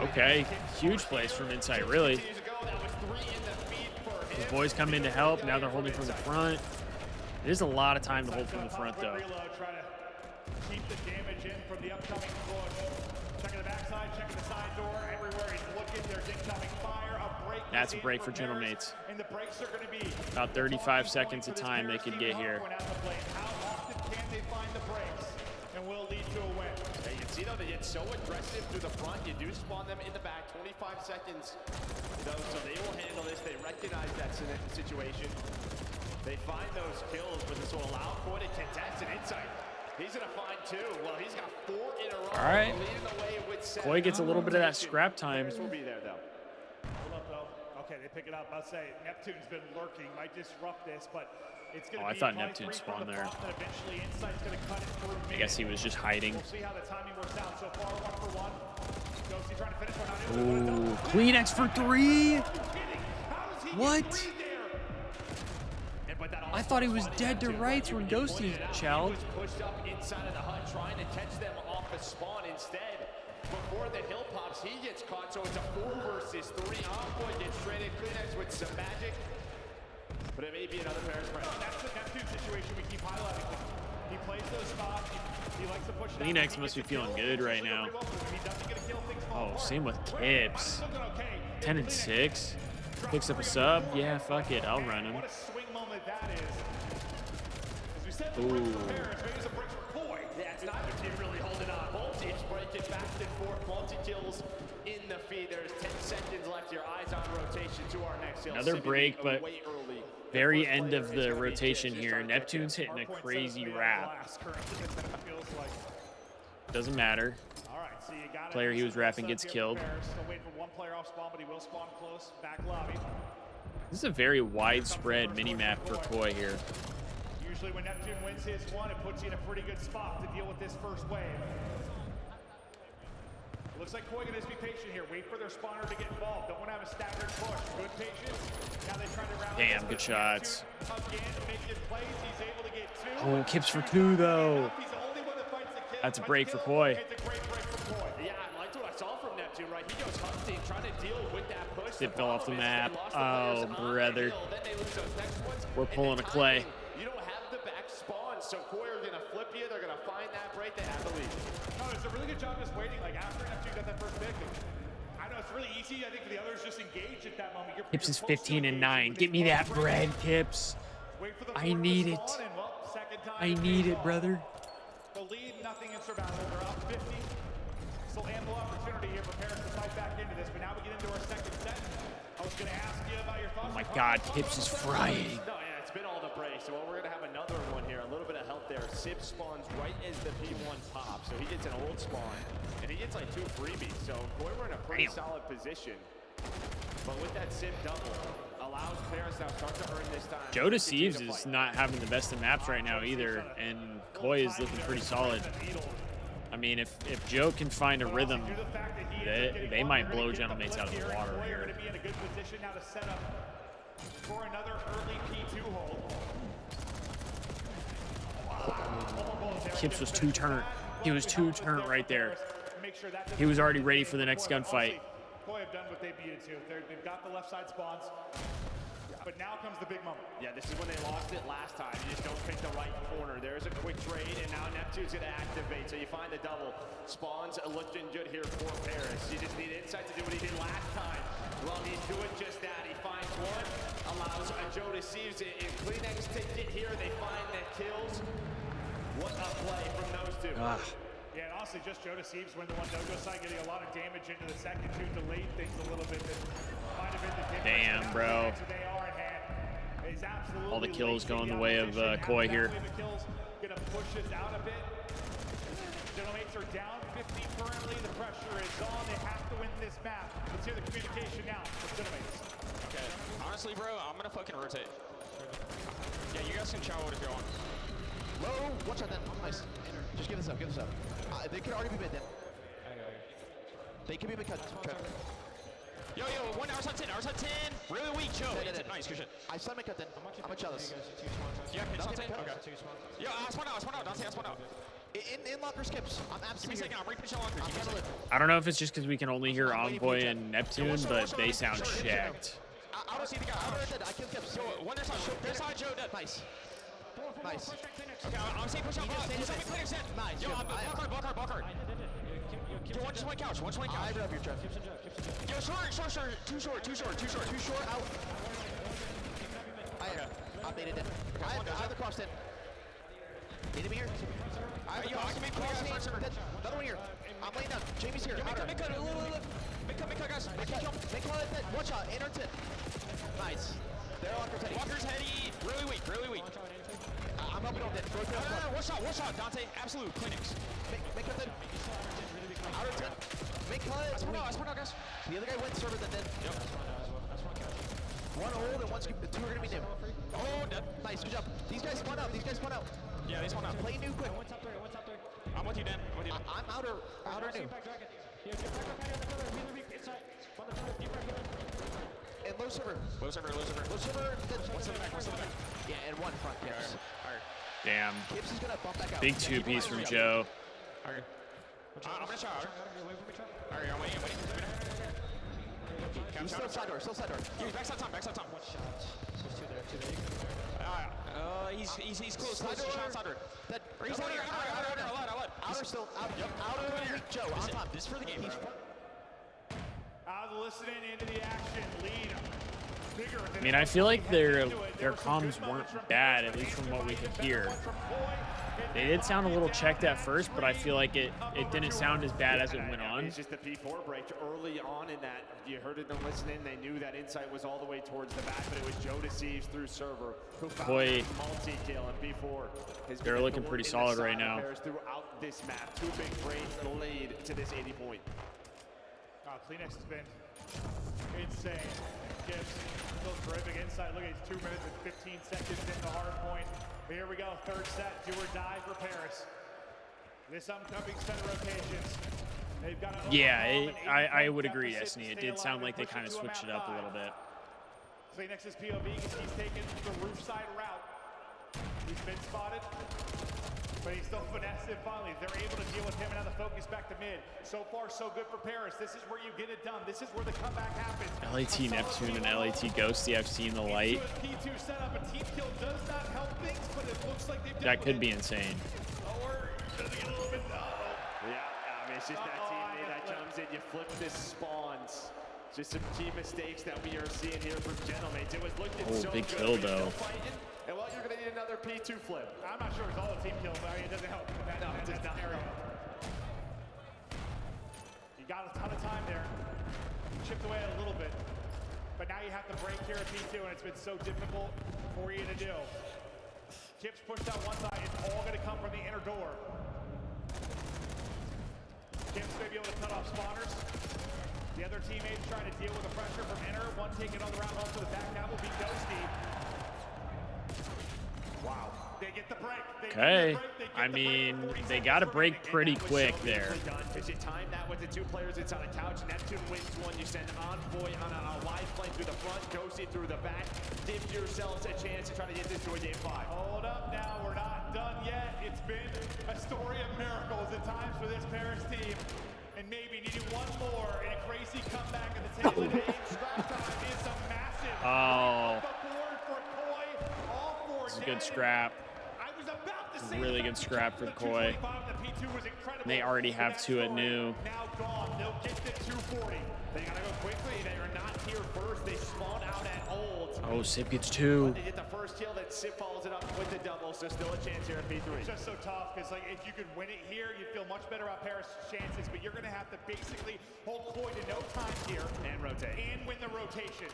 Okay, huge plays from Insight, really. These boys come in to help. Now they're holding from the front. It is a lot of time to hold from the front, though. Try to keep the damage in from the upcoming push. Checking the backside, checking the side door. Everywhere he's looking, there's incoming fire. A break. That's a break for Gentlemates. And the breaks are going to be about 35 seconds of time they could get here. How often can they find the breaks and will lead to a win? Hey, you see though, they get so aggressive through the front. You do spawn them in the back. 25 seconds though, so they will handle this. They recognize that situation. They find those kills, but this will allow Koi to contest an Insight. He's going to find 2. Well, he's got 4 in a row. All right. Koi gets a little bit of that Paris scrap time. will be there, though. Hold up, though. Okay, they pick it up. I'll say Neptune's been lurking. Might disrupt this, but it's going to be I thought Neptune spawned there. Eventually, Insight's going to cut it through. I guess he was just hiding. We'll see how the timing works out. So far, 1 for 1. Ghosty trying to finish one. Ooh, clean X for 3. What? I thought he was dead to rights when Ghosty challenged. Pushed up inside of the hut, trying to catch them off the spawn instead. Before the hill pops, he gets caught, so it's a 4 versus 3. Envoy gets traded. Kleenex with some magic, but it may be another Paris break. That's the Neptune situation we keep highlighting. He plays those spots. He likes to push. Kleenex must be feeling good right now. Oh, same with Kips. 10-6. Picks up a sub. Yeah, fuck it. I'll run him. What a swing moment that is. As we said, Ooh. maybe it's a break for Koi. Yeah, it's neither team really holding on. Both teams breaking back and forth. Multi-kills in the feed. There's 10 seconds left. Your eyes on rotation to our next hill. Another break, but Very end of the rotation here. Neptune's hitting a crazy wrap. Doesn't matter. Player he was wrapping gets killed. This is a very widespread mini-map for Koi here. Usually when Neptune wins his one, it puts you in a pretty good spot to deal with this first wave. Looks like Koi gonna just be patient here. Wait for their spawner to get involved. Don't want to have a staggered push. Good patience. Now they try to round. Damn, good shots. Again, making plays. He's able to get 2. Oh, Kips for 2 though. That's a break for Koi. It's a great break for Koi. Yeah, I liked what I saw from Neptune, right? He goes hunting, trying to deal with that push. It fell off the map. Oh, brother. We're pulling a Clay. You don't have the back spawn, so Koi are going to flip you. They're going to find that break. They have the lead. No, it's a really good job just waiting. Like after Neptune got that first pick, I know it's really easy. I think for the others just engage at that moment. Kips is 15 and 9. Get me that bread, Kips. I need it. I need it, brother. The lead, nothing in survival. They're up 50. Still ample opportunity here for Paris to fight back into this. But now we get into our second set. I was going to ask you about your thoughts. Oh my God, Kips is frying. No, yeah, it's been all the break. So we're going to have another one here. A little bit of help there. Sip spawns right as the P1 pops. So he gets an old spawn. And he gets like 2 freebies. So Koi, we're in a pretty solid position. But with that Sip double, allows Paris now start to earn this time. Joe Thieves is not having the best of maps right now either. And Koi is looking pretty solid. I mean, if Joe can find a rhythm, they might blow Gentlemates out of the water here. Going to be in a good position now to set up for another early P2 hold. Kips was 2 turn. He was 2 turn right there. He was already ready for the next gunfight. Koi have done what they needed to. They've got the left side spawns. But now comes the big moment. Yeah, this is when they lost it last time. You just don't pick the right corner. There's a quick trade, and now Neptune's going to activate. So you find the double. Spawns looking good here for Paris. You just need insight to do what he did last time. Well, he's doing just that. He finds one, allows Joe Thieves in Kleenex to get here. They find the kills. What a play from those two. Yeah, and honestly, just Joe Thieves win the one no-go side, getting a lot of damage into the second two, delayed things a little bit. That might have been the difference. Damn, bro. All the kills going the way of Koi here. The kills gonna push us out a bit. Gentlemates are down 50 currently. The pressure is on. They have to win this map. Let's hear the communication now from Gentlemates. Okay, honestly, bro, I'm gonna fucking rotate. Yeah, you guys can chow it if you want. Low, watch out then. Nice. Just give this up, give this up. They could already be mid then. They could be mid cut. Yo, one hour on 10, really weak, Joe. Nice, good shit. I saw mid cut then. I'm gonna chow this. Yeah, pitch on 10? Okay. Yo, I spawned out, Dante, I spawned out. In locker skips. I'm absolutely. Give me a second, I'm re-pitching lockers. I don't know if it's just because we can only hear Envoy and Neptune, but they sound shacked. I don't see the guy. I killed skips. Yo, one their side, their side, Joe dead. Nice. Nice. Okay, I'm saying push up. Push up and clear set. Nice. Yo, ball card. Yo, just one couch. I grab your trap. Yo, short. Too short, out. I made it in. I have the cross in. Enemy here. I can make cross in. Another one here. I'm laying down. Jamie's here. Make cut, guys. Make one at 10. One shot. In or 10. Nice. They're Walker's heady. Walker's heady. Really weak. I'm helping on that. No. One shot, Dante. Absolute clinics. Make cut 10. Out of 10. Make cut. I spawned out, guys. The other guy went server then dead. Yep. One old and one scoop. The 2 are gonna be dim. Oh, dead. Nice, good job. These guys spawn out. Yeah, they spawn out. Play new quick. I'm with you, Dan. I'm outer new. And low server. Low server. What's in the back? Yeah, and one front Kips. Damn. Kips is gonna bump back out. Big 2-piece from Joe. Okay. I'm gonna shower. Alright, I'm waiting. He's still side door. He's backside time. One shot. There's 2 there. He's close. Side door. He's outer still. Outer weak Joe. On top. This is for the game. Listening into the action. Lead I mean, I feel like their comms weren't bad, at least from what we could hear. They did sound a little checked at first, but I feel like it didn't sound as bad as it went on. It's just the P4 break early on in that. You heard it them listening. They knew that insight was all the way towards the back, but it was Joe Deceives through server who found Boy, multi-kill, and P4 they're looking pretty solid right now. Throughout this map, 2 big frames that lead to this 80 point. Kleenex has been insane. Gives still terrific insight. Look at these 2 minutes and 15 seconds in the hard point. Here we go, third set, do or die for Paris. This upcoming set of rotations, they've got to yeah, I would agree, Esney. It did sound like they kind of switched it up a little bit. Kleenex's POV, he's taken the roof side route. He's been spotted, but he's still finessed it finally. They're able to deal with him and now the focus back to mid. So far, so good for Paris. This is where you get it done. This is where the comeback happens. LAT Neptune and LAT Ghosty, I've seen the light. P2 setup, a team kill does not help things, but it looks like they've That could be insane. Yeah, I mean, it's just that teammate that comes in, you flip this spawns. Just some key mistakes that we are seeing here from Gentlemen. It was looking so big good. kill though. And well, you're going to need another P2 flip. I'm not sure it's all a team kill, but it doesn't help. No, it does not. You got a ton of time there. Chipped away a little bit. But now you have to break here at P2, and it's been so difficult for you to do. Chips pushed out one side. It's all going to come from the inner door. Chips may be able to cut off spawners. The other teammates trying to deal with the pressure from inner. One taking on the round off to the back. That will be Ghosty. Wow. They get the break. Okay. I mean, they got to break pretty quick there. As you time that with the 2 players inside a couch, Neptune wins one. You send Envoy on a wide flank through the front, Ghosty through the back. Give yourselves a chance to try to get this to a game 5. Hold up now. We're not done yet. It's been a story of miracles at times for this Paris team. And maybe needing one more in a crazy comeback at the tail of the game. Scrap time is a massive. Oh. For Koi. All 4 This is a good scrap. Really good scrap for Koi. They already have 2 at new. Now gone. They'll get to 240. They gotta go quickly. They are not here first. They spawn out at old. Oh, Sip gets 2. They get the first kill, then Sip follows it up with the double, so still a chance here at P3. It's just so tough, because like, if you could win it here, you'd feel much better about Paris' chances, but you're gonna have to basically hold Koi to no time here. And rotate. And win the rotation.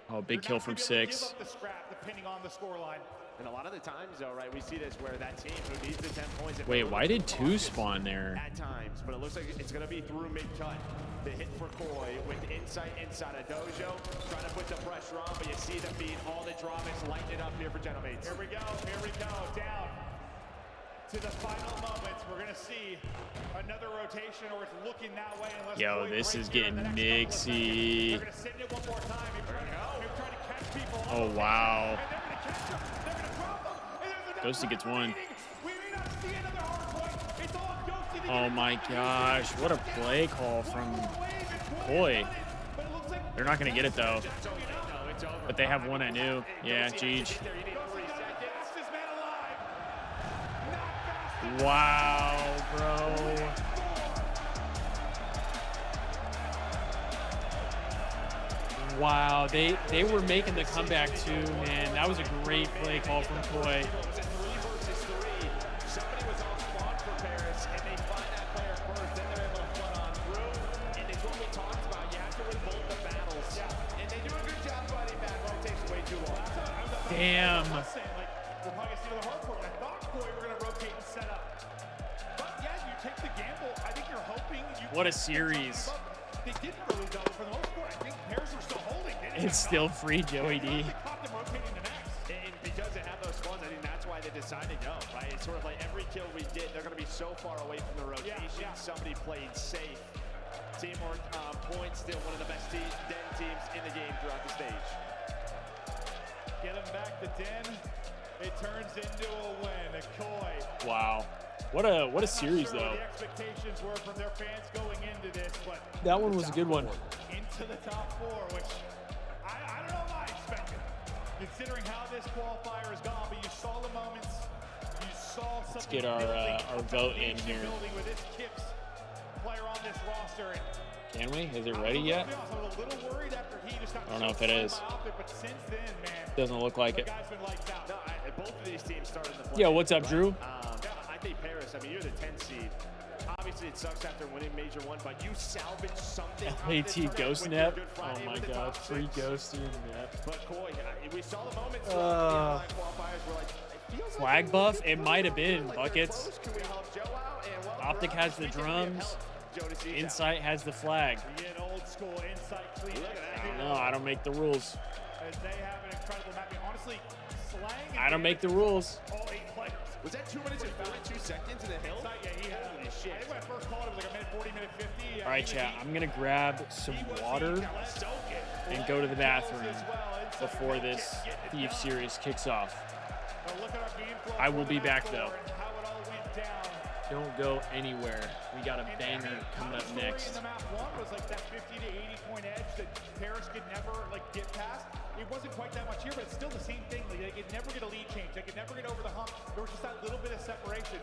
Oh, big kill from 6. Give up the scrap, depending on the scoreline. And a lot of the times, though, right, we see this where that team who needs the 10 points. Wait, why did 2 spawn there? At times, but it looks like it's going to be through mid-cut. The hit for Koi with insight inside a dojo, trying to put the pressure on, but you see the beat, all the drawbacks lighten it up here for Gentlemen. Here we go, down to the final moments. We're going to see another rotation, or it's looking that way. Yo, this is getting mixy. They're going to send it one more time. They're trying to catch people. Oh, wow. Ghosty gets 1. Oh my gosh, what a play call from Koi. They're not going to get it though. But they have 1 at new. Yeah, Jeej. Wow, bro. Wow, they were making the comeback too, man. That was a great play call from Koi. Damn. What a series. They didn't really double for the most part. I think Paris were still holding. It's still free, Joey D. And because they have those spawns, I think that's why they decided no, right? It's sort of like every kill we get, they're going to be so far away from the rotation. Yeah. Somebody played safe. Teamwork points, still one of the best Den teams in the game throughout the stage. Get him back to Den. It turns into a win. A Koi. Wow. What a series though. The expectations were from their fans going into this, but that one was a good one. Into the top 4, which I don't know if I expected, considering how this qualifier has gone. But you saw the moments. You saw something. Let's get our vote in here. With this Kips player on this roster. Can we? Is it ready yet? I don't know if it is. Doesn't look like it. No, both of these teams started in the play. Yo, what's up, Drew? I think Paris, I mean, you're the 10th seed. Obviously, it sucks after winning Major 1, but you salvage something. LAT Ghost Nep. Oh my god, free Ghosty Nep. But Koi, we saw the moments where qualifiers were like, it feels Flag like buff? It might have been Buckets. Can we help Joe out? And well, Optic has the drums. Insight has the flag. Old school Insight clean. I don't know. I don't make the rules. As they have an incredible mapping. Honestly, Slang. I don't make the rules. All 8 players. Was that 2 minutes and 42 seconds in the hill? Yeah, he had. Holy shit. I think when I first called it was like a minute 40, minute 50. All right, chat. I'm gonna grab some water and go to the bathroom before this Thieves series kicks off. I will be back though. Don't go anywhere. We got a banger coming up next. The map 1 was like that 50 to 80 point edge that Paris could never get past. It wasn't quite that much here, but it's still the same thing. Like, they could never get a lead change. They could never get over the hump. There was just that little bit of separation.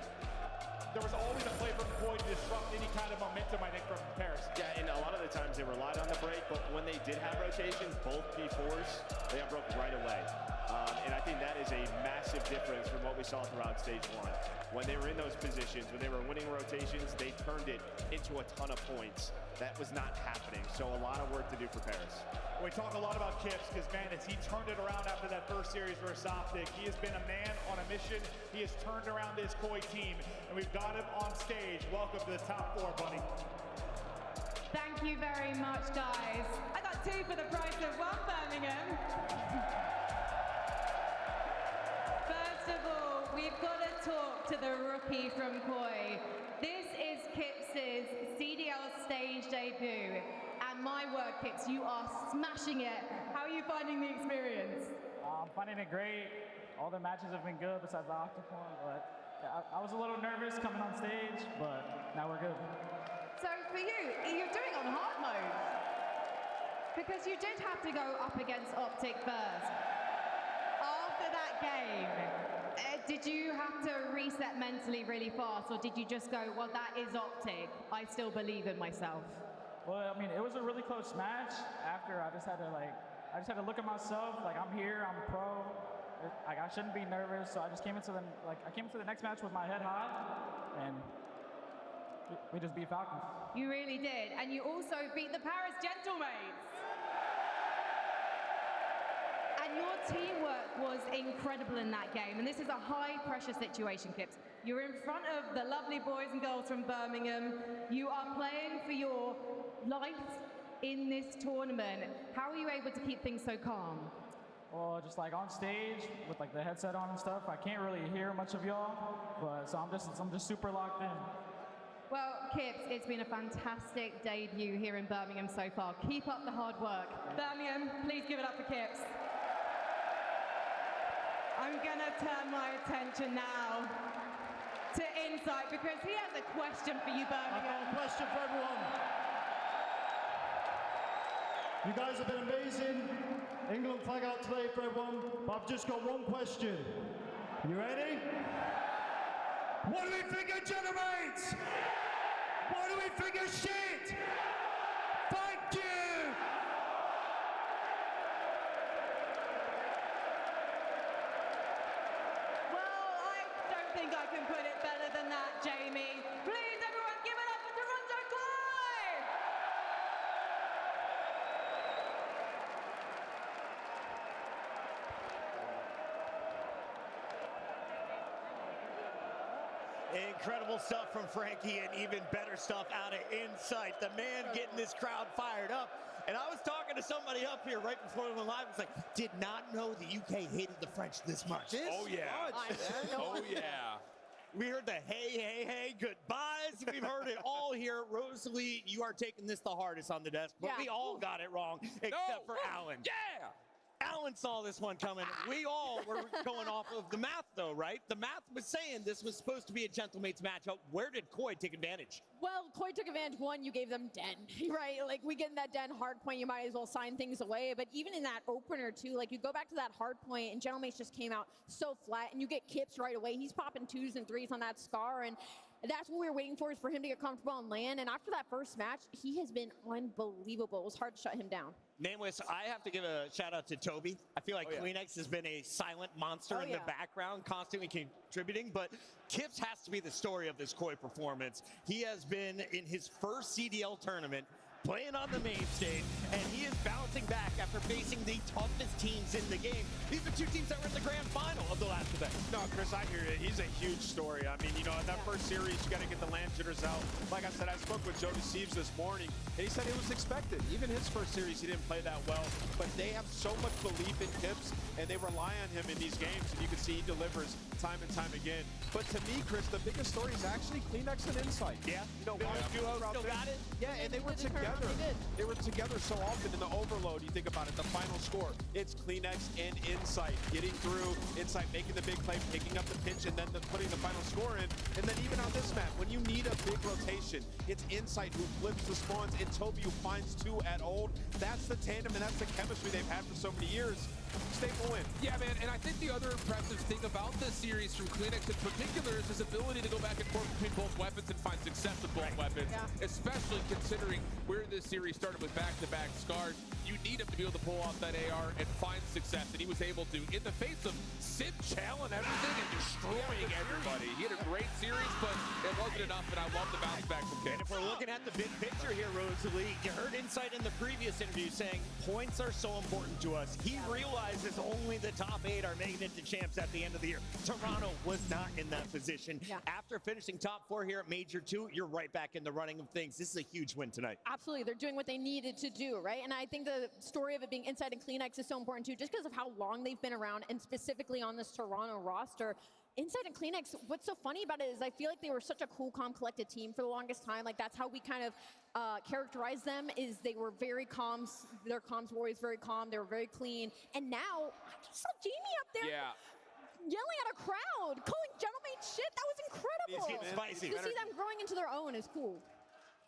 There was always a play from Koi to disrupt any kind of momentum, I think, from Paris. Yeah, and a lot of the times they relied on the break, but when they did have rotation, both P4s, they got broke right away. And I think that is a massive difference from what we saw throughout stage 1. When they were in those positions, when they were winning rotations, they turned it into a ton of points. That was not happening, so a lot of work to do for Paris. We talk a lot about Kips because, man, as he turned it around after that first series versus Optic, he has been a man on a mission. He has turned around this Koi team, and we've got him on stage. Welcome to the top 4, buddy. Thank you very much, guys. I got 2 for the price of 1, Birmingham. First of all, we've got to talk to the rookie from Koi. This is Kips's CDL stage debut. And my word, Kips, you are smashing it. How are you finding the experience? I'm finding it great. All the matches have been good besides the Optic one, but I was a little nervous coming on stage, but now we're good. So for you, you're doing on hard mode. Because you did have to go up against Optic first. After that game, did you have to reset mentally really fast, or did you just go, well, that is Optic, I still believe in myself? Well, I mean, it was a really close match. After, I just had to look at myself, like, I'm here, I'm a pro. Like, I shouldn't be nervous, so I just came into the next match with my head high, and we just beat Falcons. You really did, and you also beat the Paris Gentlemates. And your teamwork was incredible in that game, and this is a high-pressure situation, Kips. You're in front of the lovely boys and girls from Birmingham. You are playing for your life in this tournament. How are you able to keep things so calm? Well, just like on stage with like the headset on and stuff, I can't really hear much of y'all, but so I'm just super locked in. Well, Kips, it's been a fantastic debut here in Birmingham so far. Keep up the hard work. Birmingham, please give it up for Kips. I'm gonna turn my attention now to Insight because he has a question for you, Birmingham. I've got a question for everyone. You guys have been amazing. England flag out today for everyone, but I've just got one question. You ready? What do we think of Gentlemates? What do we think of shit? Thank you! Well, I don't think I can put it better than that, Jamie. Please, everyone, give it up for Toronto Koi! Incredible stuff from Frankie and even better stuff out of Insight. The man getting this crowd fired up. And I was talking to somebody up here right before we went live. It's like, did not know the UK hated the French this much. Oh, yeah. Oh, yeah. We heard the hey, goodbyes. We've heard it all here. Rosalie, you are taking this the hardest on the desk, but we all got it wrong except for Alan. Yeah! Alan saw this one coming. We all were going off of the math, though, right? The math was saying this was supposed to be a Gentlemates matchup. Where did Koi take advantage? Well, Koi took advantage. One, you gave them den, right? Like, we get in that den hard point, you might as well sign things away. But even in that opener, too, like, you go back to that hard point, and Gentlemates just came out so flat, and you get Kips right away. He's popping 2s and 3s on that Scar, and That's what we were waiting for, is for him to get comfortable and land. And after that first match, he has been unbelievable. It was hard to shut him down. Nameless, I have to give a shout out to Toby. I feel like Kleenex has been a silent monster in the background, constantly contributing, but Kips has to be the story of this Koi performance. He has been in his first CDL tournament, playing on the main stage, and he is bouncing back after facing the toughest teams in the game. These are two teams that were in the grand final of the last event. No, Chris, I hear it. He's a huge story. I mean, you know, in that first series, you got to get the land jitters out. Like I said, I spoke with Jody Thieves this morning, and he said it was expected. Even his first series, he didn't play that well, but they have so much belief in Kips, and they rely on him in these games, and you can see he delivers time and time again. But to me, Chris, the biggest story is actually Kleenex and Insight. Yeah. You know, duo still got it. Yeah, and they were together. They were together so often in the overload. You think about it, the final score, it's Kleenex and Insight getting through, Insight making the big play, picking up the pinch, and then putting the final score in. And then even on this map, when you need a big rotation, it's Insight who flips the spawns and Toby who finds two at old. That's the tandem and that's the chemistry they've had for so many years. Staple win. Yeah, man, and I think the other impressive thing about this series from Kleenex in particular is his ability to go back and forth between both weapons and find success with both weapons, especially considering where this series started with back-to-back scars. You need him to be able to pull off that AR and find success, and he was able to, in the face of Sim Chell and everything, and destroying everybody. He had a great series, but it wasn't enough, and I love the bounce back from Kips. And if we're looking at the big picture here, Rosalie, you heard Insight in the previous interview saying points are so important to us. He realizes only the top 8 are making it to champs at the end of the year. Toronto was not in that position. After finishing top 4 here at Major 2, you're right back in the running of things. This is a huge win tonight. Absolutely. They're doing what they needed to do, right? And I think the story of it being Insight and Kleenex is so important too, just because of how long they've been around, and specifically on this Toronto roster. Insight and Kleenex, what's so funny about it is I feel like they were such a cool, calm, collected team for the longest time. Like, that's how we kind of characterize them, is they were very calm. Their comms were always very calm. They were very clean. And now, I just saw Jamie up there yelling at a crowd, calling gentleman shit. That was incredible. Spicy. To see them growing into their own is cool.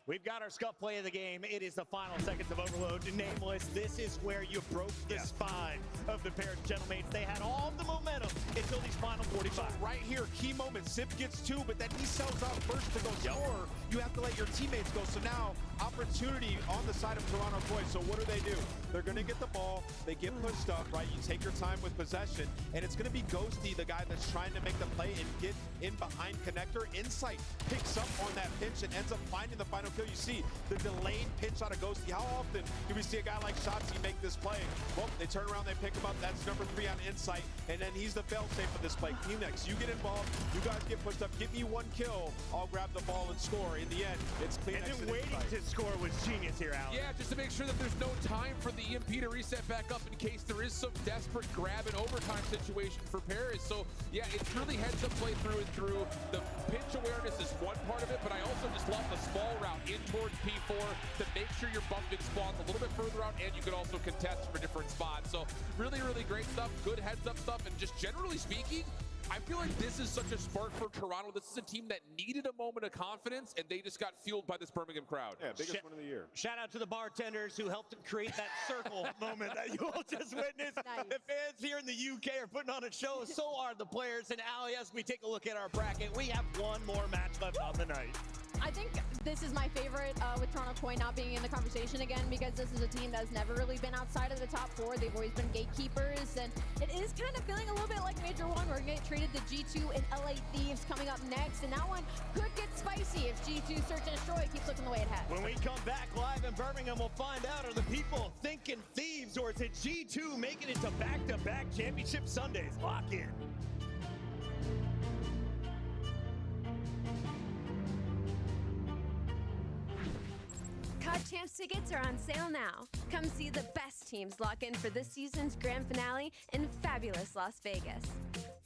We've got our scuff play of the game. It is the final seconds of Overload. Nameless, this is where you broke the spine of the pair of Gentlemates. They had all the momentum until these final 45. So right here, key moment. Zip gets 2, but then he sells out first to go score. You have to let your teammates go. So now, opportunity on the side of Toronto Koi. So what do? They're going to get the ball. They get pushed up, right? You take your time with possession, and it's going to be Ghosty, the guy that's trying to make the play and get in behind connector. Insight picks up on that pinch and ends up finding the final kill. You see the delayed pinch out of Ghosty. How often do we see a guy like Shotzi make this play? Well, they turn around, they pick him up. That's number 3 on Insight, and then he's the fail-safe for this play. Kleenex, you get involved. You guys get pushed up. Give me 1 kill. I'll grab the ball and score. In the end, it's Kleenex. And then waiting to score was genius here, Alan. Yeah, just to make sure that there's no time for the EMP to reset back up in case there is some desperate grab and overtime situation for Paris. So, yeah, it's really heads-up play through and through. The pinch awareness is one part of it, but I also just love the small route in towards P4 to make sure you're bumping spawns a little bit further out, and you can also contest for different spots. So, really, really great stuff, good heads-up stuff, and just generally speaking, I feel like this is such a spark for Toronto. This is a team that needed a moment of confidence, and they just got fueled by this Birmingham crowd. Yeah, biggest win of the year. Shout out to the bartenders who helped create that circle moment that you all just witnessed. The fans here in the UK are putting on a show, so are the players. And Ali, as we take a look at our bracket, we have one more match left on the night. I think this is my favorite with Toronto Koi not being in the conversation again, because this is a team that has never really been outside of the top 4. They've always been gatekeepers, and it is kind of feeling a little bit like Major 1. We're going to get traded to G2 and LA Thieves coming up next, and that one could get spicy if G2 Search and Destroy keeps looking the way it has. When we come back live in Birmingham, we'll find out, are the people thinking Thieves, or is it G2 making it to back-to-back championship Sundays? Lock in. COD Champs tickets are on sale now. Come see the best teams lock in for this season's grand finale in fabulous Las Vegas.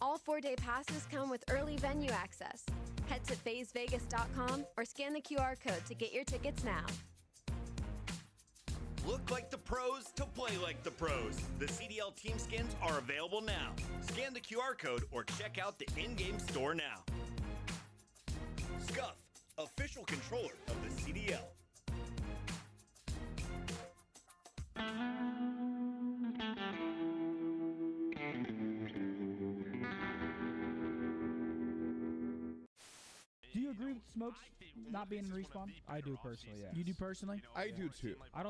All 4-day passes come with early venue access. Head to FazeVegas.com or scan the QR code to get your tickets now. Look like the pros to play like the pros. The CDL team skins are available now. Scan the QR code or check out the in-game store now. Scuff, official controller of the CDL. Do you agree with Smokes not being in respawn? I do personally, yeah. You do personally? I do too. I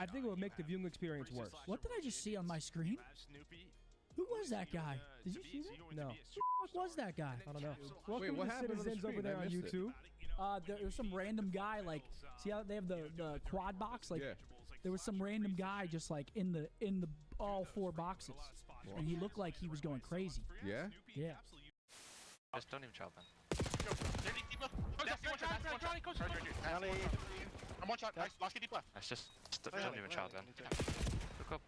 think it would make the viewing experience worse. What did I just see on my screen? Who was that guy? Did you see that? No. Who the fuck was that guy? I don't know. Welcome Wait, what to happened on the Citizens over screen? there I on missed it. YouTube. There was some random guy, like, see how they have the quad box? Like, there was some random guy just like in the all 4 boxes, and he looked like he was going crazy. Yeah. Yeah. Just don't even child then. I'm one shot, nice. Last deep left. That's just don't even child then. Look up.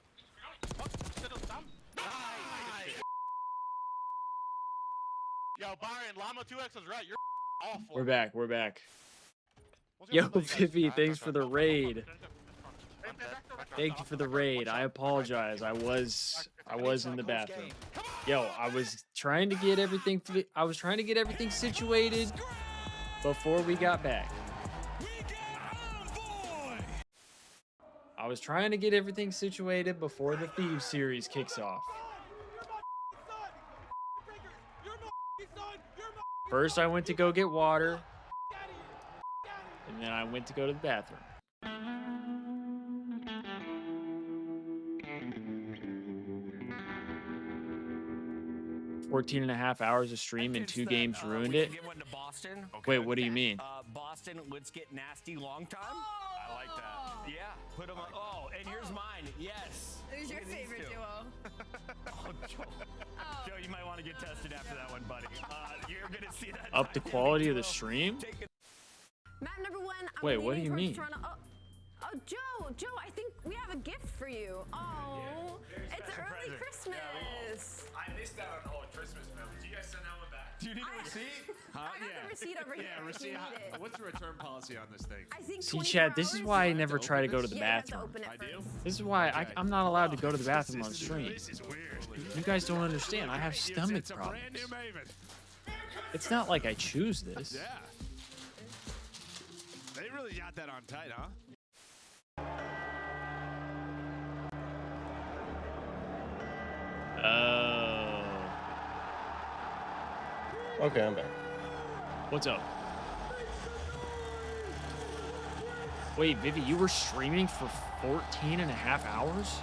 Yo, Byron, Llama 2X was right. You're awful. We're back. We're back. Yo, Vivi, thanks for the raid. Thank you for the raid. I apologize. I was in the bathroom. Yo, I was trying to get everything situated before we got back. I was trying to get everything situated before the Thieves series kicks off. First, I went to go get water, and then I went to go to the bathroom. 14.5 hours of stream and 2 games ruined it. Boston. Wait, what do you mean? Boston, let's get nasty long time. I like that. Yeah, put them on. Oh, and here's mine. Yes. Who's your favorite duo? Joe, you might want to get tested after that one, buddy. You're gonna see that. Up the quality of the stream? Map number 1. Wait, what do you mean? Oh, Joe, I think we have a gift for you. Oh, it's early Christmas. I missed out on all Christmas memories. Do you guys send that one back? Do you need a receipt? I got the receipt over here. Yeah, if you receipt. need it. What's the return policy on this thing? I think See, Chad, this is why I never try to go to the bathroom. I do. This is why I'm not allowed to go to the bathroom on stream. This is weird. You guys don't understand. I have stomach problems. It's not like I choose this. Yeah. They really got that on tight, huh? Oh. Okay, I'm back. What's up? Wait, Vivi, you were streaming for 14.5 hours?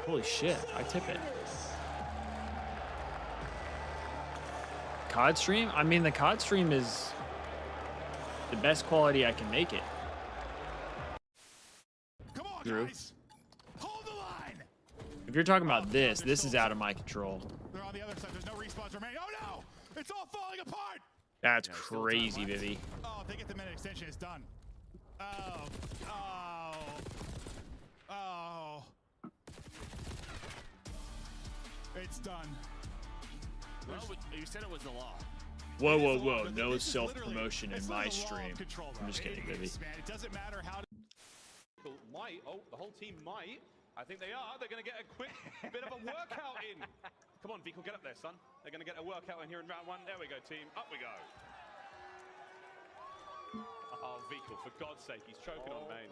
Holy shit, I tip it. COD stream? I mean, the COD stream is the best quality I can make it. Come on, Drew. guys. Hold the line. If you're talking about this is out of my control. They're on the other side. There's no respawns remaining. Oh no! It's all falling apart. That's crazy, Vivi. Oh, if they get the minute extension, it's done. Oh. It's done. Well, you said it was the law. Whoa, whoa, whoa. No self-promotion in my stream. I'm just kidding, Vivi. It doesn't matter how. Might. Oh, the whole team might. I think they are. They're going to get a quick bit of a workout in. Come on, Vico, get up there, son. They're going to get a workout in here in round 1. There we go, team. Up we go. Oh, Vico, for God's sake, he's choking on main.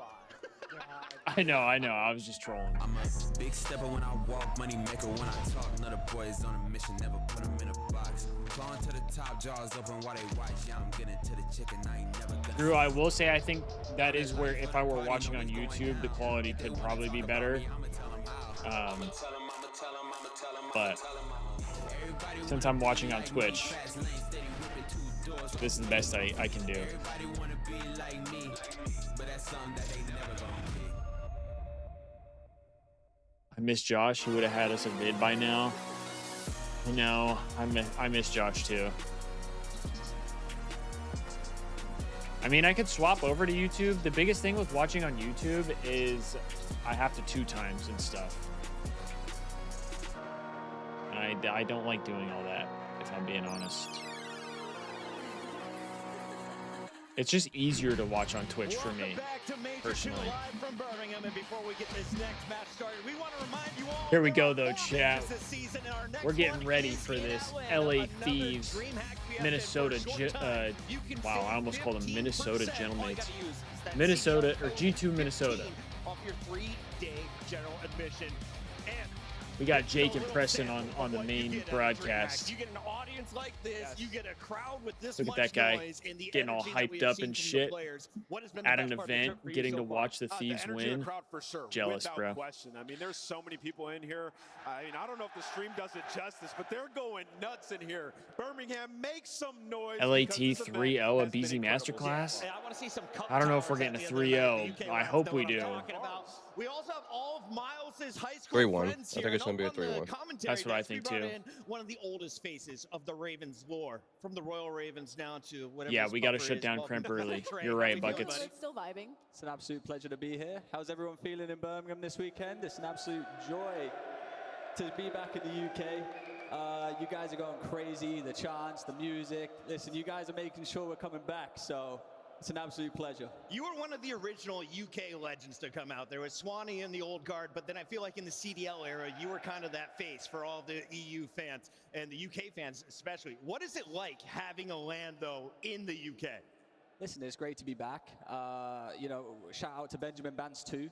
I know. I was just trolling. I'm a big stepper when I walk, money maker when I talk. Another boys on a mission, never put them in a box. Clawing to the top, jaws open while they watch. Yeah, I'm getting to the chicken, I ain't never gonna. Drew, I will say I think that is where if I were watching on YouTube, the quality could probably be better. But since I'm watching on Twitch, this is the best I can do. I miss Josh. He would have had us a vid by now. No, I miss Josh too. I mean, I could swap over to YouTube. The biggest thing with watching on YouTube is I have to 2 times and stuff. And I don't like doing all that, if I'm being honest. It's just easier to watch on Twitch for me, personally. Here we go, though, chat. We're getting ready for this LA Thieves, Minnesota. Wow, I almost called them Minnesota Gentlemen. Minnesota, or G2 Minnesota. Off your 3-day general admission. And We got Jake and Preston on the main broadcast. You get an audience like this, you get a crowd with this Look at much that guy noise and the getting all energy that we hyped have up seen and from the shit players. What has been the at best an part of the event, trip for you getting so to far? watch the The Thieves energy in win. the crowd for sure, Jealous, without bro. question. I mean, there's so many people in here. I mean, I don't know if the stream does it justice, but they're going nuts in here. Birmingham, make some noise. LAT 3-0, a BZ Masterclass. I want to see some cup I don't know if we're towers getting a at the end of the night. 3-0. The UK I lads hope know we what I'm do. talking about. We also have all of Miles's high school 3-1. friends I here. think it's And gonna be a up on the 3-1. commentary That's what I desk, we think, brought too. in one of the oldest faces of the Ravens lore, from the Royal Ravens down to whatever. Yeah, this we got to buffer shut is. down Welcome Crimp to the early. train. You're How right, we doing, Buckets. buddy? Still vibing. It's an absolute pleasure to be here. How's everyone feeling in Birmingham this weekend? It's an absolute joy to be back in the UK. You guys are going crazy, the chants, the music. Listen, you guys are making sure we're coming back, so it's an absolute pleasure. You were one of the original UK legends to come out. There was Swanee in the old guard, but then I feel like in the CDL era, you were kind of that face for all the EU fans and the UK fans especially. What is it like having a land, though, in the UK? Listen, it's great to be back. You know, shout out to Benjamin Bance too.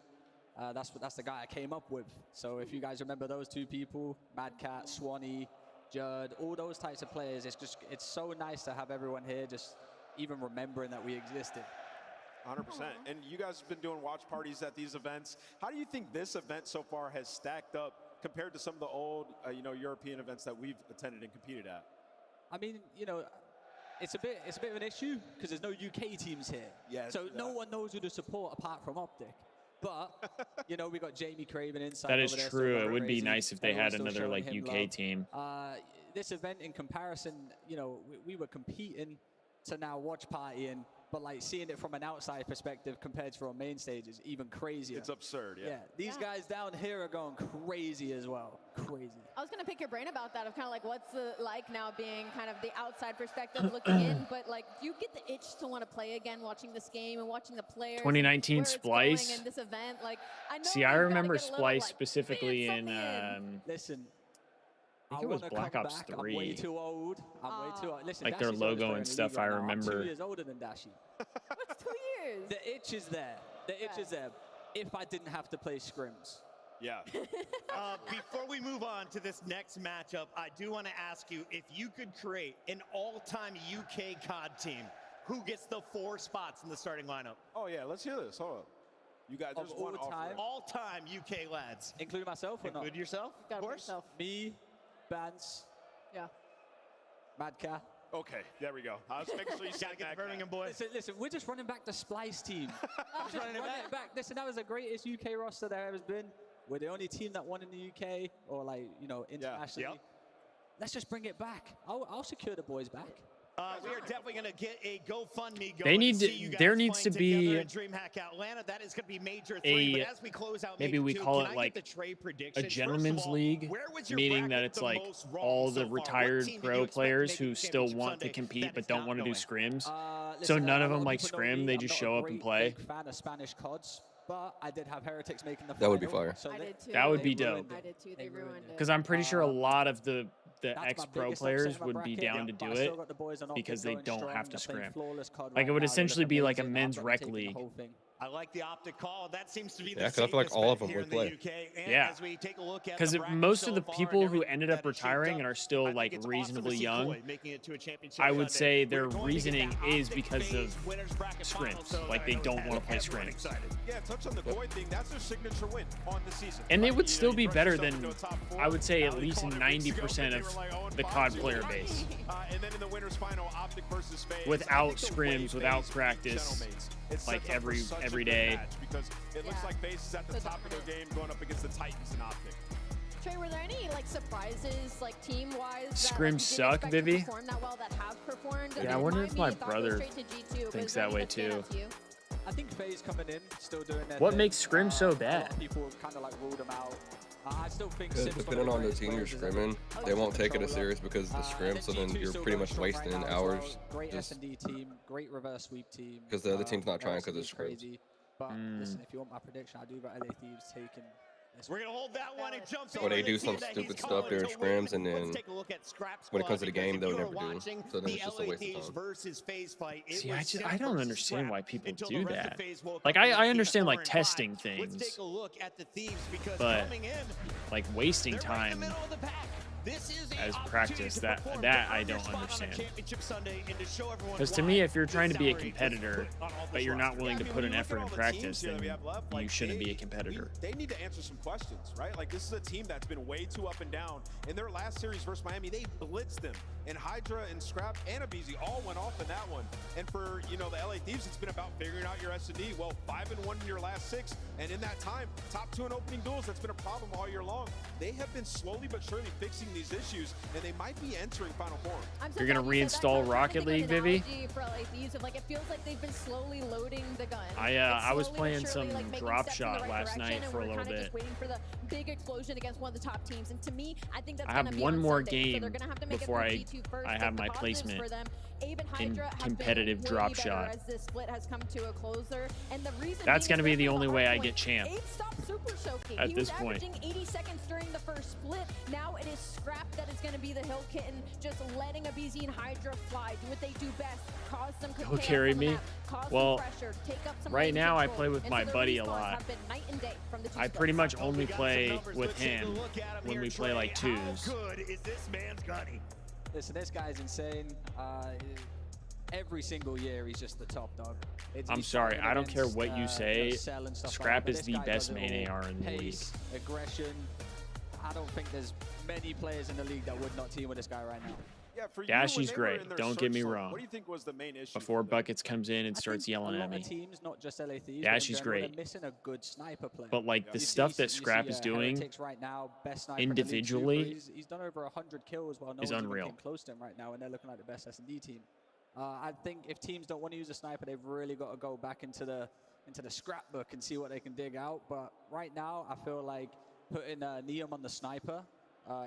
That's the guy I came up with. So if you guys remember those two people, Mad Cat, Swanee, Judd, all those types of players, it's so nice to have everyone here just even remembering that we existed. 100%. And you guys have been doing watch parties at these events. How do you think this event so far has stacked up compared to some of the old, European events that we've attended and competed at? I mean, you know, it's a bit of an issue because there's no UK teams here. Yeah, so no one knows who to support apart from Optic. But you know, we got Jamie Craven inside. That is over there, true. so It would be crazy. nice if they Everyone's had still another showing like him UK love. team. This event in comparison, you know, we were competing to now watch partying, but like seeing it from an outside perspective compared to our main stage is even crazier. It's absurd, yeah. These guys down here are going crazy as well. Crazy. I was going to pick your brain about that, of kind of like what's it like now being kind of the outside perspective looking in, but like do you get the itch to want to play again watching this game and watching the players? 2019 where it's going Splice. in this event? Like, I know See, I you've gotta remember get a little, Splice like, specifically in. Listen, I think it was wanna Black come Ops back. 3. I'm way too old. I'm way too old. Listen, Like their Dashi's oldest logo player in and the stuff, league I right now. I'm remember. 2 years older than Dashi. What's 2 years? The itch is there. The itch is there. If I didn't have to play scrims. Yeah. Before we move on to this next matchup, I do want to ask you if you could create an all-time UK COD team, who gets the 4 spots in the starting lineup? Oh, yeah, let's hear this. Hold up. You guys, there's one offer. All-time UK lads. Include myself or not? Include yourself, of course. Me, Bance. Yeah. Mad Cat. Okay, there we go. I was making sure you said that. Birmingham boys. Listen, we're just running back the Splice team. Just running it back. Listen, that was the greatest UK roster there has been. We're the only team that won in the UK or like, you know, internationally. Yep. Let's just bring it back. I'll secure the boys back. We are definitely going to get a GoFundMe going. They need see to- you guys there needs playing to be together in Dreamhack Atlanta. That is going to be major 3. But as we close out maybe major we 2, call can it I get like the trade a predictions? First of gentleman's all, league, where was your meaning that bracket it's the like most wrong all so the far? What retired team did you pro expect to players make who the still championship want to Sunday compete that but is don't not want to do going? scrims. So Listen, none a of lot them like people know scrim. me. They I'm just not show a up and great play. Big fan of Spanish CODs, but I did have Heretics making the final. That would be fire. So I did too. That would they be ruined dope. I did too. They ruined it. Because I'm pretty sure a lot of the That's my ex-pro biggest players upset in my would be bracket, down to but do I still it got the boys on Optic because they going don't strong. have to They're playing scrim. flawless COD Like right it would now. They essentially look be like a amazing. men's I'm rec taking the league. whole thing. I like the Optic call. That seems to be the Yeah, 'cause I feel like safest all of bet them here would in the play. UK. And Yeah. as we take a look at Because the bracket most so of the far people and who everything ended that up is shaped retiring up, and are I still think like it's awesome to reasonably see young, Koi making it to a championship I would Sunday. say We're their going to get reasoning that is Optic because of Faze winners bracket final, scrims. so Like I they know don't want to play everyone scrims. excited. Yeah, touch on the Koi thing. That's their signature win on the season. And they Right? would You still know, be you press better yourself than, into a top 4. I would say, at Now, we least called it weeks ago, 90% they of were like 0-5. the COD player base. And then in the winners final, Optic versus Faze. Without I think the way scrims, without Faze beat practice, Gentleman's, it like sets up for such a every good day. match because it looks like Faze is at the top of their game going up against the Titans and Optic. Trey, were there any like surprises, like team-wise? Scrims suck, Vivi. Perform that well that have performed? Yeah, I wonder if my brother thinks that way too. I think FaZe coming in, still doing their What thing. makes scrim so A lot bad? of people kind of like ruled them out. I still think Because Sim's one of depending on the greatest team you're players ever. scrimming, they won't take it as serious because of the scrim, so then G2 you're still pretty going much strong right wasting now as hours. well. Great Just S&D team, great reverse sweep team. because the other team's not trying because of it's scrims. crazy. But listen, if you want my prediction, I do got LA Thieves taking We're going to hold that one and jump in. Or they do some stupid stuff during scrims, and then when it comes to the game, they'll never do. So then it's just a waste of time. Versus Faze fight, See, I don't understand why people do that. Like, I understand, like, testing things, but, like, wasting time as practice, that I don't understand. Because to me, if you're trying to be a competitor, but you're not willing to put an effort in practice, then you shouldn't be a competitor. They need to answer some questions, right? Like, this is a team that's been way too up and down. In their last series versus Miami, they blitzed them. And Hydra and Scrap and Abizi all went off in that one. And for, you know, the LA Thieves, it's been about figuring out your S&D. Well, 5-1 in your last 6. And in that time, top 2 in opening duels, that's been a problem all year long. They have been slowly but surely fixing these issues, and they might be entering Final Four. You're going to reinstall Rocket League, Vivi? For LA Thieves, like, it feels like they've been slowly loading the gun. I was playing some drop shot last night for a little bit. Just waiting for the big explosion against one of the top teams, and to me, I think that's I have one more game before I have my placement in competitive drop shot. That's going to be the only way I get champ at this point. 80 seconds during the first split. Now it is Scrap that is going to be the hill kitten, just letting Abizi and Hydra fly, do what they do best, cause some He'll carry me. Well, right now I play with my buddy a lot. I pretty much only play with him when we play like 2s. How good is this man's gunny? Listen, this guy's insane. Every single year, he's just the top dog. I'm sorry, I don't care what you say. Scrap is the best main AR in the league. Aggression. I don't think there's many players in the league that would not team with this guy right now. Yeah, for you, Dashy's great. Don't get me wrong. What do you think was the main issue? Before Buckets comes in and starts yelling at me. Teams, not just LA Thieves, Dashy's great. Missing a good sniper player. But like the stuff that Scrap is doing right now, best sniper individually he's done over 100 kills while no is one's unreal. even close to him right now, and they're looking like the best S&D team. I think if teams don't want to use a sniper, they've really got to go back into the scrapbook and see what they can dig out. But right now, I feel like putting Neum on the sniper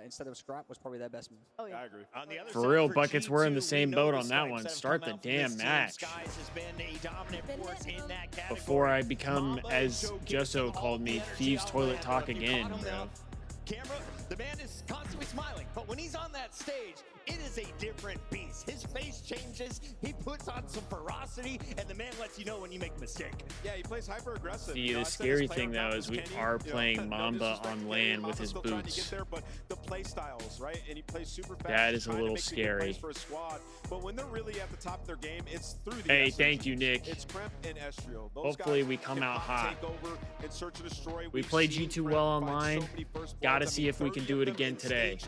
instead of Scrap was probably their best move. Oh yeah, I agree. On the other For side, real, for Buckets, G2, we're in the same we know boat the on that strikes one. have Start come the out from damn this team. match. Skies has been a dominant force in that category. Before I become, as Jusso called me, Thieves Toilet Talk again, bro. Camera, the man is constantly smiling, but when he's on that stage, it is a different beast. His face changes, he puts on some ferocity, and the man lets you know when you make a mistake. Yeah, he plays hyper aggressive. See, the scary thing though is we are playing Mamba on land with his boots. But the play styles, right? And he plays super fast. That is a little scary. For a squad, but when they're really at the top of their game, it's through the Hey, thank you, Nick. It's Premp and Estriel. Hopefully we come out hot. And search and destroy. We played G2 well online. Gotta see if we can do it again today.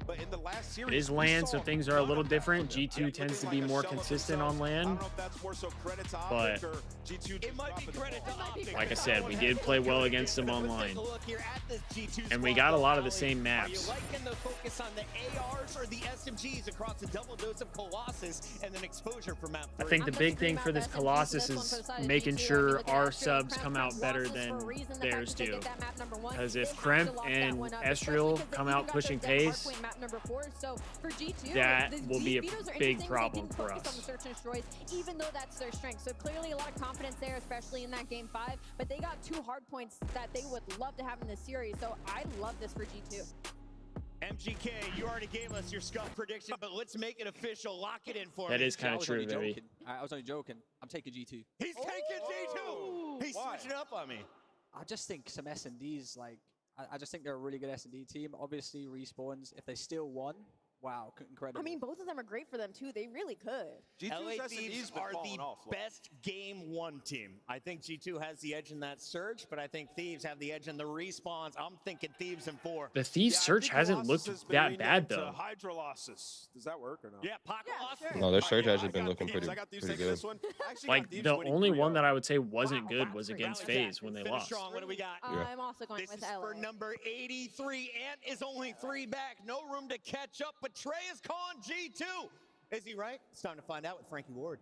But in the last series, it is land, so things are a little different. G2 tends to be more consistent on land. But like I said, we did play well against them online. And we got a lot of the same maps. Liking the focus on the ARs or the SMGs across a double dose of Colossus and then exposure for map 3. I think the big thing for this Colossus is making sure our subs come out better than theirs do. Because if Kremp and Estriel come out pushing pace, that will be a big problem for us. Even though that's their strength. So clearly a lot of confidence there, especially in that game 5. But they got 2 hard points that they would love to have in this series. So I love this for G2. MGK, you already gave us your scuff prediction, but let's make it official. Lock it in for me. That is kind of true, baby. I was only joking. I'm taking G2. He's taking G2. He's switching up on me. I just think some S&Ds, like, I just think they're a really good S&D team. Obviously, Respawns, if they still won, wow, incredible. I mean, both of them are great for them, too. They really could. LA Thieves are the best game 1 team. I think G2 has the edge in that surge, but I think Thieves have the edge in the respawns. I'm thinking Thieves in 4. The Thieves surge hasn't looked that bad, though. Hydra losses. Does that work or not? Yeah, pocket losses. No, their surge has been looking pretty good. Like, the only one that I would say wasn't good was against Faze when they lost. What do we got? I'm also going with LA. For number 83, Ant is only 3 back. No room to catch up, but Trey is calling G2. Is he right? It's time to find out with Frankie Ward.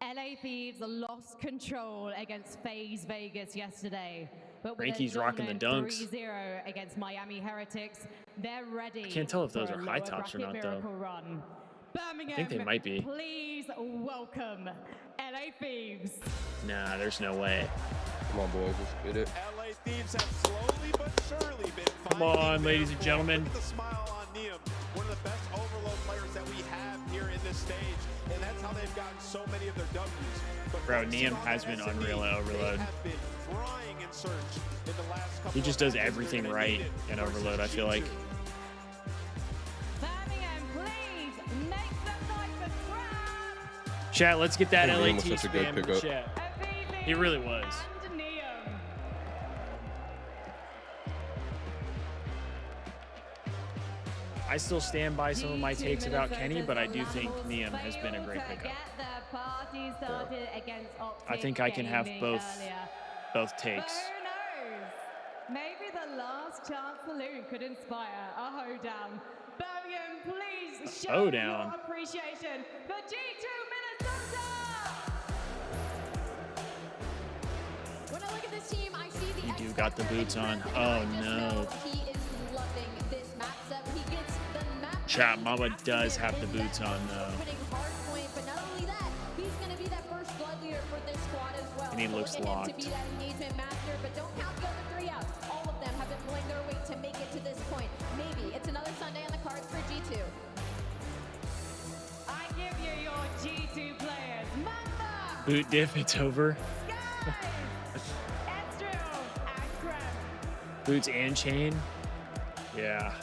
LA Thieves lost control against Faze Vegas yesterday. But with Frankie's rocking the dunks. 3-0 against Miami Heretics, they're ready. I can't tell if those for are a high lower tops or bracket not, though. miracle run. Birmingham, I think they might be. Please welcome LA Thieves. Nah, there's no way. Come on, boys, let's get it. LA Thieves have slowly but surely been Come on, ladies and gentlemen. Look at the smile on Neum, one of the best overload players that we have here in this stage, and that's how they've gotten so many of their W's. But Bro, Neum has been unreal at overload. They have been frying in Surge in the last couple He just does everything right in overload, I feel like. Chat, let's get that LAT spam in the chat. He really was. I still stand by some of my takes about Kenny, but I do think Neum has been a great pickup. I think I can have both takes. Who knows? Maybe the last chance saloon could inspire a hoedown. Birmingham, please show your appreciation for G2 Minnesota! When I look at this team, I see the You do got the boots on. Oh no. he is loving this matchup. He gets the map. Chat, Mama does have the boots on though. But not only that, he's going to be that first blood leader for this squad as well. And he looks locked. To be that engagement master, but don't count the other three out. All of them have been pulling their weight to make it to this point. Maybe it's another Sunday on the cards for G2. I give you your G2 players. Mamba! Boot diff, it's over. Boots and chain. Yeah.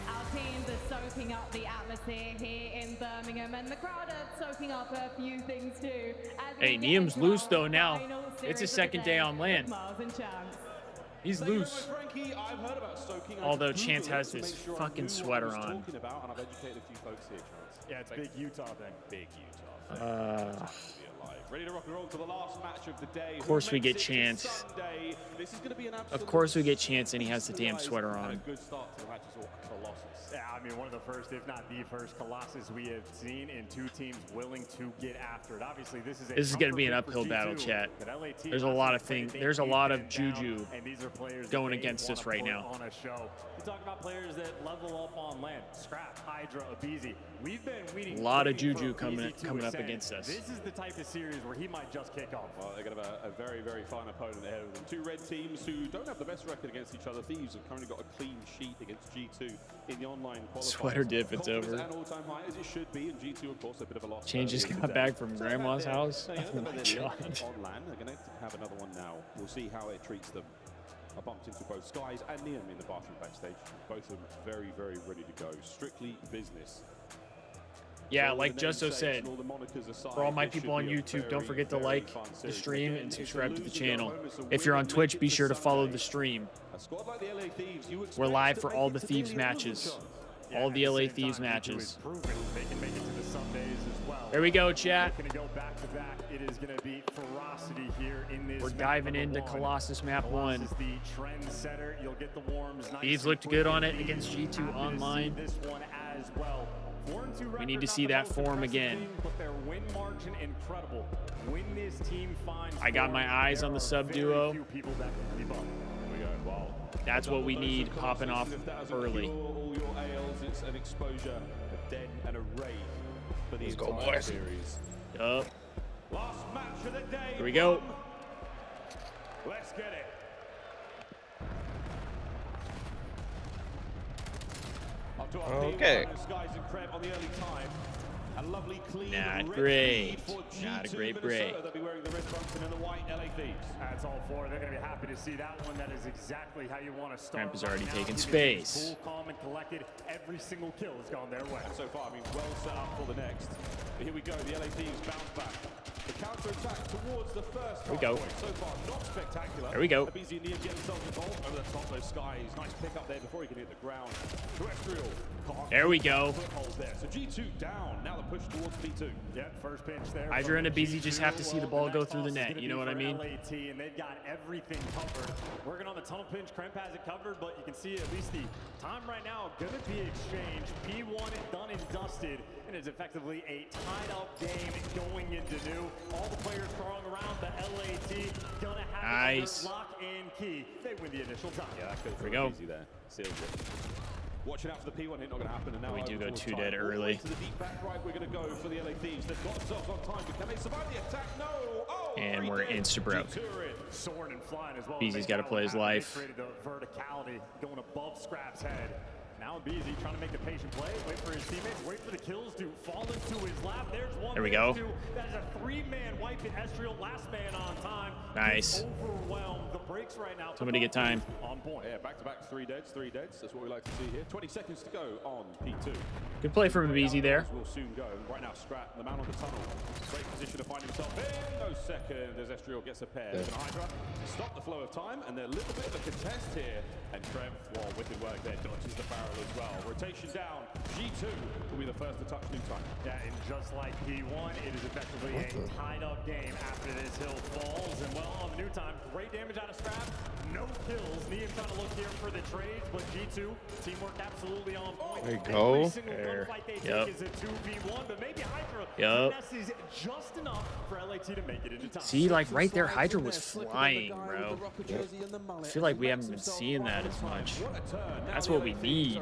Our teams are soaking up the atmosphere here in Birmingham, and the crowd are soaking up a few things too. Hey, Neum's loose though now. It's his second day on land. He's loose. Although Chance has this fucking sweater on. Yeah, it's big Utah thing. Big Utah. Ready to rock and roll to the last match of the day. Of course we get Chance. Of course we get Chance, and he has the damn sweater on. Good start to the match as Colossus. Yeah, I mean, one of the first, if not the first Colossus we have seen in two teams willing to get after it. Obviously, this is going to be an uphill battle, chat. There's a lot of things. There's a lot of juju going against us right now. On a show. You talk about players that level up on land. Scrap, Hydra, Abizi. We've been waiting. A lot of juju coming up against us. This is the type of series where he might just kick off. Well, they're going to have a very, very fine opponent ahead of them. Two red teams who don't have the best record against each other. Thieves have currently got a clean sheet against G2 in the online qualifiers. Sweater dip, it's over. All-time high as it should be, and G2, of course, a bit of a loss. Change just got back from grandma's house. Oh my God. On land, they're going to have another one now. We'll see how it treats them. I bumped into both Skies and Neum in the bathroom backstage. Both of them very, very ready to go. Strictly business. Yeah, like Justo said, for all my people on YouTube, don't forget to like the stream and subscribe to the channel. If you're on Twitch, be sure to follow the stream. We're live for all the Thieves matches. All the LA Thieves matches. There we go, chat. We're diving into Colossus Map 1. Thieves looked good on it against G2 online. We need to see that form again. I got my eyes on the sub duo. That's what we need popping off early. Let's go, boys. Yup. Here we go. Let's get it. Okay. Not great. Not a great break. That's all four. They're going to be happy to see that one. That is exactly how you want to start. Cramp is already taking space. Cool, calm, and collected. Every single kill has gone their way. So far, I mean, well set up for the next. But here we go. The LA Thieves bounce back. The counter-attack towards the first. Here we go. So far, not spectacular. There we go. Abizi and Neum get themselves involved over the top. Those Skies. Nice pick up there before he can hit the ground. Terrestrial. There we go. There. So G2 down. Now the push towards P2. Yeah, first pinch there. Hydra and Abizi just have to see the ball go through the net. You know what I mean? LAT, and they've got everything covered. Working on the tunnel pinch. Cramp has it covered, but you can see at least the time right now going to be exchanged. P1 is done and dusted, and it's effectively a tied-up game going into new. All the players throwing around the LAT. Gonna have nice. Lock and key. They win the initial time. Yeah, that could there we go. Easy there. Seals it. Watching out for the P1 hit, not going to happen. And now We do go towards 2 time. dead All the way early. to the deep back right, we're going to go for the LA Thieves. They've got themselves on time, but can they survive the attack? No. Oh, And we're insta-broke. Soaring and flying as well. Beezy's got to play his life. Created the verticality going above Scrap's head. Now Beezy trying to make the patient play, wait for his teammates, wait for the kills to fall into his lap. There's one. There we go. That is a 3-man wipe in Estriel, last man on time. Nice. Overwhelmed. The breaks right now. Somebody get time. On point. Yeah, back-to-back 3 deads, 3 deads. That's what we like to see here. 20 seconds to go on P2. Good play from Beezy there. Will soon go. Right now, Scrap, the man on the tunnel. Great position to find himself in. No second as Estriel gets a pair. There's an Hydra to stop the flow of time, and they're a little bit of a contest here. And Trev, well, wicked work there, dodges the barrel as well. Rotation down. G2 will be the first to touch new time. Yeah, and just like P1, it is effectively a tied-up game after this hill falls. And well, on the new time, great damage out of Scrap. No kills. Neum trying to look here for the trades, but G2 teamwork absolutely on point. There you go. Every single gunfight they take is a 2v1, but maybe Hydra finesses just enough for LAT to make it into time. See, like right there, Hydra was flying, bro. I feel like we haven't been seeing that as much. That's what we need.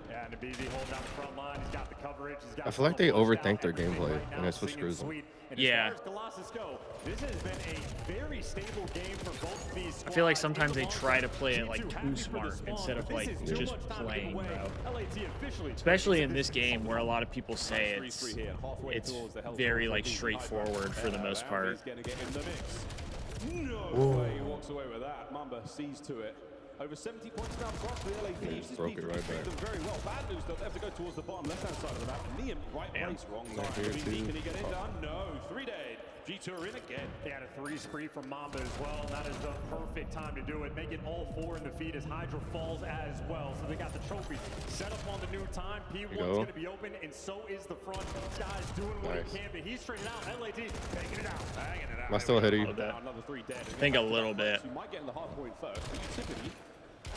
Yeah, and BZ holding down the front line. He's got the coverage. He's got I feel like they overthink their gameplay, and that's what screws them. Yeah. This has been a very stable game for both of these. I feel like sometimes they try to play it like too smart instead of like just playing, bro. Especially in this game where a lot of people say it's very like straightforward for the most part. No way he walks away with that. Mamba sees to it. Over 70 points now across the LA Thieves. This broke it right back. them very well. Bad news, they'll have to go towards the bottom left-hand side of the map. Neum, right place, wrong side. Can he get it done? No. 3 dead. G2 are in again. They had a 3 spree from Mamba as well, and that is the perfect time to do it. Make it all 4 in the feed as Hydra falls as well. So they got the trophy set up on the new time. P1's going to be open, and so is the front. Sky's doing what he can, but he's straight out. LAT taking it out. Banging it out. Am I still ahead of you? Another 3 dead. I think a little bit. You might get in the hard point first, but you typically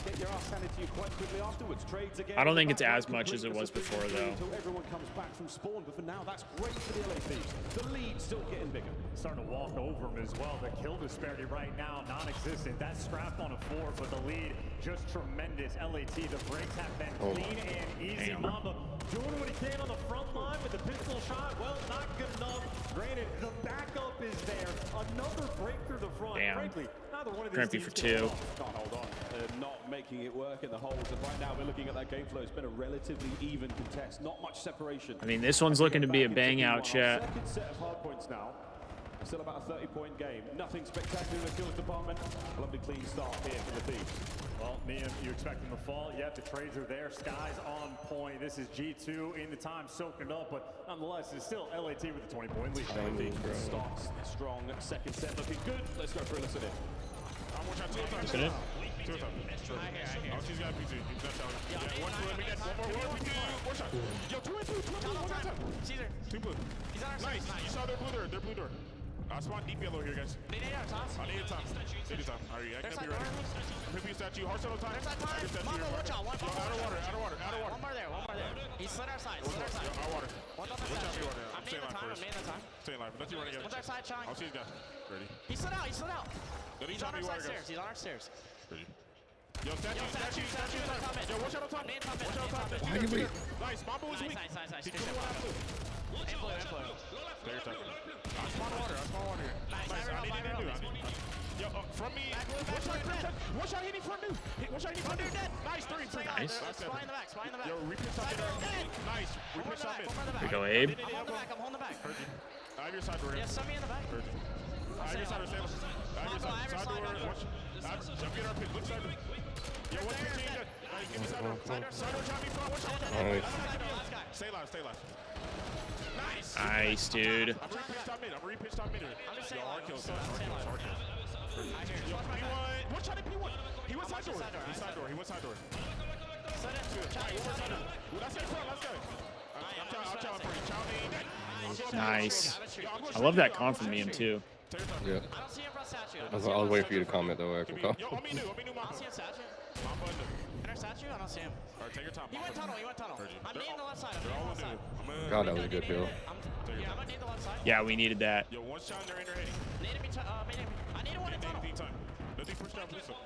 get your ass handed to you quite quickly afterwards. Trades again. I don't think it's as much as it was before, though. Until everyone comes back from spawn, but for now, that's great for the LA Thieves. The lead's still getting bigger. Starting to walk over him as well. The kill disparity right now, non-existent. That's Scrap on a 4, but the lead just tremendous. LAT, the breaks have been clean and easy. Mamba doing what he can on the front line with the pistol shot. Well, not good enough. Granted, the backup is there. Another break through the front. Frankly, neither one of these Grimpy for 2. Can't hold on. They're not making it work in the holes, and right now we're looking at that game flow. It's been a relatively even contest, not much separation. I mean, this one's looking to be a bang out, chat. Second set of hard points now. Still about a 30-point game. Nothing spectacular in the kills department. A lovely clean start here for the Thieves. Well, Neum, you expect them to fall. Yet the trades are there. Sky's on point. This is G2 in the time soaking up, but nonetheless, it's still LAT with a 20-point lead. Starts strong. Second set looking good. Let's go for a listen in. Listen in. Oh, she's got PG. Yeah, 1, 2, let me get 1 more. We do. 1 shot. Yo, 2 and 2. 2 and 2. 1 at a time. Caesar. 2 blue. He's on our side. Nice. You saw their blue door. Their blue door. Spawn deep yellow here, guys. They need our toss. I need a time. Need a time. Alright, I can be ready. Pippy statue. Hard settle time. There's that time. Mamba, watch out. One out of water. Out of water. Out of water. One more there. One more there. He slid our side. Slid our side. Out of water. One on the statue. I'm main the time. I'm main the time. Stay alive. Let you run again. One's our side, Chong. I'll see you guys. Ready. He slid out. He slid out. He's on our side stairs. He's on our stairs. Ready. Yo, statue. Yo, watch out on top. Watch out on top. Why you wait? Nice. Mamba was weak. Nice. He killed one after. And blue. Take your time. I spawn water here. Nice. I need to do. Yo, from me. One shot hitting front new. One shot hitting front new. Nice. 3. Nice. Spy in the back. Spy in the back. Yo, repeat top mid. Nice. Repeat top mid. Here we go, Abe. I'm holding the back. I have your side door. Yeah, send me in the back. I have your side door. I have your side door. Jump in our pit. Look side door. Yo, what's your team? Give me side door. Side door, jump in front. Watch out. Stay alive. Nice, dude. I'm re-pitch top mid. I'm just saying hard live. kills. Yo, P1. What shot at P1? He went side door. He went side door. That's it, let's go. I'm trying for you. Nice. I love that con from Neum, too. Yeah. I don't see him front statue. I was waiting for you to comment though. Actually. Yo, I'll be new. I don't see him statue. In our statue? I don't see him. Alright, take your time. He went tunnel. I'm needing the left side. God, that was a good kill. Yeah, I'm gonna need the left side. Yeah, we needed that. Yo, one shot in there in your head. I need one in tunnel. Nothing pushed down blue side.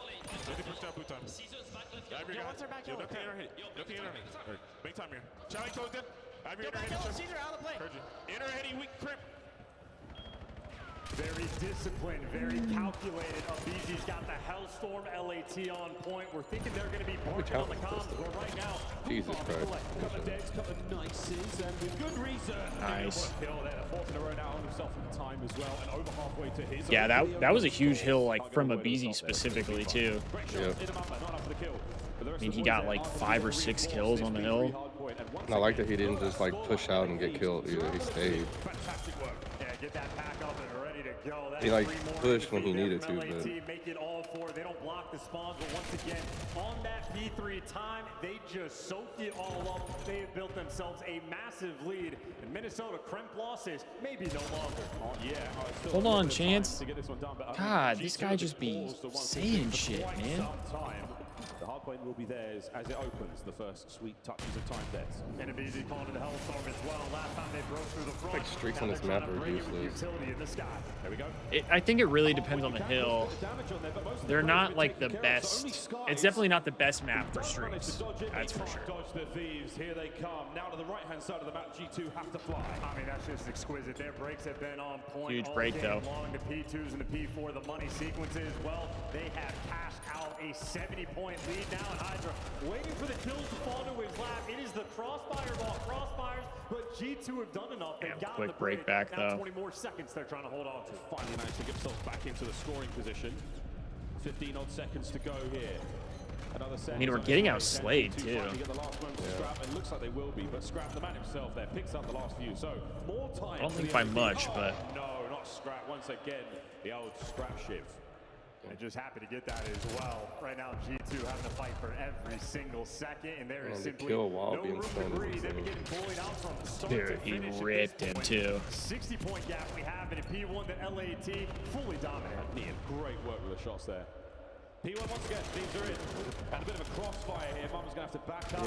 Nothing pushed down blue time. Ivory got it. Yo, nothing in our head. Nothing in our head. All right, make time here. Challenge closed in. Ivory in our head. Caesar out of play. In our heady, weak crimp. Very disciplined, very calculated. Abizi's got the Hellstorm LAT on point. We're thinking they're going to be barking on the comms, but right now, Jesus Christ. Couple of deads, couple of nices, and with good reason. Nice. Kill there, fourth in a row now on himself in time as well, and over halfway to his. Yeah, that was a huge hill, like from Abizi specifically too. Yeah. I mean, he got like 5 or 6 kills on the hill. And I like that he didn't just like push out and get killed either. He stayed. Yeah, get that pack up and ready to go. That He like pushed when he needed to, LAT, but make it all four. They don't block the spawns, but once again, on that P3 time, they just soaked it all up. They have built themselves a massive lead. And Minnesota crimp losses, maybe no longer. Hold on, Chance. God, this guy just be saying shit, man. The hard point will be theirs as it opens the first sweet touches of time deaths. And Abizi calling it the Hellstorm as well. Last time they broke through the front. like streaks on this map are useless. Utility in the sky. There we go. I think it really depends on the hill. They're not like the best. It's definitely not the best map for streaks. That's for sure. Dodge the Thieves. Here they come. Now to the right-hand side of the map, G2 have to fly. I mean, that's just exquisite. Their breaks have been on point. Huge break, though. Long, the P2s and the P4, the money sequences. Well, they have cashed out a 70-point lead now, and Hydra waiting for the kills to fall to his lap. It is the crossfire ball, crossfires, but G2 have done enough. They've got quick the break back, now though. 20 more seconds they're trying to hold on to. Finally managed to get themselves back into the scoring position. 15 odd seconds to go here. Another set. I mean, we're getting outslayed too. It looks like they will be, but Scrap, the man himself there, picks up the last few. So more time. I don't think by much, but no, not Scrap. Once again, the old Scrap shiv. And just happy to get that as well. Right now, G2 having to fight for every single second, and there is simply no room to breathe. They've been getting bullied out from start to dude, he finish. ripped him too. 60-point gap we have in a P1 that LAT fully dominant. Great work with the shots there. P1 once again, Thieves are in. And a bit of a crossfire here. Mum's going to have to back up.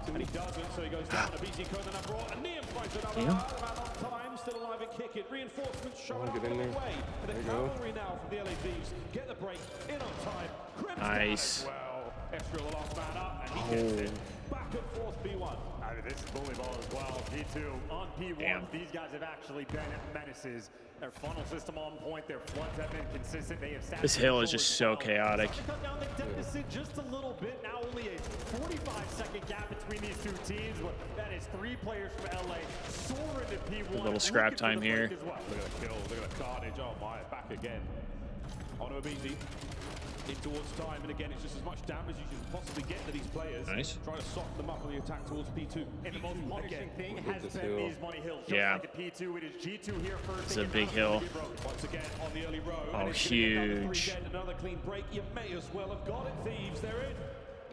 And he doesn't, so he goes down. Abizi code the number one. And Niam finds another man on time. Still alive and kick it. Reinforcements showing up in the way. And the cavalry now from the LA Thieves. Get the break. In on time. Nice. Well, Estra the last man up. And he gets it. Back and forth P1. I mean, this is bully ball as well. P2 on P1. Damn. These guys have actually been menaces. Their funnel system on point. Their floods have been consistent. They have This hill is just so chaotic. Cut down the deficit just a little bit. Now only a 45-second gap between these two teams. But that is 3 players from LA soaring to P1. A little scrap time here. Well. Look at the kill. Look at the carnage. Oh my, back again. On to Abizi. In towards time, and again, it's just as much damage as you can possibly get to these players. Nice. Try to soften them up on the attack towards P2. And the most punishing thing has been these money hills. Just Yeah. like the P2, it is G2 here first. It's a big hill. Once again on the early row. Oh, huge. Another clean break. You may as well have got it, Thieves. They're in.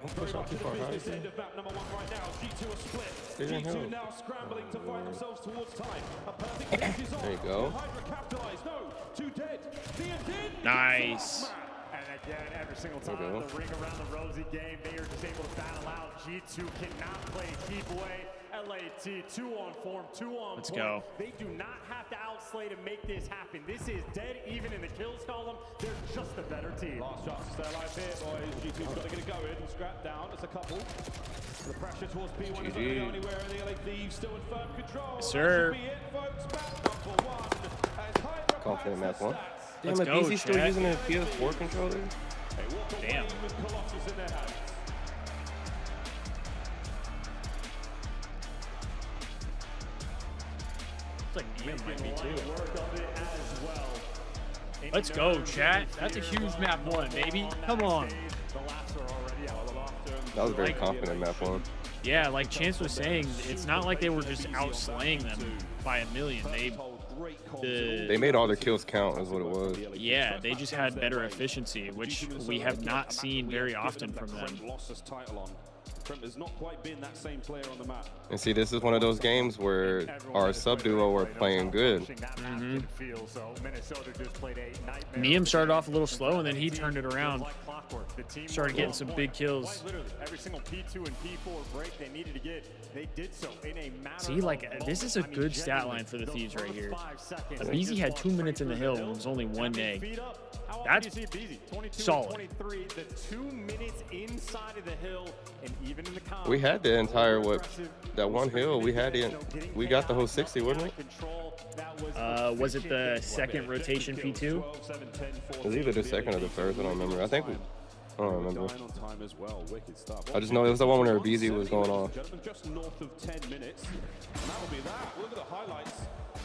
Don't push out too far high. Business end of map number 1 right now. G2 are split. G2 now scrambling to find themselves towards time. A perfect finish is on. There you go. Hydra capitalized. No, 2 dead. Niam dead. Nice. And again, every single time, the ring around the rosy game, they are just able to battle out. G2 cannot play keep away. LAT, 2 on form, 2 on Let's point. go. They do not have to outslay to make this happen. This is dead even in the kills column. They're just a better team. Last chance to stay alive here, boys. G2's got to get it going. Scrap down. It's a couple. The pressure towards P1 is not going to go anywhere. And the LA Thieves still in firm control. Yes, sir. That should be it, folks. Map number 1. As Hydra Confident map 1. Damn, Let's go, Abizi's still chat. using a PS4 controller? Damn. With Colossus in their hands. It's like Niam might be too. Work of it as well. Let's go, chat. That's a huge map 1, baby. Come on. The laps are already out. That was very confident map 1. Yeah, like Chance was saying, it's not like they were just outslaying them by a million. They made all their kills count, is what it was. Yeah, they just had better efficiency, which we have not seen very often from them. Lost his title on. Crimp has not quite been that same player on the map. And see, this is one of those games where our sub-duo were playing good. Niam started off a little slow, and then he turned it around. Started getting some big kills. Every single P2 and P4 break they needed to get, they did so in a matter See, like, this is a good stat line for the Thieves right here. Abizi had 2 minutes in the hill and it was only 1 neg. That's you see BZ, 22 solid. 23, the 2 minutes inside of the hill, and even in the comp. We had the entire that one hill. We we got the whole 60, wasn't it? Was it the second rotation P2? It was either the second or the first. I don't remember. I think I don't remember. I just know it was the one where BZ was going off. Just north of 10 minutes, and that'll be that. Look at the highlights,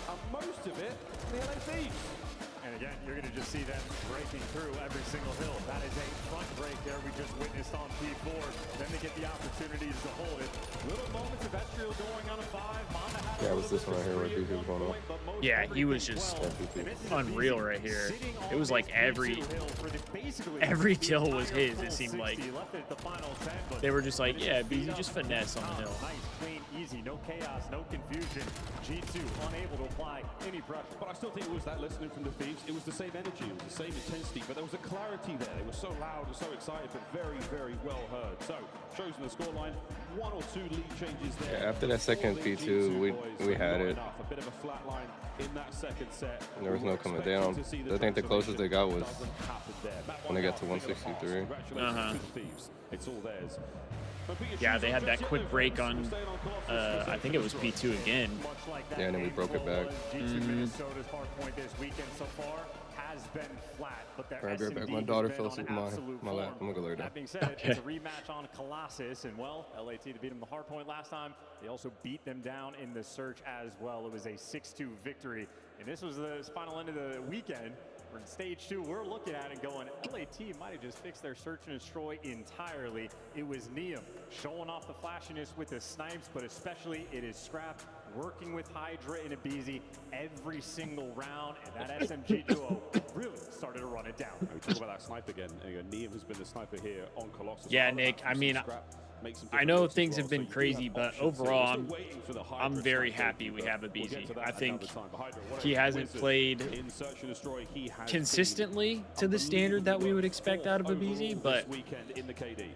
and most of it, the LA Thieves. And again, you're going to just see them breaking through every single hill. That is a front break there we just witnessed on P4. Then they get the opportunities to hold it. Little moments of Estriel going on a 5. Yeah, it was this one right here where BZ was going off. Yeah, he was just unreal right here. It was like every kill was his, it seemed like. They were just like, yeah, BZ just finesse on the hill. Nice, clean, easy, no chaos, no confusion. G2 unable to apply any pressure. But I still think it was that listening from the Thieves. It was the same energy, it was the same intensity, but there was a clarity there. They were so loud and so excited, but very, very well heard. So, shows in the scoreline, 1 or 2 lead changes there. Yeah, after that second P2, we had it. A bit of a flat line in that second set. There was no coming down. I think the closest they got was when they got to 163. It's all theirs. Yeah, they had that quick break on, I think it was P2 again. Yeah, and then we broke it back. Minnesota's hard point this weekend so far has been flat, but their I'll be right back. My daughter fell asleep in my lap. I'm gonna go lay down. That being said, it's a rematch on Colossus, and well, LAT to beat them the hard point last time. They also beat them down in the search as well. It was a 6-2 victory, and this was the final end of the weekend. In stage 2, we're looking at it going, LAT might have just fixed their search and destroy entirely. It was Neum showing off the flashiness with the snipes, but especially it is Scrap working with Hydra and Abizi every single round, and that SMG duo really started to run it down. We talk about that snipe again. Neum has been the sniper here on Colossus. Yeah, Nick, I mean, I know things have been crazy, but overall, I'm very happy we have Abizi. I think he hasn't played consistently to the standard that we would expect out of Abizi, but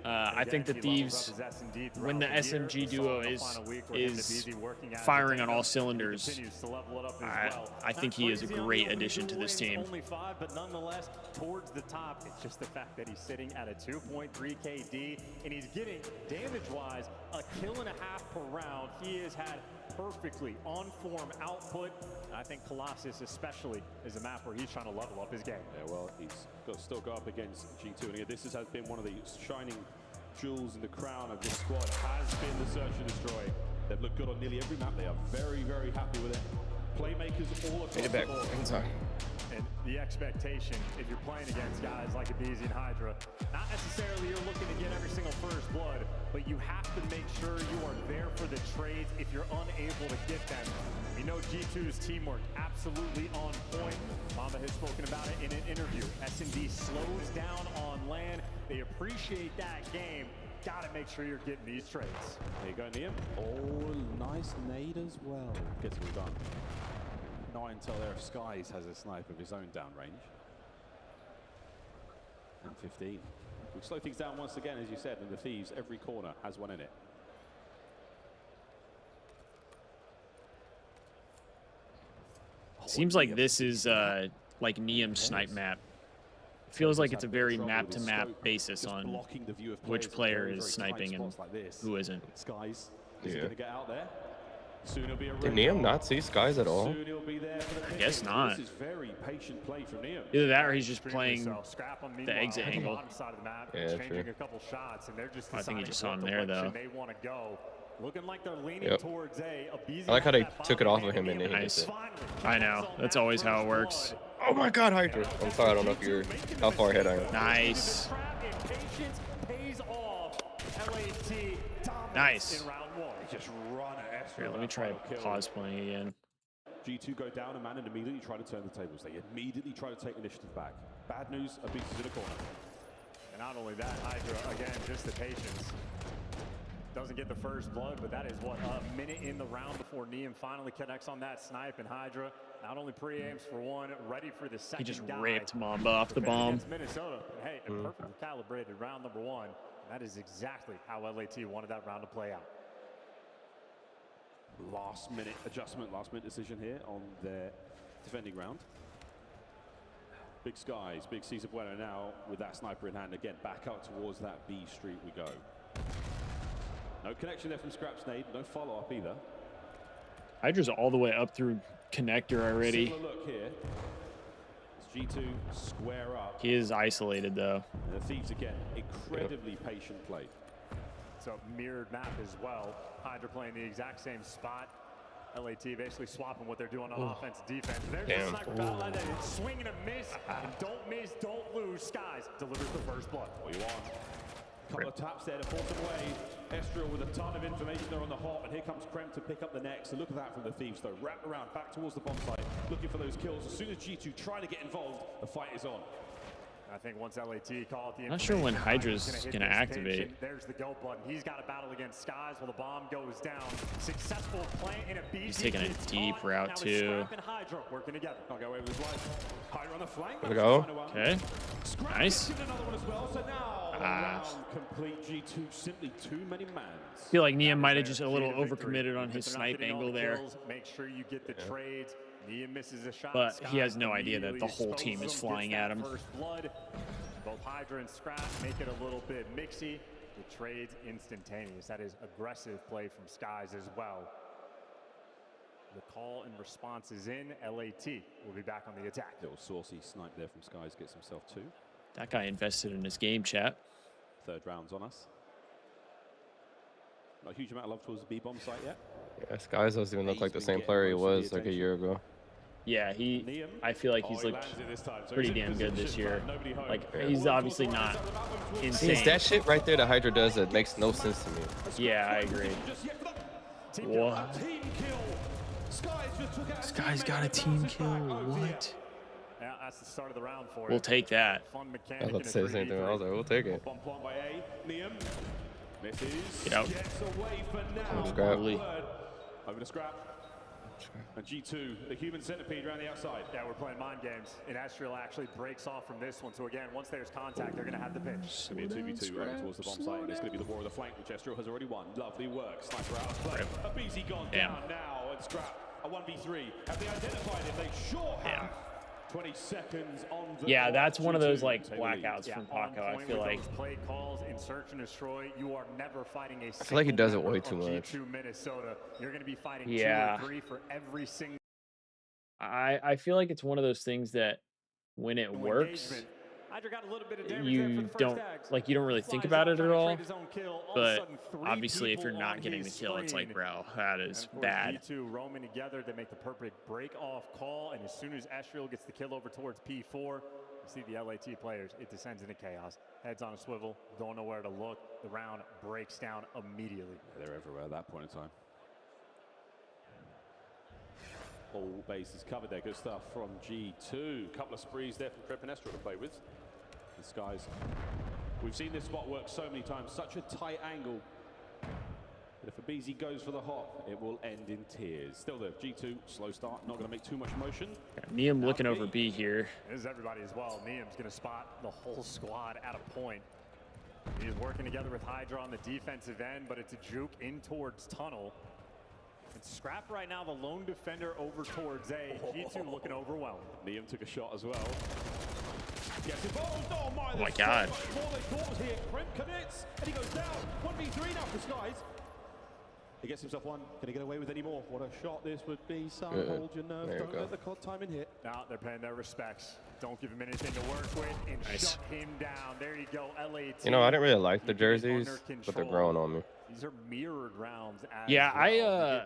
I think the Thieves, when the SMG duo is firing on all cylinders, I think he is a great addition to this team. Only 5, but nonetheless, towards the top, it's just the fact that he's sitting at a 2.3 KD, and he's getting damage-wise, a kill and a half per round. He has had perfectly on-form output. I think Colossus especially is a map where he's trying to level up his game. Yeah, well, he's got still go up against G2. And again, this has been one of the shining jewels in the crown of this squad, has been the search and destroy. They've looked good on nearly every map. They are very, very happy with it. Playmakers all across the board. Inside. And the expectation, if you're playing against guys like Abizi and Hydra, not necessarily you're looking to get every single first blood, but you have to make sure you are there for the trades if you're unable to get them. We know G2's teamwork absolutely on point. Mamba has spoken about it in an interview. S&D slows down on land. They appreciate that game. Got to make sure you're getting these trades. There you go, Neum. Oh, nice nade as well. Gets it all done. Not until there Skies has a snipe of his own downrange. And 15. We slow things down once again, as you said, and the Thieves, every corner has one in it. Seems like this is like Neum's snipe map. Feels like it's a very map-to-map basis on which player is sniping and who isn't. Skies is going to get out there. Did Neum not see Skies at all? I guess not. This is very patient play from Neum. Either that or he's just playing the exit angle. Yeah, true. A couple shots, and they're just I think he just saw him there, though. They want to go. Looking like they're leaning towards A. I like how they took it off of him and then he nice. I know. That's always how it works. Oh my God, Hydra! I'm sorry, I don't know if you're how far ahead I am. Nice. Nice. Here, let me try pause playing again. G2 go down a man and immediately try to turn the tables. They immediately try to take initiative back. Bad news, Abizi's in a corner. And not only that, Hydra, again, just the patience. Doesn't get the first blood, but that is what, a minute in the round before Neum finally connects on that snipe, and Hydra not only pre-aims for one, ready for the second. He just ripped Mamba off the bomb. Minnesota, and hey, a perfectly calibrated round number 1. And that is exactly how LAT wanted that round to play out. Last minute adjustment, last minute decision here on their defending round. Big Skies, big Cesar Bueno now with that sniper in hand. Again, back out towards that B street we go. No connection there from Scrapsnade, no follow-up either. Hydra's all the way up through connector already. Similar look here. It's G2 square up. He is isolated though. And the Thieves again, incredibly patient play. So mirrored map as well. Hydra playing the exact same spot. LAT basically swapping what they're doing on offense and defense. There's the sniper battle line. Swing and a miss. And don't miss, don't lose. Skies delivers the first blood. What you want? A couple of taps there to force them away. Estriel with a ton of information there on the hop, and here comes Krem to pick up the next. So look at that from the Thieves though. Wrapped around, back towards the bomb site, looking for those kills. As soon as G2 try to get involved, the fight is on. I think once LAT called the Not sure when Hydra's gonna activate. There's the go button. He's got a battle against Skies while the bomb goes down. Successful plant in a BG. He's taking a deep route too. Hydra working together. Can't go away with his life. Hydra on the flank. There we go. Okay. Nice. Another one as well. So now round complete. G2 simply too many mans. I feel like Niam might have just a little overcommitted on his snipe angle there. Make sure you get the trades. Niam misses a shot. But he has no idea that the whole team is flying at him. First blood. Both Hydra and Scrap make it a little bit mixy. The trades instantaneous. That is aggressive play from Skies as well. The call and response is in. LAT will be back on the attack. Little saucy snipe there from Skies, gets himself 2. That guy invested in his game, chat. Third round's on us. Not a huge amount of love towards the B bomb site yet. Yeah, Skies doesn't even look like the same player he was like a year ago. Yeah, I feel like he's looked pretty damn good this year. Like, he's obviously not insane. It's that shit right there that Hydra does that makes no sense to me. Yeah, I agree. What? This guy's got a team kill. What? Yeah, that's the start of the round for We'll take that. I was about to say the same thing. I was like, we'll take it. Get out. Scrap. Over to Scrap. And G2, the human centipede around the outside. Yeah, we're playing mind games. And Estriel actually breaks off from this one. So again, once there's contact, they're going to have the pitch. It's going to be a 2v2 over towards the bomb site. And it's going to be the war of the flank, which Estriel has already won. Lovely work. Sniper out of play. A BZ gone down now. And Scrap, a 1v3. Have they identified it? They sure have. 20 seconds on the Yeah, that's one of those like blackouts from Paco. I feel like play calls in search and destroy. You are never fighting a I feel like he does it way too much. Minnesota. You're going to be fighting 2 Yeah. or 3 for every single. I feel like it's one of those things that when it works, Hydra got a little bit of damage you don't really think about it at all. But obviously, if you're not getting the kill, it's like, bro, that is bad. G2 roaming together, they make the perfect break off call, and as soon as Estriel gets the kill over towards P4, you see the LAT players. It descends into chaos. Heads on a swivel, don't know where to look. The round breaks down immediately. Yeah, they're everywhere at that point in time. Whole base is covered there. Good stuff from G2. Couple of sprees there from Krep and Estriel to play with. The Skies. We've seen this spot work so many times. Such a tight angle. But if a BZ goes for the hop, it will end in tears. Still there. G2, slow start. Not going to make too much motion. Niam looking over B here. This is everybody as well. Niam's going to spot the whole squad at a point. He's working together with Hydra on the defensive end, but it's a juke in towards tunnel. And Scrap right now, the lone defender over towards A. G2 looking overwhelmed. Niam took a shot as well. Gets involved. Oh my God. More they thought was here. Krem commits, and he goes down. 1v3 now for Skies. He gets himself one. Can he get away with any more? What a shot this would be. Son, hold your nerve. Don't let the COD timing hit. Now they're paying their respects. Don't give him anything to work with and shut him down. There you go, LAT. You know, I didn't really like the jerseys, but they're growing on me. These are mirrored rounds. Yeah, I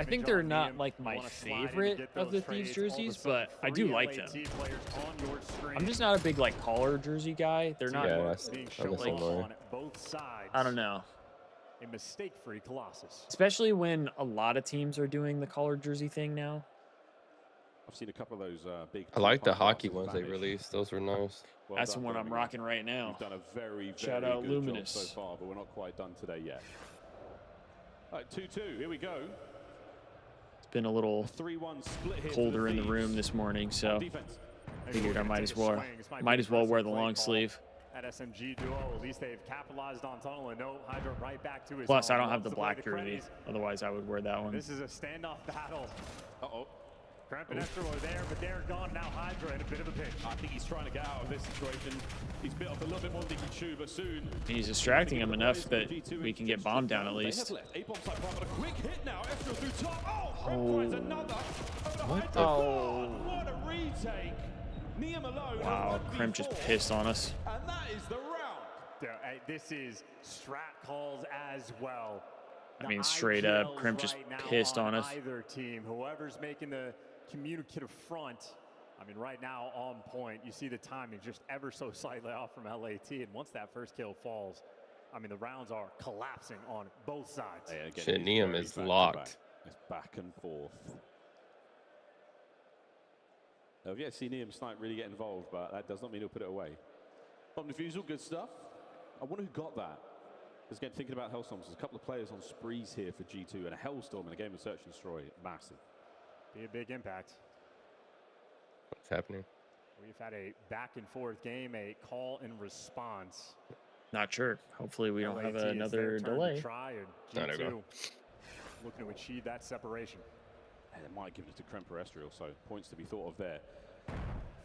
think they're not like my favorite of the Thieves jerseys, but I do like them. I'm just not a big like collar jersey guy. They're not being shown on both sides. I don't know. A mistake-free Colossus. Especially when a lot of teams are doing the collared jersey thing now. I've seen a couple of those big. I like the hockey ones they released. Those were nice. Well That's the done, one I'm rocking right now. You've done a very, Shout very out good Luminous job so far, but we're not quite done today yet. All right, 2-2. Here we go. It's been a little 3-1 split here colder in the room this morning, so figured I might as well wear the long sleeve. At SMG duo, at least they've capitalized on tunnel and no Hydra right back to his Plus, home. I don't have the black jersey. Otherwise, I would wear that one. This is a standoff battle. Uh-oh. Cramp and Esther are there, but they're gone now. Hydra in a bit of a pinch. I think he's trying to get out of this situation. He's bit off a little bit more than he can chew, but soon. He's distracting him enough that we can get bombed down at least. A bomb site bomb, but a quick hit now. Esther through top. Oh, finds another. What the? Oh. What a retake. Niam alone. Wow, Crimp just pissed on us. And that is the round. Hey, this is strat calls as well. I mean, straight up, Crimp just pissed on us. Either team, whoever's making the communicative front, I mean, right now on point. You see the timing just ever so slightly off from LAT, and once that first kill falls, I mean, the rounds are collapsing on both sides. Hey, again, Shit, Niam is locked. It's back and forth. I've yet to see Niam Snipe really get involved, but that does not mean he'll put it away. Bomb defusal, good stuff. I wonder who got that. Because again, thinking about Hellstorms, there's a couple of players on sprees here for G2, and a Hellstorm in a game of Search and Destroy, massive. Be a big impact. What's happening? We've had a back and forth game, a call and response. Not sure. Hopefully we don't have LAT is another their turn to delay. try, and G2 looking to achieve that separation. And it might give it to Crimp or Estriel, so points to be thought of there.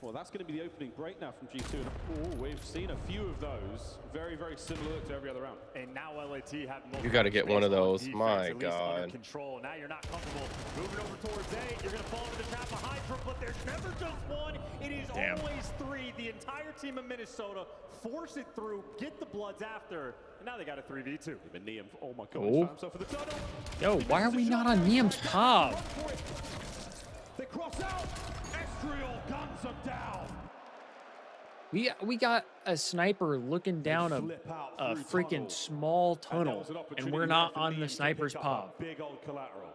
Well, that's going to be the opening break now from G2. And we've seen a few of those. Very, very similar to every other round. And now LAT have You got to get one of those. defense, My at least under God. control. Now you're not comfortable moving over towards A. You're going to fall into the trap of Hydra, but there's never just one. It is always three. The entire team of Minnesota force it through, get the Bloods after, and now they got a 3v2. Even Niam, oh my God, Oh. found himself for the tunnel. Yo, why are we not on Niam's pop? They cross out. Estriel guns them down. We got a sniper looking down a freaking small tunnel, and we're not on the sniper's pop. Big old collateral.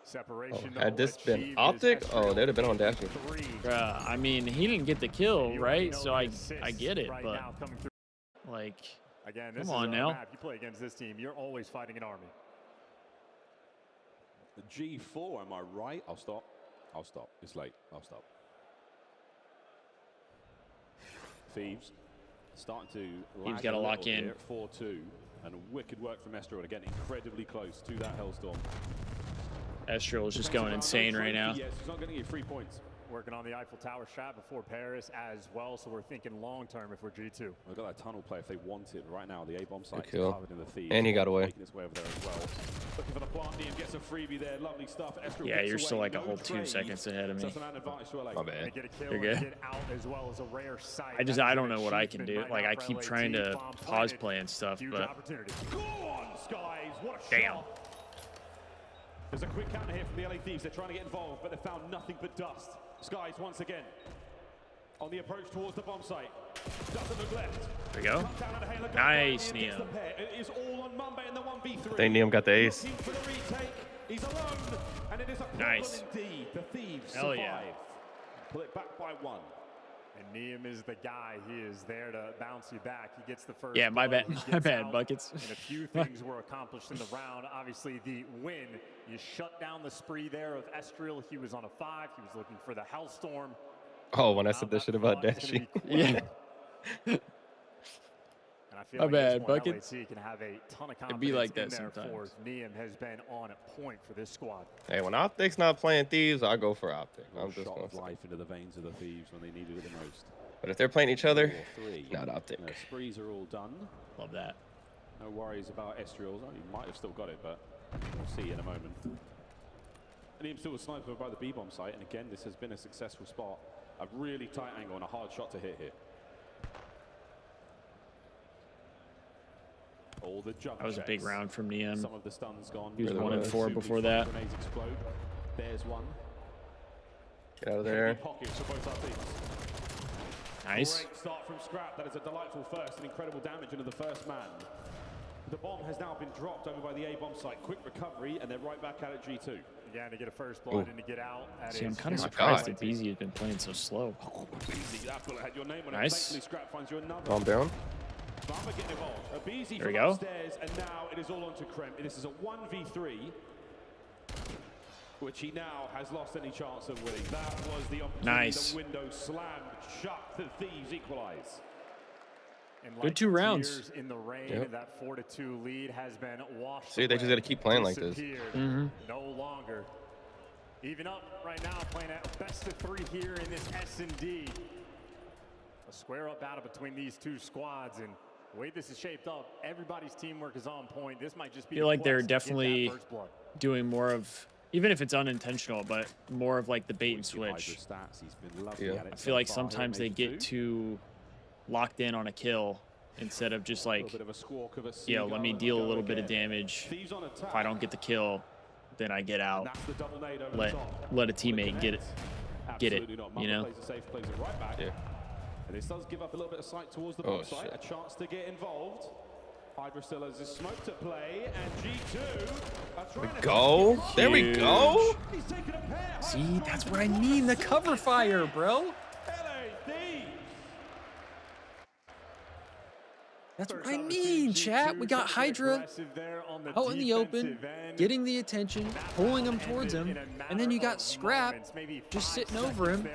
Separation. Had this been Optic, oh, they'd have been on Dashing. I mean, he didn't get the kill, right? So I get it, but like, again, this come on is now. map. You play against this team, you're always fighting an army. The G4, am I right? I'll stop. I'll stop. It's late. I'll stop. Thieves starting to Thieves got to lock in. 4-2, and wicked work from Estriel to get incredibly close to that Hellstorm. Estriel is just going insane right now. Yes, he's not going to get 3 points. Working on the Eiffel Tower shot before Paris as well, so we're thinking long term if we're G2. We've got that tunnel play if they want it. Right now, the A-bomb site is kill. covered in the Thieves. And he got away. Making his way over there as well. Looking for the plant, Niam gets a freebie there. Lovely stuff. Estriel Yeah, gets you're still away, like a no whole 2 trade. seconds ahead of me. So that's an advantage to LA. My bad. Get a kill You're good. and get out as well as a rare sight. I don't know what I can do. Like, I keep trying to pause play and stuff, but Go on, Skies. What a damn. shot. There's a quick counter here from the LA Thieves. They're trying to get involved, but they found nothing but dust. Skies once again on the approach towards the bomb site. Doesn't look left. There we go. Comes down at the Halo, Nice, gets the Niam. pair. It is all on Mumbai in the 1v3. I think Niam got the ace. Looking for the retake. He's alone, and it is a problem Nice. indeed. The Thieves Hell survive. yeah. Pull it back by 1. And Niam is the guy. He is there to bounce you back. He gets the first. Yeah, my blow. bad. He My gets bad, out, buckets. And a few things were accomplished in the round. Obviously, the win. You shut down the spree there of Estriel. He was on a 5. He was looking for the Hellstorm. Oh, when I said this shit about Dashing. Yeah. And I feel My like bad, this one, buckets. LAT can have a ton of confidence It'd be like that in their sometimes. fourth. Niam has been on point for this squad. Hey, when Optic's not playing Thieves, I go for Optic. I'm just Shot gonna of say. life into the veins of the Thieves when they needed it the most. But if they're playing each other, 4-3. not Optic. No, sprees are all done. Love that. No worries about Estriel's. Oh, he might have still got it, but we'll see in a moment. And he's still a sniper by the B-bomb site, and again, this has been a successful spot. A really tight angle and a hard shot to hit here. All the jump That was a big checks. round from Niam. Some of the stuns gone. He was Really 1 and was. 4 Soon before before that. grenades explode. There's one. Get out of Heavy there. pockets for both our teams. Nice. Great start from Scrap. That is a delightful first and incredible damage into the first man. The bomb has now been dropped over by the A-bomb site. Quick recovery, and they're right back at it, G2. Again, to get a first blood and to get out. See, I'm kind of my surprised God. that BZ has been playing so slow. Beezy, that bullet had your name on it. Nice. Thankfully, Scrap finds you another. Calm down. Farmer getting involved. A Beezy There we from go. upstairs, and now it is all on to Krem. This is a 1v3, which he now has lost any chance of winning. That was the opportunity. Nice. The window slammed shut. The Thieves equalize. And Good 2 rounds. tears in the rain, Yep. that 4-2 lead has been washed See, they just away, gotta keep playing like this. disappeared. Mm-hmm. No longer. Even up right now, playing at best of 3 here in this S&D. A square up battle between these two squads, and the way this is shaped up, everybody's teamwork is on point. This might just be. I feel like they're definitely doing more of, even if it's unintentional, but more of like the bait and switch. Yeah. I feel like sometimes they get too locked in on a kill instead of just like, yo, let me deal a little bit of damage. If I don't get the kill, then I get out. Let a teammate get it, you know? Yeah. And this does give up a little bit of sight towards the bomb site, a chance to get involved. Hydra still has his smoke to play, and G2 are trying to go. There we go. See, that's what I mean, the cover fire, bro. That's what I mean, chat. We got Hydra out in the open, getting the attention, pulling him towards him, and then you got Scrap just sitting over him,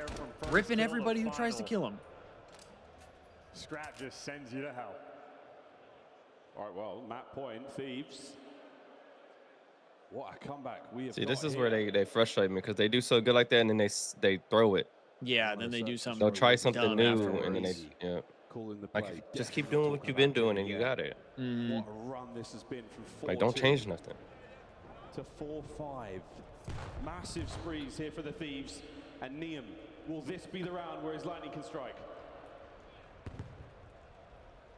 ripping everybody who tries to kill him. Scrap just sends you to hell. All right, well, map point, Thieves. What a comeback we have. See, this is where they frustrate me because they do so good like that, and then they throw it. Yeah, then they do something. They'll try something new, afterwards. and then they like just keep doing what you've been doing, and you got it. What a run this has been from 4 Like, don't change nothing. to 4-5. Massive sprees here for the Thieves, and Neum. Will this be the round where his lightning can strike?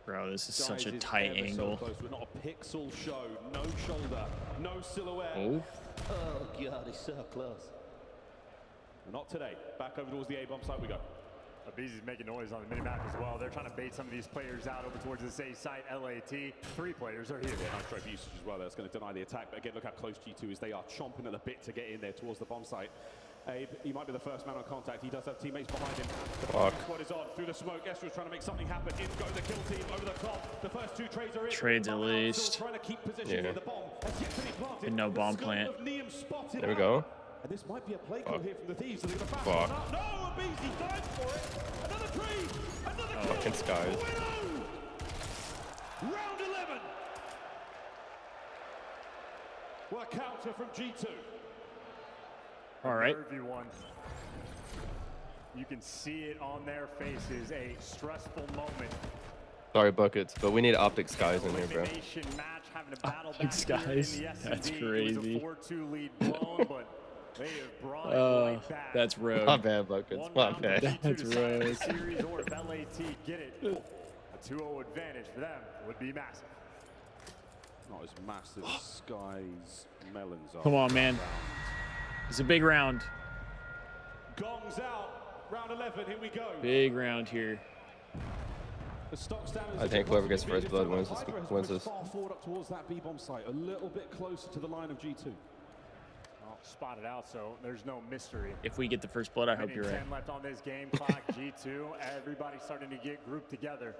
Bro, this is such a tight angle. So close. We're not a pixel show. No shoulder. No silhouette. Oh. Oh, God, he's so close. Not today. Back over towards the A-bomb site we go. Abizi's making noise on the minimap as well. They're trying to bait some of these players out over towards this A site, LAT. 3 players are here. Yeah, nice drive usage as well. That's going to deny the attack. But again, look how close G2 is. They are chomping at the bit to get in there towards the bomb site. Abe, he might be the first man on contact. He does have teammates behind him. The squad is on through the smoke. Estra's trying to make something happen. In go the kill team over the top. The first 2 trades are in. Trades at least. Trying to keep position here. The bomb has yet to be planted. And no bomb plant. There we go. And this might be a play call here from the Thieves. So they're going to fast up. No, Abizi died for it. Another trade. Another kill. Fucking skies. Round 11. What a counter from G2. All right. Everyone, you can see it on their faces, a stressful moment. Sorry, Buckets, but we need optic skies in here, bro. Optic skies? That's crazy. 4-2 lead blown, but they have brought it right back. That's rogue. My bad, Buckets. My bad. That's rogue. Series, or if LAT get it, a 2-0 advantage for them would be massive. Not as massive as Sky's melons are. Come on, man. It's a big round. Gongs out. Round 11. Here we go. Big round here. I think whoever gets first blood wins this. Far forward up towards that B-bomb site, a little bit closer to the line of G2. Well, spotted out, so there's no mystery. If we get the first blood, I hope you're right. 10 left on this game clock. G2, everybody's starting to get grouped together.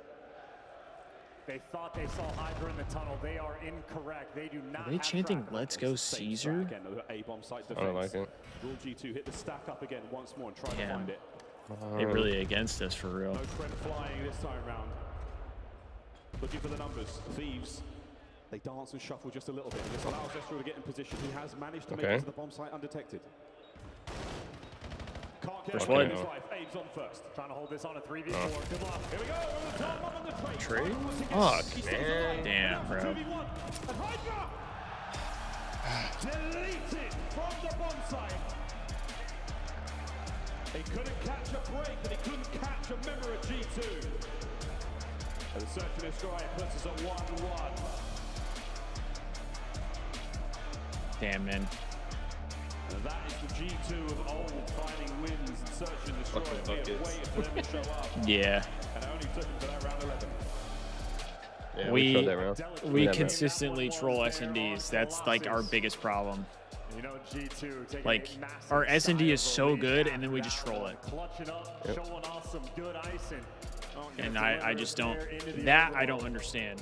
They thought they saw Hydra in the tunnel. They are incorrect. They do not. Are they chanting "Let's go, Caesar"? Again, A-bomb site defense. I don't like it. Will G2 hit the stack up again once more and try to find it? They're really against us for real. No trend flying this time round. Looking for the numbers. Thieves. They dance and shuffle just a little bit. This allows Estro to get in position. He has managed to make it to the bomb site undetected. Can't get blood. his life. Abe's on first. Trying to hold this on a 3v4. Good luck. Here we go. Over the top on the trade. Trade? Fuck, man. Damn, bro. And Hydra deleted from the bomb site. He couldn't catch a break and he couldn't catch a member of G2. And the search and destroy puts us at 1-1. Damn, man. And that is the G2 of old, finding wins and search and destroy. We have waited for them to show up. Yeah. And it only took them to that round 11. Yeah, we consistently troll S&Ds. That's like our biggest problem. You know, G2 like our S&D is so good, and then we just troll it. Clutching up, showing off some good icing. And I just don't, that I don't understand.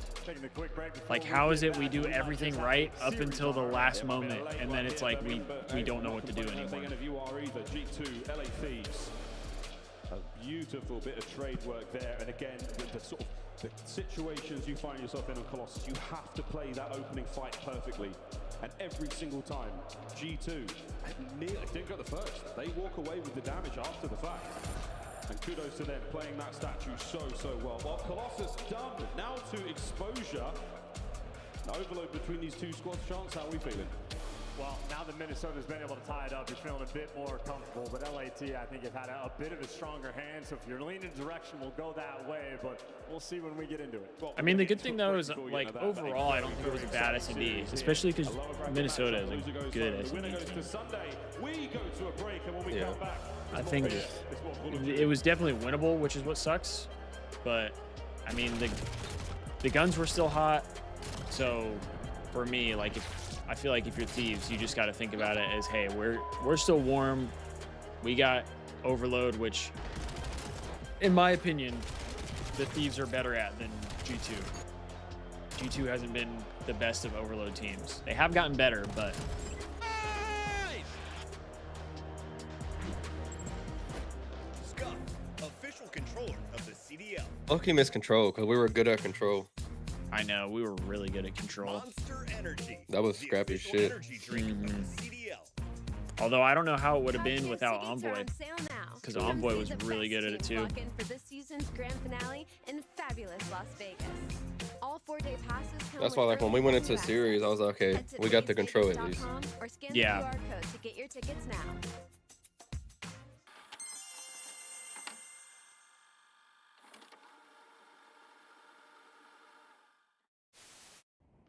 Like, how is it we do everything right up until the last moment, and then it's like we don't know what to do anymore. G2, LA Thieves. A beautiful bit of trade work there, and again, the sort of the situations you find yourself in on Colossus, you have to play that opening fight perfectly. And every single time, G2 didn't go the first. They walk away with the damage after the fact. And kudos to them playing that statue so well. Well, Colossus done. Now to exposure. An overload between these two squads. Chance, how are we feeling? Well, now that Minnesota's been able to tie it up, you're feeling a bit more comfortable. But LAT, I think, have had a bit of a stronger hand. So if you're leaning in direction, we'll go that way. But we'll see when we get into it. I mean, the good thing, though, is, like, overall, I don't think it was a bad S&D, especially because Minnesota is a good S&D team. Yeah. I think it was definitely winnable, which is what sucks. But, I mean, the guns were still hot. So, for me, like, I feel like if you're Thieves, you just got to think about it as, hey, we're still warm. We got Overload, which, in my opinion, the Thieves are better at than G2. G2 hasn't been the best of Overload teams. They have gotten better, but... Scuff, official controller of the CDL. Low-key missed control because we were good at control. I know, we were really good at control. Monster Energy. That was scrappy shit. Although I don't know how it would have been without Envoy, because Envoy was really good at it too. Lock in for this season's grand finale in fabulous Las Vegas. All 4-day passes come That's why, like, when we went into series, I was like, okay, we got the control at least. or scan Yeah. the QR code to get your tickets now.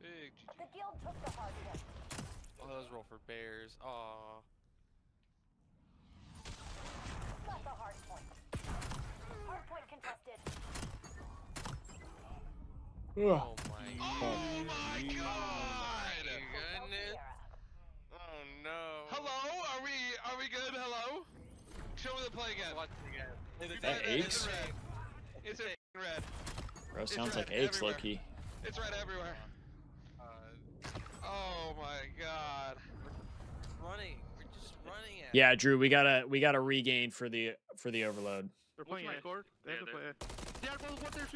Big GG. The guild took the hard hit. Oh, let's roll for bears. Aw. Got the hard point. Hard point contested. Oh my god. Oh my god. Goodness. Oh no. Hello? Are we good? Hello? Show me the play again. Watch it again. Is that Aches? It's in red. Bro, sounds like Aches, low-key. It's red everywhere. Oh my god. Running. We're just running it. Yeah, Drew, we gotta regain for the Overload. They're playing my court. They have to play it. They are both water,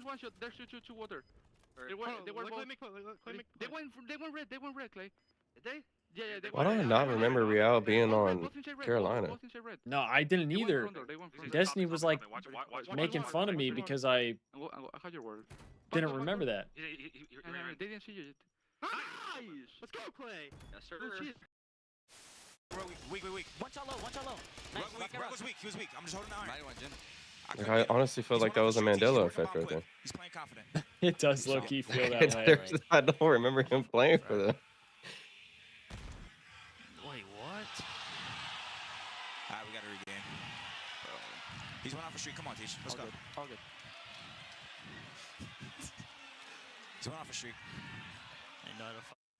one shot. There's two water. They went red. They went red, Clay. Yeah, they Why do I not remember Real being on Carolina? No, I didn't either. Destiny was like making fun of me because I didn't remember that. They didn't see you yet. Nice! Let's go, Clay! Yes, sir. Weak. One shot low. Nice. Rug was weak. He was weak. I'm just holding the iron. Like, I honestly feel like that was a Mandela effect right there. He's playing confident. It does low-key feel that way. I don't remember him playing for them. Wait, what? Alright, we gotta regain. He's one off a streak. Come on, Teach. Let's go. All good. He's one off a streak. Ain't no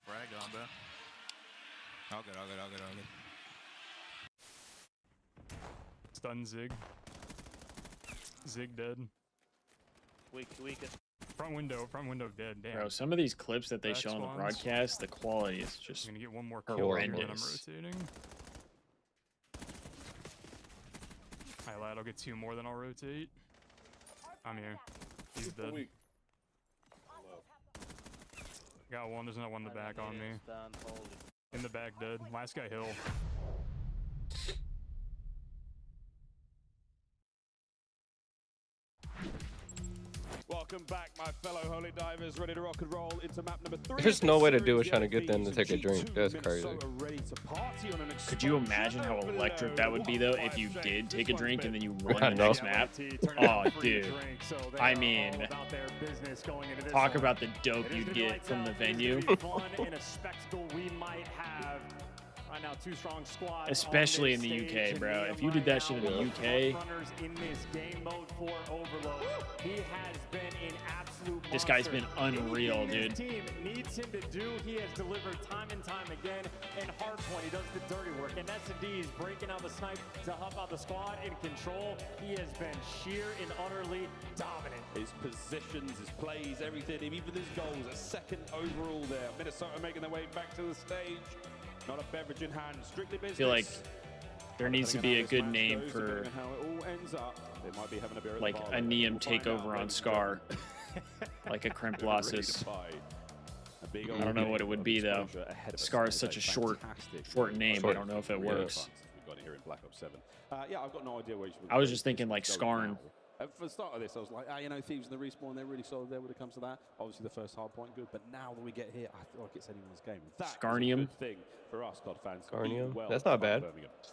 frag on, bro. All good. Stun Zig. Zig dead. Weak. Front window dead. Damn. Bro, some of these clips that they Back show on the spawns. broadcast, the quality is just I'm gonna get one more kill when I'm horrendous. rotating. Hi, lad. I'll get 2 more, then I'll rotate. I'm here. He's dead. Got one. There's not one in the back on me. In the back, dead. Last guy hill. Welcome back, my fellow holy divers, ready to rock and roll into map number 3. There's no way to do it trying to get them to take a drink. That's crazy. Could you imagine how electric that would be, though, if you did take a drink and then you run the next map? Oh, dude. I mean, talk about the dope you'd get from the venue. Right now, 2 strong squads. Especially in the UK, bro. If you did that shit in the UK, in this game mode for Overload. He has been in absolute this guy's been unreal, dude. Team needs him to do. He has delivered time and time again. And Hardpoint, he does the dirty work. And S&D is breaking out the snipe to help out the squad in control. He has been sheer and utterly dominant. His positions, his plays, everything, even his goals, a second overall there. Minnesota making their way back to the stage. Not a beverage in hand, strictly business. I feel like there needs to be a good name for like a Neum takeover on Scar, like a Crimplossus. I don't know what it would be though. Scar is such a short name. I don't know if it works. We've got it here in Black Ops 7. Yeah, I've got no idea where you should. I was just thinking like Skarn. For the start of this, I was like, you know, Thieves and the Respawn, they're really solid there when it comes to that. Obviously, the first hard point, good. But now that we get here, I feel like it's anyone's game. That's a good thing for us, COD fans. Skarnium. That's not bad.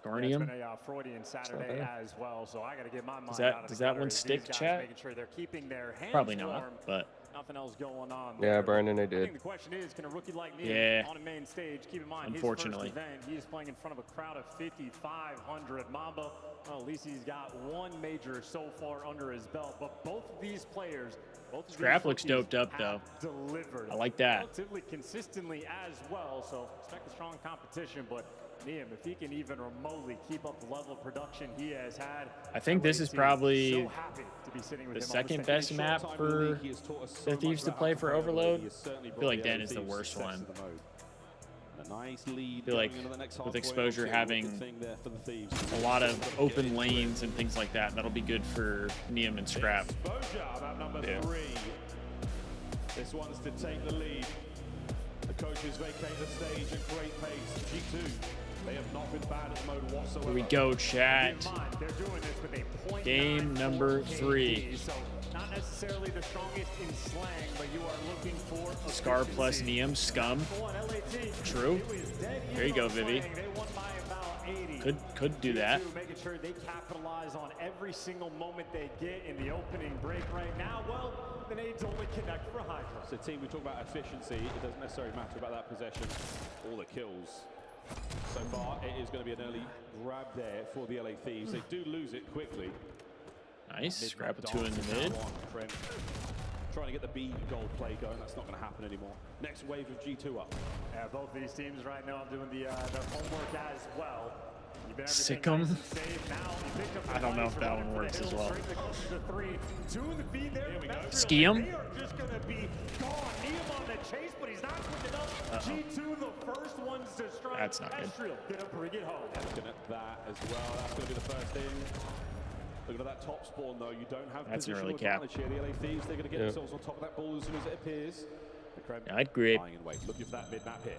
Skarnium. It's been a Freudian Saturday as well, so I got to get my mind Does out of does the that gutter one as stick, these guys chat? making sure they're keeping their hands Probably warm. not, but Nothing else going on. Yeah, Brandon, they I think did. the question is, can a rookie like me Yeah. on a main stage, keep in mind, Unfortunately. his first event, he is playing in front of a crowd of 5,500. Mamba, well, at least he's got one major so far under his belt. But both of these players, Scrap looks doped up though. Delivered I like that. relatively consistently as well. So expect a strong competition, but Liam, if he can even remotely keep up the level of production he has had, I think this is probably so happy to be sitting with the him on second stage. best map for the Thieves to play for Overload. I feel like Den is the worst one. I feel like with Exposure having a lot of open lanes and things like that, that'll be good for Neum and Scrap. Exposure about number 3. This one's to take the lead. The coaches vacate the stage at great pace. G2, they have not been bad at the mode whatsoever. Here we go, chat. They're doing this with a Game number 3. so not necessarily the strongest in slang, but you are looking for Scar plus Neum, scum. True. There you go, Vivi. Could do that. Making sure they capitalize on every single moment they get in the opening break right now. Well, the nades only connect for Hydra. So team, we talk about efficiency. It doesn't necessarily matter about that possession or the kills. So far, it is going to be an early grab there for the LA Thieves. They do lose it quickly. Nice. Scrap a 2 in the mid. Trying to get the B gold play going. That's not going to happen anymore. Next wave of G2 up. Yeah, both these teams right now doing the homework as well. Sick 'em. I don't know if that one works as well. Ski 'em. Just going to be gone. Neum on the chase, but he's not quick enough. G2 the first ones to strike. That's not good. Gonna bring it home. Looking at that as well. That's going to be the first thing. Looking at that top spawn though, you don't have That's an positional early cap. advantage here. The LA Thieves, they're going to get themselves on top of that ball as soon as it appears. Yeah, I'd grip. Lying in wait, looking for that mid-map hit.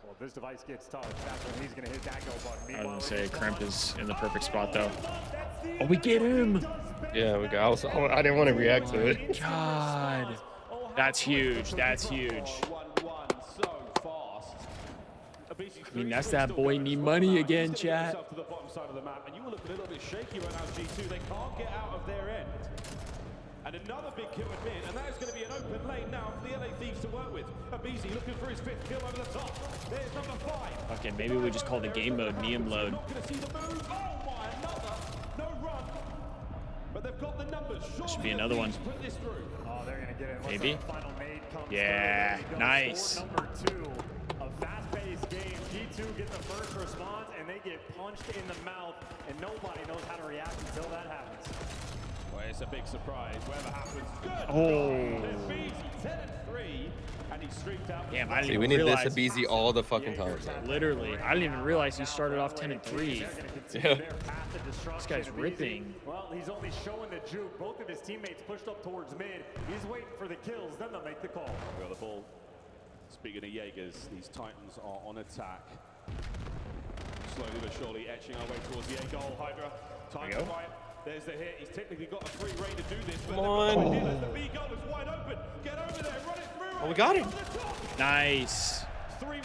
Well, if this device gets touched, that's when he's going to hit that go button. I was gonna say Kremp is in the perfect spot though. Oh, we get him! Yeah, we got. I didn't want to react to it. God, that's huge. That's huge. I mean, that's that boy need money again, chat. To the bottom side of the map, and you were looking a little bit shaky right now, G2. They can't get out of their end. And another big kill in mid, and that is going to be an open lane now for the LA Thieves to work with. Abizi looking for his 5th kill over the top. There's number 5. Okay, maybe we just call the game mode Neum load. Not going to see the move. Oh my, another. No run. But they've got the numbers. Should be another one. Put this through. Oh, they're going to get it. Maybe. Final nade comes Yeah, through. nice. Number 2, a fast-paced game. G2 get the first response, and they get punched in the mouth, and nobody knows how to react until that happens. Well, it's a big surprise. Whatever happens, good. Oh. 10-3, and he streaked out. Damn, I didn't See, even we need realize. this to BZ all the fucking time. Literally, I didn't even realize he started off 10-3. Yeah. This guy's ripping. Well, he's only showing the juke. Both of his teammates pushed up towards mid. He's waiting for the kills, then they'll make the call. Well, the ball. Speaking of Jaegers, these Titans are on attack. Slowly but surely etching our way towards the A goal. Hydra, time to fight. There's the hit. He's technically got a free reign to do this. But Come on. The B goal is wide open. Get over there, run it through. Oh, we got him. Nice. 3-1.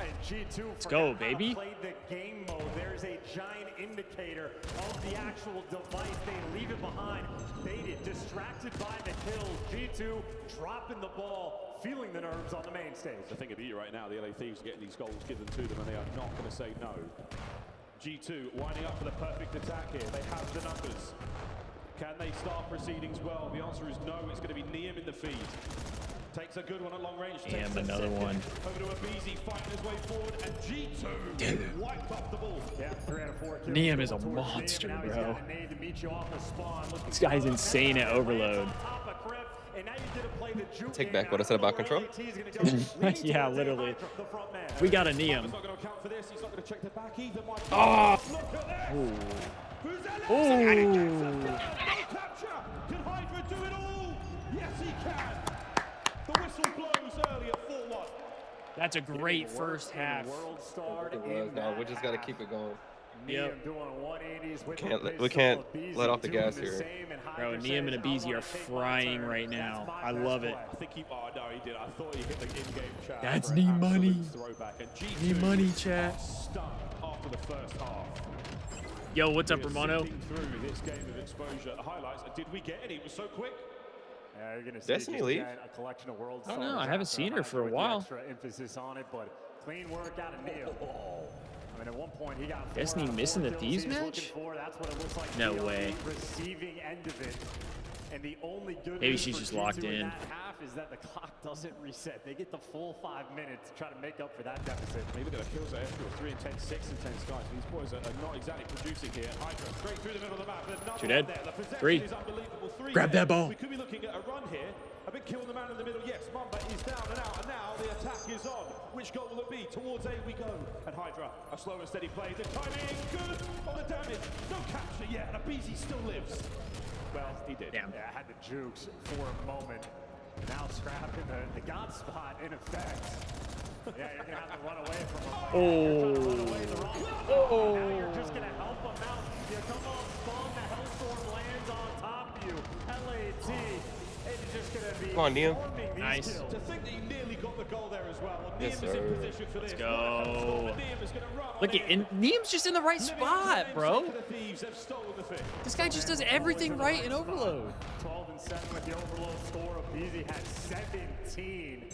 And G2 Let's go, baby. Played the game mode. There's a giant indicator of the actual device. They leave it behind. Baited, distracted by the kills. G2 dropping the ball, feeling the nerves on the main stage. The thing about you right now, the LA Thieves are getting these goals given to them, and they are not going to say no. G2 winding up for the perfect attack here. They have the numbers. Can they start proceedings well? The answer is no. It's going to be Neum in the feed. Takes a good one at long range. Damn, another one. Over to Abizi, fighting his way forward, and G2 wiped off the ball. Yeah, 3 out of 4 kills. Neum is a monster, Now he's bro. got a nade to meet you off the spawn. This guy's insane at Overload. And now you get to play the juke Take back what I said about control. Yeah, literally. We got a Neum. He's not going to account for this. He's not going to check the back either. Oh! Ooh. Ooh. Capture. Can Hydra do it all? Yes, he can. The whistle blows early at 4-1. That's a great first half. No, we just got to keep it going. Yep. We can't let off the gas here. Bro, Neum and Abizi are frying right now. I love it. I think he, oh no, he did. I thought he hit the in-game chat. That's for an knee money. absolute throwback. And G2 Knee money, chat. are stunned after the first half. Yo, what's up, Romano? Through this game of exposure, the highlights. Did we get any? It was so quick. Yeah, you're gonna see Destiny leave? a collection of world I don't know. I haven't seen her for a while. Extra emphasis on it, but clean work out of Neil. I mean, at one point he got Destiny missing the Thieves match? That's what it looks like. No way. Receiving end of it. And the only good Maybe news she's for just locked G2 in. that half is that the clock doesn't reset. They get the full 5 minutes to try to make up for that deficit. Maybe look at the kills at Ezreal, 3 and 10, 6 and 10 skies. These boys are not exactly producing here. Hydra straight through the middle of the map. Another You're dead. one there. The possession 3. is unbelievable. 3 Grab there. that ball. We could be looking at a run here. A big kill on the man in the middle. Yes, Mamba is down and out. And now the attack is on. Which goal will it be? Towards A we go. And Hydra, a slow and steady play. The timing good on the damage. No capture yet. And Abizi still lives. Well, he did. Damn. Yeah, I had the jukes for a moment. Now Scrap in the God spot in effect. Yeah, you're gonna have to run away from him. Oh. Now you're just gonna help him out. You come on, spawn, the Hellstorm lands on top of you. LAT, it's just gonna be Come on, Neum. Nice. To think that you nearly got the goal there as well. Well, Yes, Neum is in sir. position for this. Let's go. Neum is gonna run Look on at in. Neum's just in the right spot, bro. The Thieves have stolen the fifth. This guy just does everything right in Overload. 12 and 7 with the overload score. Abizi had 17.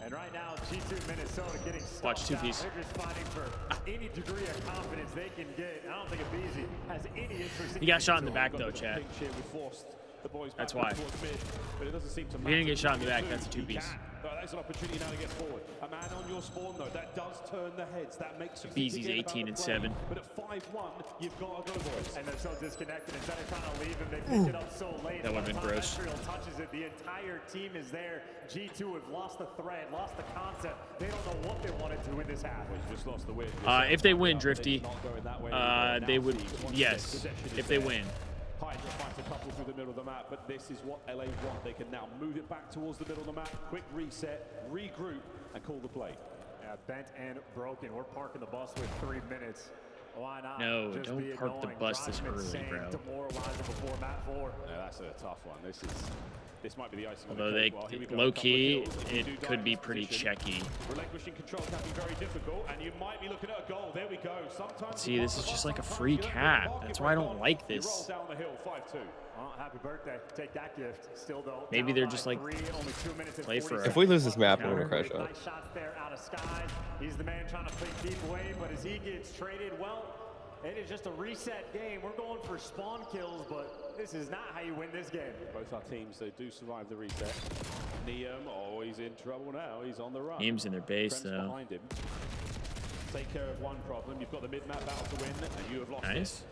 And right now, G2 Minnesota getting stuck. Watch 2-piece. They're just fighting for any degree of confidence they can get. I don't think Abizi has any interest in. He got shot in the back, though, Chad. That's why. But it doesn't seem to If he didn't get shot in the back, that's a 2-piece. That's an opportunity now to get forward. A man on your spawn, though, that does turn the heads. That makes you Abizi's 18 and 7. But at 5-1, you've got to go, boys. And they're so disconnected. Instead of trying to leave him, they pick it up so late. That would've been gross. Ezreal touches it. The entire team is there. G2 have lost the thread, lost the concept. They don't know what they want to do in this half. Just lost the win. If they win, Drifty, they would, yes, if they win. Hydra finds a couple through the middle of the map, but this is what LA want. They can now move it back towards the middle of the map, quick reset, regroup, and call the play. Yeah, bent and broken. We're parking the bus with 3 minutes. Why not? No, Just don't be park the annoying, bus this drive him early, insane, bro. Demoralizing before map 4. Yeah, that's a tough one. This might be the icing on Although the they, cake. Well, here we go. low key, A couple of kills. If you do it die could in be this pretty position, checky. Relinquishing control can be very difficult, and you might be looking at a goal. There we go. Sometimes See, this is just like a free cap. That's why I don't like You roll this. down the hill, 5-2. Well, happy birthday. Take that gift. Still though. Maybe down they're by just like 3, only 2 minutes and play for 40 a If we lose this map, I'm counter. gonna crash out. Nice shots there out of Skies. He's the man trying to play deep away, but as he gets traded, well, it is just a reset game. We're going for spawn kills, but this is not how you win this game. Both our teams, they do survive the reset. Neum, oh, he's in trouble now. He's on the run. Neum's in their base, Trent's though. behind him. Take care of one problem. You've got the mid-map battle to win, and you have lost Nice.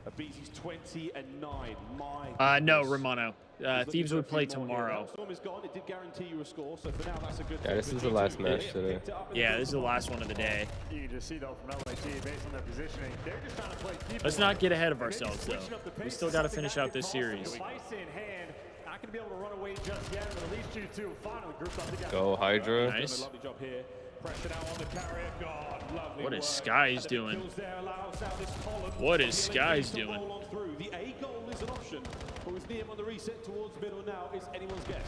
it. Abizi's 20 and 9. My No, goodness. Romano. He's looking Thieves for a would play few more here. tomorrow. Hellstorm is gone. It did guarantee you a score, so for now that's a good Yeah, thing. this But is the G2 last here match picked today. it up in the Yeah, first this is the half. last one of the day. You can just see though from LAT based on their positioning, they're just trying to play deep. Let's away. not get ahead of And maybe ourselves, switching though. up the We pace still is got to something finish that out this could cost them. series. Spice in hand, not gonna be able to run away just yet, but at least G2 finally grouped up together. Go, Hydra. Nice. Done a lovely job here. Pressure now on the carrier. God, lovely What is work. Skies And the doing? kills there allows out this column. What is The Skies to roll doing? on through. The A goal is an option, but with Neum on the reset towards middle now, it's anyone's guess.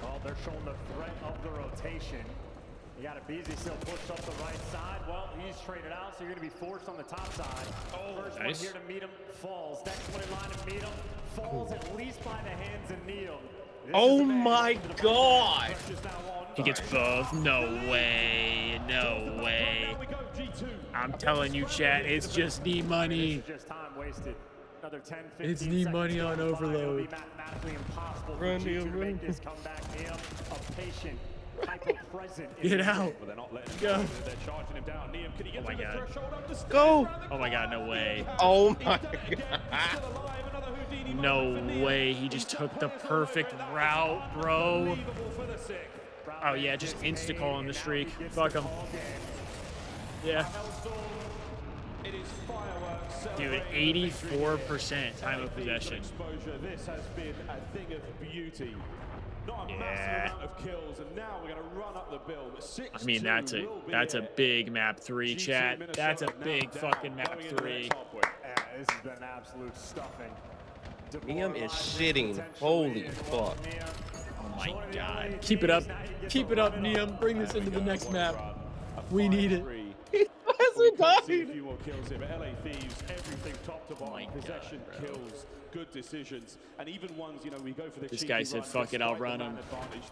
Well, they're showing the threat of the rotation. You got Abizi still pushed up the right side. Well, he's traded out, so you're going to be forced on the top side. First one Nice. here to meet him falls. Next one in line to meet him falls at least by the hands of Neil. This Oh is the man my who's the God. pressure's now on. He gets both. No way. No way. I'm telling you, chat, it's just knee money. This is just time wasted. Another 10, 15 It's knee seconds money to on go by. It'll be overload. mathematically impossible for Run, G2 Neil, to run. make this comeback. Neil, a patient, hyper-present. in Get this out. game. But they're not letting him Go. go. They're charging him down. Neum, can he get Oh my to the God. threshold up the stairs? Go. Oh my God, no way. Oh my He's done it again. He's still alive. Another Houdini No moment for Neum. way. He He's just got took the pressure perfect over that route, one. bro. Unbelievable for the sick. Oh, yeah, just insta-call on the streak. Fuck him. Yeah. It is fireworks. Dude, celebrating 84% time of possession. Exposure. This has been a thing of beauty. Not a massive amount of kills, and now we're going to run up the bill. But 6-2 I mean, that's a big map 3, chat. That's a big fucking map 3. Yeah, this has been an absolute stuffing. Niam is shitting. Holy fuck. Oh my god. Keep it up. Keep it up, Niam. Bring this into the next map. We need it. He hasn't died. A few more kills here, but LA Thieves, everything top to bottom, possession, kills, good decisions, and even ones, you know, we go for the This guy said, fuck it, I'll run him.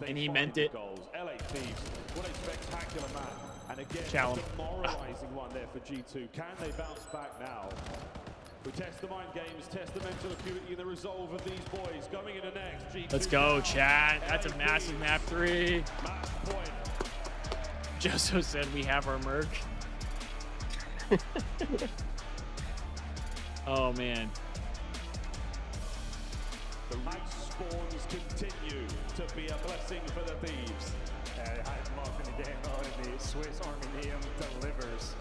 And he meant it. LA Thieves, what a spectacular map. And again, Challenge. a demoralizing one there for G2. Can they bounce back now? We test the mind games, test the mental acuity and the resolve of these boys. Going into next, G2. Let's go, chat. That's a massive map 3. Match point. Joso said we have our merc. Oh, man. The respawns continue to be a blessing for the Thieves. Hype him up in the game mode, and the Swiss Army Niam delivers.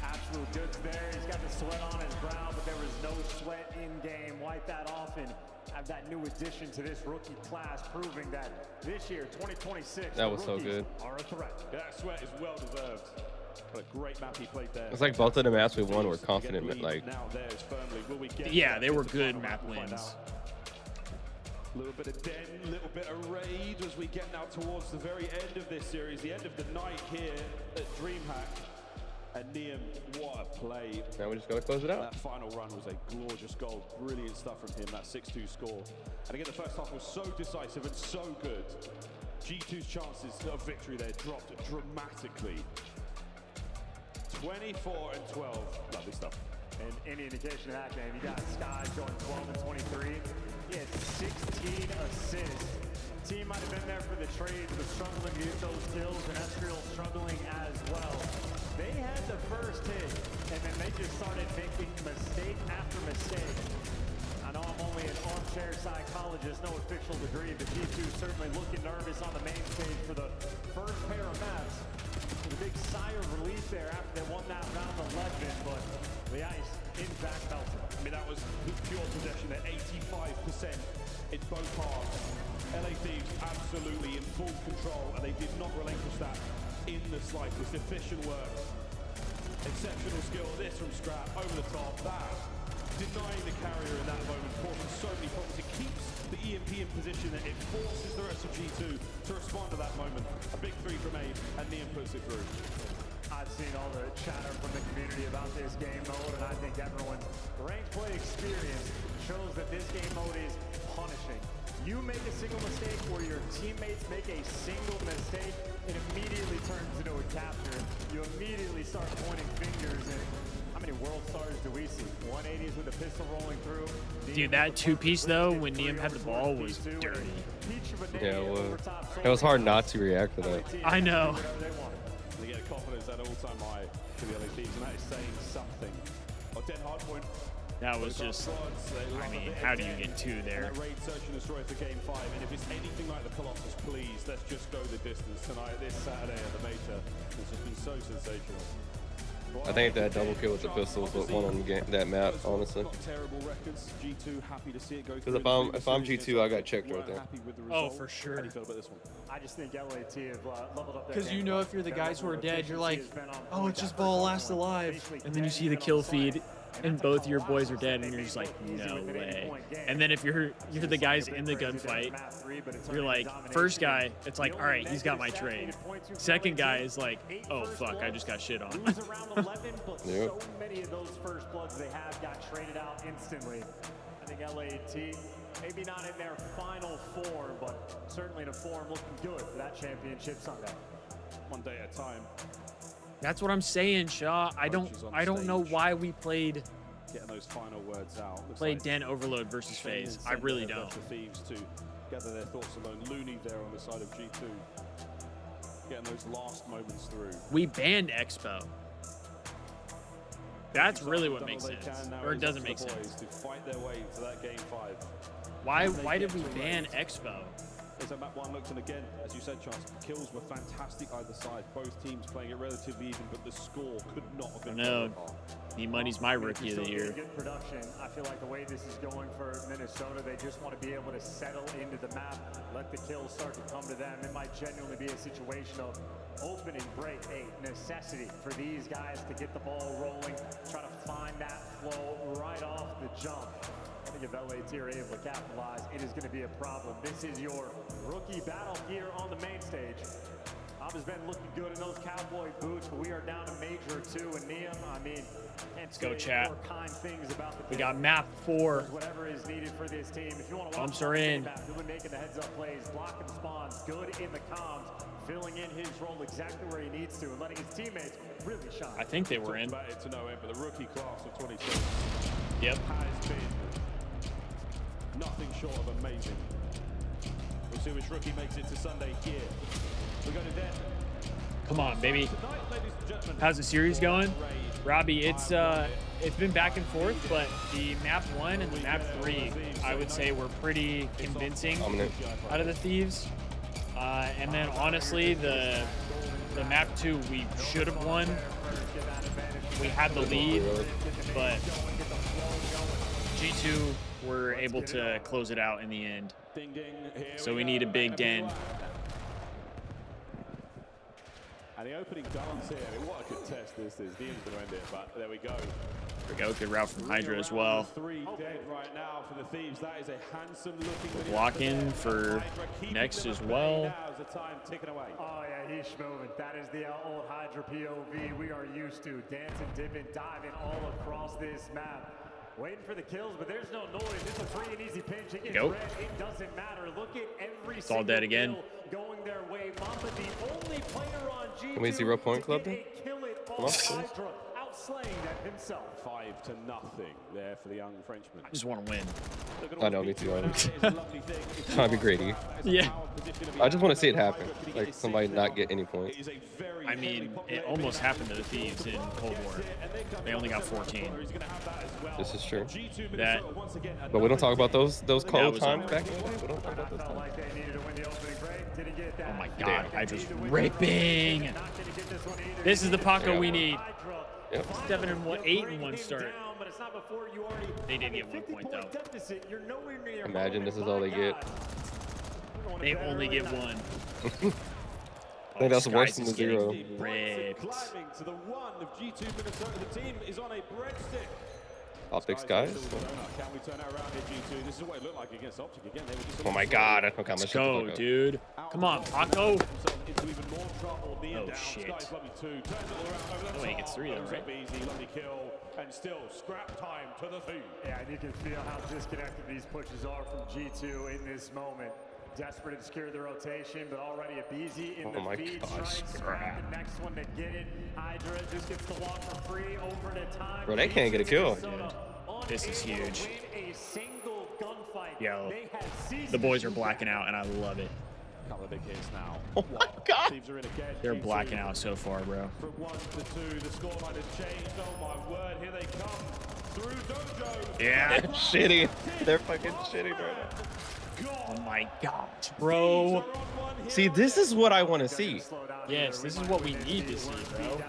Absolute goods there. He's got the sweat on his brow, but there was no sweat in game. Wipe that off and have that new addition to this rookie class, proving that this year, 2026, that was so good. Are a threat. That sweat is well deserved. What a great map he played there. It's like both of the maps we won were confident, but like. Yeah, they were good map wins. A little bit of den, a little bit of raid as we get now towards the very end of this series, the end of the night here at Dreamhack. And Niam, what a play. Now we just got to close it out. That final run was a glorious goal. Brilliant stuff from him, that 6-2 score. And again, the first half was so decisive and so good. G2's chances of victory there dropped dramatically. 24 and 12. Lovely stuff. And any indication of that game, you got Sky going 12 and 23. He had 16 assists. Team might have been there for the trade, but struggling to get those kills, and Ezreal struggling as well. They had the first hit, and then they just started making mistake after mistake. I know I'm only an armchair psychologist, no official degree, but G2 certainly looking nervous on the main stage for the first pair of maps. With a big sigh of relief there after they won that round 11, but the ice in fact melted. I mean, that was pure possession at 85% in both halves. LA Thieves absolutely in full control, and they did not relinquish that in the slightest. Efficient work, exceptional skill. This from Scrap over the top. That denying the carrier in that moment, causing so many problems. It keeps the EMP in position. It forces the rest of G2 to respond to that moment. A big 3 from Abe, and Niam puts it through. I've seen all the chatter from the community about this game mode, and I think everyone's ranked play experience shows that this game mode is punishing. You make a single mistake or your teammates make a single mistake, it immediately turns into a capture. You immediately start pointing fingers, and how many world stars do we see? 180s with a pistol rolling through. Dude, that 2-piece though, when Niam had the ball, was dirty. Yeah, it was. It was hard not to react to that. I know. They get confidence at all-time high for the LA Thieves, and that is saying something. Oh, Den hardpoint. That was just, I mean, how do you get 2 there? And that raid search and destroy for game 5, and if it's anything like the Colossus, please, let's just go the distance tonight, this Saturday at the Major. It's just been so sensational. I think that double kill with the pistol was what won on the game, that map, honestly. Terrible records. G2 happy to see it go through. Because if I'm G2, I got checked right there. Oh, for sure. How do you feel about this one? I just think LAT have leveled up. Because you know, if you're the guys who are dead, you're like, oh, it's just ball last alive. And then you see the kill feed, and both your boys are dead, and you're just like, no way. And then if you're the guys in the gunfight, you're like, first guy, it's like, all right, he's got my trade. Second guy is like, oh fuck, I just got shit on. It was around 11, but so many of those first bloods they have got traded out instantly. I think LAT, maybe not in their final form, but certainly in a form looking good for that championship Sunday. One day at a time. That's what I'm saying, Shaw. I don't know why we played getting those final words out. Played Den Overload versus Faze. I really don't. The Thieves to gather their thoughts alone. Looney there on the side of G2. Getting those last moments through. We banned Expo. That's really what makes sense. Or it doesn't make sense. To fight their way to that game 5. Why did we ban Expo? As at map 1 looked, and again, as you said, Chance, kills were fantastic either side. Both teams playing it relatively even, but the score could not have been better. money's my rookie of the year. Good production. I feel like the way this is going for Minnesota, they just want to be able to settle into the map, let the kills start to come to them. It might genuinely be a situation of opening break, a necessity for these guys to get the ball rolling, try to find that flow right off the jump. I think if LA Tier are able to capitalize, it is going to be a problem. This is your rookie battle here on the main stage. Bob has been looking good in those cowboy boots, but we are down to Major 2, and Niam, I mean, let's go, chat. more kind things about the We got map 4. whatever is needed for this team. If you want to Bumps are in. Doing making the heads-up plays, blocking spawns, good in the comms, filling in his role exactly where he needs to, and letting his teammates really shine. I think they were in. About it to no end, but the rookie class of 22 Yep. has been nothing short of amazing. We'll see which rookie makes it to Sunday here. We go to them. Come on, baby. How's the series going? Robbie, it's been back and forth, but the map 1 and the map 3, I would say, were pretty convincing out of the Thieves. And then honestly, the map 2, we should have won. We had the lead, but G2 were able to close it out in the end. So we need a big den. And the opening dance here, I mean, what a contest this is. Niam's going to end it, but there we go. There we go. Good route from Hydra as well. 3 dead right now for the Thieves. That is a handsome looking Block in for next as well. Oh yeah, he's moving. That is the old Hydra POV we are used to. Dancing, dipping, diving all across this map. Waiting for the kills, but there's no noise. It's a free and easy pinch. It gets red. It doesn't matter. Look at every It's all dead again. going their way. Mamba, the only player on G2 Can we 0 point club then? Come on, Hydra outslaying them himself. 5-0 there for the young Frenchman. I just want to win. I know, me too. Trying to be greedy. Yeah. I just want to see it happen. Like somebody not get any points. I mean, it almost happened to the Thieves in Cold War. They only got 14. This is true. That. But we don't talk about those cold times back in the day. We don't talk about those times. Oh my God, Hydra's ripping. This is the Paco we need. Yep. 8 in one start. They didn't get 1 point though. Imagine this is all they get. They only get 1. I think that's worse than the 0. Ripped. Climbing to the 1 of G2 Minnesota. The team is on a breadstick. Optics, guys. Can we turn that around here, G2? This is what it looked like against Optic again. They were just Oh my God! I think I'm Let's go, dude. Come on, Paco. into even more trouble. Oh shit. No, he gets 3 though, right? Easy, lovely kill, and still scrap time to the Thieves. Yeah, and you can feel how disconnected these pushes are from G2 in this moment. Desperate to secure the rotation, but already a BZ in the feed. Scrap the next one to get it. Hydra just gets the walk for free over to time. Bro, they can't get a kill. This is huge. Yo, the boys are blacking out, and I love it. Couple of big hits now. Oh my God! Thieves are in again. They're blacking out so far, bro. From 1 to 2, the scoreline has changed. Oh my word, here they come through Dojo. Yeah. They're shitty. They're fucking shitty right now. Oh my God, bro. See, this is what I want to see. Yes, this is what we need to see, bro.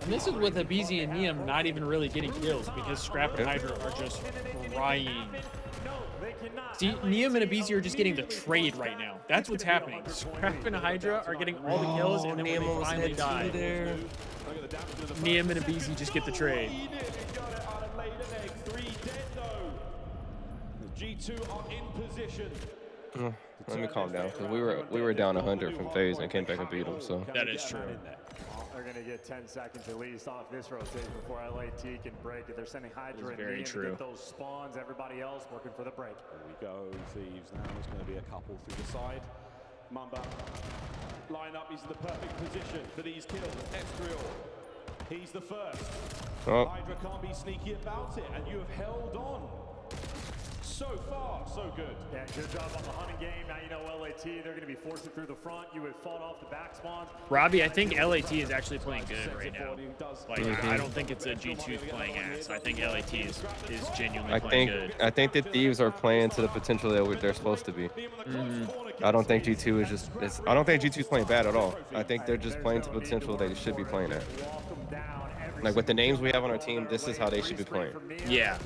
And this is with Abizi and Niam not even really getting kills because Scrap and Hydra are just crying. See, Niam and Abizi are just getting the trade right now. That's what's happening. Scrap and Hydra are getting all the kills, and then when they finally die, Niam and Abizi just get the trade. G2 are in position. Let me calm down, because we were down 100 from Faze and came back and beat them. So that is true. They're going to get 10 seconds at least off this rotation before LAT can break it. They're sending Hydra and Niam to get those spawns. Everybody else working for the break. Here we go, Thieves now. There's going to be a couple through the side. Mamba line up is in the perfect position for these kills. Estriel, he's the first. Oh. Hydra can't be sneaky about it, and you have held on So far, so good. Yeah, good job on the hunting game. Now you know LAT, they're going to be forcing through the front. You would fought off the back spawns. Robbie, I think LAT is actually playing good right now. Like, I don't think it's a G2's playing ass. I think LAT is genuinely playing good. I think the Thieves are playing to the potential that they're supposed to be. I don't think G2 is just. I don't think G2 is playing bad at all. I think they're just playing to potential they should be playing at. Like with the names we have on our team, this is how they should be playing. Yeah.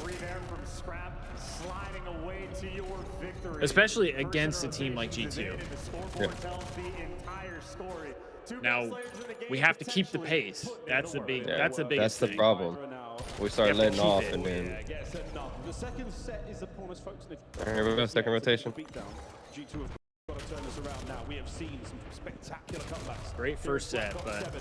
Especially against a team like G2. Yeah. Now we have to keep the pace. That's the big. Yeah, that's the biggest That's the thing. problem. We start letting off, and then. The second set is upon us, folks. Here we go, second rotation. G2 have got to turn this around now. We have seen some spectacular comebacks. Great first set, but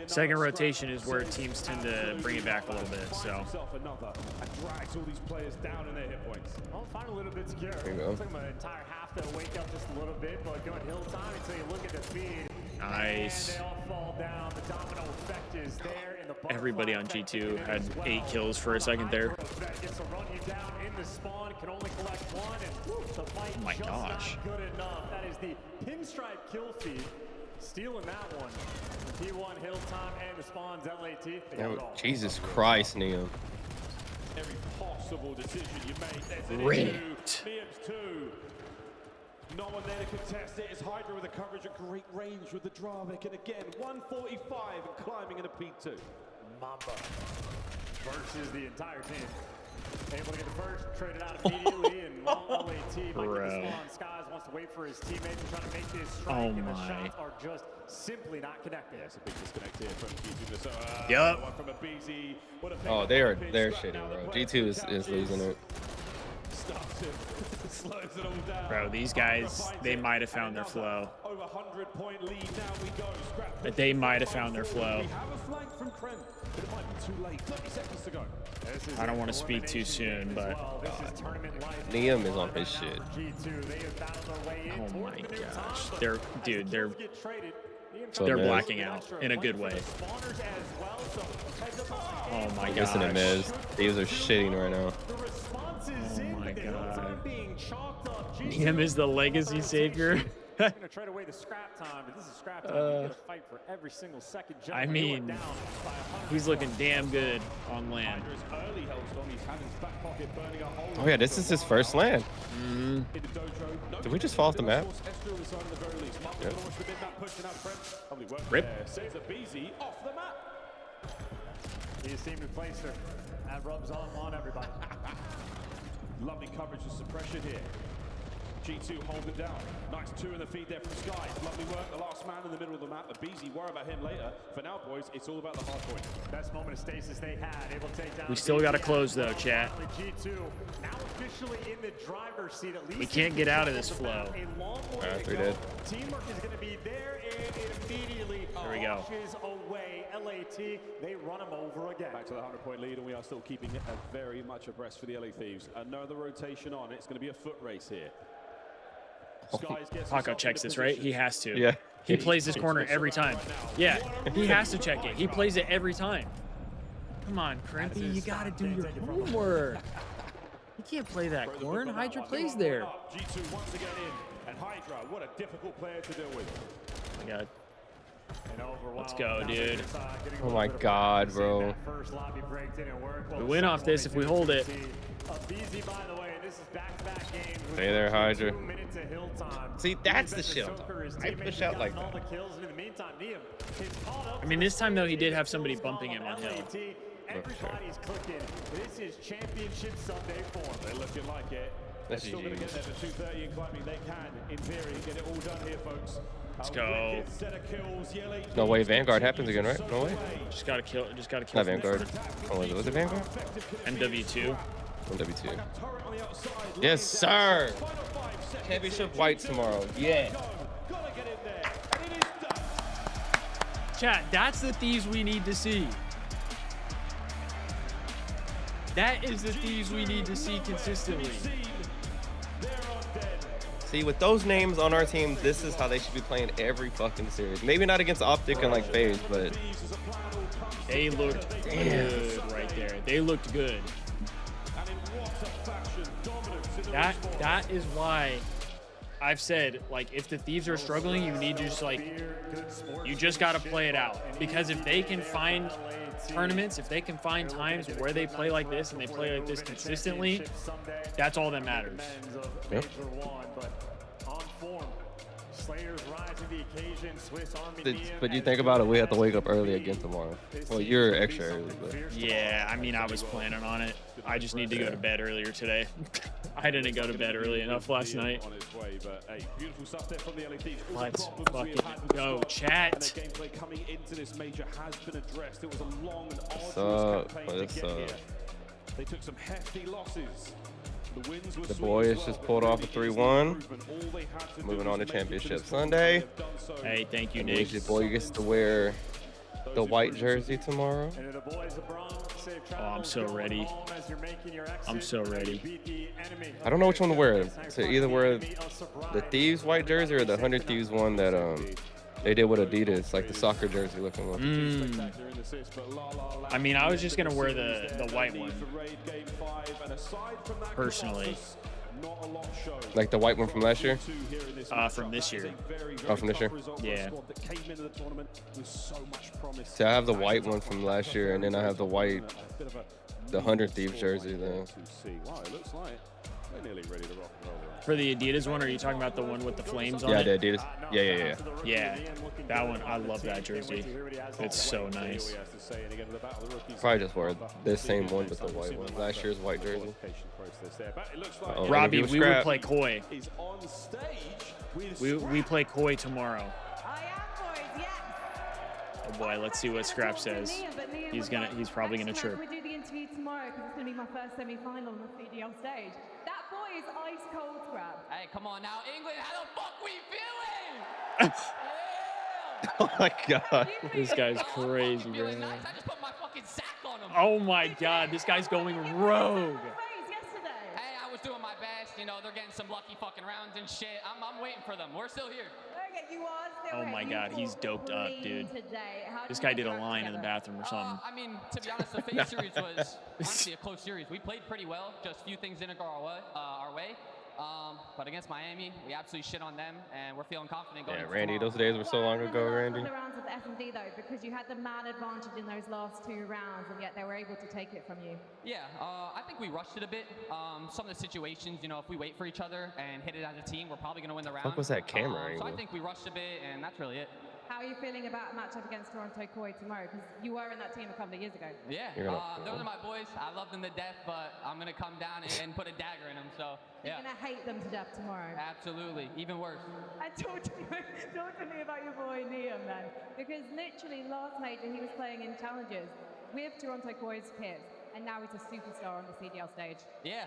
second rotation is where teams tend to bring it back a little bit. So. And drags all these players down in their hit points. I'll find a little bit secure. There you go. It took them an entire half to wake up just a little bit, but going hill time until you look at the feed. Nice. And they all fall down. The domino effect is there in the Everybody on G2 had 8 kills for a second there. Gets to run you down in the spawn, can only collect one, and the fight Oh my just gosh. not good enough. That is the pinstripe kill feed. Stealing that one. P1 hill time and the spawns LAT. They got it all. Jesus Christ, Neil. Every possible decision you make. There's an Rigged. Neob's 2. No one there to contest it. It's Hydra with the coverage at great range with the Dreamhack. And again, 145 and climbing in a P2. Mamba versus the entire team. Able to get the first, traded out immediately, and LAT might get the spawn. Skies wants to wait for his teammates and trying to make this strike, and the shots are just simply not connected. Yes, a big disconnect here from G2. So, Yup. one from a BZ. Oh, they're shitty, bro. G2 is losing it. Stops it. Slows it all down. Bro, these guys, they might have found their flow. Over 100-point lead. Now we go. Scrap. But they might have found their flow. We have a flank from Krem, but it might be too late. 30 seconds to go. I don't want to speak too soon, but Liam is on his shit. oh my gosh, they're So they're Mez. blacking out in a good way. Oh my gosh. Listen to Mez. These are shitting right now. Oh my god. Him is the legacy savior. Going to trade away the scrap time, but this is scrap time. You get a fight for every single second. I mean, he's looking damn good on land. Oh yeah, this is his first land. Did we just fall off the map? Yep. Rip. He seemed to place her. That rubs off on everybody. Lovely coverage of suppression here. G2 hold it down. Nice 2 in the feed there from Sky. Lovely work. The last man in the middle of the map. A BZ, worry about him later. For now, boys, it's all about the hard point. Best moment of stasis they had. Able to take down. We still got to close though, chat. G2 now officially in the driver's seat. At least We can't get out of this flow. Alright, 3 dead. Teamwork is going to be there, and it immediately There we go. washes away LAT. They run them over again. Back to the 100-point lead, and we are still keeping it very much abreast for the LA Thieves. Another rotation on. It's going to be a foot race here. Hawko checks this, right? He has to. Yeah. He plays this corner every time. Yeah, he has to check it. He plays it every time. Come on, Crimpy, you gotta do your homework. You can't play that corner. Hydra plays there. G2 once again in, and Hydra, what a difficult player to deal with. Oh my god. Let's go, dude. Oh my god, bro. We win off this if we hold it. Stay there, Hydra. See, that's the shield. I push out like that. I mean, this time though, he did have somebody bumping him on hill. Everybody's clicking. This is championship Sunday form. They're looking like it. They're still going to get there for 230 and climbing. They can, in theory, get it all done here, folks. Let's go. No way, Vanguard happens again, right? No way. Just gotta kill. Just gotta kill. Not Vanguard. Oh, was it Vanguard? MW2. MW2. Yes, sir. Championship white tomorrow. Yeah. Chat, that's the Thieves we need to see. That is the Thieves we need to see consistently. See, with those names on our team, this is how they should be playing every fucking series. Maybe not against Optic and like Faze, but they looked good right there. They looked good. That is why I've said, like, if the Thieves are struggling, you need to just, like, you just got to play it out. Because if they can find tournaments, if they can find times where they play like this and they play like this consistently, that's all that matters. Yep. But you think about it, we have to wake up early again tomorrow. Well, you're extra early, but Yeah, I mean, I was planning on it. I just need to go to bed earlier today. I didn't go to bed early enough last night. Let's fucking go, chat. What's up? What's up? They took some hefty losses. The boys just pulled off a 3-1. Moving on to Championship Sunday. Hey, thank you, That Nick. means your boy gets to wear the white jersey tomorrow. Oh, I'm so ready. I'm so ready. I don't know which one to wear. To either wear the Thieves white jersey or the 100 Thieves one that they did with Adidas, like the soccer jersey looking one. I mean, I was just gonna wear the white one. Personally. Like the white one from last year? From this year. Oh, from this year? Yeah. So I have the white one from last year, and then I have the 100 Thieves jersey then. For the Adidas one, or are you talking about the one with the flames on Yeah, it? the Adidas. Yeah. Yeah, that one. I love that jersey. It's so nice. Probably just wear this same one with the white one. Last year's white jersey. Robbie, we would play Koi. We play Koi tomorrow. Oh boy, let's see what Scrap says. He's probably gonna chirp. We do the interview tomorrow because it's going to be my first semi-final on the CDL stage. That boy is ice cold, Scrap. Hey, come on now, England. How the fuck we feeling? Oh my god. This guy's crazy, bro. Nice. I just put my fucking sack on him. Oh my god, this guy's going rogue. Hey, I was doing my best. You know, they're getting some lucky fucking rounds and shit. I'm waiting for them. We're still here. Oh my god, he's doped up, dude. This guy did a line in the bathroom or something. I mean, to be honest, the Faze series was honestly a close series. We played pretty well. Just a few things didn't go our way. But against Miami, we absolutely shit on them, and we're feeling confident going Yeah, into Randy, tomorrow. those days were so long ago, Randy. The rounds of the S&D though, because you had the man advantage in those last 2 rounds, and yet they were able to take it from you. Yeah, I think we rushed it a bit. Some of the situations, you know, if we wait for each other and hit it as a team, we're probably going to win the round. What was that camera So angle? I think we rushed a bit, and that's really it. How are you feeling about a matchup against Toronto Koi tomorrow? Because you were in that team a couple of years ago. Yeah, those are my boys. I love them to death, but I'm going to come down and put a dagger in them. So, yeah. You're going to hate them to death tomorrow. Absolutely, even worse. And talk to me about your boy Liam then. Because literally last major he was playing in challenges with Toronto Koi's peers. And now he's a superstar on the CDL stage. Yeah,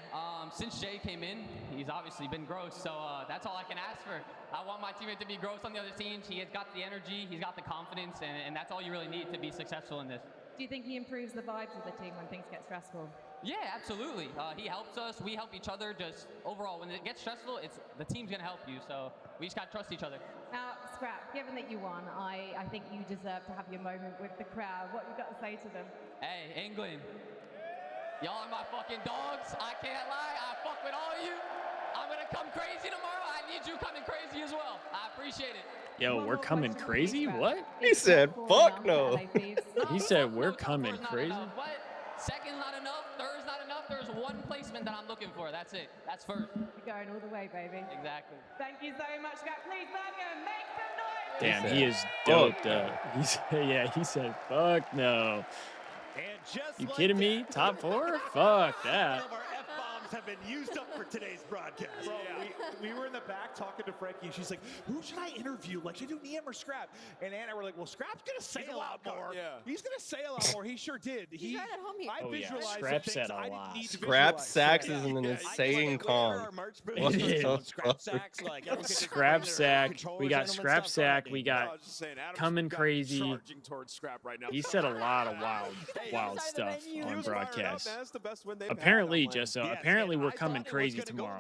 since Jay came in, he's obviously been gross, so that's all I can ask for. I want my teammate to be gross on the other teams. He has got the energy, he's got the confidence, and that's all you really need to be successful in this. Do you think he improves the vibes of the team when things get stressful? Yeah, absolutely. He helps us, we help each other. Just overall, when it gets stressful, the team's gonna help you, so we just gotta trust each other. Now, Scrap, given that you won, I think you deserve to have your moment with the crowd. What have you got to say to them? Hey, England. Y'all are my fucking dogs. I can't lie. I fuck with all of you. I'm gonna come crazy tomorrow. I need you coming crazy as well. I appreciate it. Yo, we're coming crazy? What? He said, fuck no. He said, we're coming crazy? What? Second's not enough. Third's not enough. There's one placement that I'm looking for. That's it. That's first. You're going all the way, baby. Exactly. Thank you so much, Scrap. Please, Bergen, make some noise. Damn, he is doped up. He said, fuck no. You kidding me? Top 4? Fuck that. Have been used up for today's broadcast. Bro, we were in the back talking to Frankie, and she's like, who should I interview? Like, should I do Liam or Scrap? And Anna were like, well, Scrap's going to say a lot more. Yeah. He's going to say a lot more. He sure did. He's right at home here. I visualized Scrap the said things a I lot. didn't need to Scrap visualize. Sacks is an insane calm. What the Scrap Sacks, like, Scrap Sack. We got Scrap Sack. We got coming crazy. Charging towards Scrap right now. He said a lot of wild stuff on broadcast. Apparently, apparently we're coming crazy tomorrow.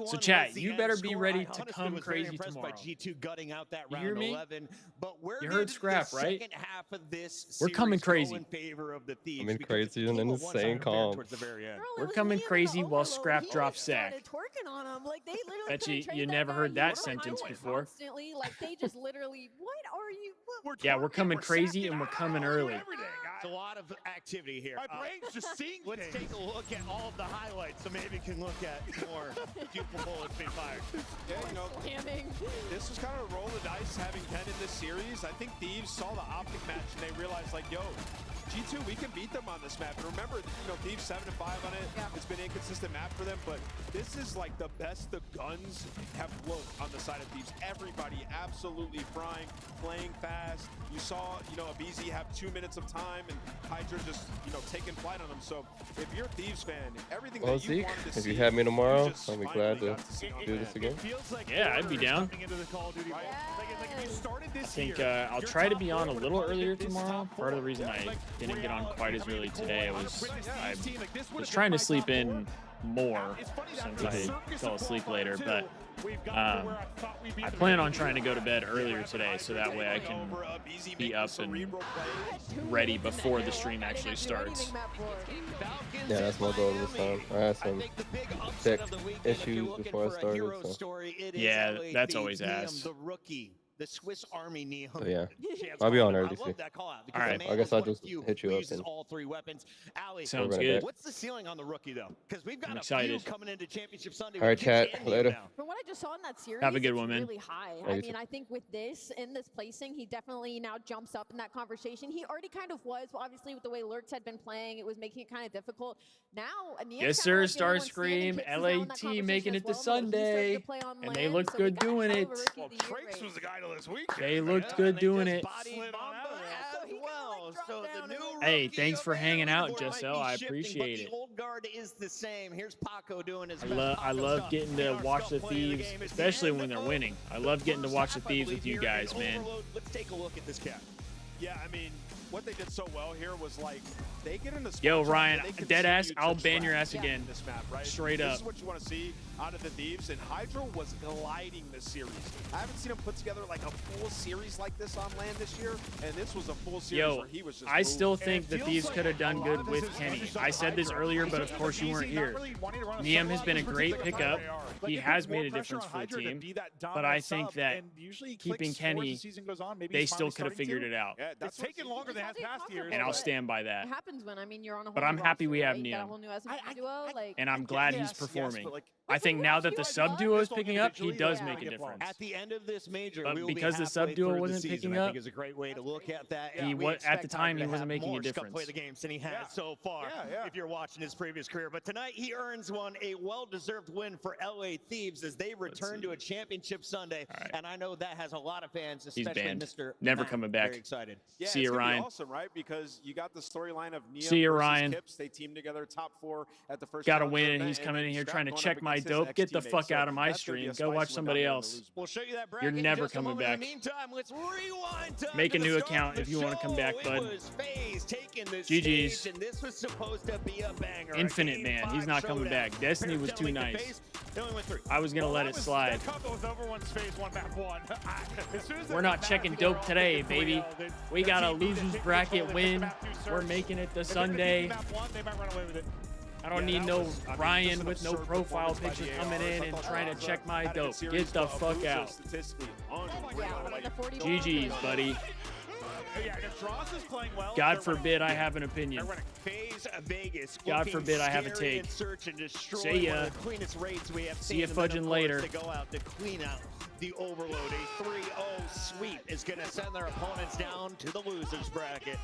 So chat, you better be ready to come crazy tomorrow. G2 gutting out that You round hear me? 11, but where You heard did Scrap, the right? second half of this We're coming series go crazy. in favor of the Thieves? I mean, Because crazy and then insane calm. towards the very end. We're coming crazy while Scrap drops sack. Twerking on him, like they literally Bet couldn't you trade you that never guy. heard He that was sentence behind before. Constantly, like they just literally, what are you? What? Yeah, we're coming crazy and we're coming early. It's a lot of activity here. My brain's just seeing Let's things. take a look at all of the highlights so maybe we can look at more beautiful bullets being fired. Yeah, you know, this was kind of a roll of dice having 10 in this series. I think Thieves saw the optic match and they realized, like, yo, G2, we can beat them on this map. And remember, you know, Thieves 7-5 on it. Yeah. It's been an inconsistent map for them, but this is like the best the guns have looked on the side of Thieves. Everybody absolutely frying, playing fast. You saw, you know, Abizi have 2 minutes of time and Hydra just, you know, taking flight on them. So if you're a Thieves fan, everything Well, that you Zeke, wanted to if see, you have me tomorrow, you just I'll be finally glad to got see on do that. this again. Yeah, I'd be down. I think I'll try to be on a little earlier tomorrow. Part of the reason I didn't get on quite as early today was I was trying to sleep in more since I fell asleep later, but I plan on trying to go to bed earlier today so that way I can be up and ready before the stream actually starts. Yeah, that's my goal this time. I had some tech issues before I started, so. Yeah, that's always ass. The rookie, the Swiss Army Neon. So yeah, I'll be on early. I love that call out. All right, I guess I'll just hit you up. And all three weapons. Ali, sounds good. What's the ceiling on the rookie though? Because we've got excited. few coming into Championship Sunday. All right, chat. Later. From what I just saw in that series, have a good one, man. Really high. Yeah, I you mean, too. I think with this in this placing, he definitely now jumps up in that conversation. He already kind of was, but obviously with the way Lurks had been playing, it was making it kind of difficult. Now, Yes, sir. Starscream, LAT making it to Sunday, and they looked good doing it. Well, Trace was the guy to this week. They looked good doing it. So the new Hey, thanks for hanging out, Jessel. I appreciate it. The old guard is the same. Here's Paco doing his I love getting to watch the Thieves, especially when they're winning. I love getting to watch the Thieves with you guys, man. Let's take a look at this cap. Yeah, I mean, what they did so well here was like they get in the Yo, Ryan, dead ass, I'll ban your ass again. This map, right? Straight up. This is what you want to see out of the Thieves, and Hydra was gliding this series. I haven't seen him put together like a full series like this on land this year, and this was a full series Yo, where he was just I still moving. think the Thieves could have done good with Kenny. I said this earlier, but of course you weren't here. Niem has been a great pickup. He has made a difference for the team, but I think that keeping Kenny, they still could have figured it out. Yeah, that's taken longer than it has past years. And I'll stand by that. It happens when, I mean, you're on a whole But I'm new happy we roster, have right? You got a Niem. whole new SMG duo, like, And I'm glad he's performing. I think now that the sub duo is picking up, he does make a difference. At the end of this major, But we will because be the sub halfway duo through the wasn't season, picking I up, think is a great way to look at that. he We at the expect time Hydra he to wasn't have making a more difference. play the games than he has so far. If you're watching his previous career, but tonight he earns one, a well-deserved win for LA Thieves as they return to a championship Sunday, and I know that has a lot of fans, especially banned. Mr. Never Matt, coming back. Very excited. Yeah, See it's you, gonna be Ryan. awesome, right? Because you got the storyline of Neo See you, versus Ryan. Kips. They teamed together, top 4 at the first. Got to challenger win, and event, he's coming in here Scrap trying to going check up my against his dope. Get the ex-teammate. fuck out of my That's gonna be a stream. Go spicy watch one somebody down else. there to lose. We'll show you that You're bracket in never just a coming moment. In back. the meantime, let's rewind time Make to a the new start account of if the you want to come show. back, bud. It was Faze taking the GG's. stage, and this was supposed to be a banger. Infinite, man. He's not coming back. Destiny was too nice. I was going to let it slide. That combo was over once Faze won map 1. As soon as We're not checking dope today, baby. We got a losers bracket win. We're making it to Sunday. Map 1, they might run away with it. I don't need no Ryan with no profile picture coming in and trying to check my dope. Get the fuck out. GG's, buddy. Yeah, if Dross is playing well, God forbid I have an opinion. Faze Vegas. God forbid I have a scary take. and search and destroy See ya. one of the cleanest raids we have See seen, ya and then, of fudging course, later. To go out to clean out the overload. A 3-0 sweep is going to send their opponents down to the losers bracket.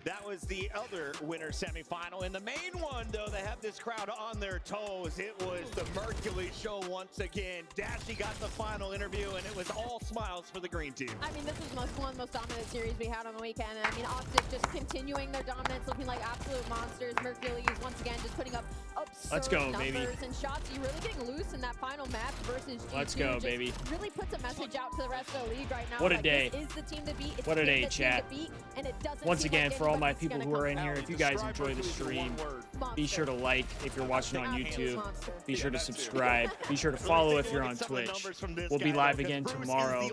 That was the other winner semifinal. In the main one, though, they have this crowd on their toes. It was the Mercury show once again. Dashy got the final interview, and it was all smiles for the green team. I mean, this was one of the most dominant series we had on the weekend. And I mean, Optic just continuing their dominance, looking like absolute monsters. Mercury's once again just putting up absurd Let's go, numbers baby. and shots. You really getting loose in that final match versus G2. Let's go, just baby. Really puts a message out to the rest of the league right now. What a that day. This is the team to beat. It's What a the day, team chat. to beat, and it doesn't Once seem again, like for all my anybody's people gonna who are come in here, out. if you guys enjoy the stream, monster. Be sure to like if you're watching on YouTube. Monster. Be sure to subscribe. Be sure to follow if you're on Twitch. We'll be live again tomorrow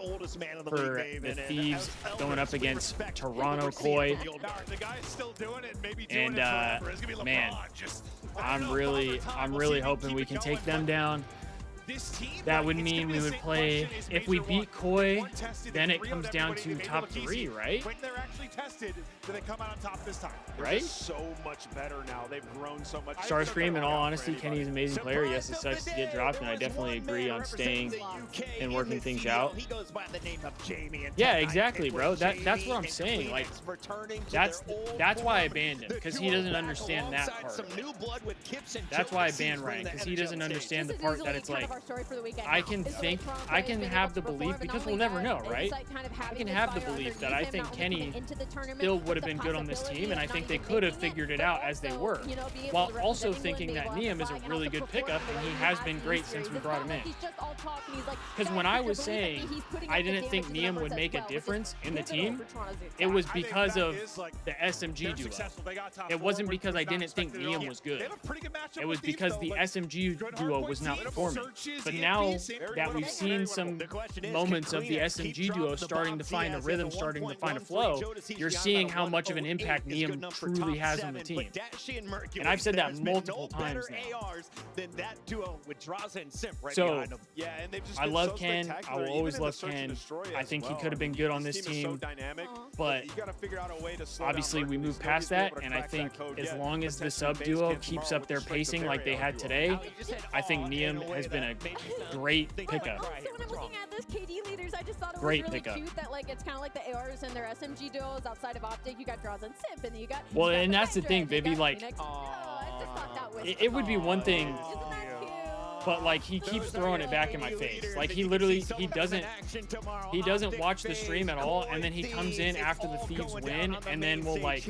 for the Thieves going up against Toronto Koi. And man, I'm really hoping we can take them down. That would mean we would play, if we beat Koi, then it comes down to top 3, right? When they're actually tested, do they come out on top this time? Right? So much better now. They've grown so much. Starscream, in all honesty, Kenny's an amazing player. Yes, it sucks to get dropped, and I definitely agree on staying and working things out. Yeah, exactly, bro. That's what I'm saying. Like, that's why I banned him, because he doesn't understand that part. That's why I banned Ryan, because he doesn't understand the part that it's like, I can have the belief, because we'll never know, right? I can have the belief that I think Kenny still would have been good on this team, and I think they could have figured it out as they were, while also thinking that Niam is a really good pickup, and he has been great since we brought him in. Because when I was saying I didn't think Niam would make a difference in the team, it was because of the SMG duo. It wasn't because I didn't think Niam was good. It was because the SMG duo was not performing. But now that we've seen some moments of the SMG duo starting to find a rhythm, starting to find a flow, you're seeing how much of an impact Niam truly has on the team. And I've said that multiple times now. So, I love Ken. I will always love Ken. I think he could have been good on this team. But obviously, we move past that. And I think as long as the sub duo keeps up their pacing like they had today, I think Niam has been a great pickup. So when I'm looking at this KD leaders, I just thought it was Great really pickup. cute that like it's kind of like the ARs and their SMG duos outside of Optic. You got Draws and Simp, and then you got Well, and that's the thing, Vivi. Like, I just thought that was it would be one thing, but like he keeps throwing it back in my face. Like he literally he doesn't watch the stream at all, and then he comes in after the Thieves win, and then will like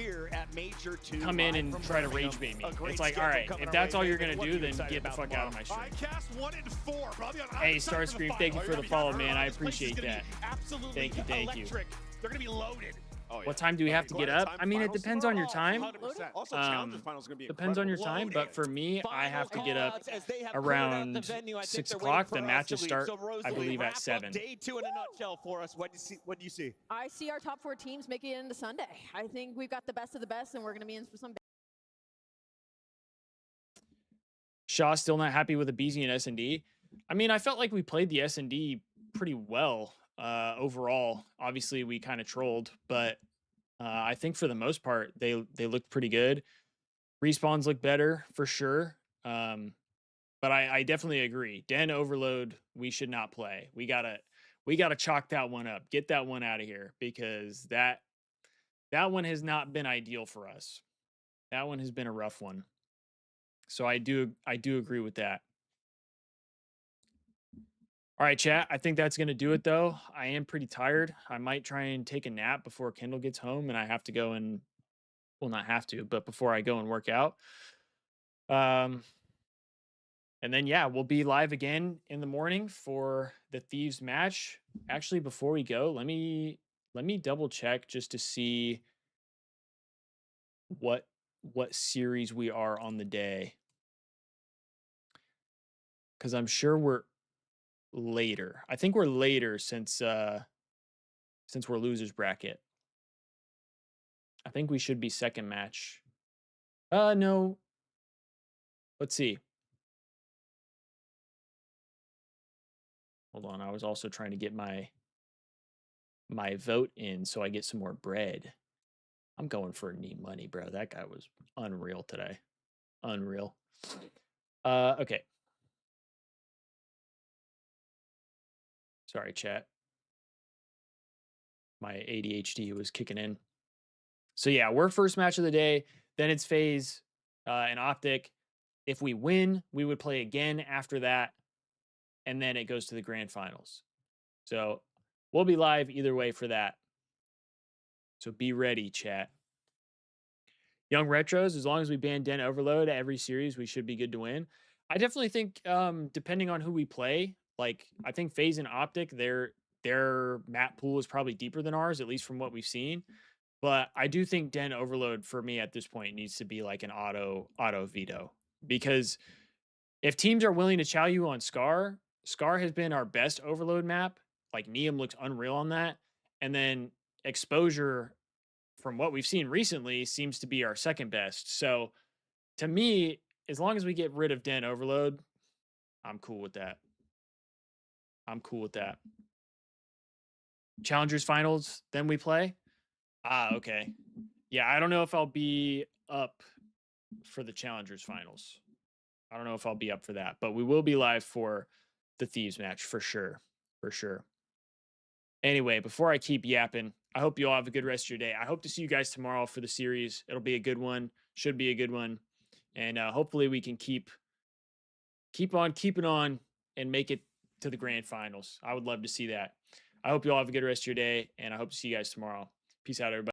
come in and try to rage bait me. It's like, all right, if that's all you're gonna do, then get the fuck out of my stream. Hey, Starscream, thank you for the follow, man. I appreciate that. Thank you, thank you. They're gonna be loaded. What time do we have to get up? I mean, it depends on your time. Depends on your time, but for me, I have to get up around 6 o'clock. The matches start, I believe, at 7. Day 2 in a nutshell for us. What do you see? I see our top 4 teams making it into Sunday. I think we've got the best of the best, and we're going to be in for some. Shaw still not happy with the BZ and S&D. I mean, I felt like we played the S&D pretty well overall. Obviously, we kind of trolled, but I think for the most part, they looked pretty good. Respawns look better for sure. But I definitely agree. Den Overload, we should not play. We gotta chalk that one up. Get that one out of here, because that one has not been ideal for us. That one has been a rough one. So I do agree with that. All right, chat. I think that's going to do it, though. I am pretty tired. I might try and take a nap before Kendall gets home, and I have to go and, well, not have to, but before I go and work out. And then, yeah, we'll be live again in the morning for the Thieves match. Actually, before we go, let me double check just to see what series we are on the day, because I'm sure we're later. I think we're later since we're losers bracket. I think we should be second match. No. Let's see. Hold on. I was also trying to get my vote in so I get some more bread. I'm going for neat money, bro. That guy was unreal today. Unreal. Okay. Sorry, chat. My ADHD was kicking in. So yeah, we're first match of the day. Then it's Faze and Optic. If we win, we would play again after that. And then it goes to the grand finals. So we'll be live either way for that. So be ready, chat. Young Retros, as long as we ban Den Overload every series, we should be good to win. I definitely think, depending on who we play, like, I think Faze and Optic, their map pool is probably deeper than ours, at least from what we've seen. But I do think Den Overload for me at this point needs to be like an auto veto, because if teams are willing to chow you on Scar, Scar has been our best Overload map. Like Neum looks unreal on that, and then Exposure, from what we've seen recently, seems to be our second best. So to me, as long as we get rid of Den Overload, I'm cool with that. I'm cool with that. Challengers finals, then we play. Ah, okay. Yeah, I don't know if I'll be up for the Challengers finals. I don't know if I'll be up for that, but we will be live for the Thieves match for sure. For sure. Anyway, before I keep yapping, I hope you all have a good rest of your day. I hope to see you guys tomorrow for the series. It'll be a good one. Should be a good one. And hopefully we can keep on keeping on and make it to the grand finals. I would love to see that. I hope you all have a good rest of your day, and I hope to see you guys tomorrow. Peace out, everybody.